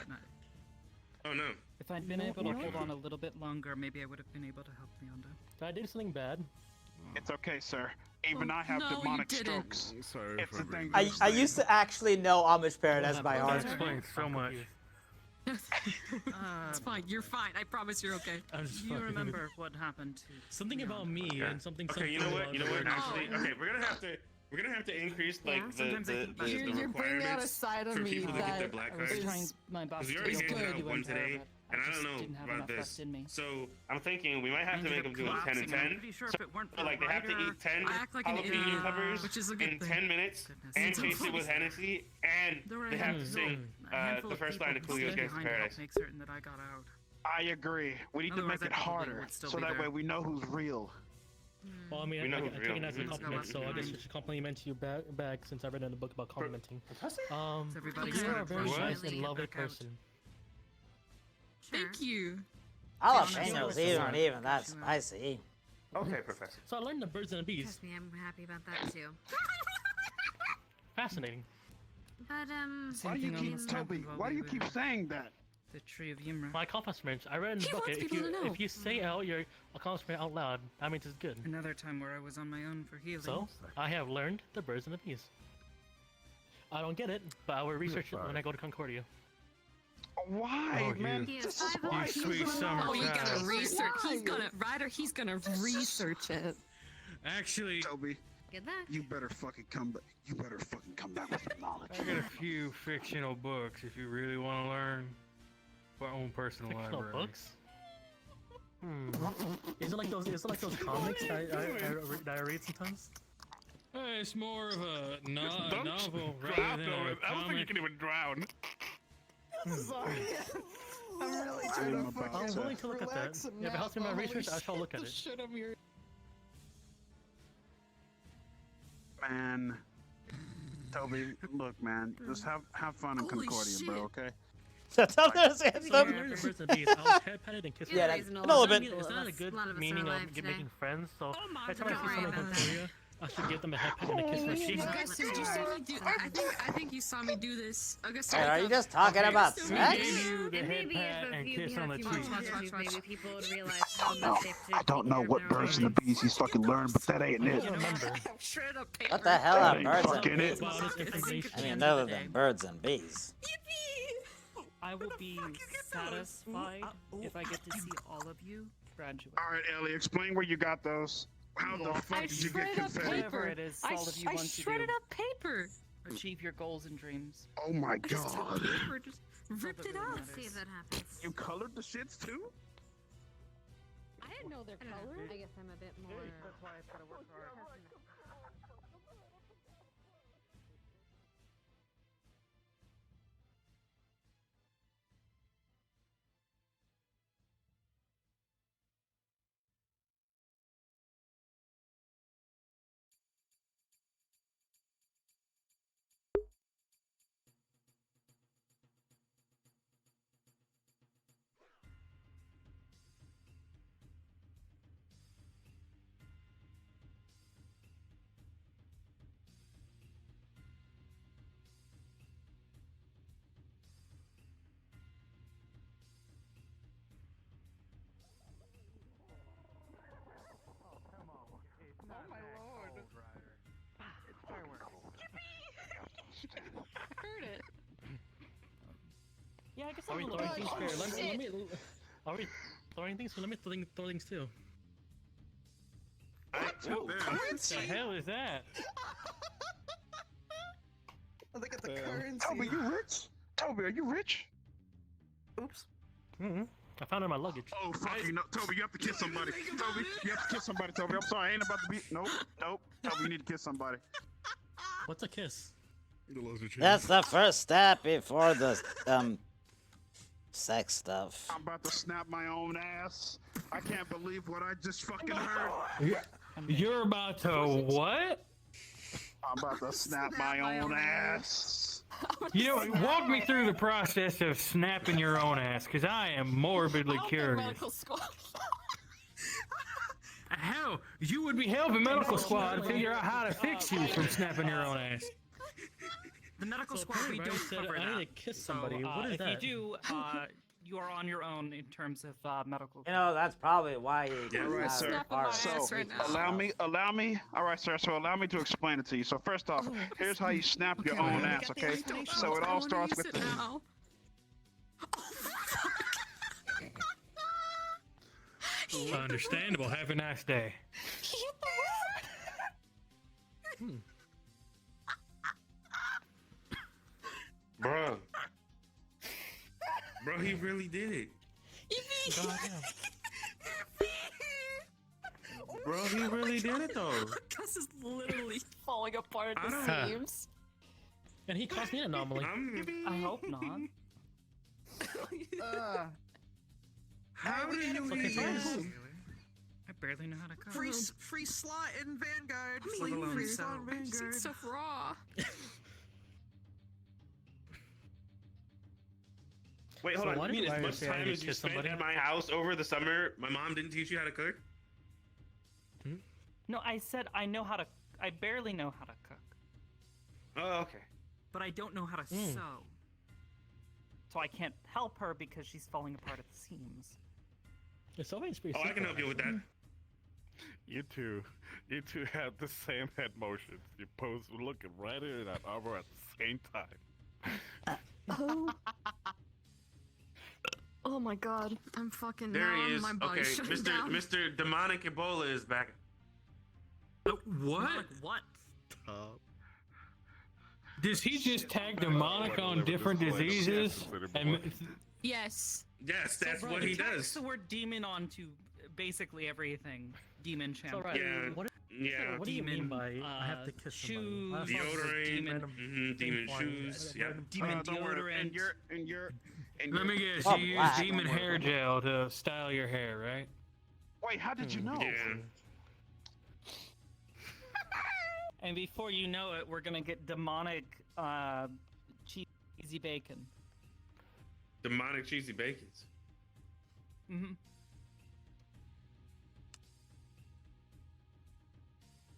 Oh no. If I'd been able to hold on a little bit longer, maybe I would have been able to help Leonda. Did I do something bad? It's okay, sir. Even I have no, you demonic didn't. strokes. Sorry It's for a thing. I used to actually know Amish Paradise by That heart. explains so much. It's fine. You're fine. I promise you're okay. I'm just You fucking- remember what happened to something about me and something. Okay, you know what? You know what? Actually, okay, we're gonna have to. We're gonna have to increase like the Sometimes I think the you're bringing out a requirements side of for me people to get their that black I was cards. trying my best We to already do. handed out You one went there, today, but and I don't just know didn't have about enough this. left in me. So I'm thinking we might have to Ended make them up do it 10 and collapsing. I'm 10. pretty sure So, if it weren't for like they have to Ryder, eat 10 I act like an jalapeno idiot, peppers which is a good in thing. 10 minutes, and chase it with Hennessy, and they have to sing the first line of Coolio's Gangsta Paradise. Make certain that I got out. I agree. We need to Otherwise, make it I probably harder, would still so be that there. way we know who's real. Well, I mean, We know I who's take real. it as a Mhm. compliment, so I guess I should compliment you back since I've written a book about complimenting. everybody You are a started very pushing nice me and to lovely back out. person. Thank you. Jalapenos aren't even that spicy. Okay, Professor. So I learned the birds and the bees. Trust me, I'm happy about that too. Fascinating. But Why do you keep Toby? Why do you keep saying that? The tree of Ymra. My accomplishments. I read in the He book. wants If people to know. you say out your accomplishment out loud, that means it's good. Another time where I was on my own for healing. So I have learned the birds and the bees. I don't get it, but I will research it when I go to Concordia. Why, man? This is why you sweet summer Oh, you gotta child. research. He's gonna Ryder. He's gonna research it. Actually, Toby, good luck. you better fucking come back. You better fucking come back with some knowledge. I got a few fictional books if you really want to learn. For our own personal Fictional library. books? Is it like those? Is it like those comics that I read sometimes? It's more of a Don't novel drown, rather than though. a I don't think you comic. can even drown. Sorry. I'm really trying to fucking I'm willing to look at that. relax and If it helps me in my nap. research, I shall look at The it. shit I'm hearing. Man, Toby, look, man, just have fun in Holy Concordia, shit. bro. Okay. That's how there's So I anthem. learned the birds and bees. I was head-petted and kissed. Yeah, my that- friends. a little bit. Is that a good lot of us meaning are of alive today. making friends? So my every time I see God. someone in Concordia, I should give them a head pat and a kiss on the cheek. Augusta, did you see me do? I think you saw me do this. Augusta, Hey, are wake you up. just talking about We sex? gave you the And head maybe pat if and you kiss had on a the few cheek. more interviews, maybe people would realize I how know. much they have to I don't know take what care of birds their and the bees he's fucking learned, but that ain't it. I remember. Shred up paper. What the hell are Ain't birds and fucking bees? it. About this information. I mean, other than birds and bees. I will be satisfied if I get to see all of you graduate. All right, Ellie, explain where you got those. How the fuck did you get shredded up confetti? Whatever it is, all of you I want to shredded do. up paper. Achieve your goals and dreams. Oh my Just took god. paper, just ripped it out. Let's see if that happens. You colored the shits too? I didn't know their color. I guess I'm a bit more. That's why I gotta work hard. Oh my lord. It's fireworks. I heard it. Yeah, I guess Are I'm we a little throwing things bit- fair? Let shit. me. Are we throwing things? So let me throw things too. What the hell is that? Look at the currency. Toby, you rich? Toby, are you rich? Oops. I found it in my luggage. Oh, fuck you. No, Toby, you have to kiss somebody. Toby, you have to kiss somebody, Toby. I'm sorry, I ain't about to be. Nope. Toby, you need to kiss somebody. What's a kiss? That's the first step before the sex stuff. I'm about to snap my own ass. I can't believe what I just fucking heard. You're about to what? I'm about to snap my own ass. You know, walk me through the process of snapping your own ass, because I am morbidly curious. Medical squad. Hell, you would be helping medical squad to figure out how to fix you from snapping your own ass. The medical So squad, we apparently don't said cover I that. need to kiss somebody. So, What is if that? you do, you are on your own in terms of medical. You know, that's probably why he Yeah, gets right, out sir. of the party. So, allow me. All right, sir. So allow me to explain it to you. So first off, here's how you snap your own ass, okay? So it all starts with the. Now. Understandable. Have a nice day. Bro, he really did it. Bro, he really did it though. Gus is literally falling apart at the I don't- seams. And he caused me an anomaly. I hope not. How did you Okay, use? I barely know how to cook. Free slot in Vanguard. Let alone Free sell. slot in I've seen Vanguard. stuff raw. Wait, hold So on. why You mean did as Ryder much say I time need as to you kiss spent somebody? at my house over the summer, my mom didn't teach you how to cook? No, I said I know how to. I barely know how to cook, Oh, okay. but I don't know how to sew. So I can't help her because she's falling apart at the seams. The sewing's pretty Oh, I can help you with that. You two have the same head motions. You pose looking right in that armor at the same time. Oh my god, I'm fucking There now he is. my body's Okay, shutting down. Mr. Demonic Ebola is back. What? What? Does he just tag demonic on different diseases? And Yes. Yes, So, that's bro, what it he tags does. the word demon onto basically everything. Demon shampoo. So, Ryder, Yeah. what do you mean Demon, by I have to kiss somebody? shoes, Last time it was Deodorant, demon- demon flying, shoes, yeah. demon Don't worry. deodorant. let me guess, Oh, you use black. demon hair gel to style your hair, right? Wait, how did you know? Yeah. And before you know it, we're gonna get demonic cheesy bacon. Demonic cheesy bacons. Mm-hmm.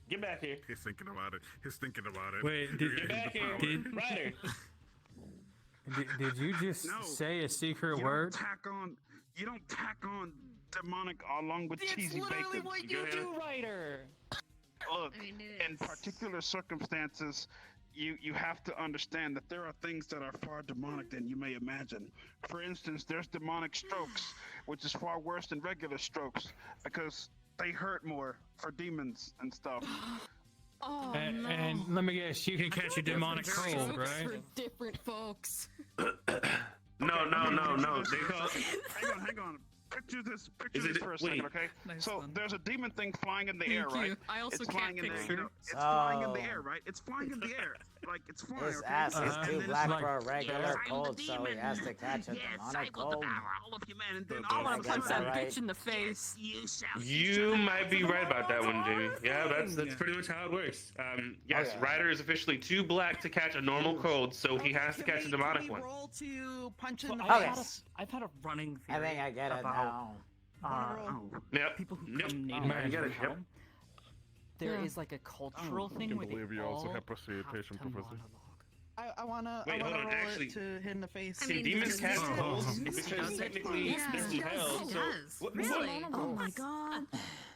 Get back here. He's thinking about it. He's thinking about it. Wait, Get back here. Ryder. Did you just No. say a secret You word? don't tack on demonic along with That's cheesy literally bacon. what you do, Ryder. Look, in particular circumstances, you have to understand that there are things that are far demonic than you may imagine. For instance, there's demonic strokes, which is far worse than regular strokes because they hurt more for demons and stuff. Oh And, no. and let me guess, you can catch a demonic cold, Strokes right? for different folks. No. They call. Hang on. Picture this Is it- for a wait. second, okay? Nice So one. there's a demon thing flying in the air, Thank right? you. I also It's can't flying in the air. picture. It's flying in the So- air, right? It's flying in the air. Like it's flying. His okay? ass is Uh-huh. too And black then for a it's regular yes, I'm the cold, so he demon. has to catch a Yes, demonic I will cold. devour all of you, man. And then I all wanna of a punch sudden, that bitch in the face. you shall You might be right about that one, Jamie. Yeah, that's pretty much how it works. Yes, Okay. Ryder is officially too black to catch a normal cold, so he has to catch a demonic one. Roll to punch in So the Okay. I've had a running I theory think I get it about now. Yep. people who Yep. come Man, native you got to it. town. There Yeah. is like a cultural I thing can where they believe you all also have have precipitation to prophecy. monologue. I wanna Wait, hold on, roll actually- it to hit in the face. I See, mean, demons catch Oh. colds Yes, because he does. technically Yeah. they're He held. does. So what? Really? what- Oh my god.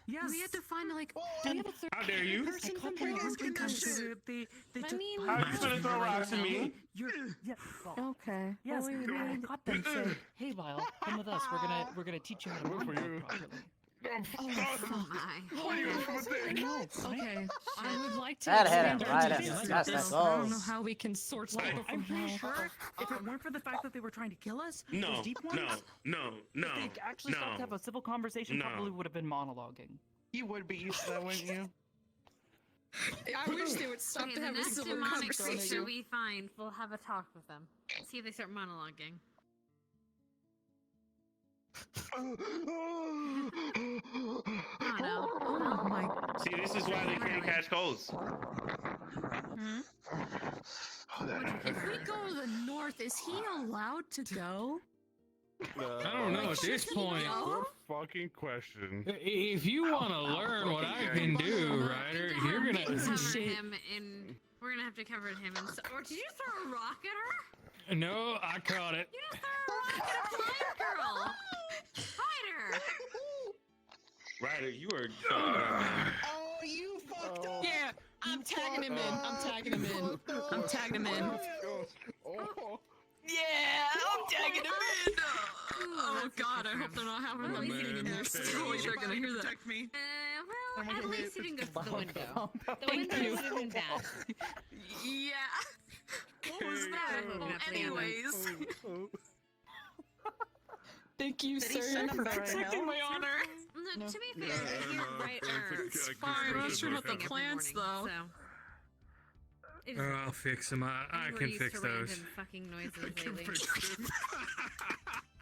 Yes. We had to find like. Do we have a third How dare you? person from the group because they I took. mean- How are you gonna throw rocks at me? Yeah. Well, Okay. yes. Well, we- I got them saying, "Hey, Lyle, come with us. We're gonna teach you how to monologue properly." Oh my. Okay. I would like to That hit him expand our right in details the about this. I don't know testicles. how we can sort Like, people I'm from pretty hell. sure if it weren't for the fact that they were trying to kill us, No, those deep ones, no, no, if they actually stopped to have no. a civil conversation, No. probably would have been monologuing. You would be used to that, wouldn't you? I wish they would stop Okay, to the have a next civil demonic creature conversation. we find, we'll have a talk with them. See if they start monologuing. Oh no. Oh my. See, this is why they can't catch colds. Hmm? If we go to the north, is he allowed to go? I don't know at this point. Good fucking question. If you want to learn what I can do, Ryder, you're Cover gonna. him in. We're gonna have to cover him in. Or did you throw a rock at her? No, I caught it. You just threw a rock at a blind girl. Spider. Ryder, you are. Oh, you fucked up. Yeah, I'm tagging him in. I'm tagging him in. I'm tagging him in. Yeah, I'm tagging him in. Oh god, I hope they're not having a meeting in there. Totally sure gonna hear that. Protect me. Well, at least you didn't go through the window. The Thank window you. would have been bad. Yeah. What was that? Oh, Anyways. Thank you, Did he sir, send for him back to protecting hell? my honor. No, to be fair, you're right. I'm not sure about the plants, though. I'll fix them. I can fix those. Fucking noises lately.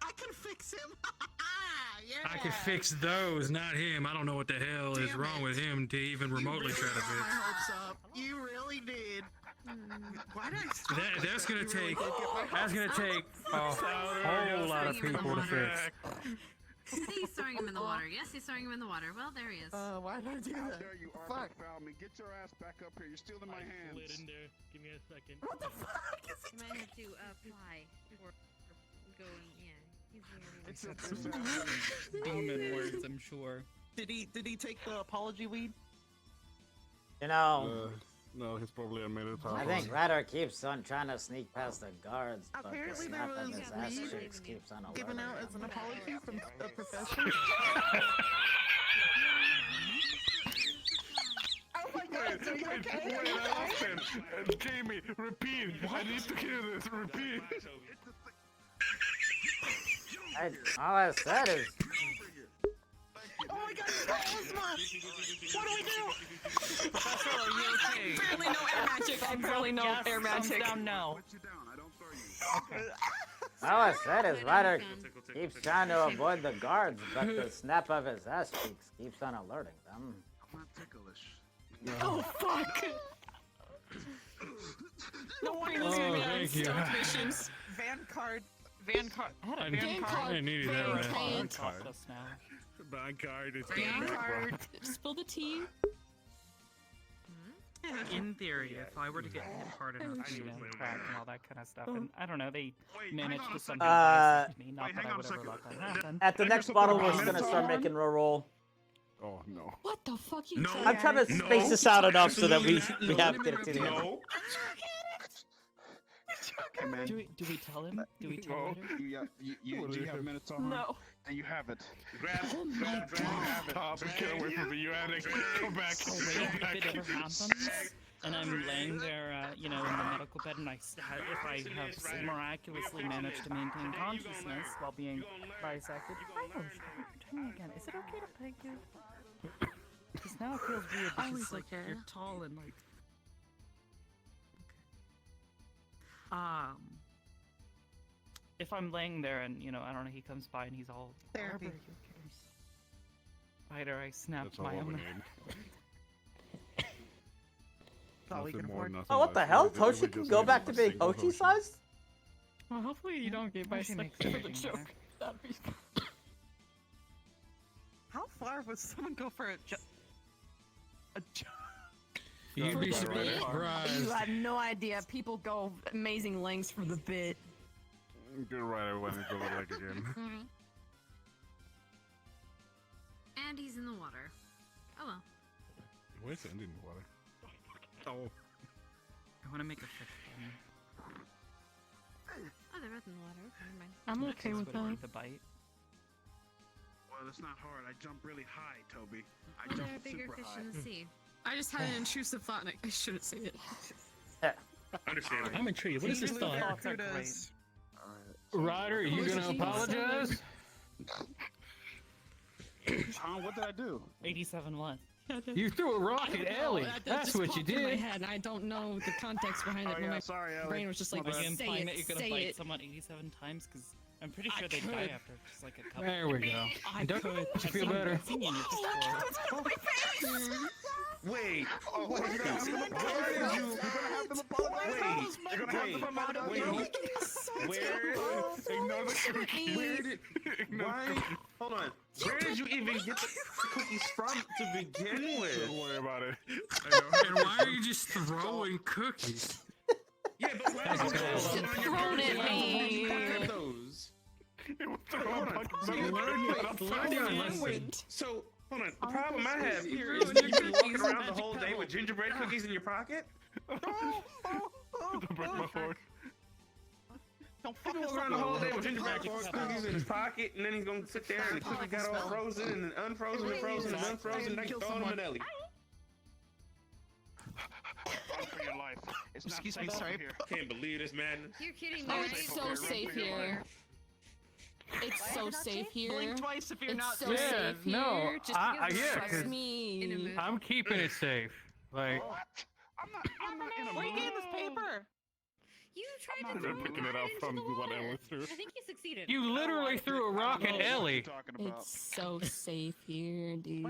I can fix him. Yeah. I can fix those, not him. I don't know what the hell is wrong with him to even remotely try to My fix. hopes up. You really did. Why did I stop? That's gonna take a whole lot of people to fix. He's throwing him in the water. Yes, he's throwing him in the water. Well, there he is. Why did I do that? There you are. Fuck. Foul me. Get your ass back up here. You're still in my hands. Slid in there. Give me a second. What the fuck is You might have to fly or going. Yeah, he's It's Demon words, I'm sure. Did he take the apology weed? You know, No, he's probably a Minotaur. I think Ryder keeps on trying to sneak past the guards, but the Apparently snap there of was his ass weed cheeks keeps on alerting given out him. as an apology from a professional. Oh my god, are you okay? Wait, Austin, Jamie, repeat. I need to hear this. Repeat. All I said is, Oh my god, he's got asthma! What do we do? Professor, are you okay? Barely no air magic. I barely know Yes, air thumbs magic. down, no. all I said is Ryder keeps trying to avoid the guards, but the snap of his ass cheeks keeps on alerting them. I'm not ticklish. Oh fuck! No one was gonna be on stealth missions. Vanguard. I needed that right. Vanguard. Us now. Vanguard is Vanguard. Spill the tea. In theory, if I were to get hit hard enough, crack and all that kind of stuff, and I don't know, they managed to somehow assist me. Not that I would ever let that happen. at the next bottle, we're just gonna start making a roll. Oh no. What the fuck you saying? I'm trying to space this out enough so that we have to get it to the end. No. Hey, man. Do we tell him? Do we tell him? Do you have Minotaur? No. And you have it. Grab it. Stop and get away from me. You had it. Go back. So if it ever happens, and I'm laying there, in the medical bed, and if I have miraculously managed to maintain consciousness while being bisected, turn me again. Is it okay to peg you? Because now it feels weird because you're tall and like. If I'm laying there and I don't know, he comes by and he's all Therapy. Ryder, I snapped That's all my we own. need. Nothing more, nothing Oh, what the less. hell? We just Toshi can need go one back to being single Hoshi Toshi. sized? Well, hopefully you don't get bisected for the joke. That'd be. How far would someone go for a You'd be You surprised. have no idea. People go amazing lengths for the bit. Get right when it goes like again. And he's in the water. Oh well. Where's the end in the water? Oh. I want to make a fish bone. Oh, they're both in the water. Never mind. I'm okay with that. The bite. Well, it's not hard. I jump really high, Toby. I Well, jump there are bigger super fish high. in the sea. I just had an intrusive thought and I shouldn't say it. Understandable. I'm intrigued. What is this thought? Thoughts are great. Ryder, are you gonna apologize? What did I do? 87 what? You threw a rock at Ellie. That's just what you popped in my did. head, and I don't know the context behind it. Oh, but yeah, my sorry, Ellie. brain was just like, Are you say implying that it, you're gonna say bite it. someone 87 times? Because I'm pretty I sure they die could. after just like a couple. There we go. Don't you feel better? I've seen you in your Discord. Wait, wait, you're gonna have them apologize? Wait, you're gonna have them apologize? Where? Ignore the cookie. Where did? Why? Hold on. Where did you even get the cookies from to begin with? Don't worry about it. And why are you just throwing cookies? Yeah, but why are you Thrown at me. those? It was throwing buckets. Learn your lesson. So, hold on. The problem I have here is that you've been walking around the whole day with gingerbread cookies in your pocket? Don't break my heart. Don't fucking walk around the whole day with gingerbread cookies in his pocket, and then he's gonna sit there and the cookie got all frozen and then unfrozen and frozen and unfrozen, and then you throw them in Ellie. Run for your life. It's not Excuse me, safe sorry. over here. Can't believe this madness. You're kidding Oh, me. it's so safe here. It's so safe here. Blink twice if you're It's not so safe. safe here. No, Just because yeah, trust 'cause me. I'm keeping it safe. Like, I'm not in a Where you mood. getting this paper? You tried I'm to not throw picking a it rock up into from the what I water. went through. I think you succeeded. you literally threw a rock at Ellie. It's so safe here, dude.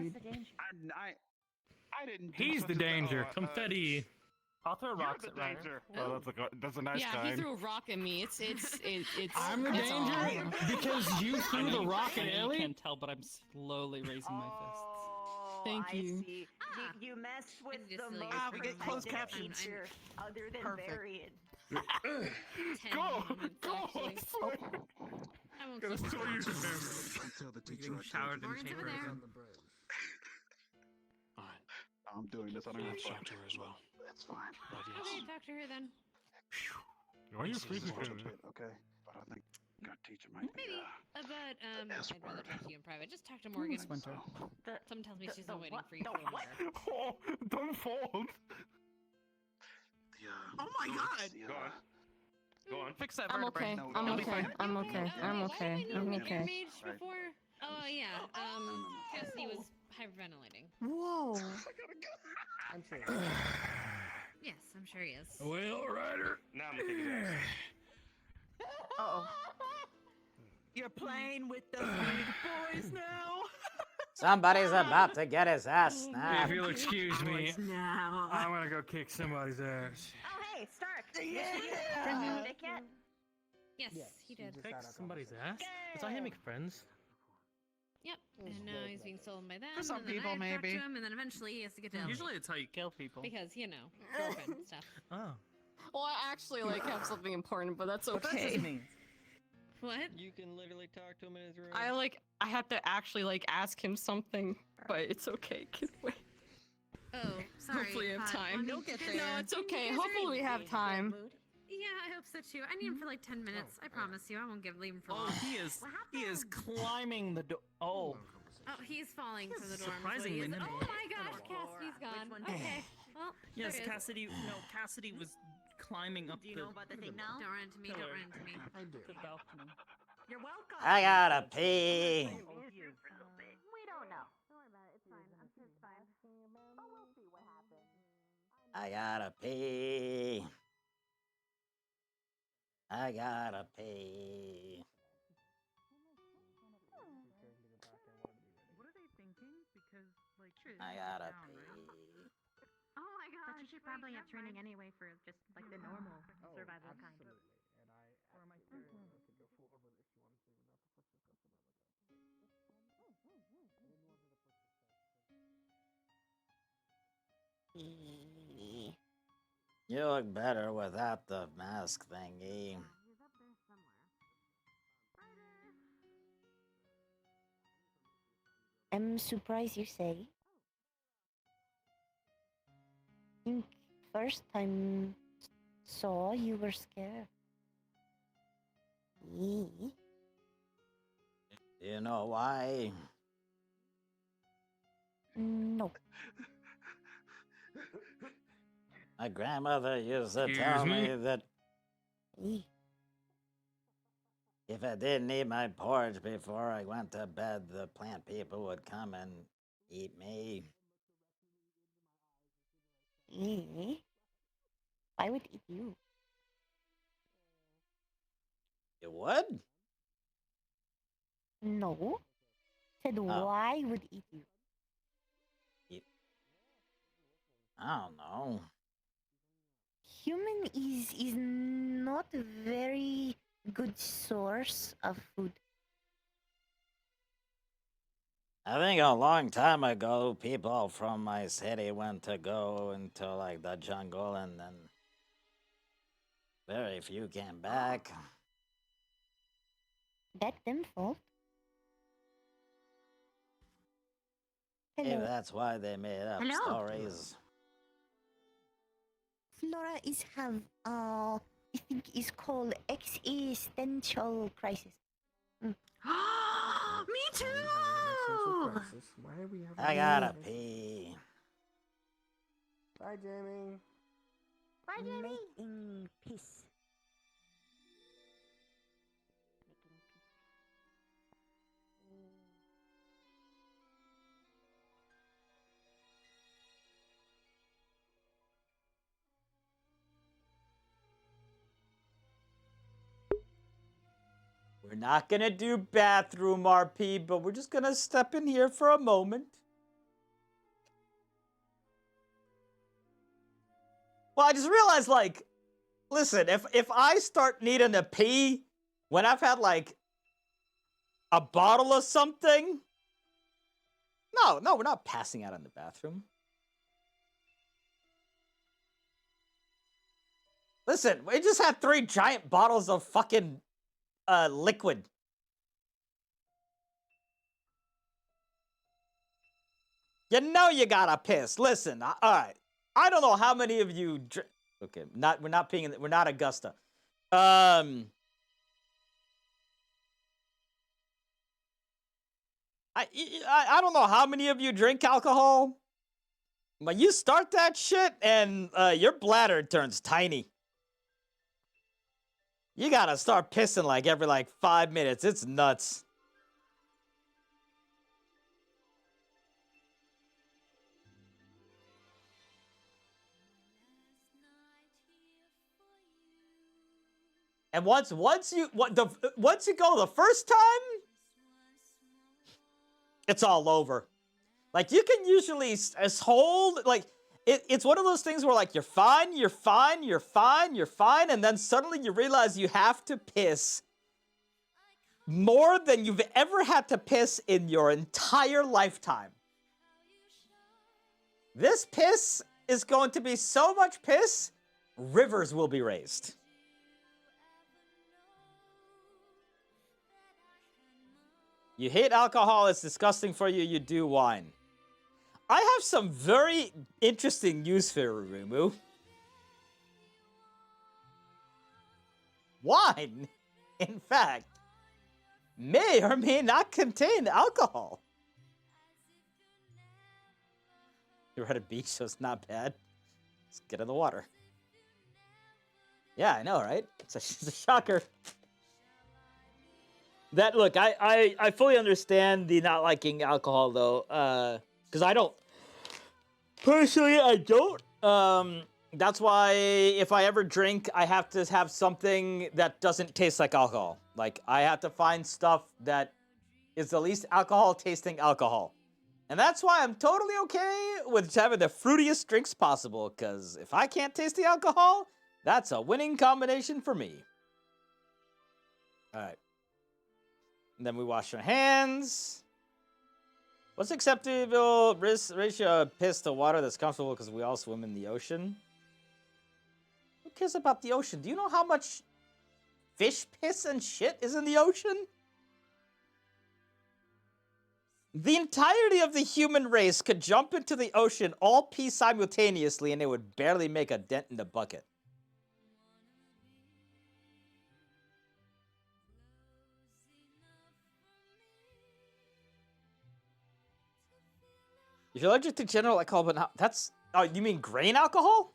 I didn't. He's the danger. Confetti. I'll throw rocks at Ryder. Oh, that's a nice Yeah, kind. he threw a rock at me. It's. I'm the it's danger awesome. because you threw the rock at I know you Ellie. can't tell, but I'm slowly raising my fists. Thank you. See. You messed with the silly. most we get closed protective captions. feature other than Perfect. varied. 10 Go, moments, go. actually. I won't Gotta keep steal it. your Until the teacher Getting showered in Morgan's over paper there. again. I'm doing this. I don't have to talk to her as well. That's fine. Okay, talk to her then. Why are you freezing? Okay, but I think our teacher might be. Maybe. But I'd rather talk to you in private. Just talk to Morgan. Winter. Someone tells me she's been waiting what? for you The for a what? while. Oh, don't fold. Oh my god! Go on. Go on. Fix that I'm vertebrae. okay. No, I'm it'll be okay. fine. I'm okay. I'm okay. I'm Your okay. mage before? Oh yeah. Cassidy was hyperventilating. Whoa. I'm sure. Yes, I'm sure he is. Well, Ryder. Now I'm gonna kick his ass. Uh-oh. You're playing with the big boys now? Somebody's about to get his ass If snapped. you'll excuse me, Now. I'm gonna go kick somebody's ass. Oh hey, Stark. Yeah. Did you Nick yet? Yes, Yes, he did. Kick somebody's ass? That's how he make friends. Yep. And now he's being stolen by them. For some and then people, I have to talk maybe. to him, and then eventually he has to get down. Usually it's how you kill people. Because, girlfriend stuff. Oh. Well, I actually have something important, but that's What does okay. this mean? What? You can literally talk to him in his room. I have to actually ask him something, but it's okay. Can wait. Oh, sorry. Hopefully we have Hot. time. Let me You'll get get there. No, it's okay. Is there Hopefully we have time. Yeah, I hope so too. I need him for like 10 minutes. I promise you. I won't leave him for long. He is climbing the door. Oh. Oh, he's falling from the dorm. Surprisingly Oh nimble. my gosh, Cassidy's gone. Okay. Well, Yes, there it is. Cassidy was climbing up Do you know about the thing now? Don't run into me. Don't run into me. I do. the balcony. You're welcome. I gotta pee. We don't know. Don't worry about it. It's fine. I'm sure it's fine. But we'll see what happens. I gotta pee. I gotta pee. What are they thinking? Because, like, I gotta down, pee. right? Oh my gosh. But you should probably have training anyway for just like the normal survival kind. Absolutely. And I could go full over if you want to, not to push this up You look better without the mask thingy. He's up there somewhere. I'm surprised you say. I think first time saw you were scared. Yee. Do you know why? No. My grandmother used to Excuse tell me? me that Yee. if I didn't eat my porridge before I went to bed, the plant people would come and eat me. Yee. I would eat you. You would? No. Said Oh. why would eat you. I don't know. Human is not a very good source of food. I think a long time ago, people from my city went to go into like the jungle, and then very few came back. That them fault. Maybe Hello. that's why they made up Hello. stories. Flora is have I think is called existential crisis. Me too. Why are we having I gotta pee. Bye, Jamie. Bye, Jamie. Making peace. We're not gonna do bathroom RP, but we're just gonna step in here for a moment. Well, I just realized, like, listen, if I start needing to pee when I've had, like, a bottle of something, no, we're not passing out in the bathroom. Listen, we just had 3 giant bottles of fucking liquid. You know you gotta piss. Listen, all right. I don't know how many of you okay, we're not peeing, we're not Augusta. I don't know how many of you drink alcohol, but you start that shit and your bladder turns tiny. You gotta start pissing like every 5 minutes. It's nuts. And once you go the first time, it's all over. Like, you can usually hold, like, it's one of those things where, like, you're fine, and then suddenly you realize you have to piss more than you've ever had to piss in your entire lifetime. This piss is going to be so much piss, rivers will be raised. You hate alcohol, it's disgusting for you, you do wine. I have some very interesting news for you, Rumu. Wine, in fact, may or may not contain alcohol. You're at a beach, so it's not bad. Let's get in the water. Yeah, I know, right? It's a shocker. That, look, I fully understand the not liking alcohol, though, because I don't. Personally, I don't. That's why if I ever drink, I have to have something that doesn't taste like alcohol. Like, I have to find stuff that is the least alcohol-tasting alcohol. And that's why I'm totally okay with having the fruitiest drinks possible, because if I can't taste the alcohol, that's a winning combination for me. All right. And then we wash our hands. What's acceptable ratio of piss to water that's comfortable because we all swim in the ocean? Who cares about the ocean? Do you know how much fish piss and shit is in the ocean? The entirety of the human race could jump into the ocean, all pee simultaneously, and it would barely make a dent in the bucket. If you're allergic to general alcohol, but not, that's, oh, you mean grain alcohol?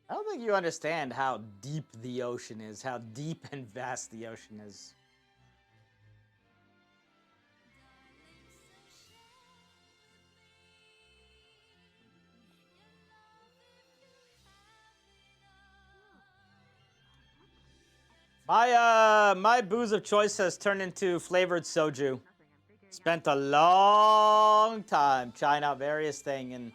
I don't think you understand how deep the ocean is, how deep and vast the ocean is. My booze of choice has turned into flavored soju. Spent a long time trying out various things, and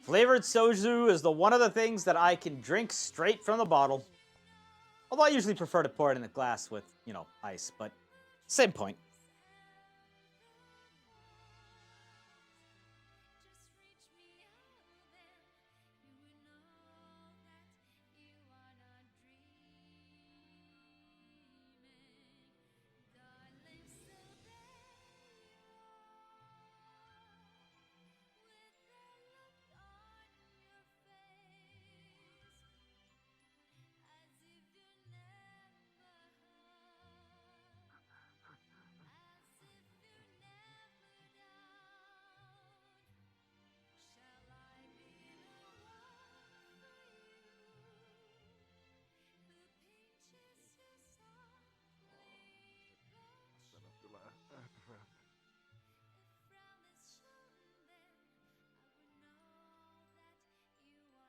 flavored soju is one of the things that I can drink straight from the bottle. Although I usually prefer to pour it in a glass with, you know, ice, but same point.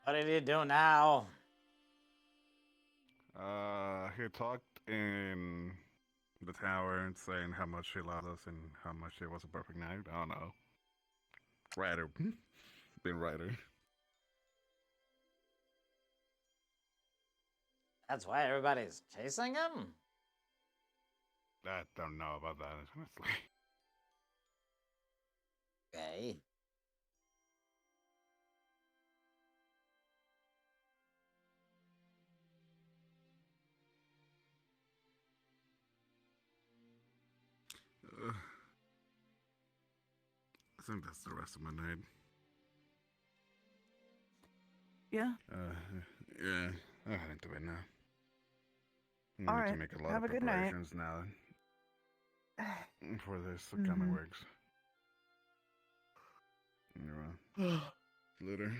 What did he do now? He talked in the tower and saying how much he loved us and how much it was a perfect night. I don't know. Ryder. Been Ryder. That's why everybody's chasing him? I don't know about that, honestly. Okay. I think that's the rest of my night. Yeah. Yeah, I'm heading to bed now. I All need right. to make a lot Have of a good night. preparations now for this coming weeks. You're later.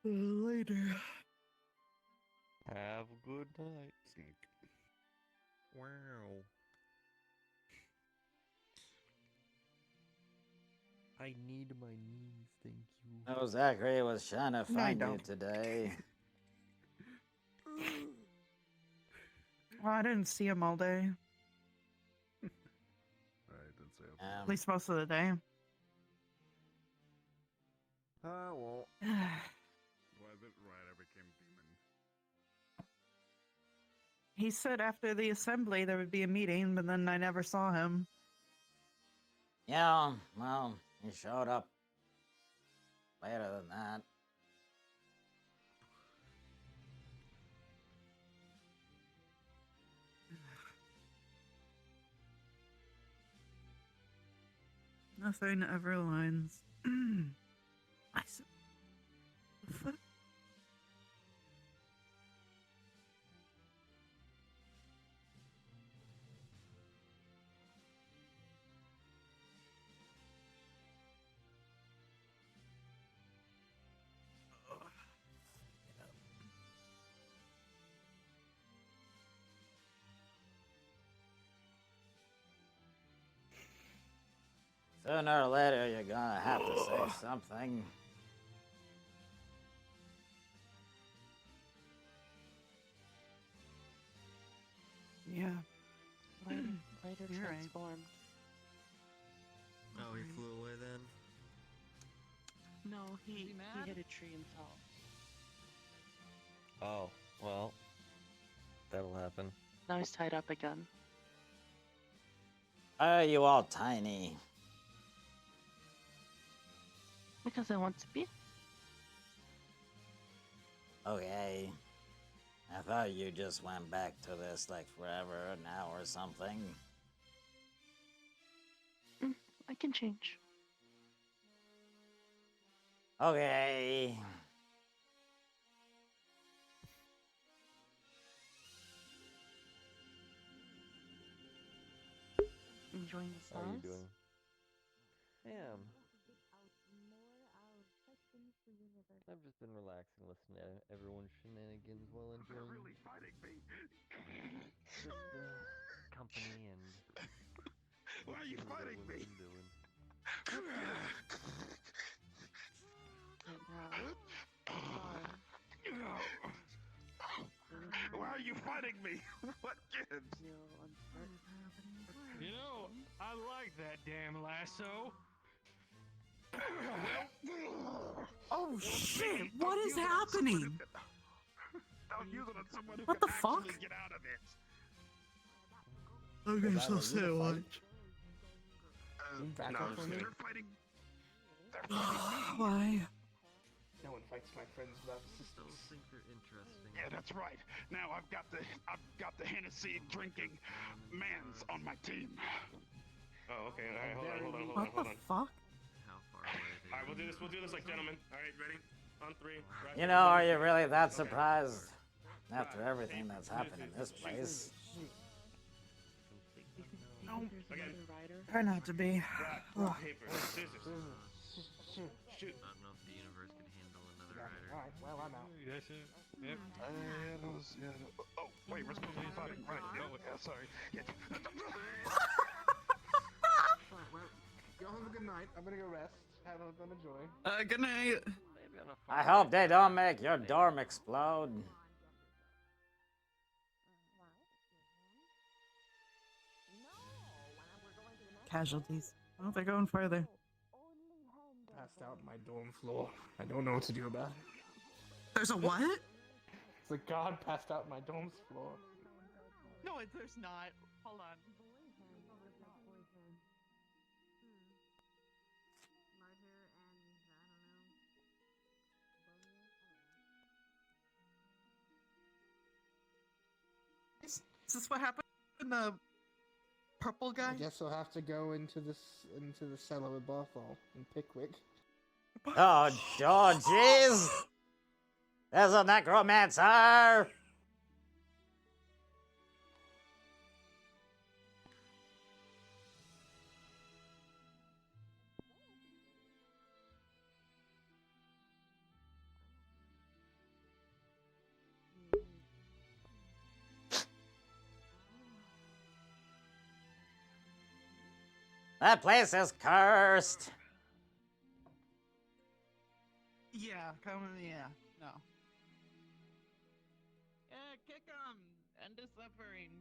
Later. Have a good night. Wow. I need my knees, thank you. Oh, Zachary was trying to No, I find you don't. today. Well, I didn't see him all day. At least most of the day. Well. Was it Ryder became demon? He said after the assembly there would be a meeting, but then I never saw him. Yeah, well, he showed up later than that. Nothing ever aligns. I said, the fuck? Sooner or later, you're gonna have to say something. Yeah. Later You're right. transformed. Oh, he flew away then? No, he hit a tree and fell. Oh, well. That'll happen. Now he's tied up again. Why are you all tiny? Because I want to be. Okay. I thought you just went back to this like forever now or something. I can change. Okay. Enjoying the How are you sauce? doing? I am. I've just been relaxing, listening to everyone's shenanigans while enjoying. They're really fighting me. Just company and. Why are you fighting me? Why are you fighting me? What gives? You know, I like that damn lasso. Oh shit! What is happening? I'll use it on someone who What can the fuck? actually get out of it. Okay, so say what? No, I'm just kidding. They're fighting me. Why? No one fights my friends without assistance. Don't think they're interesting. Yeah, that's right. Now I've got the Hennessy drinking man's on my team. Oh, okay. All right, hold on. What the fuck? How far away are they? All right, we'll do this like gentlemen. All right, ready? On three. You know, are you really that surprised? After everything that's happened in this place. No. Again. Try not to be. Rock, paper, scissors. Shoot. I don't know if the universe could handle another rider. Alright, well, I'm out. That's it. Yep. Oh, wait, we're supposed to be fighting. Right. Yeah, sorry. Yeah. Alright, well, y'all have a good night. I'm gonna go rest. Have a enjoy. Good night. gonna I fall hope they don't make your dorm explode. Casualties. Oh, they're going further. Passed out on my dorm floor. I don't know what to do about it. There's a what? It's a god passed out on my dorm's floor. No, there's not. Hold on. Is this what happened? The purple guy? I guess I'll have to go into the cellar with Barthol and Pickwick. Oh, jeez! There's a necromancer! That place is cursed! Yeah, yeah, no. Yeah, kick 'em! End the suffering.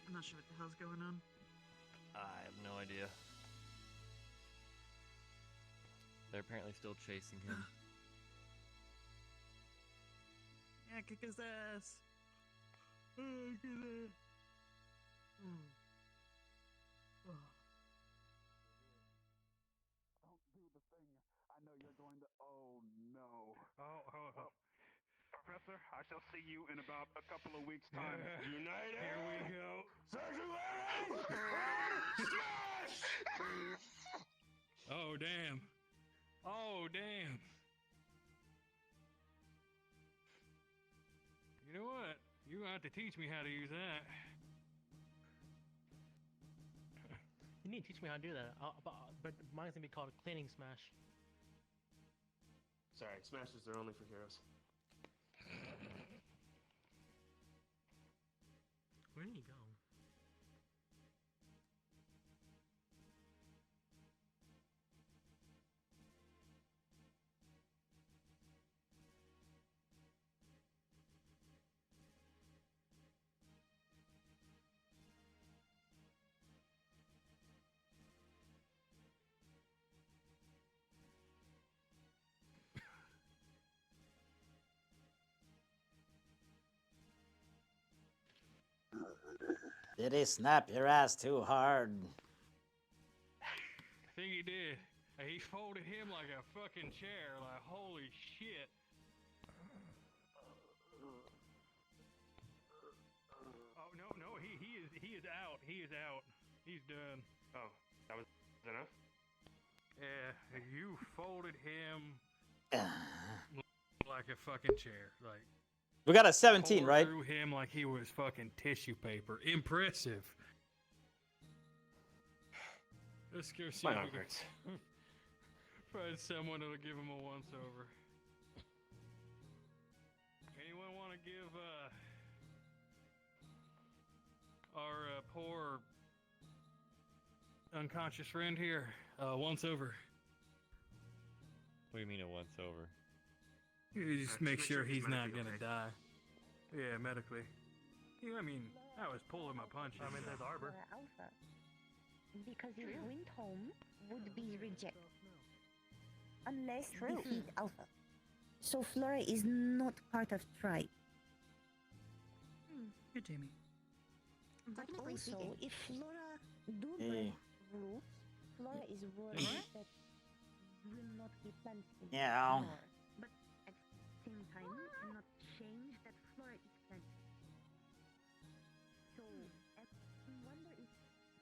I'm not sure what the hell's going on. I have no idea. They're apparently still chasing him. Yeah, kick his ass! Oh, get it! I know you're going to. Oh no. Oh. Professor, I shall see you in about a couple of weeks' time. United! Here we go. Oh, damn. Oh, damn. You know what? You're going to have to teach me how to use that. You need to teach me how to do that. But mine's gonna be called a cleaning smash. Sorry, smashes are only for heroes. Where did he go? Did he snap your ass too hard? I think he did. He folded him like a fucking chair. Like, holy shit. Oh, no, he is out. He is out. He's done. Oh, that was enough? Yeah, you folded him like a fucking chair. Like, We got a 17, tore right? through him like he was fucking tissue paper. Impressive. Let's go see My if arm we can hurts. find someone that'll give him a once-over. Anyone want to give our poor unconscious friend here once-over? What do you mean a once-over? You just make sure he's not gonna die. Yeah, medically. Yeah, I mean, I was pulling my punches. I mean, there's Arbor. Alpha. Because his went home would be rejected. Unless defeat Alpha. So Flora is not part of tribe. Here, Jamie. But also, if Flora do Hey. break rules, Flora is worried that will not be planted Yeah. more. But at the same time, cannot change that Flora is planted. So, I wonder if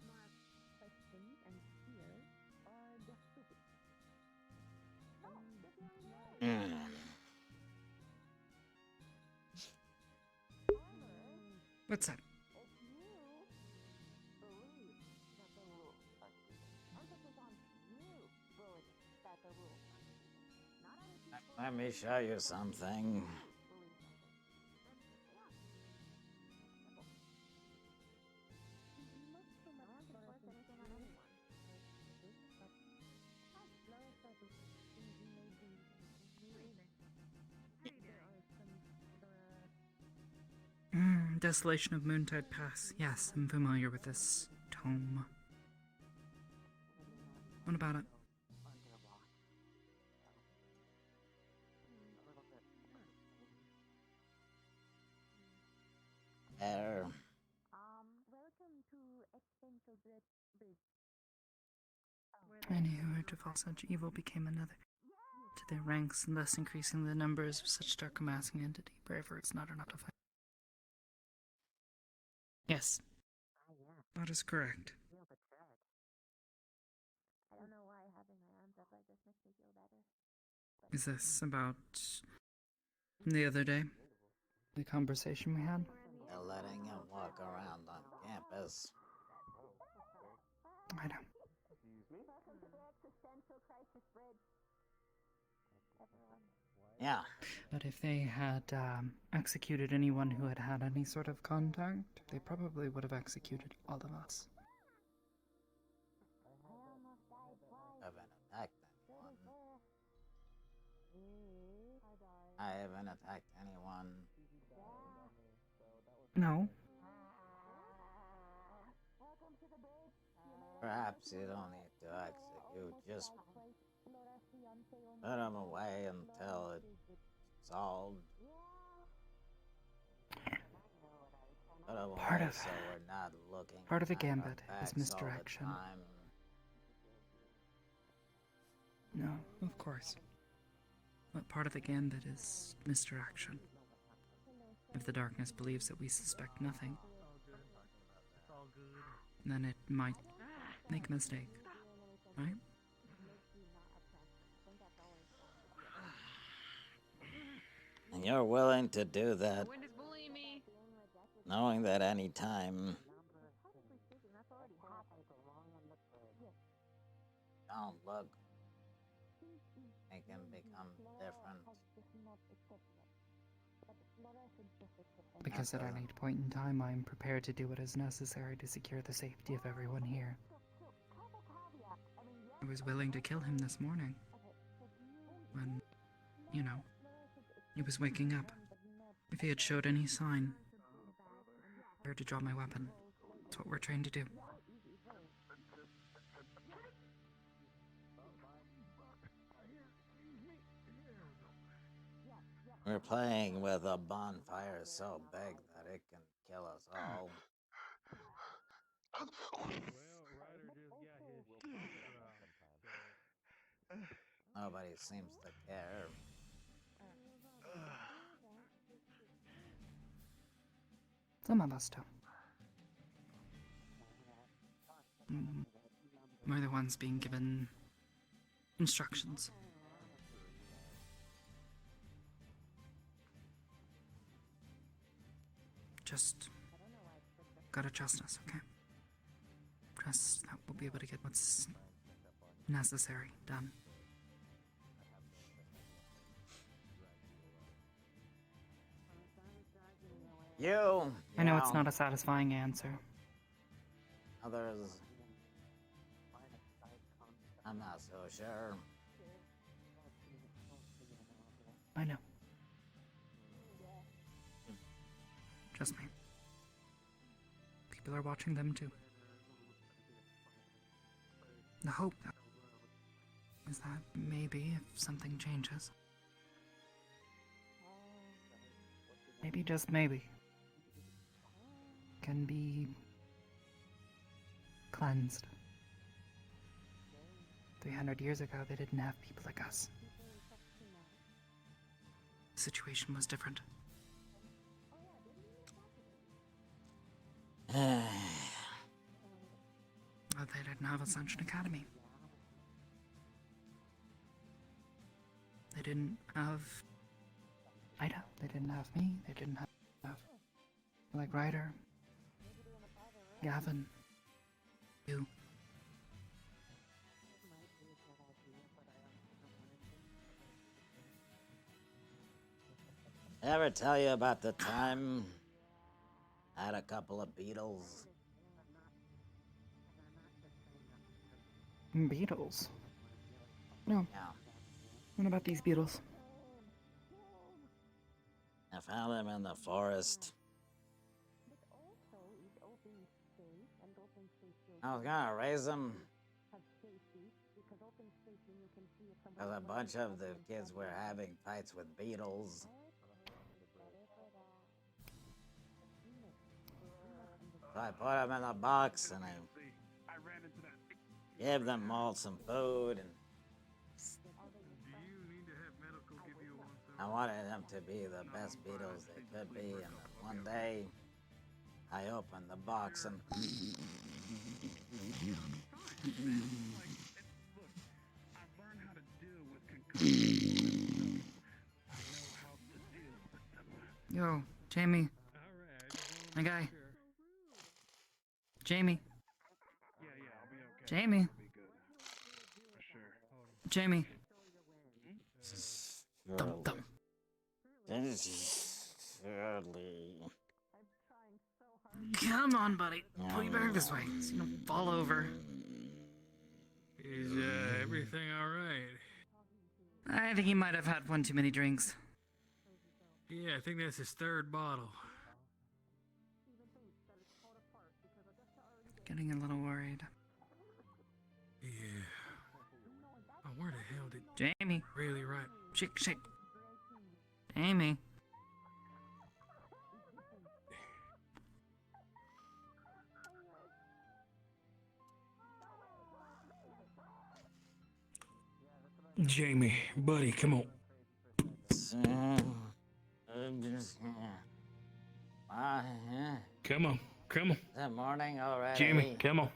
Mark's questions and fears are just stupid. What's up? Let me show you something. Desolation of Moontide Pass. Yes, I'm familiar with this tome. What about it? Welcome to Expensive Bridge. Many who heard to fall such evil became another to their ranks, and thus increasing the numbers of such dark amassing entity. Braver, it's not enough to fight. Yes, that is correct. I don't know why having my arms up like this makes me feel better. Is this about the other day? The conversation we had? They're letting him walk around on campus. I know. Welcome to the Existential Crisis Bridge. Everyone. Yeah. But if they had executed anyone who had had any sort of contact, they probably would have executed all of us. I haven't attacked anyone. I haven't attacked anyone. No. Perhaps you don't need to execute. Just put him away until it's solved. Put him Part away of- so we're not looking Part of the at our gambit is backs all the misdirection. time. No, of course. But part of the gambit is misdirection. If the darkness believes that we suspect nothing, then it might make a mistake, right? And you're willing to do that, The wind is bullying me. knowing that any time don't look, it can become different. Because at any point in time, I am prepared to do what is necessary to secure the safety of everyone here. I was willing to kill him this morning. When, you know, he was waking up. If he had showed any sign, I prepared to draw my weapon. That's what we're trained to do. We're playing with a bonfire so big that it can kill us all. Nobody seems to care. Some of us do. We're the ones being given instructions. Just gotta trust us, okay? Trust that we'll be able to get what's necessary done. I know it's not a satisfying answer. Others, I'm not so sure. I know. Trust me. People are watching them too. The hope is that maybe if something changes, maybe just maybe, can be cleansed. 300 years ago, they didn't have people like us. The situation was different. But they didn't have Ascension Academy. They didn't have Ida. They didn't have me. They didn't have like Ryder, Gavin, you. Ever tell you about the time I had a couple of beetles? Beetles? No. Yeah. What about these beetles? I found them in the forest. I was gonna raise them. Because a bunch of the kids were having fights with beetles. So I put them in a box and I gave them all some food and I wanted them to be the best beetles they could be, and one day I opened the box and Yo, Jamie. My guy. Jamie. Jamie. Jamie. Thump, thump. Surely. Come on, buddy. Pull you back this way so you don't fall over. Is everything alright? I think he might have had one too many drinks. Yeah, I think that's his third bottle. Getting a little worried. Yeah. Oh, where the hell did Jamie. Really right? Shake, shake. Jamie. Jamie, buddy, come on. Come on, come on. Is it morning already? Jamie, come on.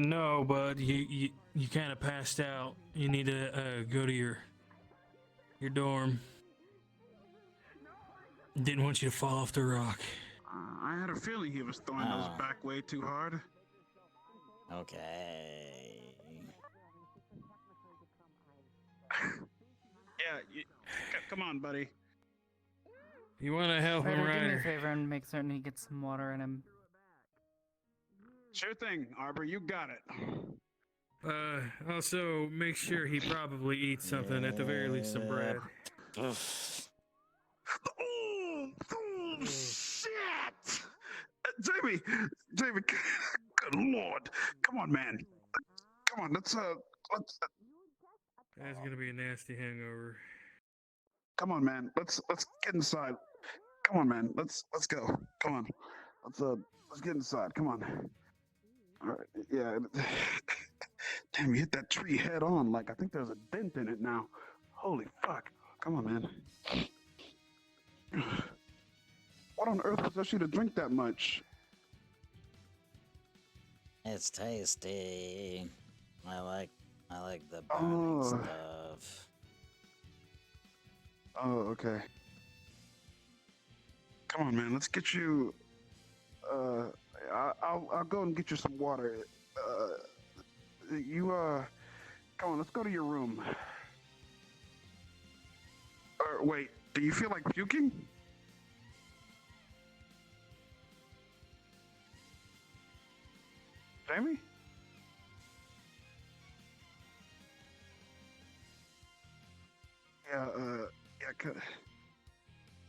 No, bud, you kind of passed out. You need to go to your dorm. Didn't want you to fall off the rock. I had a feeling he was throwing those back way too hard. Okay. Yeah, come on, buddy. You want to help him, Ryder, do me a Ryder? favor and make certain he gets some water in him. Sure thing, Arbor, you got it. Also, make sure he probably eats something, at the very least some bread. Oh, shit! Jamie, good lord. Come on, man. Come on, let's That's gonna be a nasty hangover. come on, man. Let's get inside. Come on, man. Let's go. Come on. Let's get inside. Come on. All right. Yeah. Damn, you hit that tree head on. Like, I think there's a dent in it now. Holy fuck. Come on, man. What on earth possessed you to drink that much? It's tasty. I like the burning stuff. Oh, okay. Come on, man. Let's get you. I'll go and get you some water. Come on. Let's go to your room. Wait. Do you feel like puking? Jamie?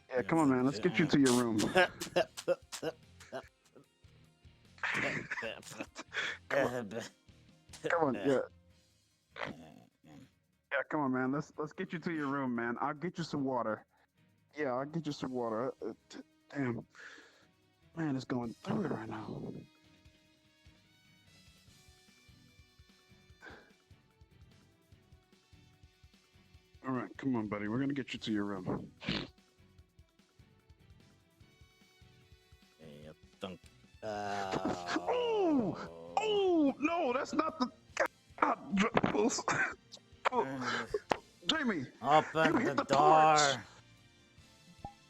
Yeah, come on, man. Let's get you to your room. Come on, yeah. Yeah, come on, man. Let's get you to your room, man. I'll get you some water. Yeah, I'll get you some water. Damn. Man, it's going through it right now. All right, come on, buddy. We're gonna get you to your room. Oh, no, that's not the. God, Jamie, Open hit the the door. torch.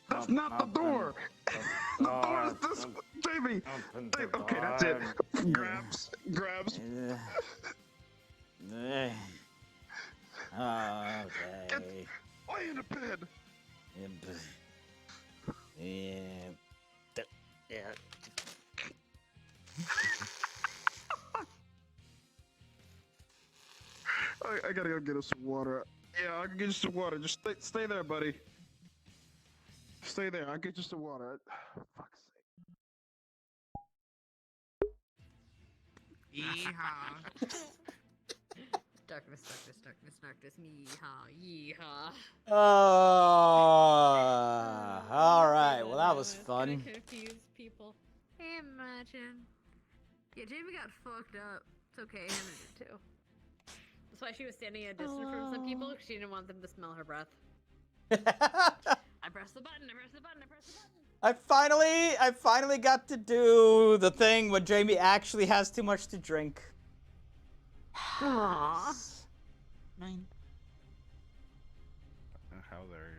That's not the door. The door is this. Jamie. Okay, that's it. Grabs. Okay. Lay in the bed. Yeah. I gotta go get us some water. Yeah, I'll get you some water. Just stay there, buddy. Stay there. I'll get you some water. Fuck's sake. Yeehaw. Darkness, darkness, darkness, darkness. Yeehaw, yeehaw. All right. Well, that was fun. Confuse people. Imagine. Yeah, Jamie got fucked up. It's okay, Hannah did too. That's why she was standing at a distance from some people, because she didn't want them to smell her breath. I pressed the button, I pressed the button, I pressed the button. I finally got to do the thing when Jamie actually has too much to drink. Aww. Mine. How dare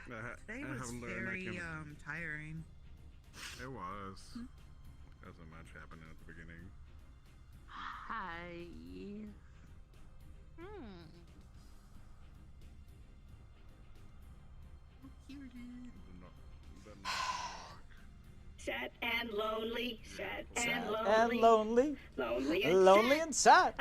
you? Today was very tiring. It was. Wasn't much happening at the beginning. Hi. Sad and lonely, sad Sad and and lonely, lonely. lonely And sad.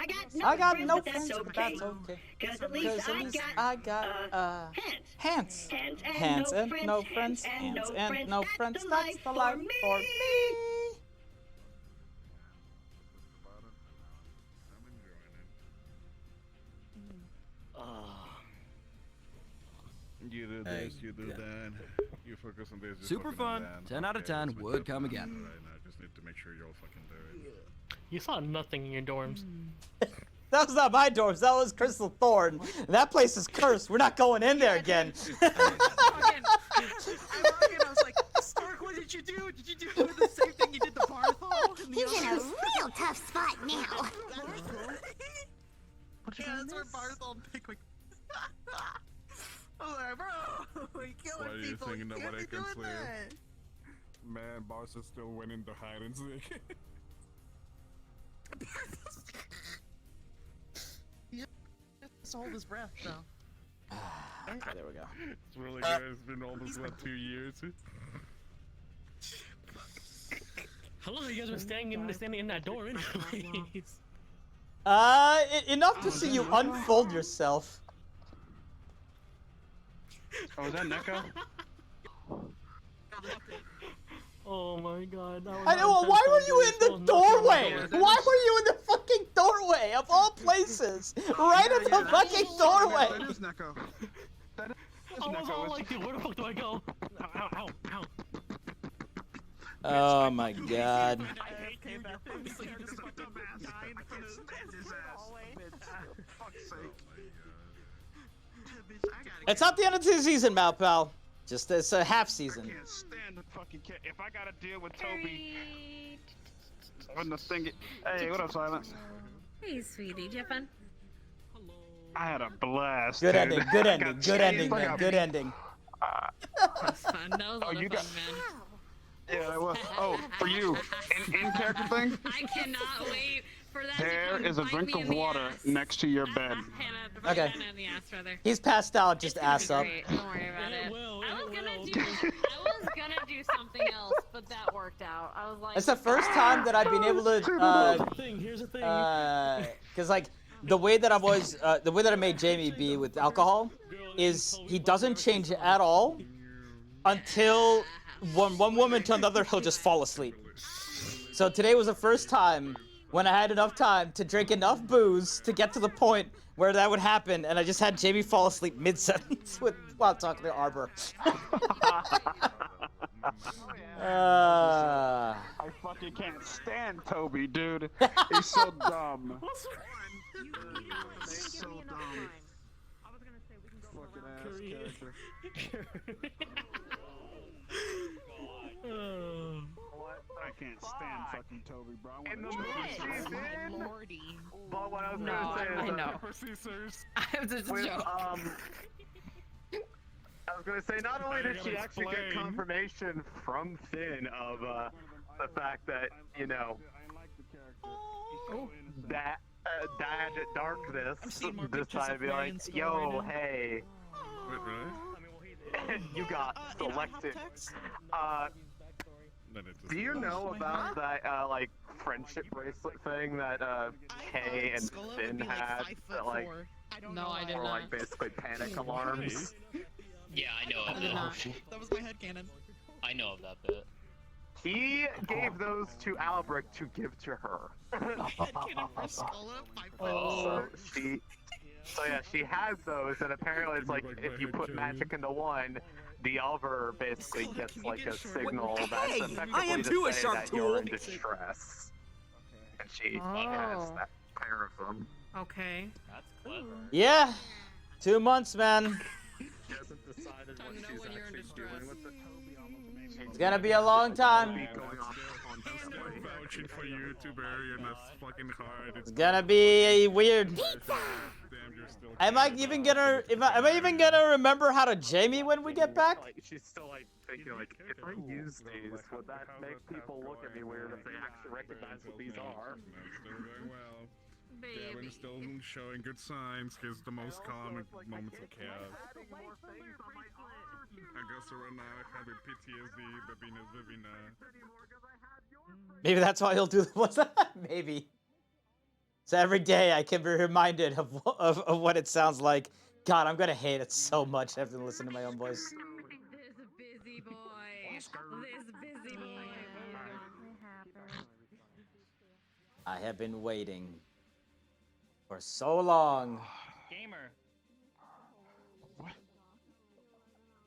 I got no friends, but but that's that's okay. okay. Cause at least I got hands. Hands and no friends. Hands and no friends. That's the life for me. You do this, you do that. You focus on this. You Super focus on fun. that. 10 out of 10 just make would sure come you do it again. Right now. Just need to make sure you all fucking do it. You saw nothing in your dorms. That was not my dorms. That was Crystal Thorn. That place is cursed. We're not going in there again. I was like, Stark, what did you do? Did you do the same thing you did to Barthol? He's in a real tough spot now. Yeah, that's where Barthol and Pickwick. I was like, bro, we killing Why are you people. thinking can't nobody be can doing sleep? that. Man, Boss is still winning the hide and seek. He just hold his breath, though. Okay, there we go. It's really good. It's been almost, what, 2 years? How long have you guys been standing in that door anyways? Enough to see you unfold yourself. Oh, is that Neko? Oh my god. I know. Why were you in the doorway? Why were you in the fucking doorway of all places? Right at the fucking doorway. That is Neko. That is I was all Neko. like, dude, where the fuck do I go? Ow, ow, ow. Oh my god. It's not the end of the season, Malpal. Just it's a half season. I can't stand the fucking cat. If I gotta deal with Toby, when the thing. Hey, what up, Silence? Hey, sweetie, did you have fun? I had a blast. Good dude. ending. Good I ending. got Good ending, chased. man. Good ending. That was fun. That was a lot of fun, man. Yeah, that was. Oh, for you, in character thing. I cannot wait for that. There to is a bite drink me in of the water ass. next to your bed. Okay. Hannah in the ass, rather. He's passed out, just ass up. Great. Don't worry about it. I was gonna do something else, but that worked out. I was like, It's the first time that I've been able to, Here's the thing. cause like the way that I made Jamie be with alcohol is he doesn't change at all until one woman to another he'll just fall asleep. So today was the first time when I had enough time to drink enough booze to get to the point where that would happen, and I just had Jamie fall asleep mid-sentence while talking to Arbor. I fucking can't stand Toby, dude. He's so dumb. He's so dumb. Fucking ass character. I can't stand fucking Toby, bro. I wanna choke him. Lordy. But what I was No, gonna say is I know. that It's a with, joke. I was gonna say not only did she gotta actually get explain. confirmation from Finn of the fact that that Dad Darkness decided to be like, yo, hey, Wait, really? you got selected. Do you know about that like friendship bracelet thing that Kay and Finn had? That like No, I did were not. like basically panic alarms. Yeah, I know of I did that. not. That was my headcanon. I know of that bit. He gave those to Albrecht to give to her. So yeah, she has those, and apparently it's like if you put magic into one, the Alver basically gets like a signal that's Hey, effectively I am to too a say sharp that you're in tool. distress. And she Oh. has that pair of them. Okay. That's clever. Yeah, 2 months, man. She hasn't decided what she's actually doing with it. It's gonna be a long time. Vouching for you to bury and that's fucking hard. It's gonna be weird. Damn, you're still Am I even gonna? Am I even gonna remember how to Jamie when we get back? Like, she's still like thinking like, if I use these, would that make people look at me weird if they actually recognize what these are? Still going well. Gavin's still showing good signs. Here's the most calm moments of chaos. I guess Rana having PTSD, Bavina's Vivina. Maybe that's why he'll do. What's that? Maybe. So every day I can be reminded of what it sounds like. God, I'm gonna hate it so much having to listen to my own voice. This busy boy. This busy boy. I have been waiting for so long Gamer.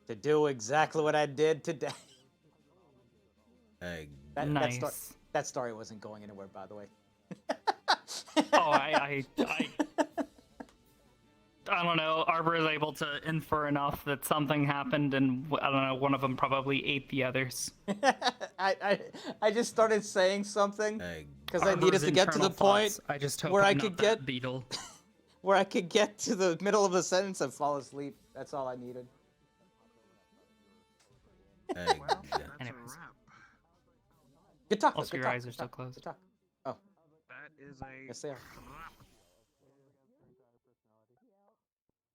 to do exactly what I did today. Nice. That story wasn't going anywhere, by the way. Oh, I don't know. Arbor is able to infer enough that something happened, and I don't know. One of them probably ate the others. I just started saying something because I Arbor's needed to get to the internal point thoughts. I just hope where I'm I not could that get beetle. where I could get to the middle of a sentence and fall asleep. That's all I needed. Anyways. Good talk. Also, good your talk, eyes good are still talk, closed. Good talk. Oh, That is a yes they are.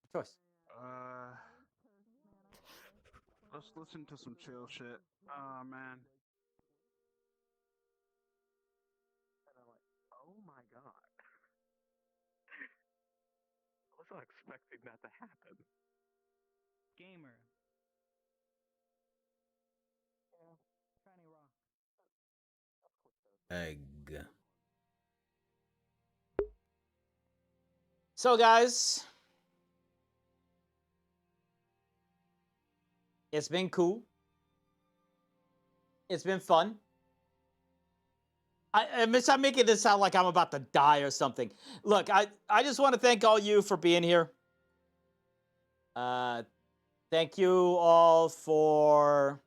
Good choice. Let's listen to some chill shit. Oh man. And I'm like, oh my god. I was not expecting that to happen. Gamer. Egg. So guys, it's been cool. It's been fun. I'm making this sound like I'm about to die or something. Look, I just want to thank all you for being here. Thank you all for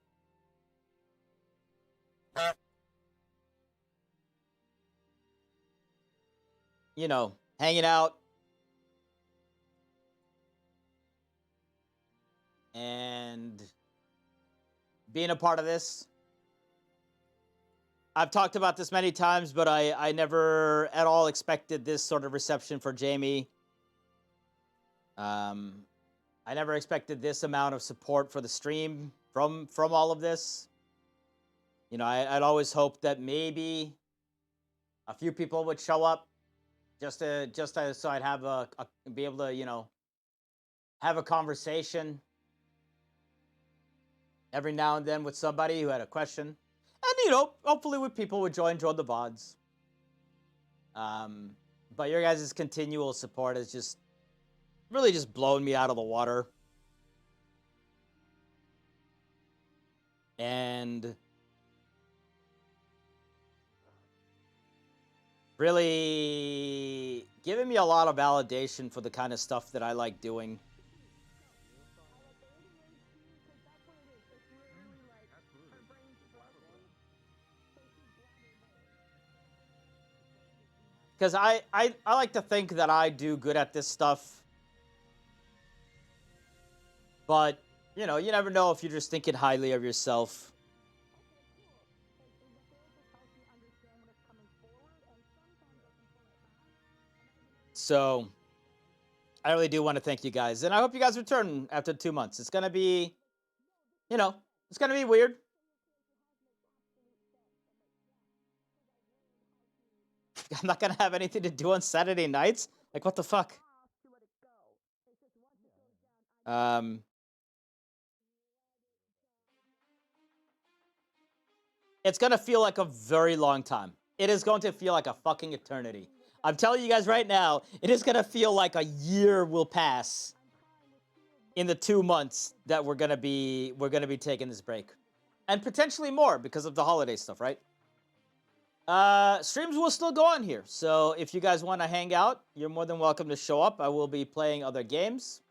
hanging out and being a part of this. I've talked about this many times, but I never at all expected this sort of reception for Jamie. I never expected this amount of support for the stream from all of this. I'd always hoped that maybe a few people would show up just so I'd have be able to, have a conversation every now and then with somebody who had a question. And, hopefully with people would join the VODs. But your guys' continual support has just really just blown me out of the water. And really giving me a lot of validation for the kind of stuff that I like doing. Because I like to think that I do good at this stuff. But, you never know if you're just thinking highly of yourself. So, I really do want to thank you guys. And I hope you guys return after 2 months. It's going to be, it's going to be weird. I'm not gonna have anything to do on Saturday nights? Like, what the fuck? It's gonna feel like a very long time. It is going to feel like a fucking eternity. I'm telling you guys right now, it is gonna feel like a year will pass in the 2 months that we're gonna be taking this break. And potentially more because of the holiday stuff, right? Streams will still go on here. So if you guys want to hang out, you're more than welcome to show up. I will be playing other games.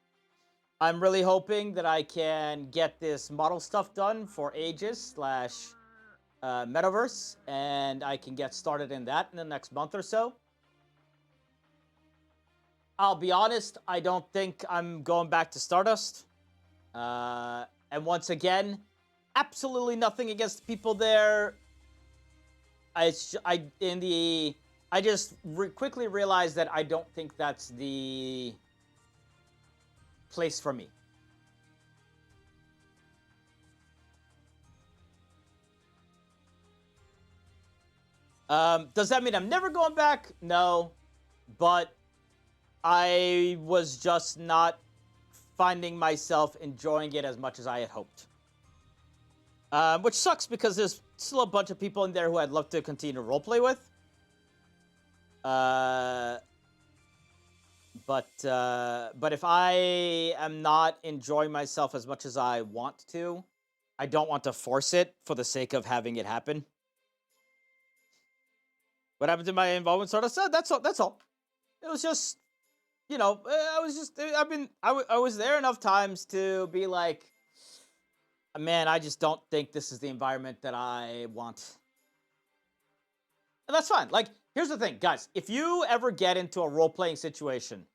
I'm really hoping that I can get this model stuff done for Aegis / Metaverse, and I can get started in that in the next month or so. I'll be honest, I don't think I'm going back to Stardust. And once again, absolutely nothing against the people there. I just quickly realized that I don't think that's the place for me. Does that mean I'm never going back? No, but I was just not finding myself enjoying it as much as I had hoped. Which sucks because there's still a bunch of people in there who I'd love to continue to roleplay with. But if I am not enjoying myself as much as I want to, I don't want to force it for the sake of having it happen. What happened to my involvement? Sort of said that's all. That's all. It was just, you know, I was there enough times to be like, man, I just don't think this is the environment that I want. And that's fine. Like, here's the thing, guys. If you ever get into a role-playing situation,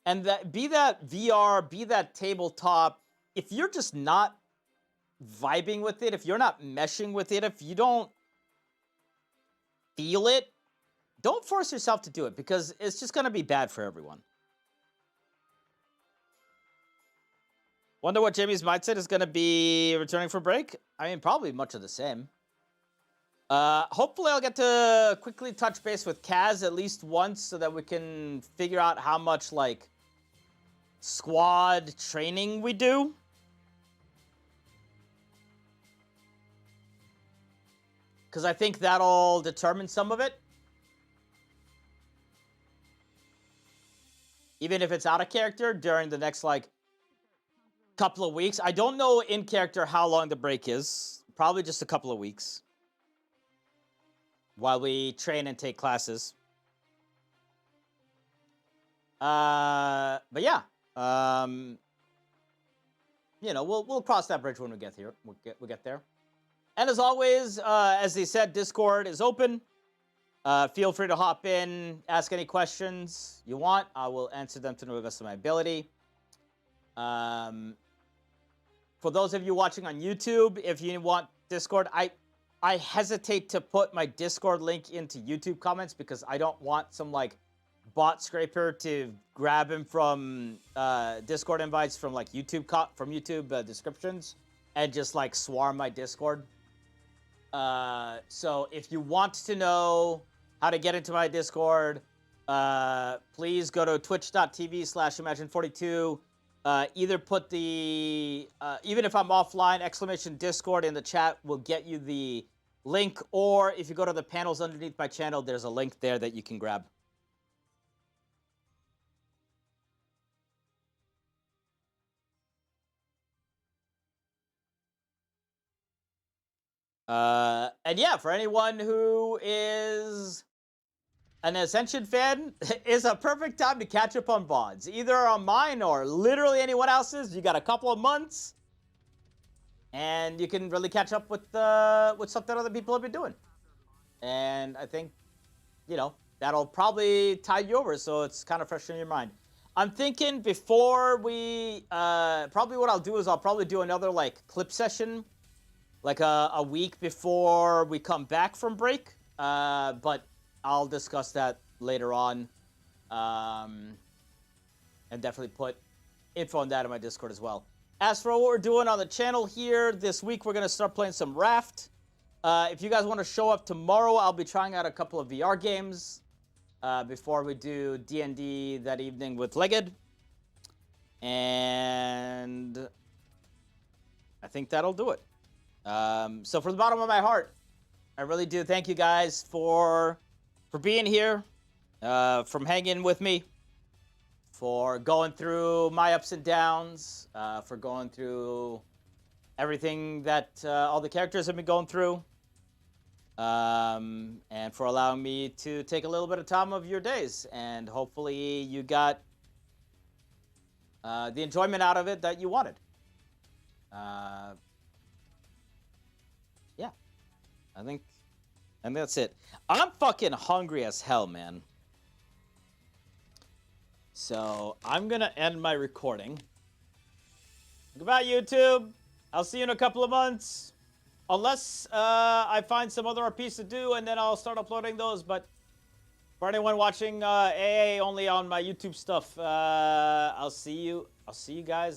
and that be that VR, be that tabletop, if you're just not vibing with it, if you're not meshing with it, if you don't feel it, don't force yourself to do it because it's just going to be bad for everyone. Wonder what Jamie's mindset is going to be returning for break? I mean, probably much of the same. Hopefully I'll get to quickly touch base with Kaz at least once so that we can figure out how much, like, squad training we do. Because I think that'll determine some of it. Even if it's out of character during the next, like, couple of weeks. I don't know in character how long the break is. Probably just a couple of weeks. While we train and take classes. But yeah. You know, we'll cross that bridge when we get here. We'll get there. And as always, as they said, Discord is open. Feel free to hop in, ask any questions you want. I will answer them to the best of my ability. For those of you watching on YouTube, if you want Discord, I hesitate to put my Discord link into YouTube comments because I don't want some, like, bot scraper to grab him from Discord invites from, like, YouTube descriptions and just, like, swarm my Discord. So if you want to know how to get into my Discord, please go to twitch.tv/imagine42. Either put the, even if I'm offline, !Discord in the chat will get you the link, or if you go to the panels underneath my channel, there's a link there that you can grab. And yeah, for anyone who is an Ascension fan, is a perfect time to catch up on VODs. Either on mine or literally anyone else's. You got a couple of months. And you can really catch up with stuff that other people have been doing. And I think, you know, that'll probably tide you over, so it's kind of fresh in your mind. I'm thinking before we, probably what I'll do is I'll probably do another, like, clip session, like a week before we come back from break. But I'll discuss that later on. And definitely put info on that in my Discord as well. As for what we're doing on the channel here, this week we're going to start playing some Raft. If you guys want to show up tomorrow, I'll be trying out a couple of VR games. before we do D&D that evening with Legged. And I think that'll do it. So from the bottom of my heart, I really do thank you guys for being here, from hanging with me, for going through my ups and downs, for going through everything that all the characters have been going through, and for allowing me to take a little bit of time of your days. And hopefully you got the enjoyment out of it that you wanted. Yeah, I think that's it. I'm fucking hungry as hell, man. So I'm gonna end my recording. Goodbye, YouTube. I'll see you in a couple of months. Unless I find some other RPs to do, and then I'll start uploading those. But for anyone watching AA only on my YouTube stuff, I'll see you guys